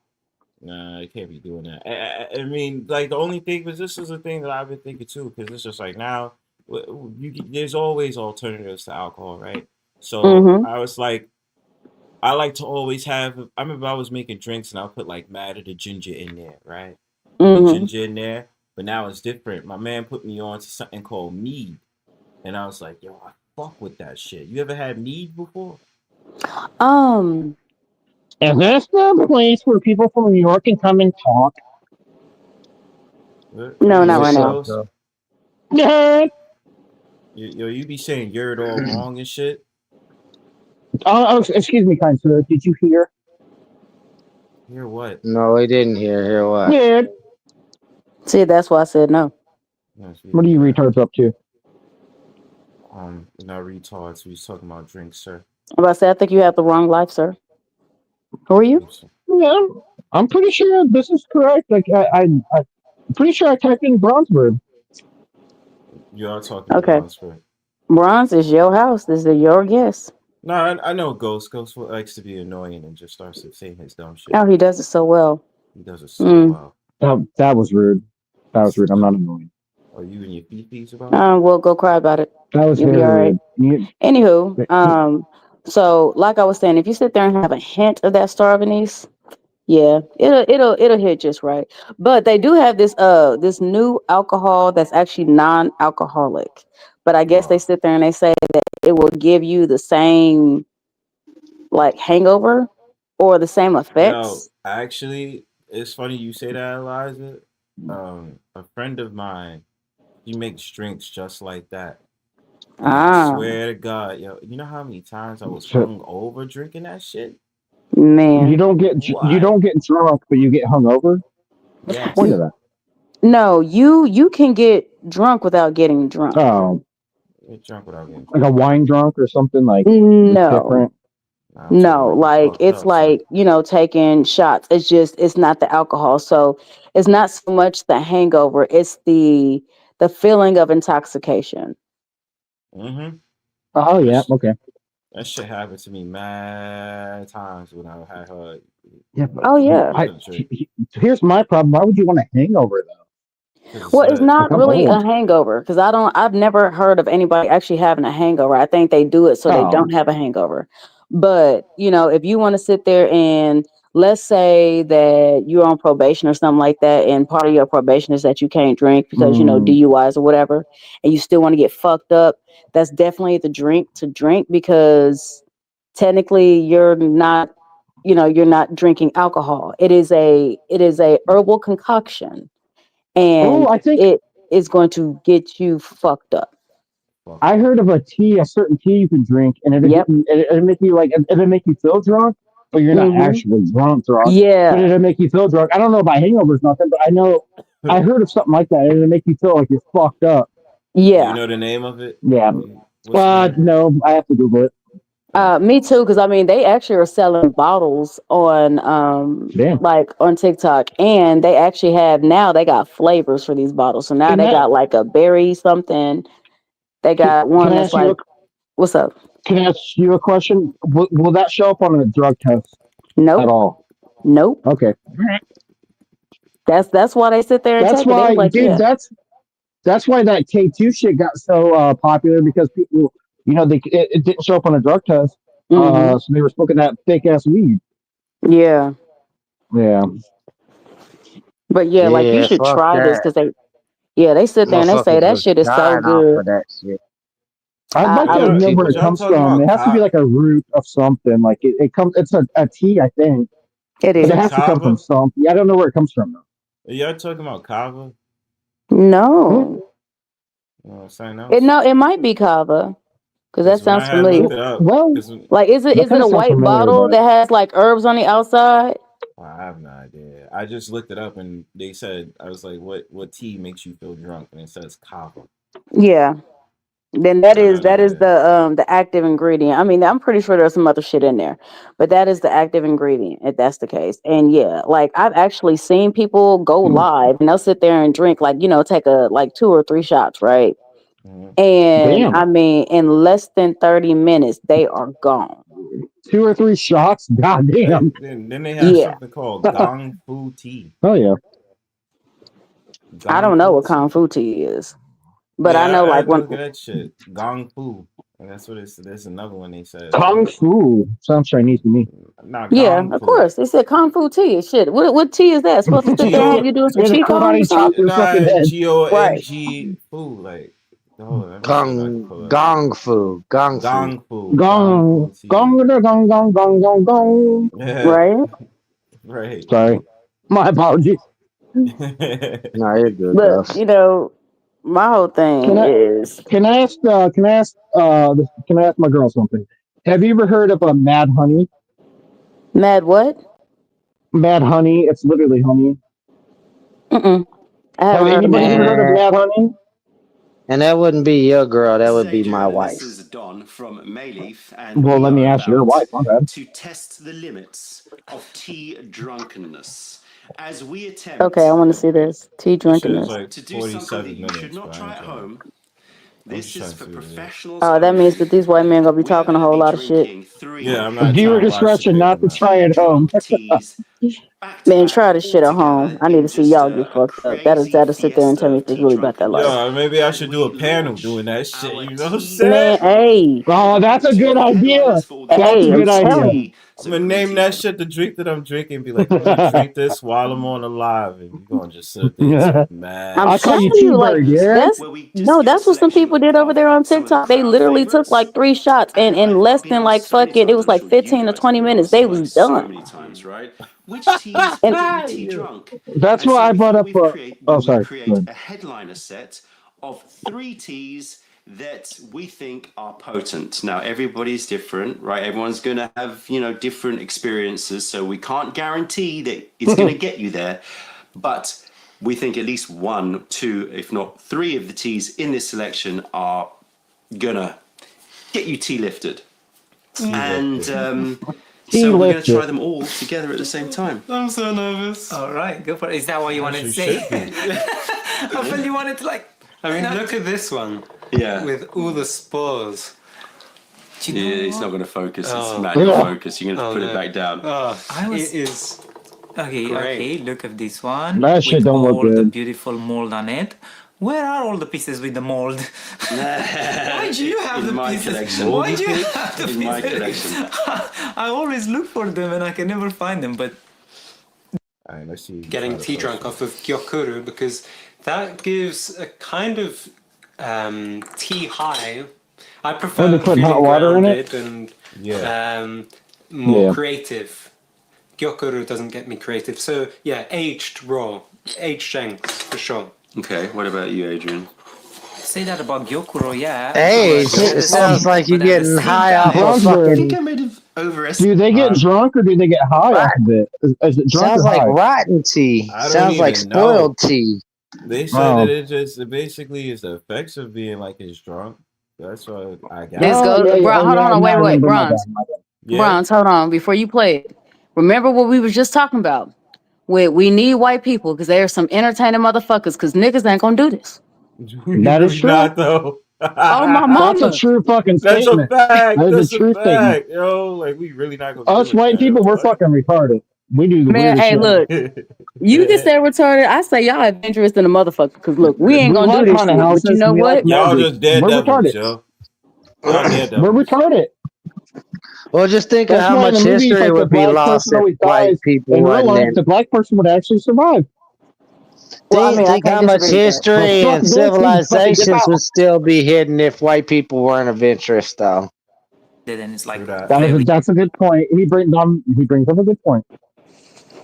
Nah, you can't be doing that. I mean, like the only thing, because this is a thing that I've been thinking too, because it's just like now, there's always alternatives to alcohol, right? So Mm-hmm. I was like, I like to always have. I remember I was making drinks and I'll put like mad of the ginger in there, right? Put the Mm-hmm. ginger in there, but now it's different. My man put me on to something called mead, and I was like, yo, I fuck with that shit. You ever had mead before? Is this the place where people from New York can come and talk? No, not right now. You be saying you're it all wrong and shit. Oh, excuse me, kind sir. Did you hear? Hear what? No, he didn't hear what? Yeah. See, that's why I said no. What are you retards up to? Not retards. We was talking about drinks, sir. I'm about to say, I think you have the wrong life, sir. Who are you? Yeah, I'm pretty sure this is correct. Like I'm pretty sure I typed in Bronzebird. You are talking Okay. to Bronzebird. Bronze is your house. This is your guess. No, I know Ghost. Ghost likes to be annoying and just starts to say his dumb shit. Oh, he does it so well. He does it so well. That was rude. That was rude. I'm not annoying. Are you and your fifis about it? Well, go cry about it. That was You'll be very all right. rude. Anywho, so like I was saying, if you sit there and have a hint of that star of anise, yeah, it'll hit just right. But they do have this new alcohol that's actually non-alcoholic. But I guess they sit there and they say that it will give you the same like hangover or the same effects. Yo, actually, it's funny you say that, Eliza. A friend of mine, he makes drinks just like that. And I swear to God, yo, you know how many times I was hung over drinking that shit? Man, you don't get drunk, but you get hungover. Yes. Point of that. No, you can get drunk without getting drunk. Oh, get drunk without getting like a wine drunk or something like no. different. No, like it's like, taking shots. It's not the alcohol. So it's not so much the hangover, it's the feeling of intoxication. Mm-hmm. Oh yeah, okay. That shit happened to me mad times when I had her. Yeah. Oh yeah. Here's my problem. Why would you want a hangover though? Well, it's not really a hangover because I've never heard of anybody actually having a hangover. I think they do it so they don't have a hangover. But, if you want to sit there and let's say that you're on probation or something like that, and part of your probation is that you can't drink because, DUIs or whatever, and you still want to get fucked up, that's definitely the drink to drink because technically you're not, you're not drinking alcohol. It is a herbal concoction. And I think is going to get you fucked up. I heard of a certain tea you can drink, and it'll make you like it'll make you feel drunk, but you're not actually drunk. Yeah. But it'll make you feel drunk. I don't know about hangovers, nothing, but I heard of something like that. It'll make you feel like you're fucked up. Yeah. Do you know the name of it? Yeah. What's the name? No, I have to Google it. Me too, because I mean they actually are selling bottles on like on TikTok, and they actually have now they got flavors for these bottles. So now they got like a berry something. They got one that's like, what's up? Can I ask you a question? Will that show up on a drug test? Nope. At all? Nope. Okay. That's why they sit there and That's take it. why, They like, dude. yeah. That's why that K2 shit got so popular because people, it didn't show up on a drug test, so they were smoking that fake ass weed. Yeah. Yeah. But yeah, like you should fuck try this that. because they sit there and they say Motherfuckers that was shit is so dying off good. of that shit. I'd like to know where it y'all comes talking from. about It has to be like a root of something. Like it comes. It's a tea, I think. It But is. it has to come from something. I don't know where it comes from though. Are y'all talking about kava? No. Something else? It might be kava. Because that When I sounds had familiar. looked it up, Well, like is it a white bottle that has like herbs on the outside? I have no idea. I just looked it up and they said, I was like, what tea makes you feel drunk? And it says kava. Yeah. Then that is the active ingredient. I mean, I'm pretty sure there's some other shit in there, but that is the active ingredient if that's the case. And yeah, like I've actually seen people go live and they'll sit there and drink like, take like 2 or 3 shots, right? And Damn. I mean, in less than 30 minutes, they are gone. 2 or 3 shots? God damn. Then they have something called gong fu tea. Oh yeah. I don't know what kung fu tea is, but I know I like had to when look at that shit. Gong fu. And that's what it's. There's another one they said. Kung Fu sounds Chinese to me. Not yeah, gong of fu. course they said kung fu tea. Shit, what tea is that? Supposed to sit there and have you doing some qigong or something? G-O-N-G fu. Like, Gong fu. Gong fu. Gong gong gong gong gong gong. Right. Right. Sorry. My apologies. No, you're good. But my whole thing is. Can I ask my girl something? Have you ever heard of a Mad Honey? Mad what? Mad Honey. It's literally honey. I haven't heard of anybody ever heard of Mad Honey? And that wouldn't be your girl. That would be my wife. This is Don from Mayleaf, and Well, we let me are ask your wife. My bad. to test the limits of tea drunkenness as we attempt. Okay, I want to see this tea drunkenness. To do something that you should not try at home. This is for professionals. Oh, that means that these white men gonna be talking a whole lot of shit. Yeah, I'm not. Viewer discretion not to try at home. Man, try this shit at home. I need to see y'all get fucked up. That'll sit there and tell me if it's really about that life. Yeah, maybe I should do a panel doing that shit. You know what I'm saying? Man, hey. Oh, that's a good idea. That's a good idea. I'm gonna name that shit the drink that I'm drinking and be like, I'm gonna drink this while I'm on the live, and you're gonna just sit there and talk mad. I'm telling you, like that's what some people did over there on TikTok. They literally took like 3 shots and in less than like fucking it was like 15 to 20 minutes. They was done. Which teas get you tea drunk? That's why I brought up. Create a headliner set of 3 teas that we think are potent. Now, everybody's different, right? Everyone's going to have, different experiences, so we can't guarantee that it's going to get you there. But we think at least 1, 2, if not 3 of the teas in this selection are going to get you tea lifted. And so we're going to try them all together at the same time. I'm so nervous. All right, go for it. Is that what you wanted to say? I felt you wanted to look at this one. Yeah. With all the spores. Yeah, it's not going to focus. Oh. It's not going to focus. You're going to put it back down. It is. Okay, great. look at this one. That shit don't look all the good. beautiful mold on it. Where are all the pieces with the mold? Why do you have the pieces? Collection. Why do you have the In pieces? my collection. I always look for them and I can never find them, but Alright, let's see. Getting tea drunk off of gyokuru because that gives a kind of tea high. I prefer put feeling hot water in it? grounded and Yeah. more creative. Gyokuru doesn't get me creative. So yeah, aged raw, aged shanks for sure. Okay, what about you, Adrian? Say that about Gyokuro, yeah. Hey, But at it the sounds same, like you're but at the getting same high off time, of I think fucking. I might have Do overestimated. they get drunk or do they get high off of it? Is it drunk Sounds or like high? rotten tea. I don't Sounds like even know. spoiled tea. They said that Oh. it basically is the effects of being like it's drunk. That's what I got. This Oh, goes, yeah, yeah. Bron. Oh, Hold yeah. on, Now I wait, remember. My Bronze, bad. My bad. Yeah. Bronze. Hold on, before you play it. Remember what we were just talking about? We need white people because there are some entertaining motherfuckers. Because niggas ain't gonna do this. We That is really true. not though. Oh my That's a mama. true fucking That's a statement. fact. That is a That's a true statement. fact, yo. Like we really not gonna do Us it. white people, we're What? fucking retarded. We do the Man, weirdest hey, shit. look, you can say retarded. I say y'all adventurous than a motherfucker. Because look, we ain't We gonna do like this haunted shit. But you houses know and we like what? Y'all magic. just We're daredevils, retarded. yo. Y'all We're daredevils. retarded. Well, just think of That's how why in the much movies, history like the would be black lost person if always white dies. people In real wasn't life, in. the black person would actually survive. Well, I mean, I Think can't how much disagree with that. Well, history suck and this and fucking dip civilizations out. would still be hidden if white people weren't adventurous, though. then it's like True that. very. That's a good point. He brings up a good point.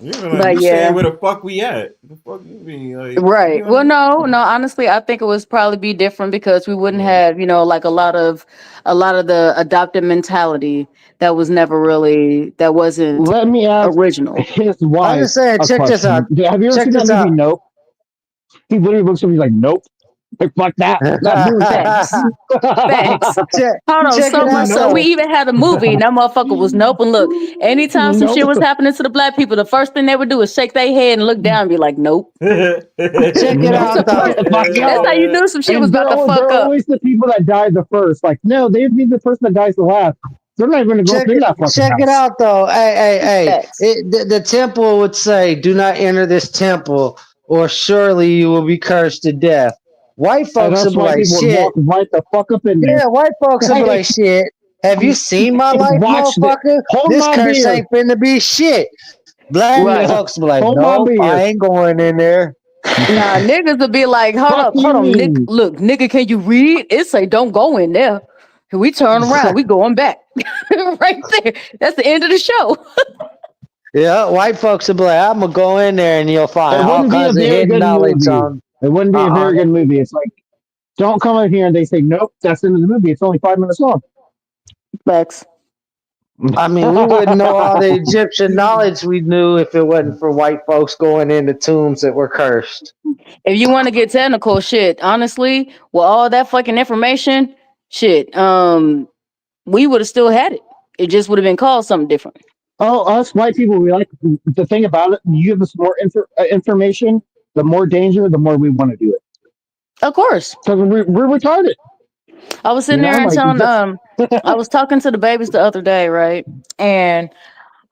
You're like But we saying yeah. where the fuck we at? The fuck you mean? Like you Right. Well, know? no. Honestly, I think it was probably be different because we wouldn't Yeah. have, like a lot of the adopted mentality that was never really that wasn't Let me ask original. his I'm wife just saying, a check this out. question. Have you ever Check seen that this movie out. Nope? He literally looks at me like, nope. Like, fuck that. That Facts. bullshit. Facts. check, Hold on, check it so much out, so we though. even had a movie and that motherfucker was nope. And look, anytime some shit Nope. was happening to the black people, the first thing they would do is shake their head and look down and be like, nope. Check it Nope. out, though. Fuck That's y'all. how you knew some shit was And about to they're fuck up. always the people that die the first. Like, no, they'd be the person that dies the last. They're not going to go up in that fucking Check it house. out, though. Hey. Facts. The temple would say, "Do not enter this temple, or surely you will be cursed to death." White And folks would that's be why like, people would "Shit." walk right the fuck up in there. Yeah, white folks would be Hey, like, "Shit. Have you seen my life, watch it. motherfucker? Hold This my curse beer. ain't finna be shit." Black Right. Yeah. folks be like, Hold my "Nope, I beer. ain't going in there." Nah, niggas will be like, Fuck hold on, Nick. you. Look, nigga, can you read? It say don't go in there. We turn around, we going back. Right there. That's the end of the show. Yeah, white folks would be like, "I'm gonna go in there, and you'll find It all wouldn't be a kinds of very hidden good knowledge movie. It wouldn't be a on." very good movie. It's like, don't come in here and they say, nope, that's the end of the movie. It's only 5 minutes long. Facts. I mean, we wouldn't know all the Egyptian knowledge we knew if it wasn't for white folks going into tombs that were cursed. If you want to get technical, shit, honestly, with all that fucking information, shit, we would have still had it. It just would have been called something different. Oh, us white people, we like the thing about it. You give us more information, the more danger, the more we want to do it. Of course. Because we're retarded. I was sitting there and like telling just I was talking to the babies the other day, right? And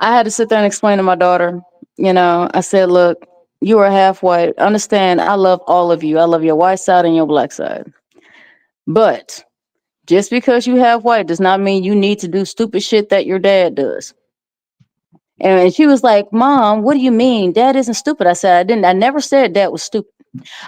I had to sit there and explain to my daughter, I said, look, you are half white. Understand, I love all of you. I love your white side and your black side. But just because you have white does not mean you need to do stupid shit that your dad does. And she was like, Mom, what do you mean? Dad isn't stupid. I said, I never said Dad was stupid.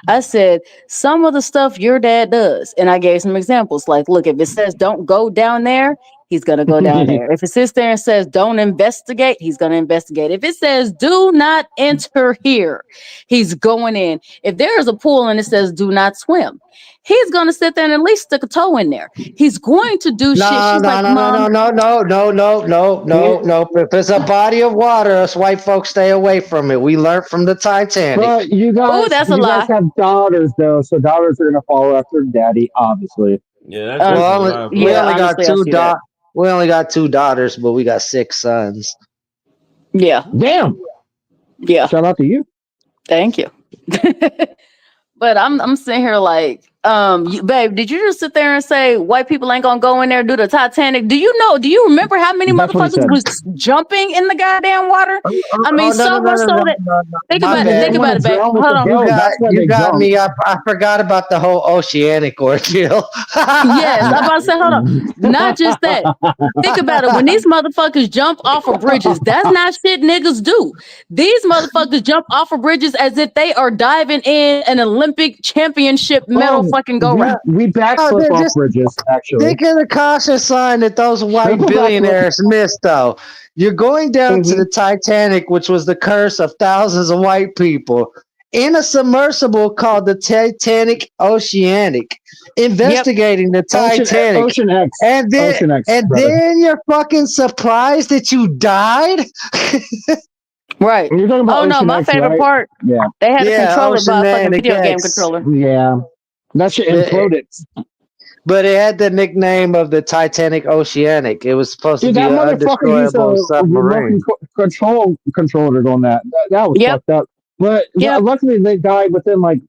I said, some of the stuff your dad does. And I gave some examples. Like, look, if it says don't go down there, he's going to go down there. If it sits there and says don't investigate, he's going to investigate. If it says do not enter here, he's going in. If there is a pool and it says do not swim, he's going to sit there and at least stick a toe in there. He's going to do shit. She's like, Mom. No. If it's a body of water, us white folks stay away from it. We learned from the Titanic. But you Oh, guys, that's a you guys lie. have daughters though, so daughters are gonna follow after daddy, obviously. Yeah, that's just a lie, bro. We only got honestly, I see that. We only got 2 daughters, but we got 6 sons. Yeah. Damn. Yeah. Shout out to you. Thank you. But I'm sitting here like, babe, did you just sit there and say white people ain't gonna go in there and do the Titanic? Do you remember how many That's what he motherfuckers said. was jumping in the goddamn water? I mean, so much so that think My about it, bad. think about it, babe. Hold on. You got me. I forgot about the whole oceanic ordeal. Yes, I'm about to say, hold on. Not just that. Think about it. When these motherfuckers jump off of bridges, that's not shit niggas do. These motherfuckers jump off of bridges as if they are diving in an Olympic championship medal fucking go round. We backflip off bridges, actually. Think of the caution sign that those white Triple backflip. billionaires missed, though. You're going down to the Titanic, which was the curse of thousands of white people, in a submersible called the Titanic Oceanic, investigating the Titanic. Ocean X. And then, Ocean X, and brother. then you're fucking surprised that you died? Right. You're talking about Oh no, Ocean my X, favorite right? part. Yeah. They had to Yeah, control it by a fucking Oceanic video game X. controller. Yeah. That shit imploded. But it had the nickname of the Titanic Oceanic. It was supposed Dude, to be that an motherfucker used a undestroyable remote submarine. controllers on that. That was Yep. fucked up. But Yep. luckily they died within like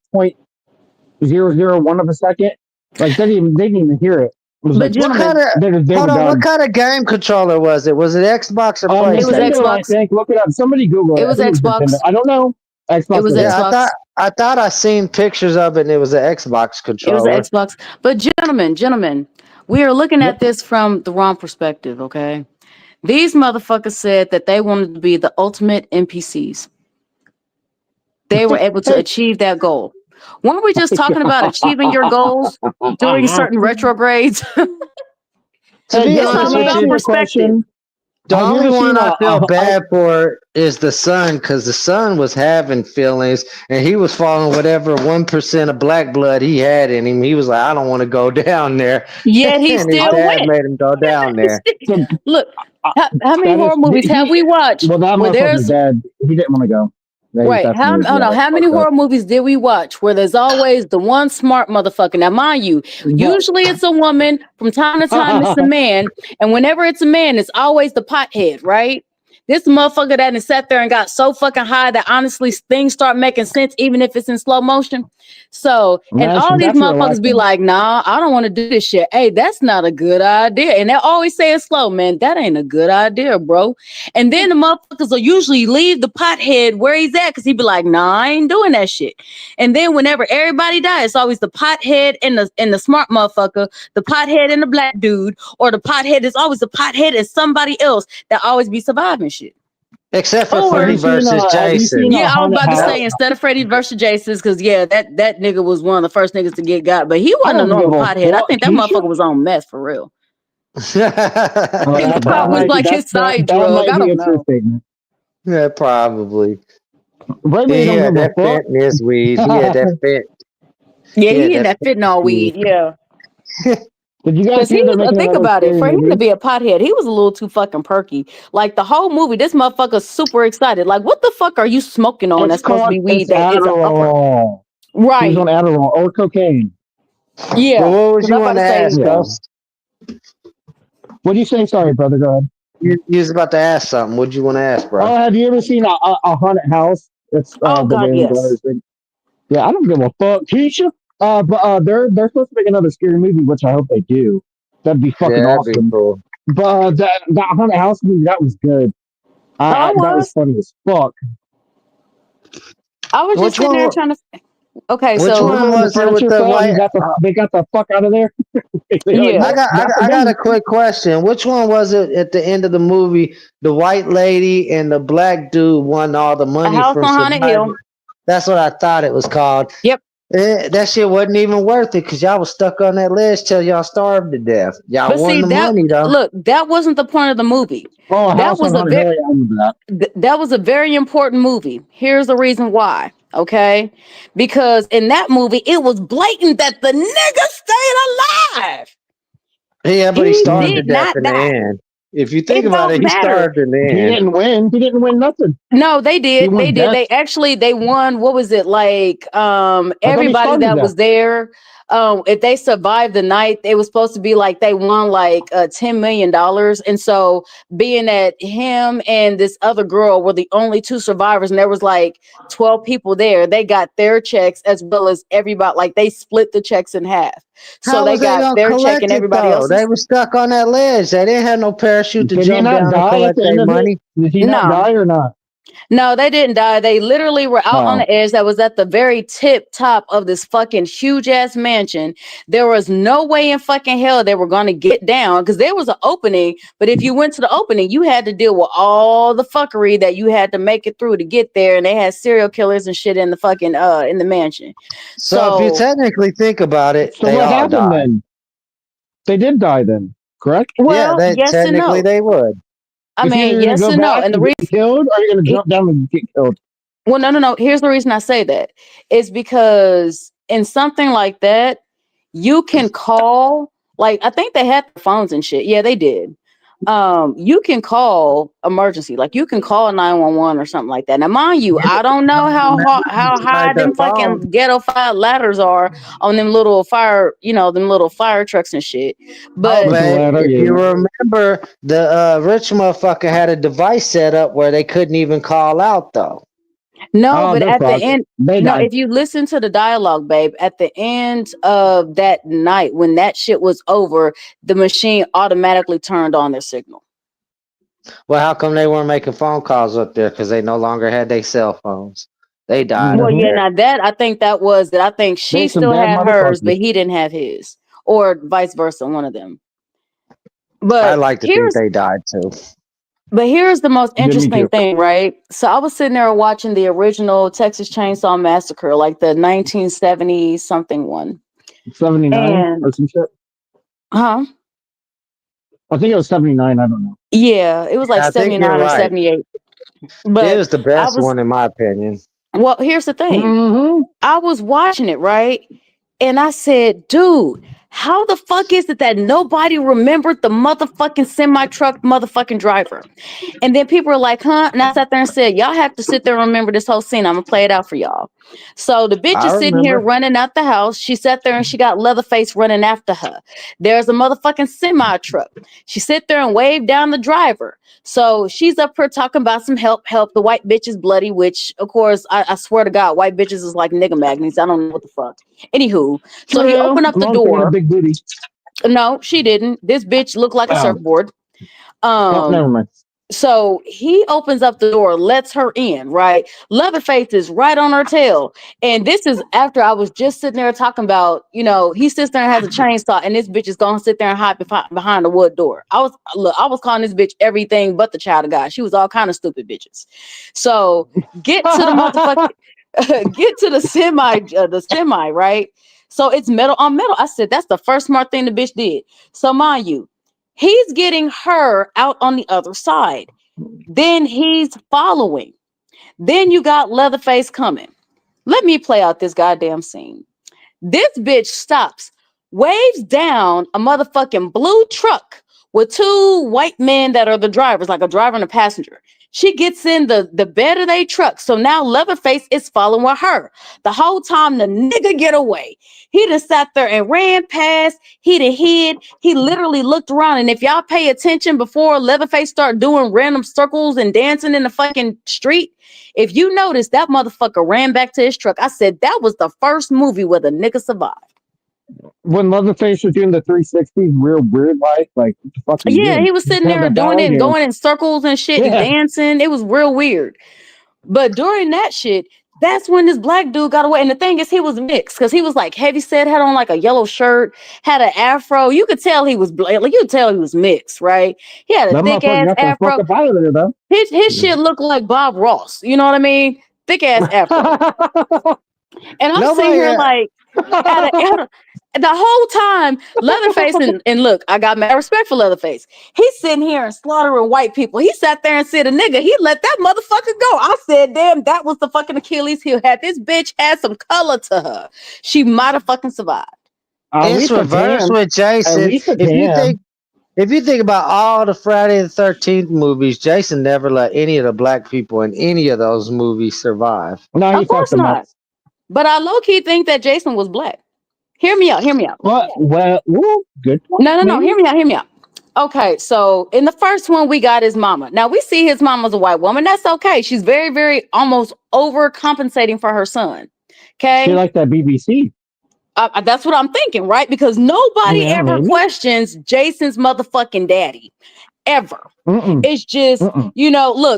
0.001 of a second. Like they didn't even hear it. It was But like gentlemen, they were Hold on, done. what kind of game controller was it? Was it Xbox or It was PlayStation? Nintendo, I Xbox. think. Look it up. Somebody Google it. It I was think it was Xbox. Nintendo. I don't know. Xbox. It was Yeah, Xbox. I thought I seen pictures of it and it was an Xbox It was an controller. Xbox. But gentlemen, we are looking at this from the wrong perspective, okay? These motherfuckers said that they wanted to be the ultimate NPCs. They were able to achieve that goal. Weren't we just talking about achieving your goals during certain retrogrades? To be It's honest all with about you, perspective. the Have you only ever one seen I a- feel a- bad for is the son, because the son was having feelings and he was following whatever 1% of black blood he had in him. He was like, I don't want to go down there. Yet he And his still dad went. made him go down there. Look, how many That horror is- movies have we watched Well, that where motherfucker's there's dead. He didn't want to go. right? How many horror movies did we watch where there's always the one smart motherfucker? Now, mind you, usually it's a woman. From time to time, it's a man, and whenever it's a man, it's always the pothead, right? This motherfucker that sat there and got so fucking high that honestly things start making sense, even if it's in slow motion. So, and all these motherfuckers be like, nah, I don't want to do this shit. Hey, that's not a good idea. And they always say it slow, man. That ain't a good idea, bro. And then the motherfuckers will usually leave the pothead where he's at because he be like, nah, I ain't doing that shit. And then whenever everybody dies, it's always the pothead and the smart motherfucker, the pothead and the black dude, or the pothead is always the pothead and somebody else that always be surviving shit. Except for Or- Freddy versus Jason. Yeah, I was about to say instead of Freddy versus Jason, because yeah, that nigga was one of the first niggas to get got, but he wasn't a normal pothead. I think that motherfucker was on meth for real. Pot was like his side drug. I don't know. Yeah, probably. Ray He don't had give a that fuck. fent in his weed. He had that fent. Yeah, he in that fentanyl weed. Yeah. Did you guys Because see he they're was, making think another about it, scary for him movie? to be a pothead, he was a little too fucking perky. Like the whole movie, this motherfucker's super excited. Like, what the fuck are you smoking on? That's supposed to be weed It's that is a upper. Adderall. Right. He was on Adderall or cocaine. Yeah. But what was 'cause you I'm about want to say, ask, Ghost? What do you say? Sorry, brother. Go ahead. You was about to ask something. What'd you want to ask, bro? Oh, have you ever seen a haunted house? It's Oh, the God, Wayne yes. Brothers thing. Yeah, I don't give a fuck, Keisha. But they're supposed to make another scary movie, which I hope they do. That'd be fucking Yeah, that'd be awesome. cool. But that haunted house movie, that was good. That was funny as fuck. I was just Which sitting one there wa- trying to. Okay, Which so one Remember when was the it with furniture the fell white? and they got the fuck out of there? They're like, Yeah. "Nope, not I for got me." a quick question. Which one was it at the end of the movie? The white lady and the black dude won all the a money house from on Haunted surviving. Hill. That's what I thought it was called. Yep. That shit wasn't even worth it because y'all was stuck on that ledge till y'all starved to death. Y'all But won see the that money though. look, that wasn't the point of the movie. Oh, That House on was a Haunted Hill. Yeah, I remember that. that was a very important movie. Here's the reason why. Okay, because in that movie, it was blatant that the nigga stayed alive. Yeah, but he He starved to did death not in the die. end. If you think It about don't it, he matter. starved in the He end. didn't win. He didn't win nothing. No, they He did. won They did. death. They won. What was it like? I thought he Everybody starved to that death. was there, if they survived the night, it was supposed to be like they won like $10 million. And so being that him and this other girl were the only two survivors, and there was like 12 people there, they got their checks as well as everybody. Like they split the checks in half. So How they was they got gonna their check collect and it everybody though? else's. They were stuck on that ledge. They didn't have no parachute to Did he jump not down and die at collect the end their of money. it? Did he not No. die or not? No, they didn't die. They literally were out on Oh. the edge. That was at the very tip top of this fucking huge ass mansion. There was no way in fucking hell they were going to get down because there was an opening. But if you went to the opening, you had to deal with all the fuckery that you had to make it through to get there. And they had serial killers and shit in the fucking in the mansion. So if you technically think about it, So they what all happened died. then? They did die then, correct? Yeah, well, yes and technically no. they would. I It's either mean, you're gonna yes go and no. back And the and reason get killed, or you're gonna jump down and get killed. Well, no. Here's the reason I say that. It's because in something like that, you can call, like, I think they had the phones and shit. Yeah, they did. You can call emergency, like you can call 911 or something like that. Now, mind you, I don't know how high them fucking ghetto fire ladders are on them little fire, them little fire trucks and shit. But babe, if you remember, the rich motherfucker had a device set up where they couldn't even call out though. No, but at the end, if you listen to the dialogue, babe, at the end of that night, when that shit was over, the machine automatically turned on their signal. Well, how come they weren't making phone calls up there? Because they no longer had their cell phones. They died. Well, up yeah, there. now that I think I think she They some still bad had hers, but motherfuckers. he didn't have his, or vice versa, one of them. I But like to think they died too. But here's the most Yeah, me interesting too. thing, right? So I was sitting there watching the original Texas Chainsaw Massacre, like the 1970 something one. 79 And or some shit. huh? I think it was 79. I don't know. Yeah, it was like I think 79 you're or right. 78. But It was the best one in my opinion. Well, here's the thing. Mm-hmm. I was watching it, right? And I said, dude, how the fuck is it that nobody remembered the motherfucking semi-truck motherfucking driver? And then people were like, huh? And I sat there and said, y'all have to sit there and remember this whole scene. I'm gonna play it out for y'all. So the bitch I is sitting here remember. running out the house. She sat there and she got Leatherface running after her. There's a motherfucking semi-truck. She sit there and waved down the driver. So she's up here talking about some help. The white bitch is bloody, which of course, I swear to God, white bitches is like nigga magnets. I don't know what the fuck. Anywho, so he opened up the door. Big booty. No, she didn't. This bitch looked like a surfboard. Never mind. So he opens up the door, lets her in, right? Leatherface is right on her tail. And this is after I was just sitting there talking about, he sits there and has a chainsaw, and this bitch is gonna sit there and hide behind the wood door. I was calling this bitch everything but the child of God. She was all kind of stupid bitches. So get to the motherfucking get to the semi, right? So it's metal on metal. I said that's the first smart thing the bitch did. So mind you, he's getting her out on the other side. Then he's following. Then you got Leatherface coming. Let me play out this goddamn scene. This bitch stops, waves down a motherfucking blue truck with two white men that are the drivers, like a driver and a passenger. She gets in the bed of their truck. So now Leatherface is following her. The whole time the nigga get away. He just sat there and ran past. He done hid. He literally looked around. And if y'all pay attention before Leatherface start doing random circles and dancing in the fucking street, if you notice that motherfucker ran back to his truck. I said that was the first movie where the nigga survived. When Leatherface was doing the 360s, real weird like what the fuck are you Yeah, doing? he was sitting there doing it and going in circles and shit and dancing. It was real weird. But during that shit, that's when this black dude got away. And the thing is, he was mixed because he was like heavy set, had on like a yellow shirt, had an afro. You could tell he was like you could tell he was mixed, right? He had a That thick motherfucker ass got that afro. fuck up out of there, though. His shit looked like Bob Ross. You know what I mean? Thick ass afro. And I'm sitting here like, the whole time, Leatherface, and look, I got mad respect for Leatherface. He's sitting here and slaughtering white people. He sat there and said, a nigga, he let that motherfucker go. I said, damn, that was the fucking Achilles heel. Had this bitch had some color to her, she might have fucking survived. It's reversed with Jason. If you think about all the Friday the 13th movies, Jason never let any of the black people in any of those movies survive. No, of course not. But I low-key think that Jason was black. Hear me out. Well, good point. No. Hear me out. Okay, so in the first one, we got his mama. Now we see his mama's a white woman. That's okay. She's very, very almost overcompensating for her son. Okay. She like that BBC. That's what I'm thinking, right? Because nobody ever questions Jason's motherfucking daddy. Ever. It's just, look,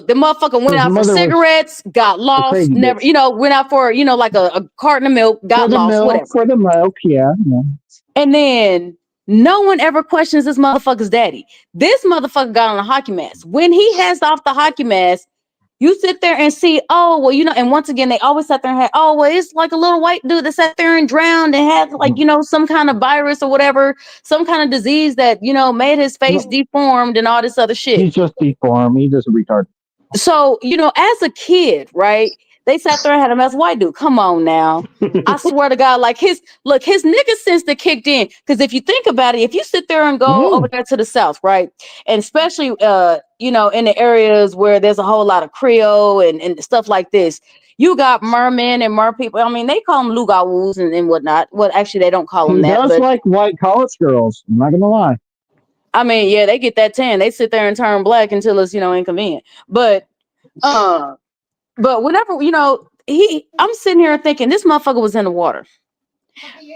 the motherfucker went out for cigarettes, got lost, never, went out for, like a carton of milk, got lost, whatever. For the milk, yeah. And then no one ever questions this motherfucker's daddy. This motherfucker got on a hockey mask. When he has off the hockey mask, you sit there and see, and once again, they always sat there and had, it's like a little white dude that sat there and drowned and had like, some kind of virus or whatever, some kind of disease that, made his face deformed and all this other shit. He's just deformed. He's just a retard. So, as a kid, right, They sat there and had him as white dude. Come on now. I swear to God, like his nigga sense that kicked in. Because if you think about it, if you sit there and go over there to the south, right? And especially you know, in the areas where there's a whole lot of Creole and stuff like this, you got mermen and mer people. I mean, they call them lugawoos and whatnot. Well, actually, they don't call them He that. does But like white college girls. I'm not gonna lie. I mean, yeah, they get that tan. They sit there and turn black until it's, you know, inconvenient. But whenever, you know, I'm sitting here thinking this motherfucker was in the water.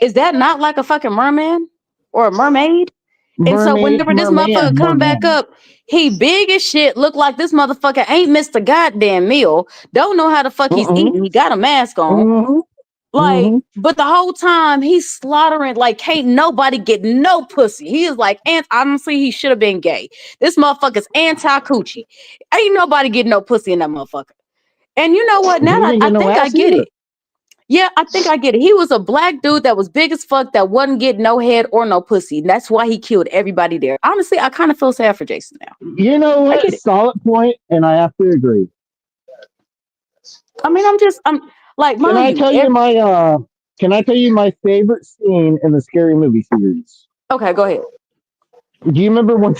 Is that not like a fucking merman or a mermaid? And so whenever this motherfucker come back up, he big as shit, look like this motherfucker ain't missed a goddamn meal, don't know how the fuck he's eating. He got a mask on. Like, but the whole time he's slaughtering, like, can't nobody get no pussy. He is like, and honestly, he should have been gay. This motherfucker's anti-coochie. Ain't nobody getting no pussy in that motherfucker. And you know what? Now I think I get it. Yeah, I think I get it. He was a black dude that was big as fuck that wasn't getting no head or no pussy. And that's why he killed everybody there. Honestly, I kind of feel sad for Jason now. You know what? Solid point, and I have to agree. I mean, I'm like, Can I tell you my favorite scene in the Scary Movie series? Okay, go ahead. Do you remember when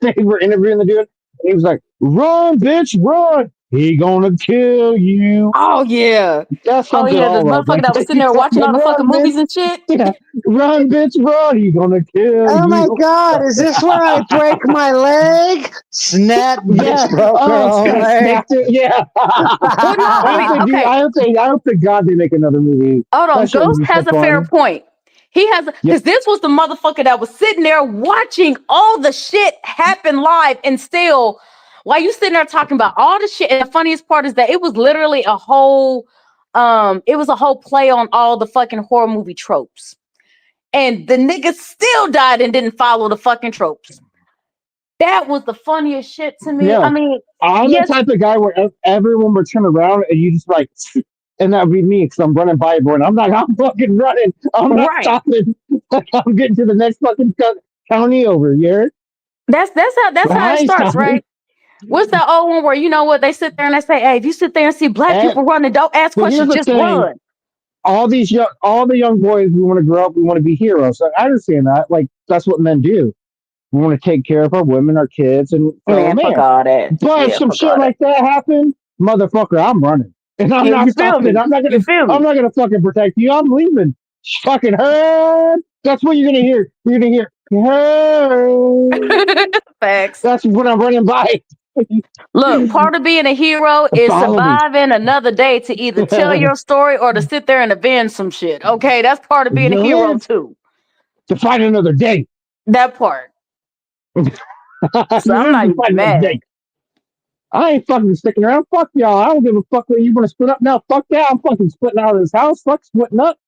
they were interviewing the dude? And he was like, "Run, bitch, run! He gonna kill you." Oh yeah. That's Oh something. yeah, this motherfucker that was sitting there watching all the fucking movies and shit. Yeah. Run, bitch, run! He gonna kill you. Oh my God! Is this where I break my leg? Snap, bitch, broke her own leg. Yeah. Well, no, okay. I hope to God they make another movie. Hold on, That shit Ghost was has so a fair fun. point. He has, because this was the motherfucker that was sitting there watching all the shit happen live, and still, while you sitting there talking about all the shit, and the funniest part is that it was literally a whole play on all the fucking horror movie tropes, and the nigga still died and didn't follow the fucking tropes. That was the funniest shit to me. Yeah. I mean, I'm the type of guy where everyone would turn around and you just like, and that would be me because I'm running by everyone. I'm fucking running. I'm not stopping. I'm getting to the next fucking county over. You heard? That's how it starts, right? What's that old one where, you know what, they sit there and they say, hey, if you sit there and see black people running, don't ask questions, just run. All the young boys, we want to grow up, we want to be heroes. So I understand that. Like, that's what men do. We want to take care of our women, our kids, and fuck all that. But some shit like that happened, motherfucker, I'm running. And I'm not stopping. I'm not gonna fucking protect you. I'm leaving. Fucking her. That's what you're gonna hear. You're gonna hear her. Facts. That's what I'm running by. Look, part of being a hero is surviving another day to either tell your story or to sit there and avenge some shit. Okay, that's part of being a hero too. To fight another day. That part. So I'm not even mad. I ain't fucking sticking around. Fuck y'all. I don't give a fuck whether you want to split up now. Fuck that. I'm fucking splitting out of this house. Fuck splitting up.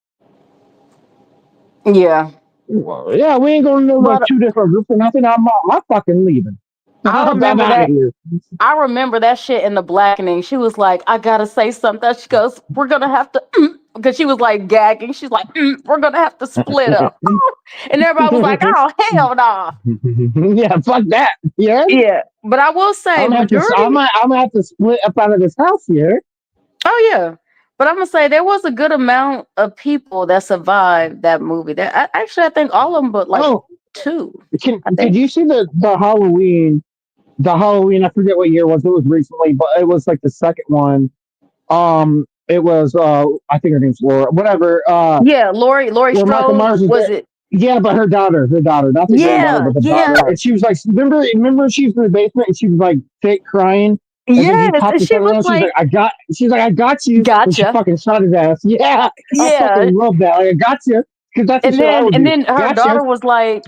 Yeah. Well, yeah, we ain't going to know like two different groups or nothing. I'm fucking leaving. I remember that. I remember that shit in The Blackening. She was like, I gotta say something. She goes, we're gonna have to, because she was like gagging. She's like, we're gonna have to split up. And everybody was like, oh, hell no. Yeah, fuck that. Yeah. Yeah. But I will say, I'm gonna have to split up out of this house here. Oh, yeah. But I'm gonna say there was a good amount of people that survived that movie. That I think all of them, but like two. Did you see the Halloween? The Halloween, I forget what year it was. It was recently, but it was like the second one. It was I think her name's Laura. Whatever. Yeah, Laurie Strode. Was it? Yeah, but her daughter, not the granddaughter, but the daughter. And she was like, remember she was in the basement and she was like fake crying. Yeah, she was like, I got you. Gotcha. And she fucking shot his ass. Yeah. I fucking love that. Like, I got you. That's and then her daughter was like,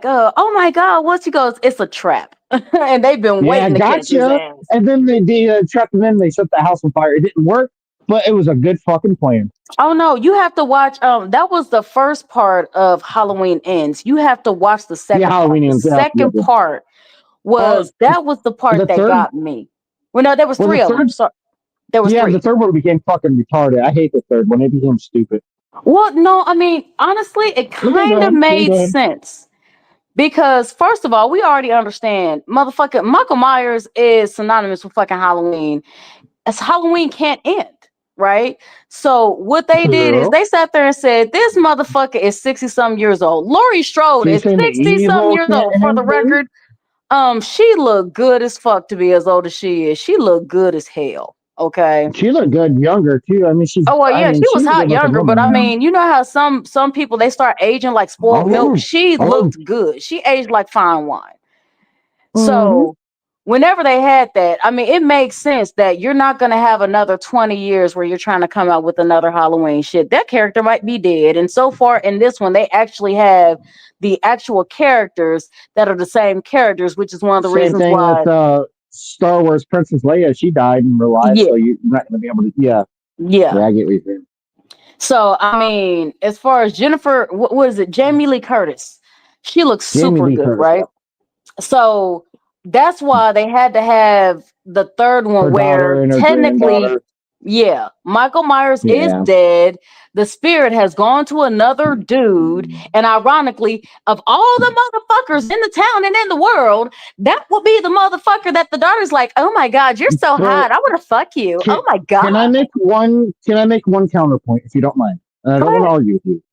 oh my God, what? She goes, it's a trap. And they've been waiting to catch his ass. And then they trapped him in, they set the house on fire. It didn't work, but it was a good fucking plan. Oh no, you have to watch that was the first part of Halloween Ends. You have to watch the second part. The second part was that was the part that got me. Well, no, there was three of them. So there was three. The third one became fucking retarded. I hate the third one. It became stupid. Well, no, I mean, honestly, it kind of made sense. Because, first of all, we already understand, motherfucking Michael Myers is synonymous with fucking Halloween. as Halloween can't end, right? So what they did is True. they sat there and said, this motherfucker is 60-something years old. Laurie Strode So you is saying the 60-something evil years can't old, for the end then? record. She looked good as fuck to be as old as she is. She looked good as hell. Okay. She looked good younger too. I mean, Oh well, yeah, she was she's a hot good looking younger, but woman I now. mean, you know how some people they start aging like spoiled milk. Oh, She oh. looked good. She aged like fine wine. Mhm. So whenever they had that, I mean, it makes sense that you're not going to have another 20 years where you're trying to come out with another Halloween shit. That character might be dead. And so far in this one, they actually have the actual characters that are the same characters, which is one of the Same reasons thing why. with Star Wars Princess Leia. She died in real life, Yeah. so you're not going to be able to. Yeah, Yeah. I get what you're saying. So, I mean, as far as Jennifer, what is it? Jamie Lee Curtis. She looks Jamie super Lee good, Curtis, right? So that's why they had to have the third one her daughter where and her technically, granddaughter. yeah, Michael Myers is Yeah. dead. The spirit has gone to another dude. And ironically, of all the motherfuckers in the town and in the world, that will be the motherfucker that the daughter's like, oh my God, you're so hot. But I want to fuck you. can, Oh my can I God. make one? Can I make one counterpoint, if you don't mind? And I Go don't want to ahead. argue with you.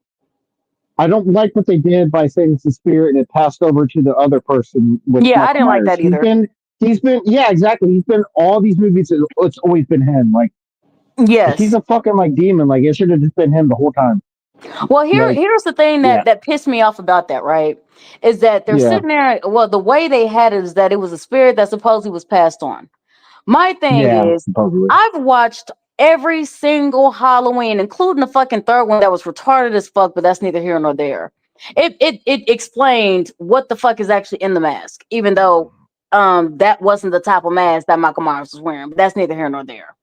I don't like what they did by saying it's the spirit and it passed over to the other person with Yeah, I Michael didn't like Myers. that either. He's been, yeah, exactly. He's been all these movies. It's always been him. Like Yes. he's a fucking like demon. Like it should have just been him the whole time. Well, Like, here's the thing that pissed me off about that, right? Is that they're Yeah. sitting there. Well, the way they had it is that it was a spirit that supposedly was passed on. My thing Yeah, is, supposedly. I've watched every single Halloween, including the fucking third one that was retarded as fuck, but that's neither here nor there. It explained what the fuck is actually in the mask, even though that wasn't the type of mask that Michael Myers was wearing, but that's neither here nor there.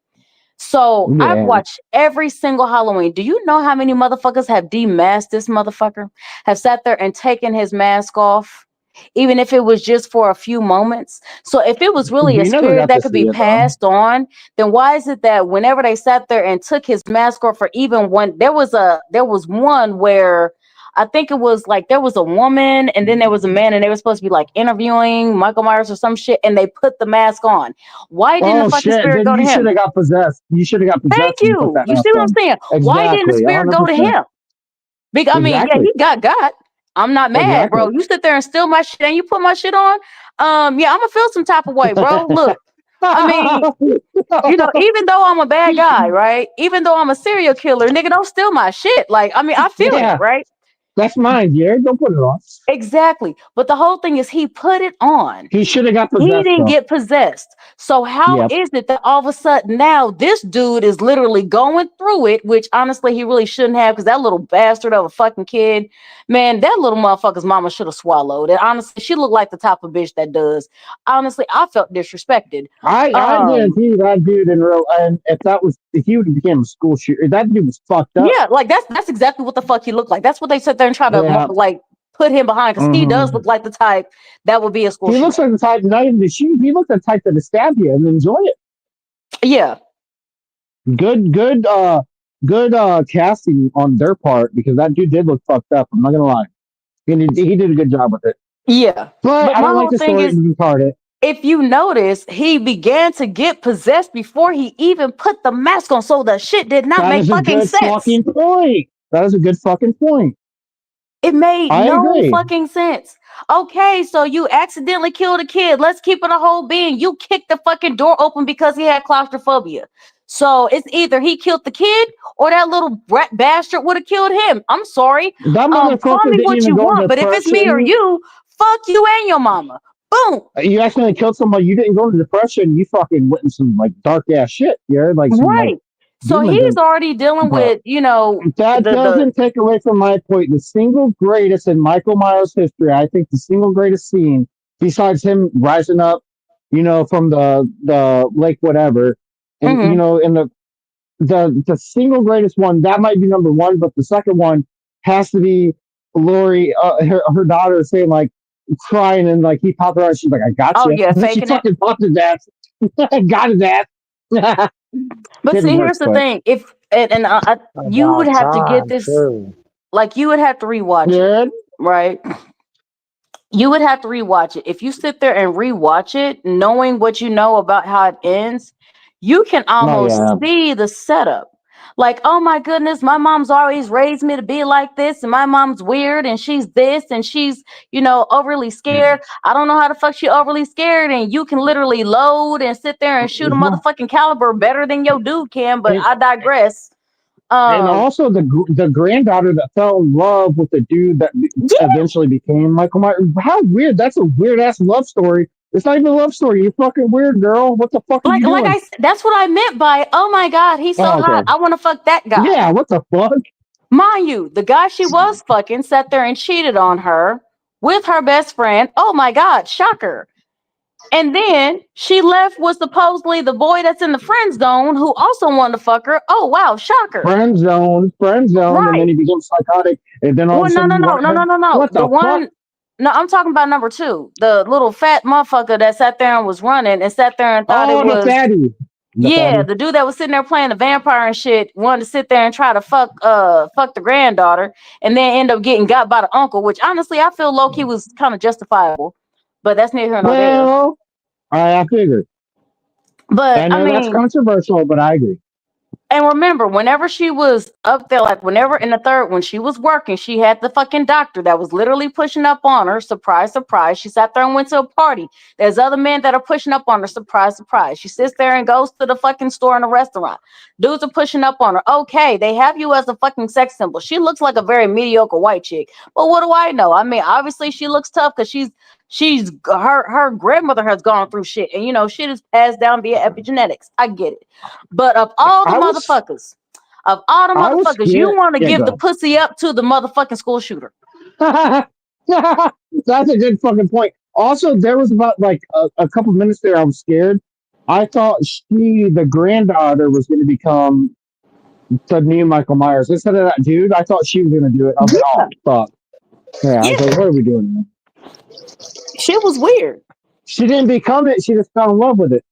So I've Yeah. watched every single Halloween. Do you know how many motherfuckers have demasked this motherfucker? Have sat there and taken his mask off, even if it was just for a few moments. So if it was really a We never spirit got that to could see be it though. passed on, then why is it that whenever they sat there and took his mask off, for even one, there was one where I think it was like there was a woman and then there was a man and they were supposed to be like interviewing Michael Myers or some shit and they put the mask on. Why didn't the fucking Shit! spirit Then go to you should him? have got possessed. You should have got Thank possessed when you put you. that You mask see what I'm on. saying? Why didn't the Exactly. spirit go to 100%. him? I mean, yeah, Exactly. he got. I'm not mad, bro. Exactly. You sit there and steal my shit and you put my shit on. Yeah, I'm gonna feel some type of way, bro. Look, I mean, you know, even though I'm a bad guy, right? Even though I'm a serial killer, nigga, don't steal my shit. Like, I mean, I feel it, Yeah. right? That's mine, Jared. Don't put it on. Exactly. But the whole thing is he put it on. He should have got He possessed didn't though. get possessed. So how Yep. is it that all of a sudden now this dude is literally going through it, which honestly he really shouldn't have, because that little bastard of a fucking kid, man, that little motherfucker's mama should have swallowed. And honestly, she looked like the type of bitch that does. Honestly, I felt disrespected. I guarantee you that dude in real, and if he would have became a school shooter, that dude was fucked up. Yeah, like that's exactly what the fuck he looked like. That's what they sit there and try to Yeah. like put him behind, because he does look like the type that would be a school He shooter. looks like the type, not even to shoot. He looks like the type that to stab you and enjoy it. Yeah. Good casting on their part, because that dude did look fucked up. I'm not gonna lie. He did a good job with it. Yeah. But I my don't like whole the thing story. is, It was retarded. if you notice, he began to get possessed before he even put the mask on, so the shit did not That make is a fucking good sense. fucking point. That is a good fucking point. It made I no agree. fucking sense. Okay, so you accidentally killed a kid. Let's keep it a whole being. You kicked the fucking door open because he had claustrophobia. So it's either he killed the kid or that little brat bastard would have killed him. I'm sorry. That Call motherfucker me didn't what even you go into want, but if it's me or depression. you, fuck you and your mama. Boom. You accidentally killed somebody. You didn't go into depression. You fucking went in some like dark ass shit. Yeah, like some Right. like So demon he's thing. already dealing But with, you know, that doesn't take away from my point. The single greatest in Michael Myers history, I think, the single greatest scene, besides him rising up, you know, from the lake, whatever, and you know, and the single greatest one that might be number one, but the second one has to be Lori, her daughter saying like crying and like he popped her out. She's like, "I got Oh you." yeah, And then she faking it. fucking popped his ass. Got his ass. But Didn't see, work, here's the but thing: if you would About have to get time, this, too. like you would have to rewatch it, right? You would have to rewatch it. If you sit there and rewatch it, knowing what you know about how it ends, you can Oh almost yeah. see the setup. Like, oh my goodness, my mom's always raised me to be like this, and my mom's weird, and she's this, and she's, overly scared. I don't know how the fuck she overly scared, and you can literally load and sit there and shoot a motherfucking caliber better than your dude can, but And, I digress. and also the granddaughter that fell in love with the dude that eventually became Michael Myers. How weird! That's a weird ass love story. It's not even a love story. You fucking weird girl. What the fuck are you doing? That's what I meant by, oh my God, he's so hot. I want to fuck that guy. Yeah, what the fuck? Mind you, the guy she was fucking sat there and cheated on her with her best friend. Oh my God, shocker. And then she left with supposedly the boy that's in the friend zone who also wanted to fuck her. Oh wow, shocker. Friend zone, Right. and then he becomes psychotic, and then all of a sudden no. What the one, fuck? no, I'm talking about number 2, the little fat motherfucker that sat there and was running and sat there and thought it was the fatty. the dude that was sitting there playing the vampire and shit wanted to sit there and try to fuck the granddaughter and then end up getting got by the uncle, which honestly I feel low-key was kind of justifiable, but that's neither here nor there. Well, I figured. But I know that's controversial, but I agree. And remember, whenever she was up there, like whenever in the third, when she was working, she had the fucking doctor that was literally pushing up on her. Surprise, surprise. She sat there and went to a party. There's other men that are pushing up on her. Surprise, surprise. She sits there and goes to the fucking store in a restaurant. Dudes are pushing up on her. Okay, they have you as a fucking sex symbol. She looks like a very mediocre white chick. But what do I know? I mean, obviously she looks tough because her grandmother has gone through shit, and shit is passed down via epigenetics. I get it, but of all the motherfuckers, you want to give the pussy up to the motherfucking school shooter. That's a good fucking point. Also, there was about like a couple minutes there I was scared. I thought the granddaughter, was going to become the new Michael Myers instead of that dude. I thought she was going to do it. I was like, oh fuck. Yeah, I was like, what are we doing? Shit was weird. She didn't become it. She just fell in love with it.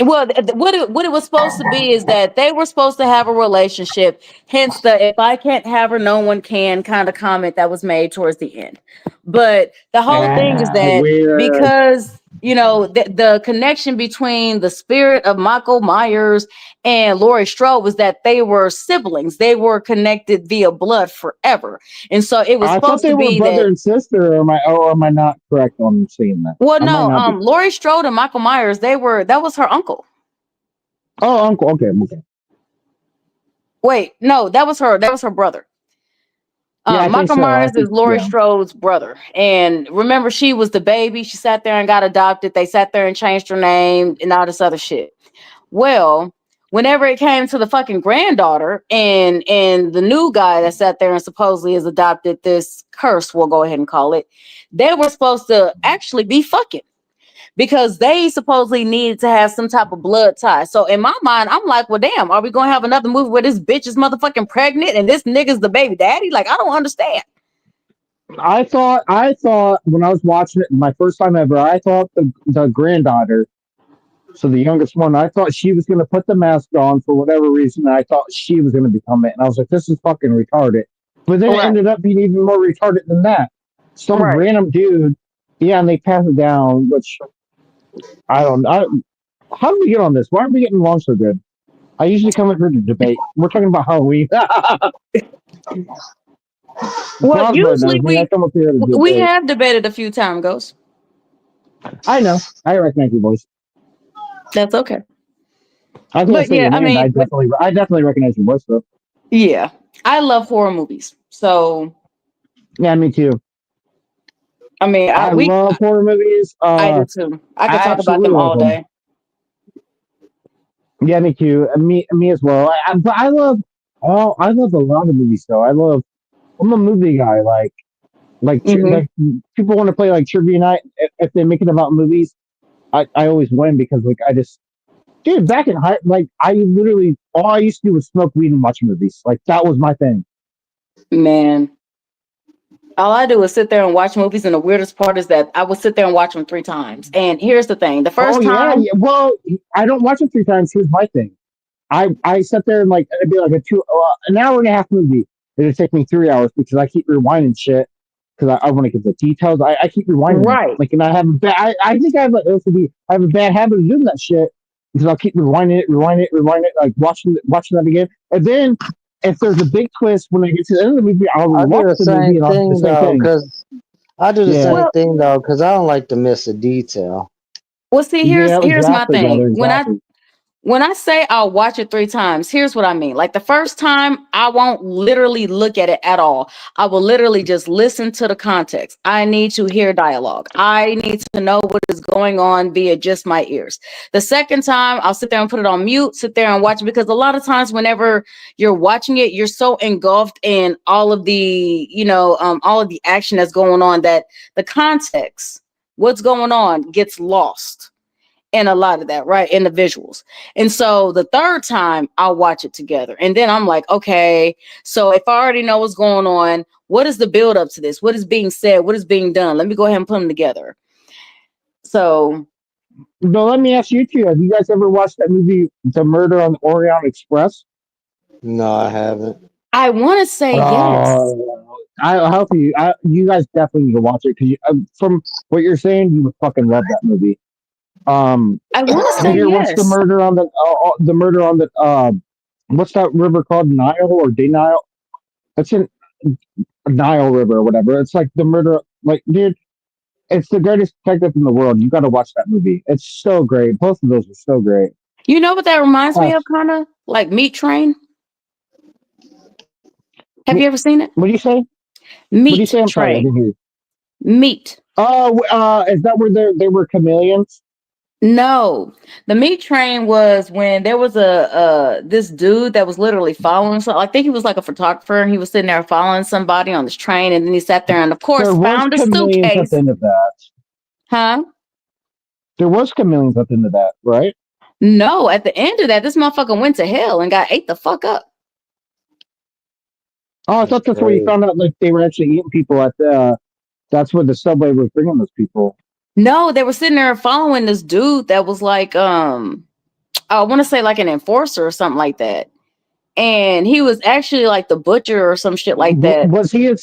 Well, what it was supposed to be is that they were supposed to have a relationship. Hence the "if I can't have her, no one can" kind of comment that was made towards the end. But the whole thing is that because the connection between the spirit of Michael Myers and Laurie Strode was that they were siblings. They were connected via blood forever, and so it was supposed to be brother and sister. Or am I not correct on seeing that? Well, no. Laurie Strode and Michael Myers, that was her uncle. Oh, uncle. Okay. Wait, no, that was her brother. Michael Myers is Laurie Strode's brother. And remember, she was the baby. She sat there and got adopted. They sat there and changed her name and all this other shit. Well, whenever it came to the fucking granddaughter and the new guy that sat there and supposedly has adopted this curse, we'll go ahead and call it, they were supposed to actually be fucking, because they supposedly needed to have some type of blood tie. So in my mind, I'm like, well, damn, are we going to have another movie where this bitch is motherfucking pregnant and this nigga's the baby daddy? Like, I don't understand. I thought when I was watching it my first time ever, I thought the granddaughter, so the youngest one, I thought she was going to put the mask on for whatever reason. And I thought she was going to become it. And I was like, this is fucking retarded. But then it ended up being even more retarded than that. Some random dude. Yeah, and they pass it down, which I don't know. How did we get on this? Why aren't we getting along so good? I usually come in here to debate. We're talking about Halloween. Well, usually we have debated a few times, Ghost. I know. I recognize your voice. That's okay. I definitely recognize your voice, though. Yeah, I love horror movies. So yeah, me too. I mean, I love horror movies. I do too. I could talk about them all day. Yeah, me too. Me as well. But I love a lot of movies though. I'm a movie guy. Like people want to play like trivia night. If they make it about movies, I always win because dude, back in high, like I literally all I used to do was smoke weed and watch movies. Like that was my thing. Man. All I do is sit there and watch movies, and the weirdest part is that I would sit there and watch them 3 times. And here's the thing: the first time, yeah. Well, I don't watch them 3 times. Here's my thing: I sat there and like it'd be like an hour and a half movie. It'd take me 3 hours because I keep rewinding shit because I want to get the details. I keep rewinding, right? Like, and I have I think I have like OCD. I have a bad habit of doing that shit. because I'll keep rewinding it, like watching that again. And then if there's a big twist when I get to the end of the movie, I'll I do rewatch the the movie same and I'll do the thing same though, thing. because I do the Yeah. same Well, thing though, because I don't like to miss a detail. well, see, Yeah, here's my exactly, thing. brother. Exactly. When I say I'll watch it 3 times, here's what I mean. Like the first time, I won't literally look at it at all. I will literally just listen to the context. I need to hear dialogue. I need to know what is going on via just my ears. The second time, I'll sit there and put it on mute, sit there and watch it, because a lot of times whenever you're watching it, you're so engulfed in all of the, all of the action that's going on that the context, what's going on, gets lost. And a lot of that, right, in the visuals. And so the third time I'll watch it together, and then I'm like, okay, so if I already know what's going on, what is the build up to this? What is being said? What is being done? Let me go ahead and put them together. So, but let me ask you two: have you guys ever watched that movie, The Murder on the Orient Express? No, I haven't. I want to say yes. I'll help you. You guys definitely need to watch it, because from what you're saying, you would fucking love that movie. I want to say what's yes. the murder on the what's that river called? Nile or Denile? It's in Nile River or whatever. It's like the murder, like, dude, it's the greatest detective in the world. You got to watch that movie. It's so great. Both of those are so great. You know what that reminds me of, kind of like Meat Train. Have you ever seen it? What do you say? Meat What do you say? I'm sorry, I Train. didn't hear you. Meat. Oh, is that where they were chameleons? No, the Meat Train was when there was a this dude that was literally following. So I think he was like a photographer, and he was sitting there following somebody on this train, and then he sat there and, of course, There was found a chameleons at suitcase. the end of that. Huh? There was chameleons at the end of that, right? No, at the end of that, this motherfucker went to hell and got ate the fuck up. Oh, I thought that's where you found out, like, they were actually eating people at the. That's where the subway was bringing those people. No, they were sitting there following this dude that was like, I want to say like an enforcer or something like that. And he was actually like the butcher or some shit like that. Was he a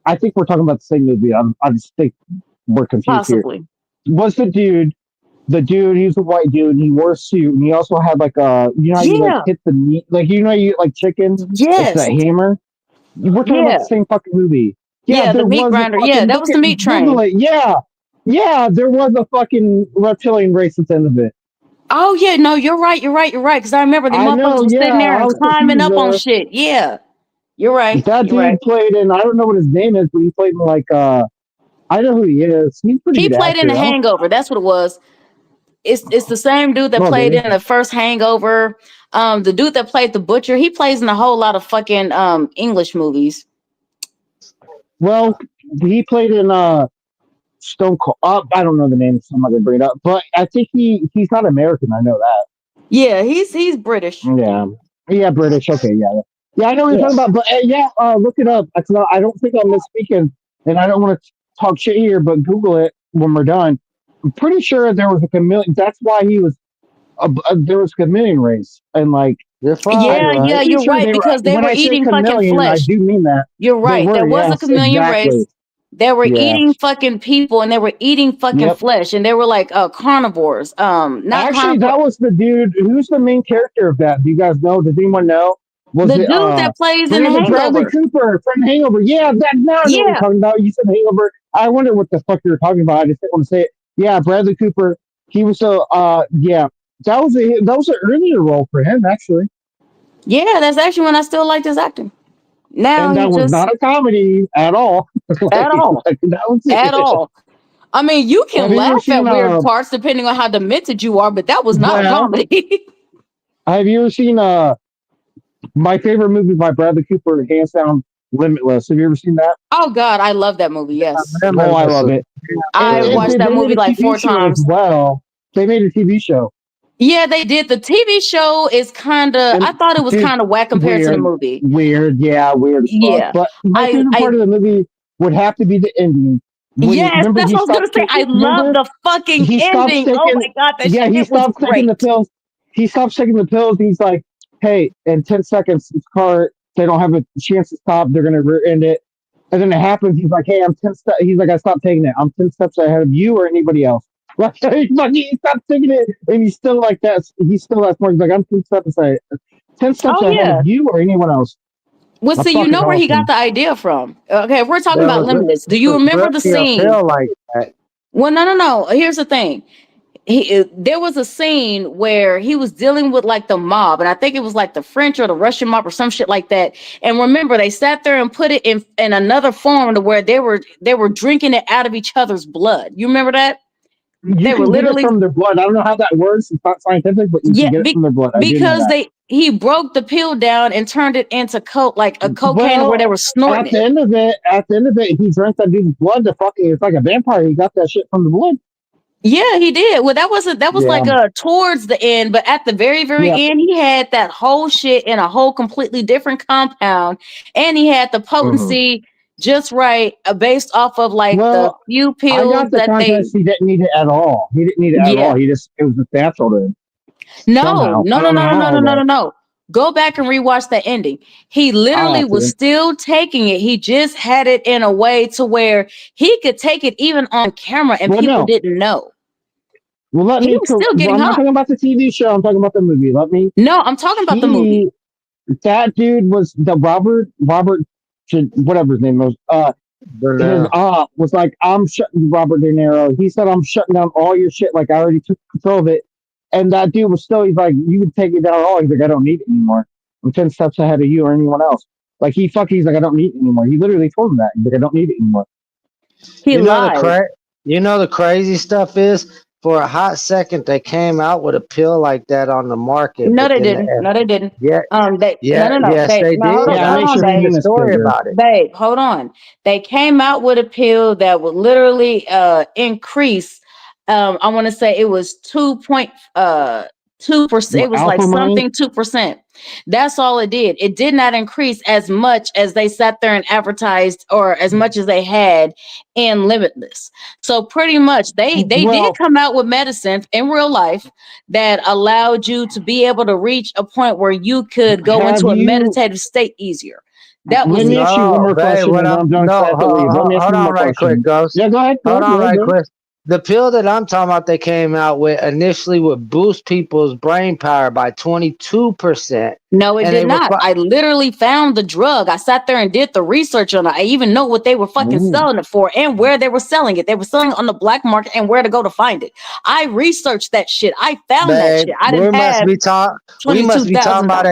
I think we're talking about the same movie. I just think we're confused Possibly. here. Was the dude, he's a white dude, and he wore a suit, and he also had like a, how you like hit the meat, like, you like chicken? Yes. It's that hammer. We're talking about the same fucking movie. Yeah, there the meat was grinder. a fucking, Yeah, that was the Meat Train. Google it. Yeah, there was a fucking reptilian race at the end of it. Oh yeah, no, you're right. Because I remember the motherfuckers was sitting there and climbing up on shit. Yeah, you're right. That dude played in, I don't know what his name is, but he played in like I know who he is. He's pretty He good played actor. in The Hangover. That's what it was. It's the same dude that played in the first Hangover. The dude that played the butcher, he plays in a whole lot of fucking English movies. Well, he played in Stone Cold. I don't know the name, so I'm not gonna bring it up. But I think he's not American. I know that. Yeah, he's British. Yeah, British. Okay, yeah. I know what you're talking about. But look it up. I don't think I'm misspeaking, and I don't want to talk shit here. But Google it when we're done. I'm pretty sure there was a chameleon. That's why he was. There was a chameleon race, and like. You're fine, Yeah, you're right, because they were eating fucking flesh. I do mean that. You're right. There was a chameleon race. They were eating fucking people, and they were eating fucking flesh, and they were like carnivores. That was the dude. Who's the main character of that? Do you guys know? Does anyone know? Was the dude that plays in The Hangover? Bradley Cooper from Hangover. Yeah, now I know what you're talking about. You said Hangover. I wonder what the fuck you were talking about. I just didn't want to say it. Yeah, Bradley Cooper. He was that was an earlier role for him, actually. Yeah, that's actually when I still liked his acting. Now and that was not a comedy at all. At all. At all. I mean, you can laugh at weird parts depending on how demented you are, but that was not a comedy. Have you ever seen my favorite movie by Bradley Cooper, hands down, Limitless? Have you ever seen that? Oh God, I love that movie. Yes. I love it. I watched that movie like 4 times. Well, they made a TV show. Yeah, they did. The TV show is kind of, I thought it was kind of whack compared to the movie. Weird as fuck. But my favorite part of the movie would have to be the ending. Yes, that's what I was going to say. I love the fucking ending. Oh my God, that shit he stopped taking the pills. He stops taking the pills. And he's like, hey, in 10 seconds, this car, they don't have a chance to stop. They're going to rear end it. And then it happens. He's like, hey, I'm 10 steps. He's like, I stopped taking it. I'm 10 steps ahead of you or anybody else. Like he stopped taking it, and he's still like that. He's still that smart. He's like, I'm 10 steps Oh ahead of yeah. you or anyone else. Well, That's see, you fucking know where he got awesome. the idea from. Okay, if we're talking There about was limitless, do you remember the really a scene? pill like that. Well, no. Here's the thing. There was a scene where he was dealing with like the mob, and I think it was like the French or the Russian mob or some shit like that. And remember, they sat there and put it in another form to where they were drinking it out of each other's blood. You remember that? You They were can get it literally, from their blood. I don't know how that works. It's not scientific, but you yeah, can get it from their blood. I do know because that. he broke the pill down and turned it into like a cocaine where they Well, were snorting at the it. end of it, he drank that dude's blood to fucking. It's like a vampire. He got that shit from the blood. Yeah, he did. Well, that was Yeah. like towards the end, but at the very Yeah. end, he had that whole shit in a whole completely different compound, and he had the potency just right, based off of like the Well, few I pills got the that they. context. He didn't need it at all. He didn't need it at all. Yeah. It was just natural to him. No, Somehow. no, I no, don't no, know no, no, how, no, no, no, but no. Go back and rewatch that ending. He I'll literally have was to. still taking it. He just had it in a way to where he could take it even on camera, and Well, people no. didn't know. Well, let He me. was still getting I'm not hot. talking about the TV show. I'm talking about the movie. Let me. No, I'm talking about the movie. That dude was the Robert, whatever his name was. His was like, I'm shutting Robert De Niro. He said, I'm shutting down all your shit. Like I already took control of it. And that dude was still. He's like, you can take it down all. He's like, I don't need it anymore. I'm 10 steps ahead of you or anyone else. Like he's like, I don't need it anymore. He literally told him that. He's like, I don't need it anymore. He You know lied. the crazy stuff is, for a hot second they came out with a pill like that on the market, No, but they then didn't. No, they didn't. yeah, no, They they no, did. hold on, Yeah, I hold make on, sure seen the babe. the unit's story bigger. about it. Babe, hold on. They came out with a pill that would literally increase. I want to say it was 2%. It was like Alpha Mind. something 2%. That's all it did. It did not increase as much as they sat there and advertised, or as much as they had in Limitless. So pretty much they did Well, come out with medicines in real life that allowed you to be able to reach a point where you could go have into a you? meditative state easier. That was Let me it. ask you one No, more babe, question, and then I'm done because I have to leave. Let me ask hold you one on more right quick, question. Ghost. Yeah, go ahead. Hold on Go right ahead. quick. The pill that I'm talking about they came out with initially would boost people's brain power by 22%. No, it And did they were not. I literally found the drug. I sat there and did the research on it. I even know what they were fucking selling it for and where they were selling it. They were selling it on the black market and where to go to find it. I researched that shit. I found that babe, shit. I we didn't must have be talking $22,000. about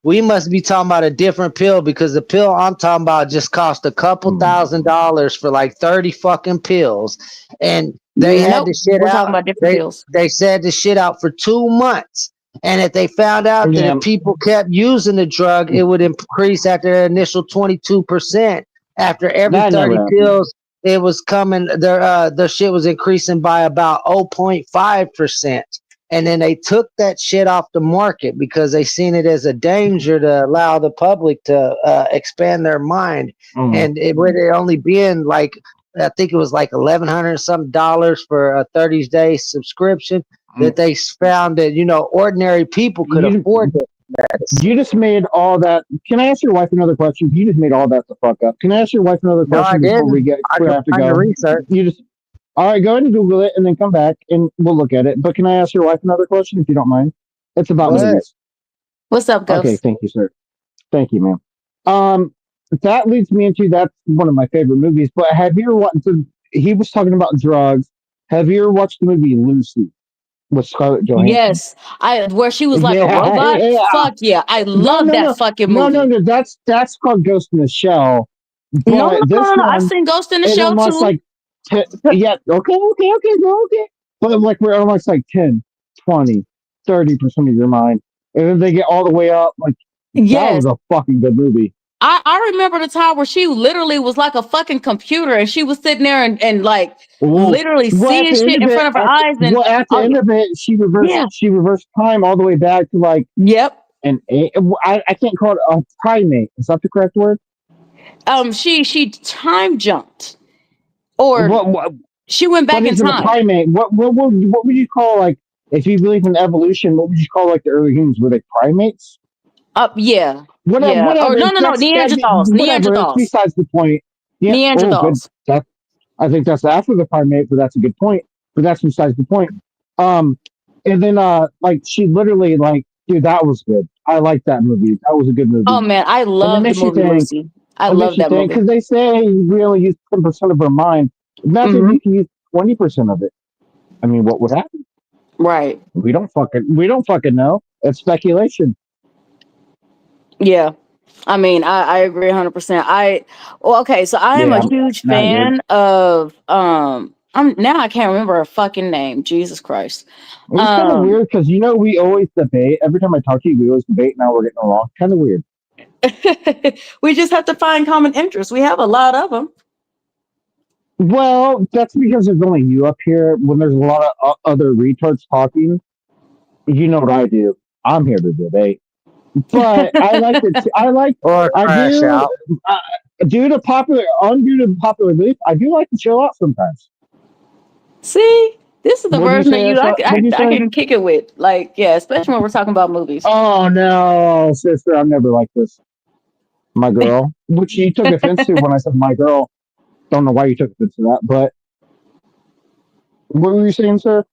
we must be talking about a different pill, because the pill I'm talking about just cost a couple $1,000s for like 30 fucking pills. And they had Nope, the shit we're out. talking about different pills. They said the shit out for 2 months. And if they found out that Yeah. if people kept using the drug, it would increase after their initial 22%. After every That 30 never happened. pills, it was coming, their shit was increasing by about 0.5%. And then they took that shit off the market because they seen it as a danger to allow the public to expand their mind. And it would only been like, I think it was like $1,100 some dollars for a 30-day subscription, that they found that, ordinary people could afford that medicine. You just made all that. Can I ask your wife another question? You just made all that the fuck up. Can I ask your wife another No, I question before we didn't. I have to tried to go? research. You just all right. Go ahead and Google it and then come back and we'll look at it. But can I ask your wife another question if you don't mind? It's about Go ahead. movies. What's up, Ghost? Okay, thank you, sir. Thank you, ma'am. That leads me into that's one of my favorite movies. But have you ever watched? He was talking about drugs. Have you ever watched the movie Lucy with Scarlett Johansson? Yes, where she was like a Yeah, robot. yeah. Fuck yeah, I love that fucking No, movie. that's called Ghost in the Shell. No, But no, this no, no. I've one, seen Ghost in the it Shell almost too. like, yeah, okay. But like we're almost like 10, 20, 30% of your mind. And then they get all the way up. Like, that Yes. was a fucking good movie. I remember the time where she literally was like a fucking computer, and she was sitting there and like literally Well, seeing shit in front of her eyes. And at the end of it, she reversed time all the way back to like I can't call it a primate. Is that the correct word? She time jumped, or she went back in But time. a primate? What would you call, like, if you believe in evolution? What would you call like the early humans? Were they primates? Yeah. Whatever. Yeah. Or no, Neanderthals. Whatever. It's Neanderthals. besides the point. Yeah. Oh, good. Neanderthals. I think that's after the primate, but that's a good point. but that's besides the point. And then like she literally like, dude, that was good. I like that movie. That was a good movie. Oh man, I And it love the makes you movie think. Lucy. I It makes love you that think movie. because they say we only use 10% of our mind. Imagine if you can use 20% of it. I mean, what would happen? Right. We don't fucking know. It's speculation. Yeah. I mean, I agree 100%. Okay, so I am Yeah, a huge not good. fan of I'm now I can't remember her fucking name. Jesus Christ. It was kind of weird because we always debate. Every time I talk to you, we always debate. Now we're getting along. Kind of weird. We just have to find common interests. We have a lot of them. Well, that's because there's only you up here. When there's a lot of other retards talking, you know what I do. I'm here to debate. But I like it. Or I crash do. out. Due to popular belief, I do like to chill out sometimes. See, this is the What do you version of say? you What do you I say? can kick it with. Like, yeah, especially when we're talking about movies. Oh no, sister, I'm never like this. My girl, which you took offense to when I said my girl. Don't know why you took offense to that, but what were you saying, sir?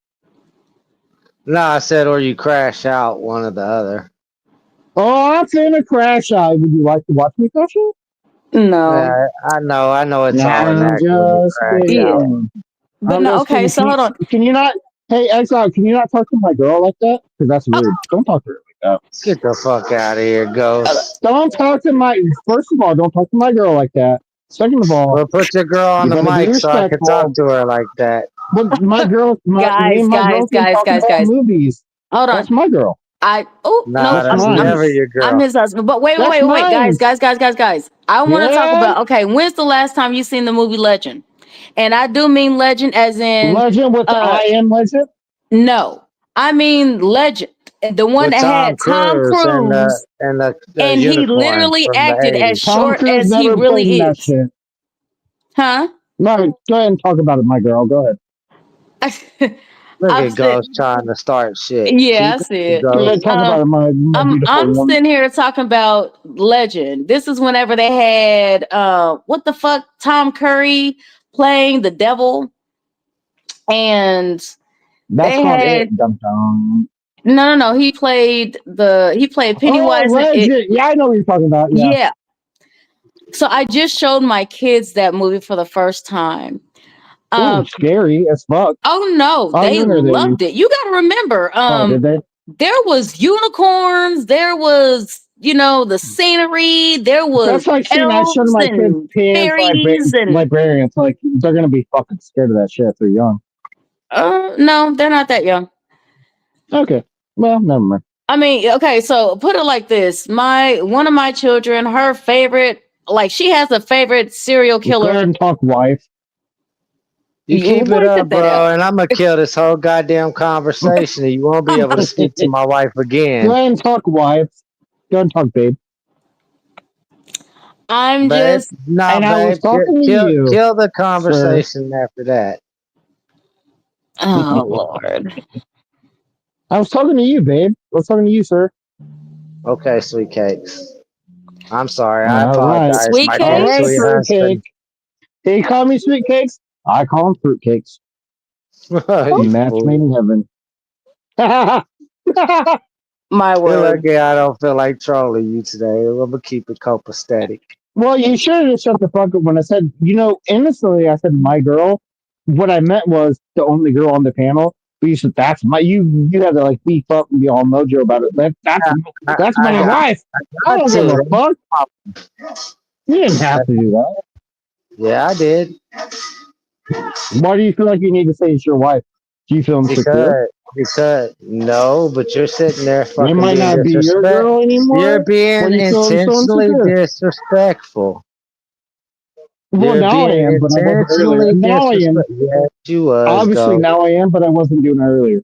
No, I said, or you crash out, one or the other. Oh, I'm finna crash out. Would you like to watch me crash out? No. Yeah, I know it's all an I'm act when you just crash Yeah. out. kidding. But I'm no, just okay, kidding. so hold on. Can you not? Hey, Exile, can you not talk to my girl like that? Because that's rude. Don't talk to her like that. Get the fuck out of here, Ghost. Don't talk to my. First of all, don't talk to my girl like that. Second of all, Well, put your girl on you the gotta be mic so I can talk respectful. to her like that. But my girl, me and my girl can talk guys. about movies. Hold on. That's my girl. Nah, No, That's that's mine. never your girl. I'm his husband. But wait, That's mine. guys. I want to talk Yeah. about, okay, when's the last time you seen the movie Legend? And I do mean Legend as in Legend with the I am Legend? No. I mean Legend. The one With that had Tom Cruise and Cruise. the And he unicorn literally from the acted as 80s. Tom short Cruise as he never played in really that is. shit. Huh? No, go ahead and talk about it, my girl. Go ahead. Look I'm at Ghost trying to start shit. Yeah, I Keep see it, it. Go ahead, Ghost. talk about it, my beautiful I'm woman. sitting here talking about Legend. This is whenever they had what the fuck, Tom Curry playing the devil, and That's they not had it, dum dum. no. He played Oh, Pennywise in it. Legend. Yeah, I know what you're talking about. Yeah. Yeah. So I just showed my kids that movie for the first time. Ooh, scary as fuck. Oh no, How they young are they? loved it. You got to remember, Oh, did they? there was unicorns, there was, the scenery, there was That's like seeing I showed elves my kids and Pan's fairies and librarians. Like they're gonna be fucking scared of that shit if they're young. no, they're not that young. Okay, well, never mind. I mean, okay, so put it like this. One of my children, her favorite, like she has a favorite serial Go ahead killer. and talk, wife. You keep Boy, it cut up, that bro, out. and I'm gonna kill this whole goddamn conversation, and you won't be able to speak to my wife Go again. ahead and talk, wife. Go ahead and talk, babe. I'm Babe, just no, And I was babe, talking to you, kill the sir. conversation after that. Oh Lord. I was talking to you, babe. I was talking to you, sir. Okay, sweet cakes. I'm sorry. I All right. apologize, Sweet my All dear right, cakes? sweet fruitcake. husband. He called me sweet cakes. I call him fruitcakes. You Match fool. made in heaven. My You're word. lucky I don't feel like trolling you today. I'm gonna keep it copacetic. Well, you should have just shut the fuck up when I said, innocently, I said my girl. What I meant was the only girl on the panel. But you said that's my you. You had to like beef up and be all mojo about it. That's my wife. I don't give a fuck. You didn't have to do that. Yeah, I did. Why do you feel like you need to say it's your wife? Do you feel insecure? Because no, but you're sitting there It fucking might being not be your girl anymore. You're being Why do you feel so intentionally insecure? disrespectful. Well, You're now I being am, but I wasn't earlier. intentionally Now I am. disrespectful. Yes, you was, Obviously, Ghost. now I am, but I wasn't doing it earlier.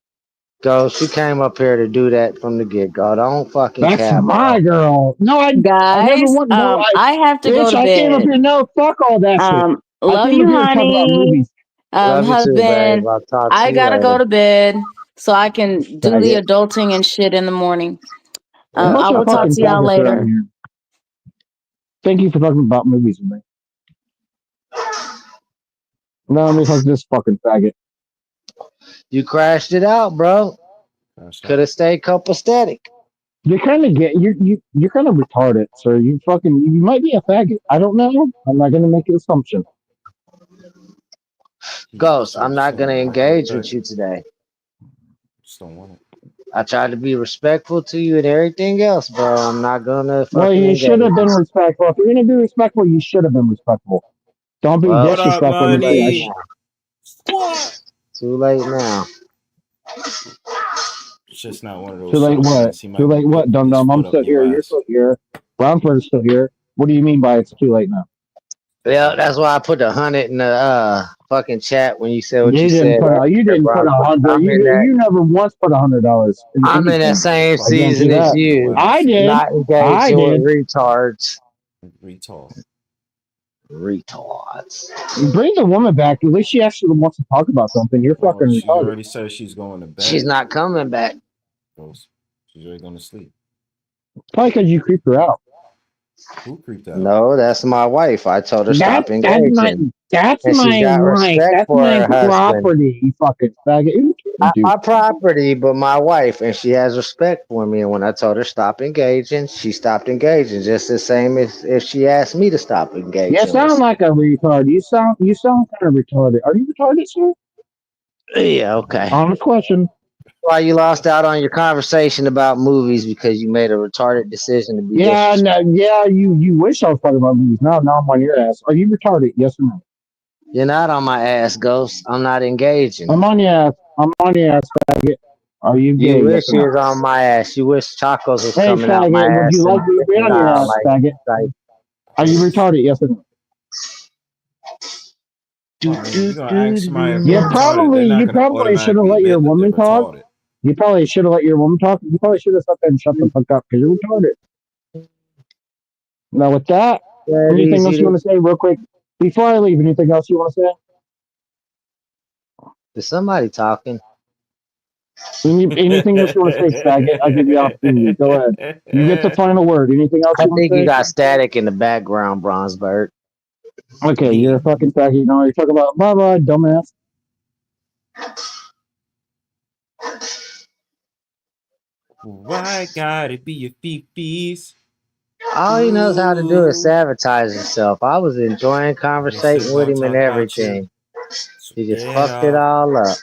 Ghost, you came up here to do that from the get-go. Don't fucking That's cap, my bro. girl. No, I never Guys, want. No, I have to go bitch, to I came up bed. here. No, fuck all that shit. I Love came up you, here to talk about honey. movies. Love you too, babe. Husband, I'll talk to I you gotta go later. to bed so I can do the Faggot. adulting and shit in the morning. I'm I not your will talk fucking to y'all faggot around later. here. Thank you for talking about movies with me. Now let me talk to this fucking faggot. You crashed it out, bro. Could have stayed copacetic. You kind of get you're kind of retarded, sir. You might be a faggot. I don't know. I'm not gonna make an assumption. Ghost, I'm not gonna engage with you today. Just don't want it. I tried to be respectful to you and everything else, bro. I'm not gonna fucking Well, you engage. should have been respectful. If you're gonna be respectful, you should have been respectful. Don't be Well, disrespectful. What up, And say, money? What? Too late now. It's just not one of those. Too late what? Too late what, dum dum? I'm still here. You're still here. Brownford's still here. What do you mean by it's too late now? Yeah, that's why I put the 100 in the fucking chat when you said what You you didn't said. put. You didn't put 100. You never once put $100. I'm in that same season as you. I did. Not I engaging did. with retards. Retards. Bring the woman back. At least she actually wants to talk about something. You're fucking She retarded. already said she's going to bed. She's not coming back. She's already going to sleep. Probably because you creeped her out. Who creeped out? No, that's my wife. I told her stop engaging. That's And she's my got right. respect That's for my her husband. property. You fucking faggot. My property, but my wife, and she has respect for me. And when I told her stop engaging, she stopped engaging. Just the same as if she asked me to stop engaging. You sound like a retard. You sound kind of retarded. Are you retarded, sir? Yeah, okay. Honest question. Why you lost out on your conversation about movies because you made a retarded decision to be Yeah, no, yeah. You wish I was talking about movies. Now I'm on your ass. Are you retarded? Yes or no? You're not on my ass, Ghost. I'm not engaging. I'm on your ass. I'm on your ass, faggot. Are you gay? You wish Yes or you no? was on my ass. You wish tacos was Hey, coming out my faggot. Would ass. you like me to be on your ass, faggot? Are you retarded? Yes or no? You're gonna ask somebody if You they're retarded, they're not you gonna probably should have automatically let your admit that woman they're talk. retarded. You probably should have let your woman talk. You probably should have sat there and shut the fuck up because you're retarded. Now with that, anything else you want to say real quick before I leave? Anything else you want to say? Is somebody talking? Anything else you want to say, faggot? I give you the opportunity. Go ahead. You get the final word. Anything else I you want think to say? you got static in the background, Bronzebird. Okay, you're a fucking faggot. You know what you're talking about. Bye bye, dumbass. Why gotta be your fifis? All he knows how to do is sabotage himself. I was enjoying conversating with him and everything. He just fucked it all up.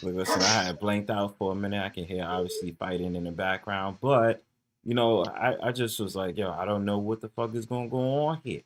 Look, listen, I had blanked out for a minute. I can hear obviously fighting in the background, but you know, I just was like, yo, I don't know what the fuck is gonna go on here.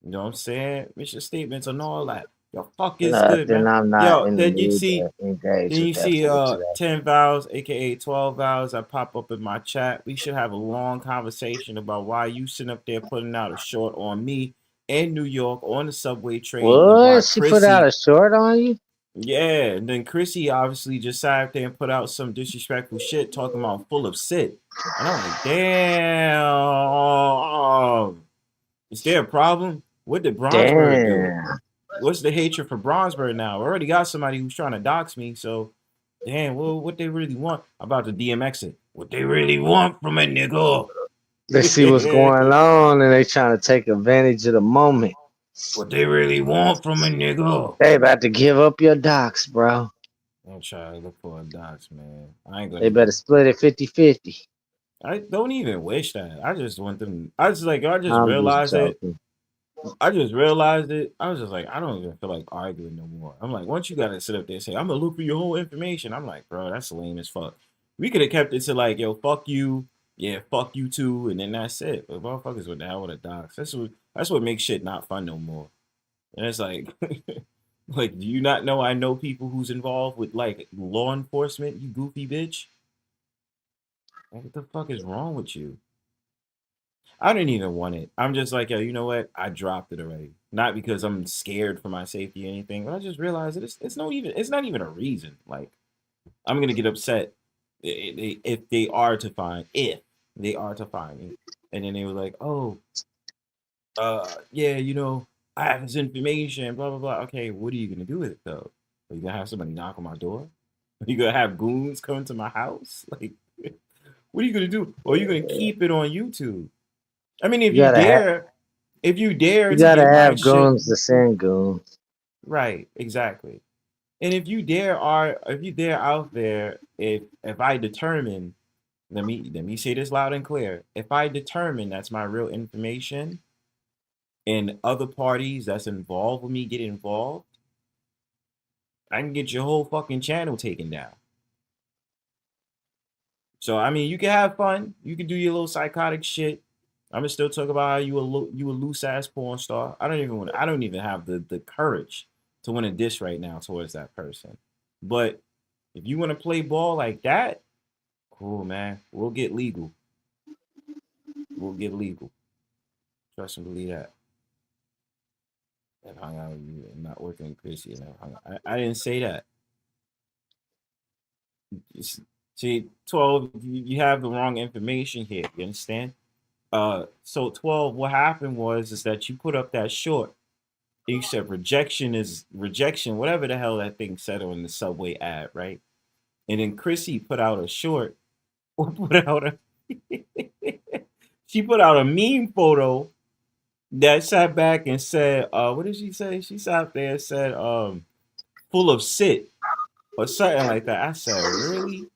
You know what I'm saying? Make your statements and all that. Yo, fuck is good, Then man. I'm not Yo, in the then you mood see, to engage then you with that see fool today. 10 vows, aka 12 vows that pop up in my chat. We should have a long conversation about why you sitting up there putting out a short on me in New York on the subway train. And why What? She put out a short on you? Yeah, and then Pxssy obviously just sat up there and put out some disrespectful shit talking about full of shit. And I'm like, damn. Is there a problem? What did Bronzebird do? What's the hatred for Bronzebird now? I already got somebody who's trying to dox me, so damn, well, what they really want? I'm about to DMX it. What they really want from a nigga? They see what's going on and they trying to take advantage of the moment. What they really want from a nigga? They about to give up your docs, bro. I'm trying to look for a dox, man. I ain't gonna. They better split it 50-50. I don't even wish that. I just want them. I just I'm realized it. joking. I just realized it. I was just like, I don't even feel like arguing no more. I'm like, once you gotta sit up there and say, I'm gonna look for your whole information. I'm like, bro, that's lame as fuck. We could have kept it to like, yo, fuck you. Yeah, fuck you too. And then that's it. But motherfuckers with the hell with a docs. That's what makes shit not fun no more. And it's like, like, do you not know I know people who's involved with like law enforcement, you goofy bitch? What the fuck is wrong with you? I didn't even want it. I'm just like, yo, you know what? I dropped it already. Not because I'm scared for my safety or anything, but I just realized that it's not even a reason. Like, I'm gonna get upset if they are to find me, and then they were like, oh, yeah, you know, I have this information, blah blah blah. Okay, what are you gonna do with it though? Are you gonna have somebody knock on my door? Are you gonna have goons come to my house? Like, what are you gonna do? Or are you gonna keep it on YouTube? I mean, if you dare you to gotta get my have shit, goons to send goons. right? Exactly. And if you dare out there, if I determine, let me say this loud and clear. If I determine that's my real information and other parties that's involved with me get involved, I can get your whole fucking channel taken down. So I mean, you can have fun. You can do your little psychotic shit. I'm gonna still talk about how you a loose ass porn star. I don't even have the courage to win a diss right now towards that person. But if you want to play ball like that, cool, man. We'll get legal. We'll get legal. Trust and believe that. And hung out with you and not working with Pxssy. I didn't say that. See, 12, you have the wrong information here. You understand? So 12, what happened is that you put up that short. You said rejection is rejection, whatever the hell that thing said on the Subway ad, right? And then Pxssy put out a short, or put out a she put out a meme photo that sat back and said, what did she say? She sat there and said, full of sit or something like that. I said, really?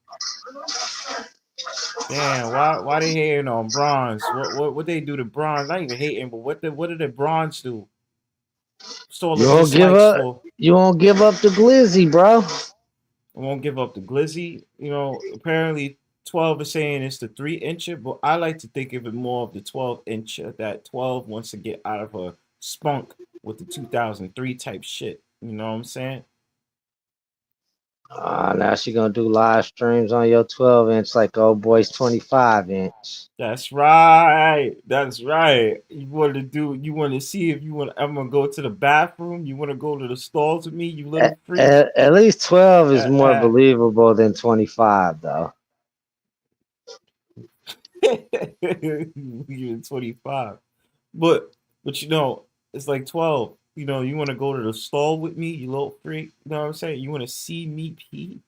Damn, why they hating on bronze? What they do to bronze? Not even hating, but what did the bronze do? Stole the dislikes for. You won't give up the glizzy, bro. I won't give up the glizzy. You know, apparently 12 is saying it's the 3-incher, but I like to think of it more of the 12-incher that 12 wants to get out of her spunk with the 2003 type shit. You know what I'm saying? Now she gonna do live streams on your 12-inch like old boy's 25-inch. That's right. That's right. You want to see if I'm gonna go to the bathroom. You want to go to the stalls with me, you little freak. At least 12 is more believable than 25, though. You're 25. But you know, it's like 12. You know, you want to go to the stall with me, you little freak. You know what I'm saying? You want to see me pee?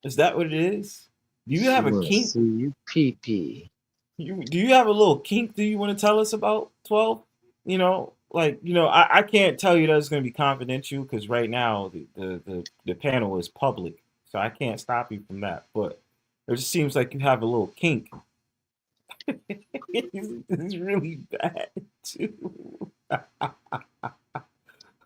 Is that what it is? Do you have a kink? See you pee pee. Do you have a little kink? Do you want to tell us about 12? You know, like, you know, I can't tell you that it's going to be confidential because right now the panel is public, so I can't stop you from that. But it just seems like you have a little kink. It's really bad too.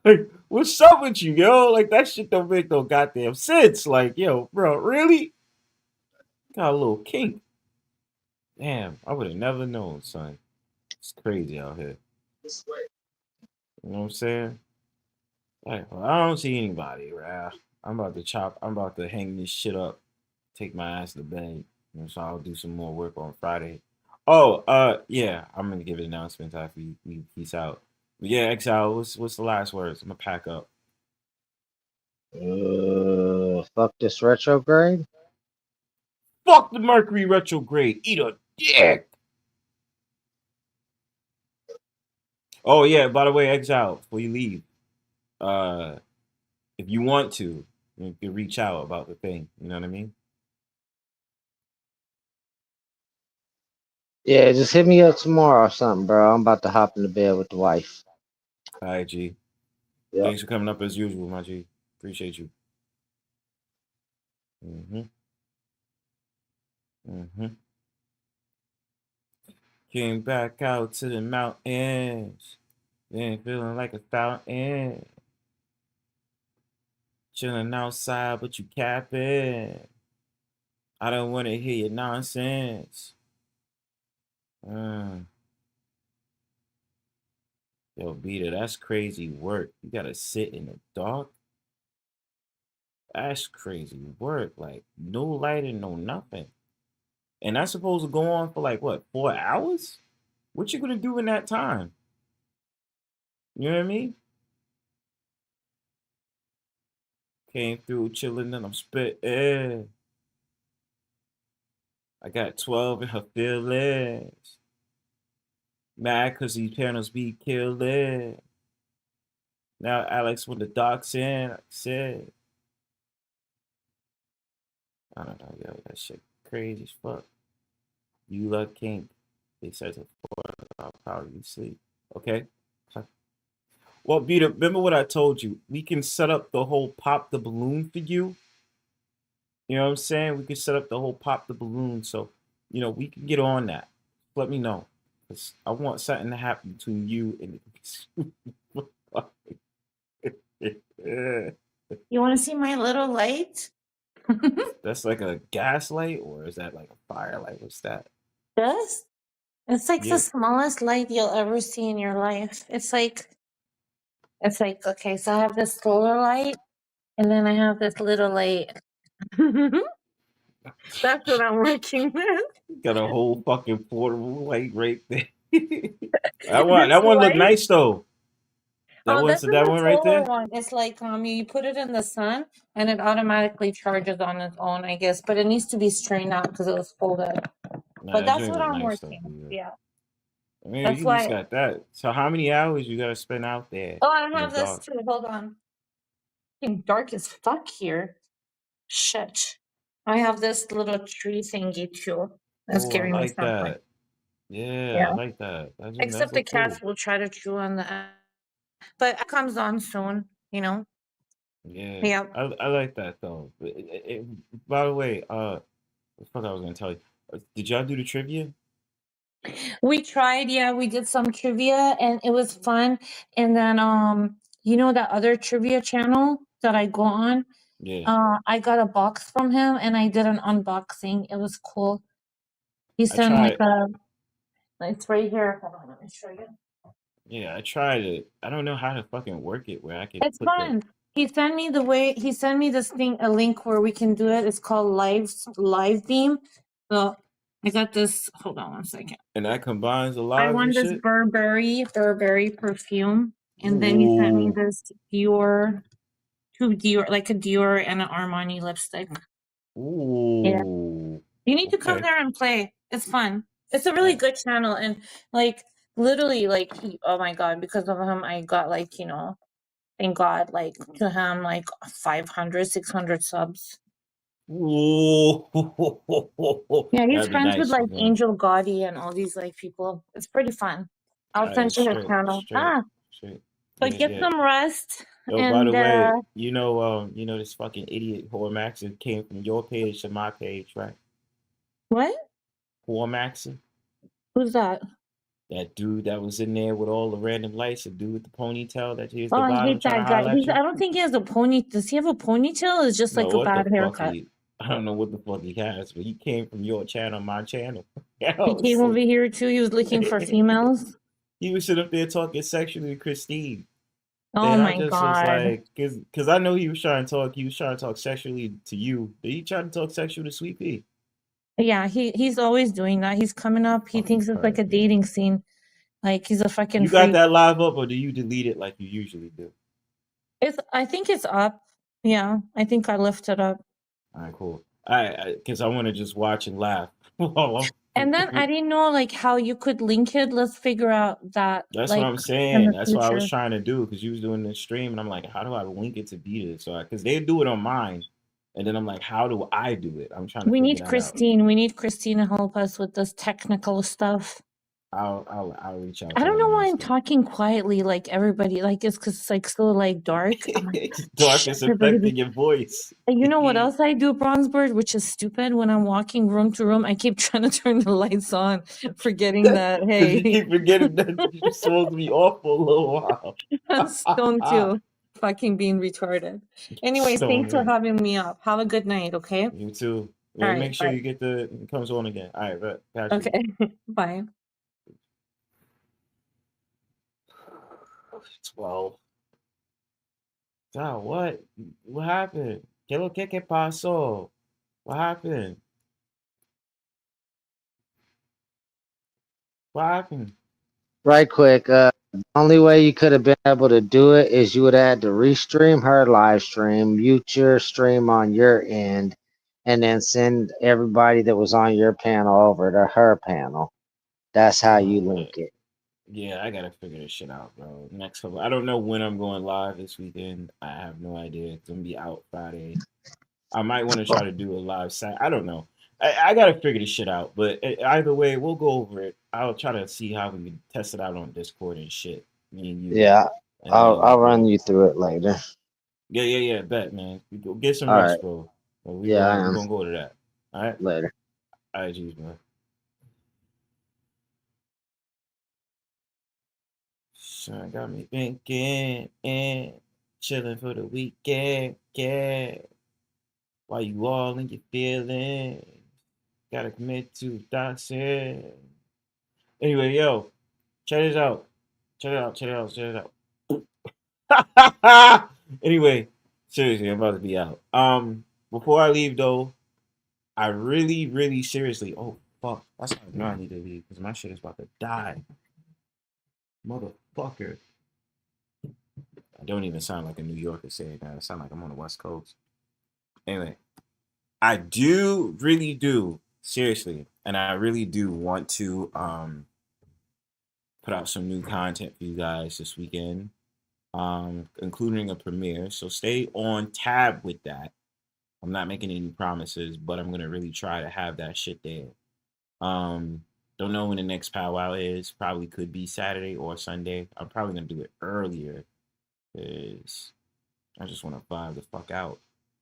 Like, what's up with you, yo? Like, that shit don't make no goddamn sense. Like, yo, bro, really? Got a little kink. Damn, I would have never known, son. It's crazy out here. You know what I'm saying? Like, well, I don't see anybody, right? I'm about to hang this shit up, take my ass to bed. You know, so I'll do some more work on Friday. Oh, yeah, I'm gonna give an announcement after we peace out. But yeah, Exile, what's the last words? I'm gonna pack up. Fuck this retrograde. Fuck the Mercury Retrograde. Eat a dick. Oh yeah, by the way, Exile, before you leave, if you want to, you can reach out about the thing. You know what I mean? Yeah, just hit me up tomorrow or something, bro. I'm about to hop into bed with the wife. All right, G. Yep. Thanks for coming up as usual, my G. Appreciate you. Came back out to the mountains. Then feeling like a fountain. Chilling outside, but you capping. I don't want to hear your nonsense. Yo, Beta, that's crazy work. You gotta sit in the dark. That's crazy work. Like, no lighting, no nothing. And that's supposed to go on for like, what, 4 hours? What you gonna do in that time? You know what I mean? Came through chilling and I'm spitting. I got 12 in her feelings. Mad cause these panels be killing. Now Alex with the docs in, like I said. I don't know, yo, that shit crazy as fuck. You love kink. They said to 4 I'll probably sleep. Okay? Well, Beta, remember what I told you? We can set up the whole pop the balloon for you. You know what I'm saying? We can set up the whole pop the balloon. So, we can get on that. Let me know. Because I want something to happen between you and You want to see my little light? That's like a gas light, or is that like a firelight? What's that? This? It's like Yeah. the smallest light you'll ever see in your life. It's like, okay, so I have this solar light, and then I have this little light. That's what I'm working with. Got a whole fucking portable light right there. This that one look light. nice though. Oh, this is That a one right solar there. one. It's like you put it in the sun and it automatically charges on its own, I guess. But it needs to be strained out because it was folded. Nah, But that that's joint what look I'm nice though. working. Yeah. I mean, That's you just why. got that. So how many hours you gotta spend out there Oh, I in the have this dark? too. Hold on. It's dark as fuck here. Shit. I have this little tree thingy too. That's Oh, I giving me like sunlight. that. Yeah, Yeah. I like that. That's Except the look cool. cats will try to chew on the. But it comes on soon, Yeah, Yeah. I like that though. By the way, what the fuck I was gonna tell you? Did y'all do the trivia? We tried, yeah, we did some trivia and it was fun. And then that other trivia channel that I go on, Yeah, I got a box from him and I did an unboxing. It was cool. He I sent like tried. it's right here. Hold on, let me show you. Yeah, I tried it. I don't know how to fucking work it where I could It's put the. fun. He sent me this thing, a link where we can do it. It's called Live Beam. So I got this. Hold on one second. And that combines the I lives won and this shit. Burberry perfume, and then he sent me Ooh, this two Dior, like a Dior and an Armani lipstick. Yeah, ooh. you need to come Okay. there and play. It's fun. It's a really good channel, and like literally, like oh my god, because of him, I got thank God, like to him, like 500, 600 subs. Ooh. Yeah, he's That'd be friends with nice for like him. Angel Gotti and all these like people. It's pretty fun. I'll That send is you his straight, channel. straight, straight. But Yeah, get yeah. some rest Yo, by the and way, this fucking idiot Whoremaxxer came from your page to my page, right? what? Whoremaxxer, Who's that? that dude that was in there with all the random lights, the dude with the ponytail that here's Oh, the I bottom hate trying to that guy. holler at I you. don't think he has a pony. Does he have a ponytail? It's just No, like a what the bad fuck haircut. I don't know what the fuck he has, but he came from your channel, my channel. Yeah, I He was came over like, here too. He was looking for females. he was sitting up there talking sexually to Christine. Oh And I my just was god. like, cause I know he was trying to talk sexually to you, but he tried to talk sexually to Sweet Pea. Yeah, he's always doing that. He's coming up. He Fucking thinks it's like perv, a man. dating scene. Like he's a fucking You got freak. that live up, or do you delete it like you usually do? I think it's up. Yeah, I think I lifted up. All right, cool. Because I want to just watch and laugh. And then I didn't know like how you could link it. Let's figure out that That's what like I'm in saying. the That's what I was future. trying to do because you was doing this stream, and I'm like, how do I link it to Beta? So, because they do it on mine, and then I'm like, how do I do it? I'm trying to We figure need that out. Christine. We need Christine to help us with this technical stuff. I'll reach out. I to don't her know and why ask I'm her. talking quietly like everybody. Like it's because it's like so like dark. I'm like, It's dark. It's affecting your voice. and you know what else I do, Bronzebird, which is stupid. When I'm walking room to room, I keep trying to turn the lights on, forgetting that Because you hey, keep forgetting that you're supposed to be off for a little while. I'm stoned too. Fucking being retarded. Anyways, thanks for Stoner. having me up. Have a good night, okay? You too. All Yeah, right, make sure bye. you get it comes on again. All right, but got you. Okay, bye. 12. What? What happened? ¿Qué pasó? What happened? What happened? Right quick, the only way you could have been able to do it is you would have had to restream her live stream, mute your stream on your end, and then send everybody that was on your panel over to her panel. That's how you link it. Yeah, I gotta figure this shit out, bro. Next couple. I don't know when I'm going live this weekend. I have no idea. It's gonna be out Friday. I might want to try to do a live site. I don't know. I gotta figure this shit out. But either way, we'll go over it. I'll try to see how we can test it out on Discord and shit. Me and you. Yeah. I'll run you through it later. Yeah. Bet, man. You go get some All rest, right. bro. I am. We're gonna go to that. All right. Later. All right, geez, man. So got me thinking and chilling for the weekend. Yeah. While you all in your feelings, gotta commit to dancing. Anyway, yo, check this out. Check it out. Anyway, seriously, I'm about to be out. Before I leave though, I really seriously. Oh fuck, that's how I know I need to leave because my shit is about to die, motherfucker. I don't even sound like a New Yorker saying that. I sound like I'm on the West Coast. Anyway, I really do seriously, and I really do want to put out some new content for you guys this weekend, including a premiere. So stay on tab with that. I'm not making any promises, but I'm gonna really try to have that shit there. Don't know when the next powwow is. Probably could be Saturday or Sunday. I'm probably gonna do it earlier because I just want to vibe the fuck out.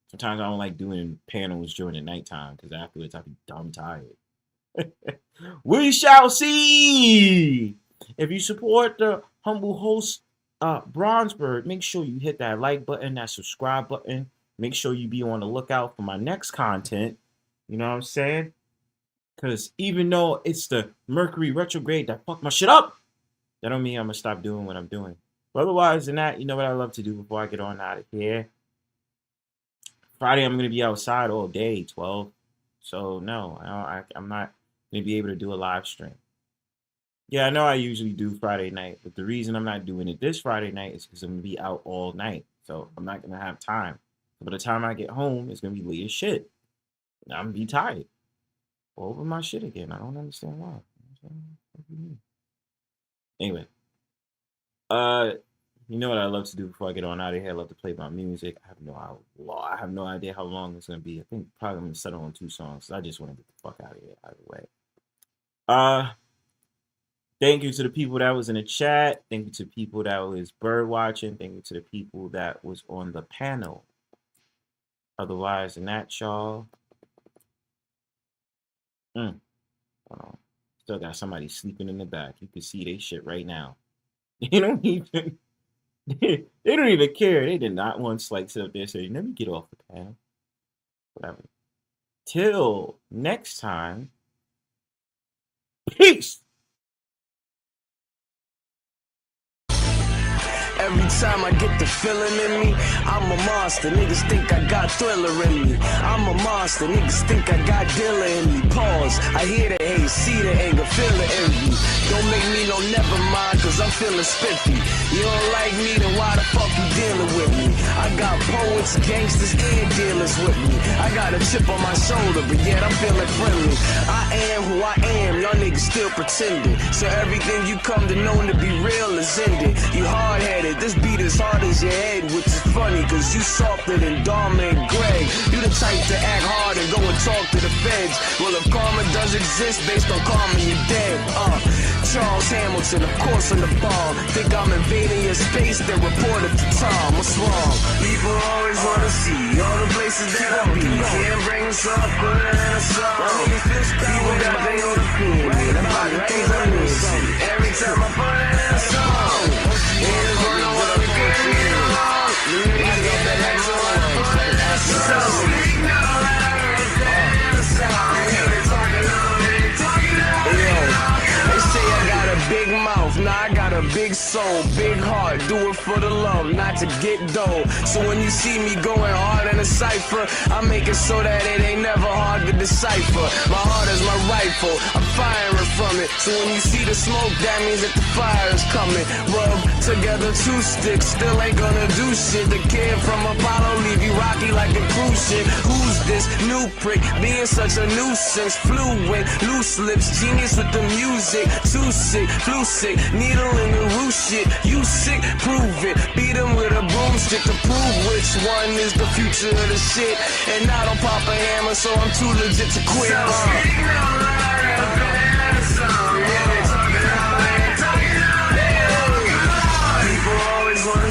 Sometimes I don't like doing panels during the nighttime because afterwards I'll be dumb tired. We shall see. If you support the humble host, Bronzebird, make sure you hit that like button, that subscribe button. Make sure you be on the lookout for my next content. You know what I'm saying? Because even though it's the Mercury Retrograde that fucked my shit up, that don't mean I'm going to stop doing what I'm doing. But otherwise than that, you know what I love to do before I get on out of here? Friday, I'm going to be outside all day, 12. So, no, I'm not going to be able to do a live stream. Yeah, I know I usually do Friday night, but the reason I'm not doing it this Friday night is because I'm going to be out all night. So, I'm not going to have time. So by the time I get home, it's going to be late as shit. And I'm going to be tired. Over my shit again. I don't understand why. Anyway. You know what I love to do before I get on out of here? I love to play my music. I have no idea how long it's gonna be. I think probably I'm gonna settle on 2 songs. I just want to get the fuck out of here either way. Thank you to the people that was in the chat. Thank you to people that was bird watching. Thank you to the people that was on the panel. Otherwise than that, y'all. Hold on. Still got somebody sleeping in the back. You can see they shit right now. They don't even care. They did not want like sit up there and say, let me get off the panel. Whatever. Till next time. Peace. Every time I get the feeling in me, I'm a monster. Niggas think I got Thriller in me. I'm a monster. Niggas think I got Dilla in me. Pause. I hear the hate, see the anger, feel the envy. Don't make me no never mind, cause I'm feeling spiffy. You don't like me, then why the fuck you dealing with me? I got poets, gangsters, and dealers with me. I got a chip on my shoulder, but yet I'm feeling friendly. I am who I am, y'all niggas still pretending. So everything you come to know to be real is ended. You hard-headed. This beat is hard as your head, which is funny, cause you softer than Dharma and Greg. You the type to act hard and go and talk to the feds. Well, if karma does exist, based on karma, you're dead. Charles Hamilton, of course, on the bomb. Think I'm invading your space, then report it to Tom. What's wrong? People always wanna see all the places that I be. Can't bring us up, put it in a song. People got their own opinion about the things I see. Every time I put it in a song, it's gonna work good. So they say I got a big mouth, now I got a big soul, big heart, do it for the love, not to get dough. So when you see me going hard in a cipher, I make it so that it ain't never hard to decipher. My heart is my rifle, I'm firing from it. So when you see the smoke, that means that the fire is coming. Rub together 2 sticks, still ain't gonna do shit. The kid from Apollo leave you rocky like a cruise ship. Who's this new prick being such a nuisance? Fluent, loose lips, genius with the music. Too sick, flu sick, needle in the root shit. You sick, prove it. Beat him with a broomstick to prove which one is the future of the shit. And I don't pop a hammer, so I'm too legit to quit. People always want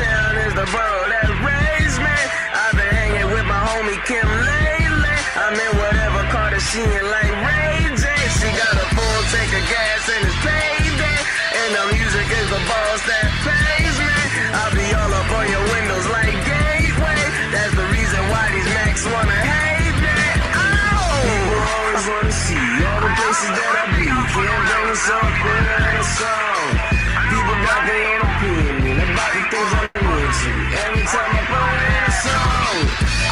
town is the borough that raised me. I've been hanging with my homie Kim lately. I'm in whatever car that she in like Ray J. She got a full tank of gas and it's payday. And the music is the boss that pays me. I'll be all up on your windows like Gateway. That's the reason why these Macs wanna hate me. Oh! People always wanna see all the places that I be. Can't bring us up in a song. People got their own opinion about the things I'm into. Every time I put in a song,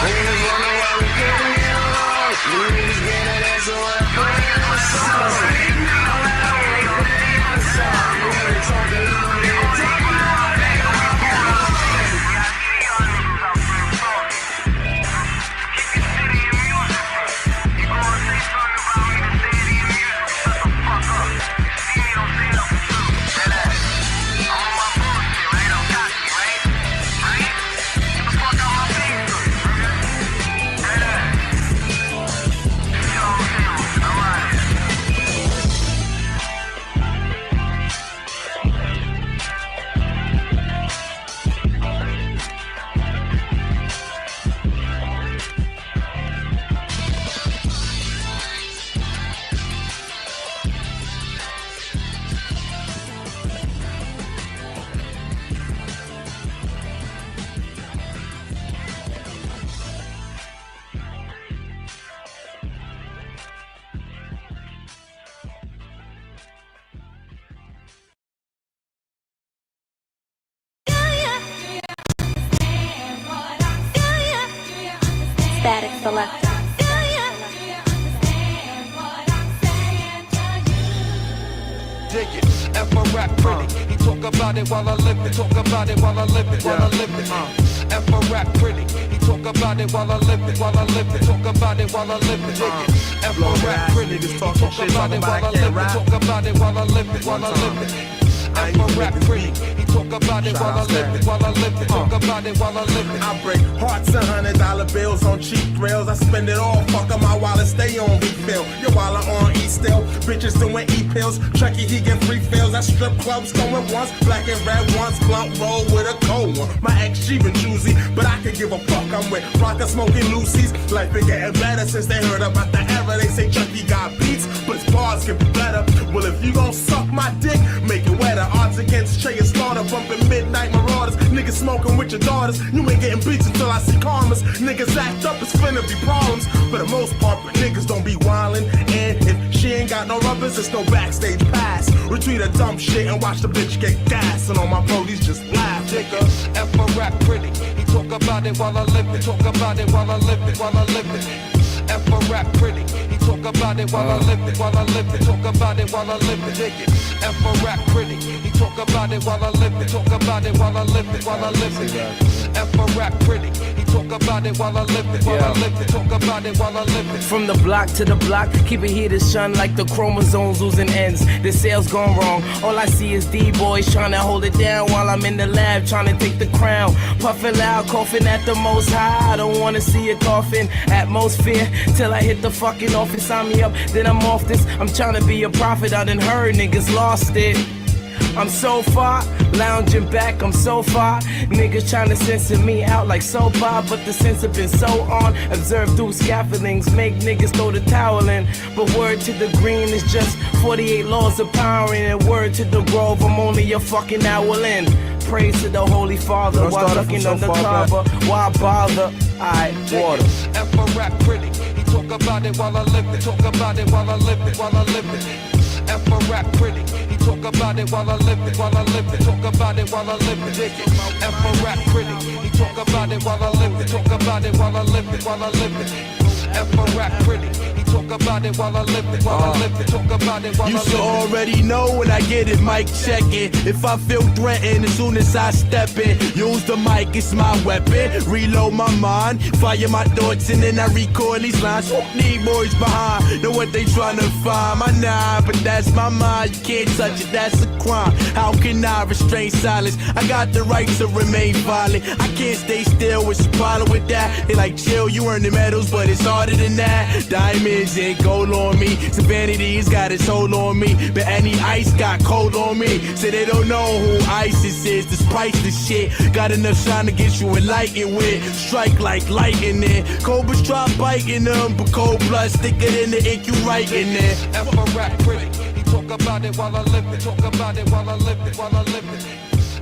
niggas wonder why we can't get along. We niggas get it, that's why I put in a song. Static Selector. Dig it, F a rap critic. He talk about it while I live it. Talk about it while I live it. While I live it. F a rap critic. He talk about it while I live it. While I live it. Talk about it while I live it. Dig it, F a rap critic. He talk about it while I live it. Talk about it while I live it. While I live it. F a rap critic. He talk about it while I live it. While I live it. Talk about it while I live it. I break hearts and $100 bills on cheap thrills. I spend it all, fuck up my wallet, stay on refill. Your wallet on E-still, bitches doing E-pills. Chucky, he get free fills. At strip clubs going once, black and red once, blunt roll with a cold one. My ex, she been choosy, but I could give a fuck. I'm with Rocker smoking Lucy's. Life been getting better since they heard about the era. They say Chucky got beats, but his bars get better. Well, if you gon' suck my dick, make it wetter. Odds against Trey and Slaughter, bumping midnight marauders. Niggas smoking with your daughters. You ain't getting beats until I see karmas. Niggas act up, it's finna be problems. For the most part, but niggas don't be wildin'. And if she ain't got no rubbers, it's no backstage pass. Retweet a dumb shit and watch the bitch get gas. And all my police just laugh, nigga. F a rap critic. He talk about it while I live it. Talk about it while I live it. While I live it. F a rap critic. He talk about it while I live it. While I live it. Talk about it while I live it. Dig it. F a rap critic. He talk about it while I live it. Talk about it while I live it. While I live it. F a rap critic. He talk about it while I live it. While I live it. Talk about it while I live it. From the block to the block, keep it heated, shun like the chromosomes losing ends. The sales gone wrong. All I see is D-boys trying to hold it down while I'm in the lab trying to take the crown. Puffing loud, coughing at the most high. I don't wanna see a coffin atmosphere till I hit the fucking office. Sign me up, then I'm off this. I'm trying to be a prophet. I done heard niggas lost it. I'm so far, lounging back, I'm so far. Niggas trying to censor me out like soap opera, but the censor been so on. Observe through scaffoldings, make niggas throw the towel in. But word to the green is just 48 laws of power, and word to the grove, I'm only a fucking hour in. Praise to the Holy Father while looking undercover. Why bother? I water. F a rap critic. He talk about it while I live it. Talk about it while I live it. While I live it. F a rap critic. He talk about it while I live it. While I live it. Talk about it while I live it. Dig it. F a rap critic. He talk about it while I live it. Talk about it while I live it. While I live it. F a rap critic. He talk about it while I live it. While I live it. Talk about it while I live it. You should already know when I get it, mic check it. If I feel threatened, as soon as I step in, use the mic mic is my weapon. Reload my mind, fire my thoughts, and then I record these lines. Need boys behind, know what they tryna find. My nine, but that's my mind. You can't touch it, that's a crime. How can I restrain silence? I got the right to remain violent. I can't stay still, what's the problem with that? They like, chill, you earn the medals, but it's harder than that. Diamonds and gold on me, some vanity's got its hold on me, but any ice got cold on me. Say they don't know who ISIS is, this priceless shit. Got enough shine to get you enlightened with. Strike like lightning. Cobras try biting them, but cold blood thicker than the ink you writing it. And for rap critic, he talk about it while I live it. Talk about it while I live it, while I live it.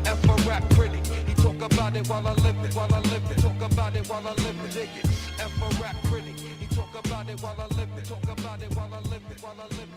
And for rap critic, he talk about it while I live it, while I live it. Talk about it while I live it, dig it. And for rap critic, he talk about it while I live it. Talk about it while I live it, while I live it.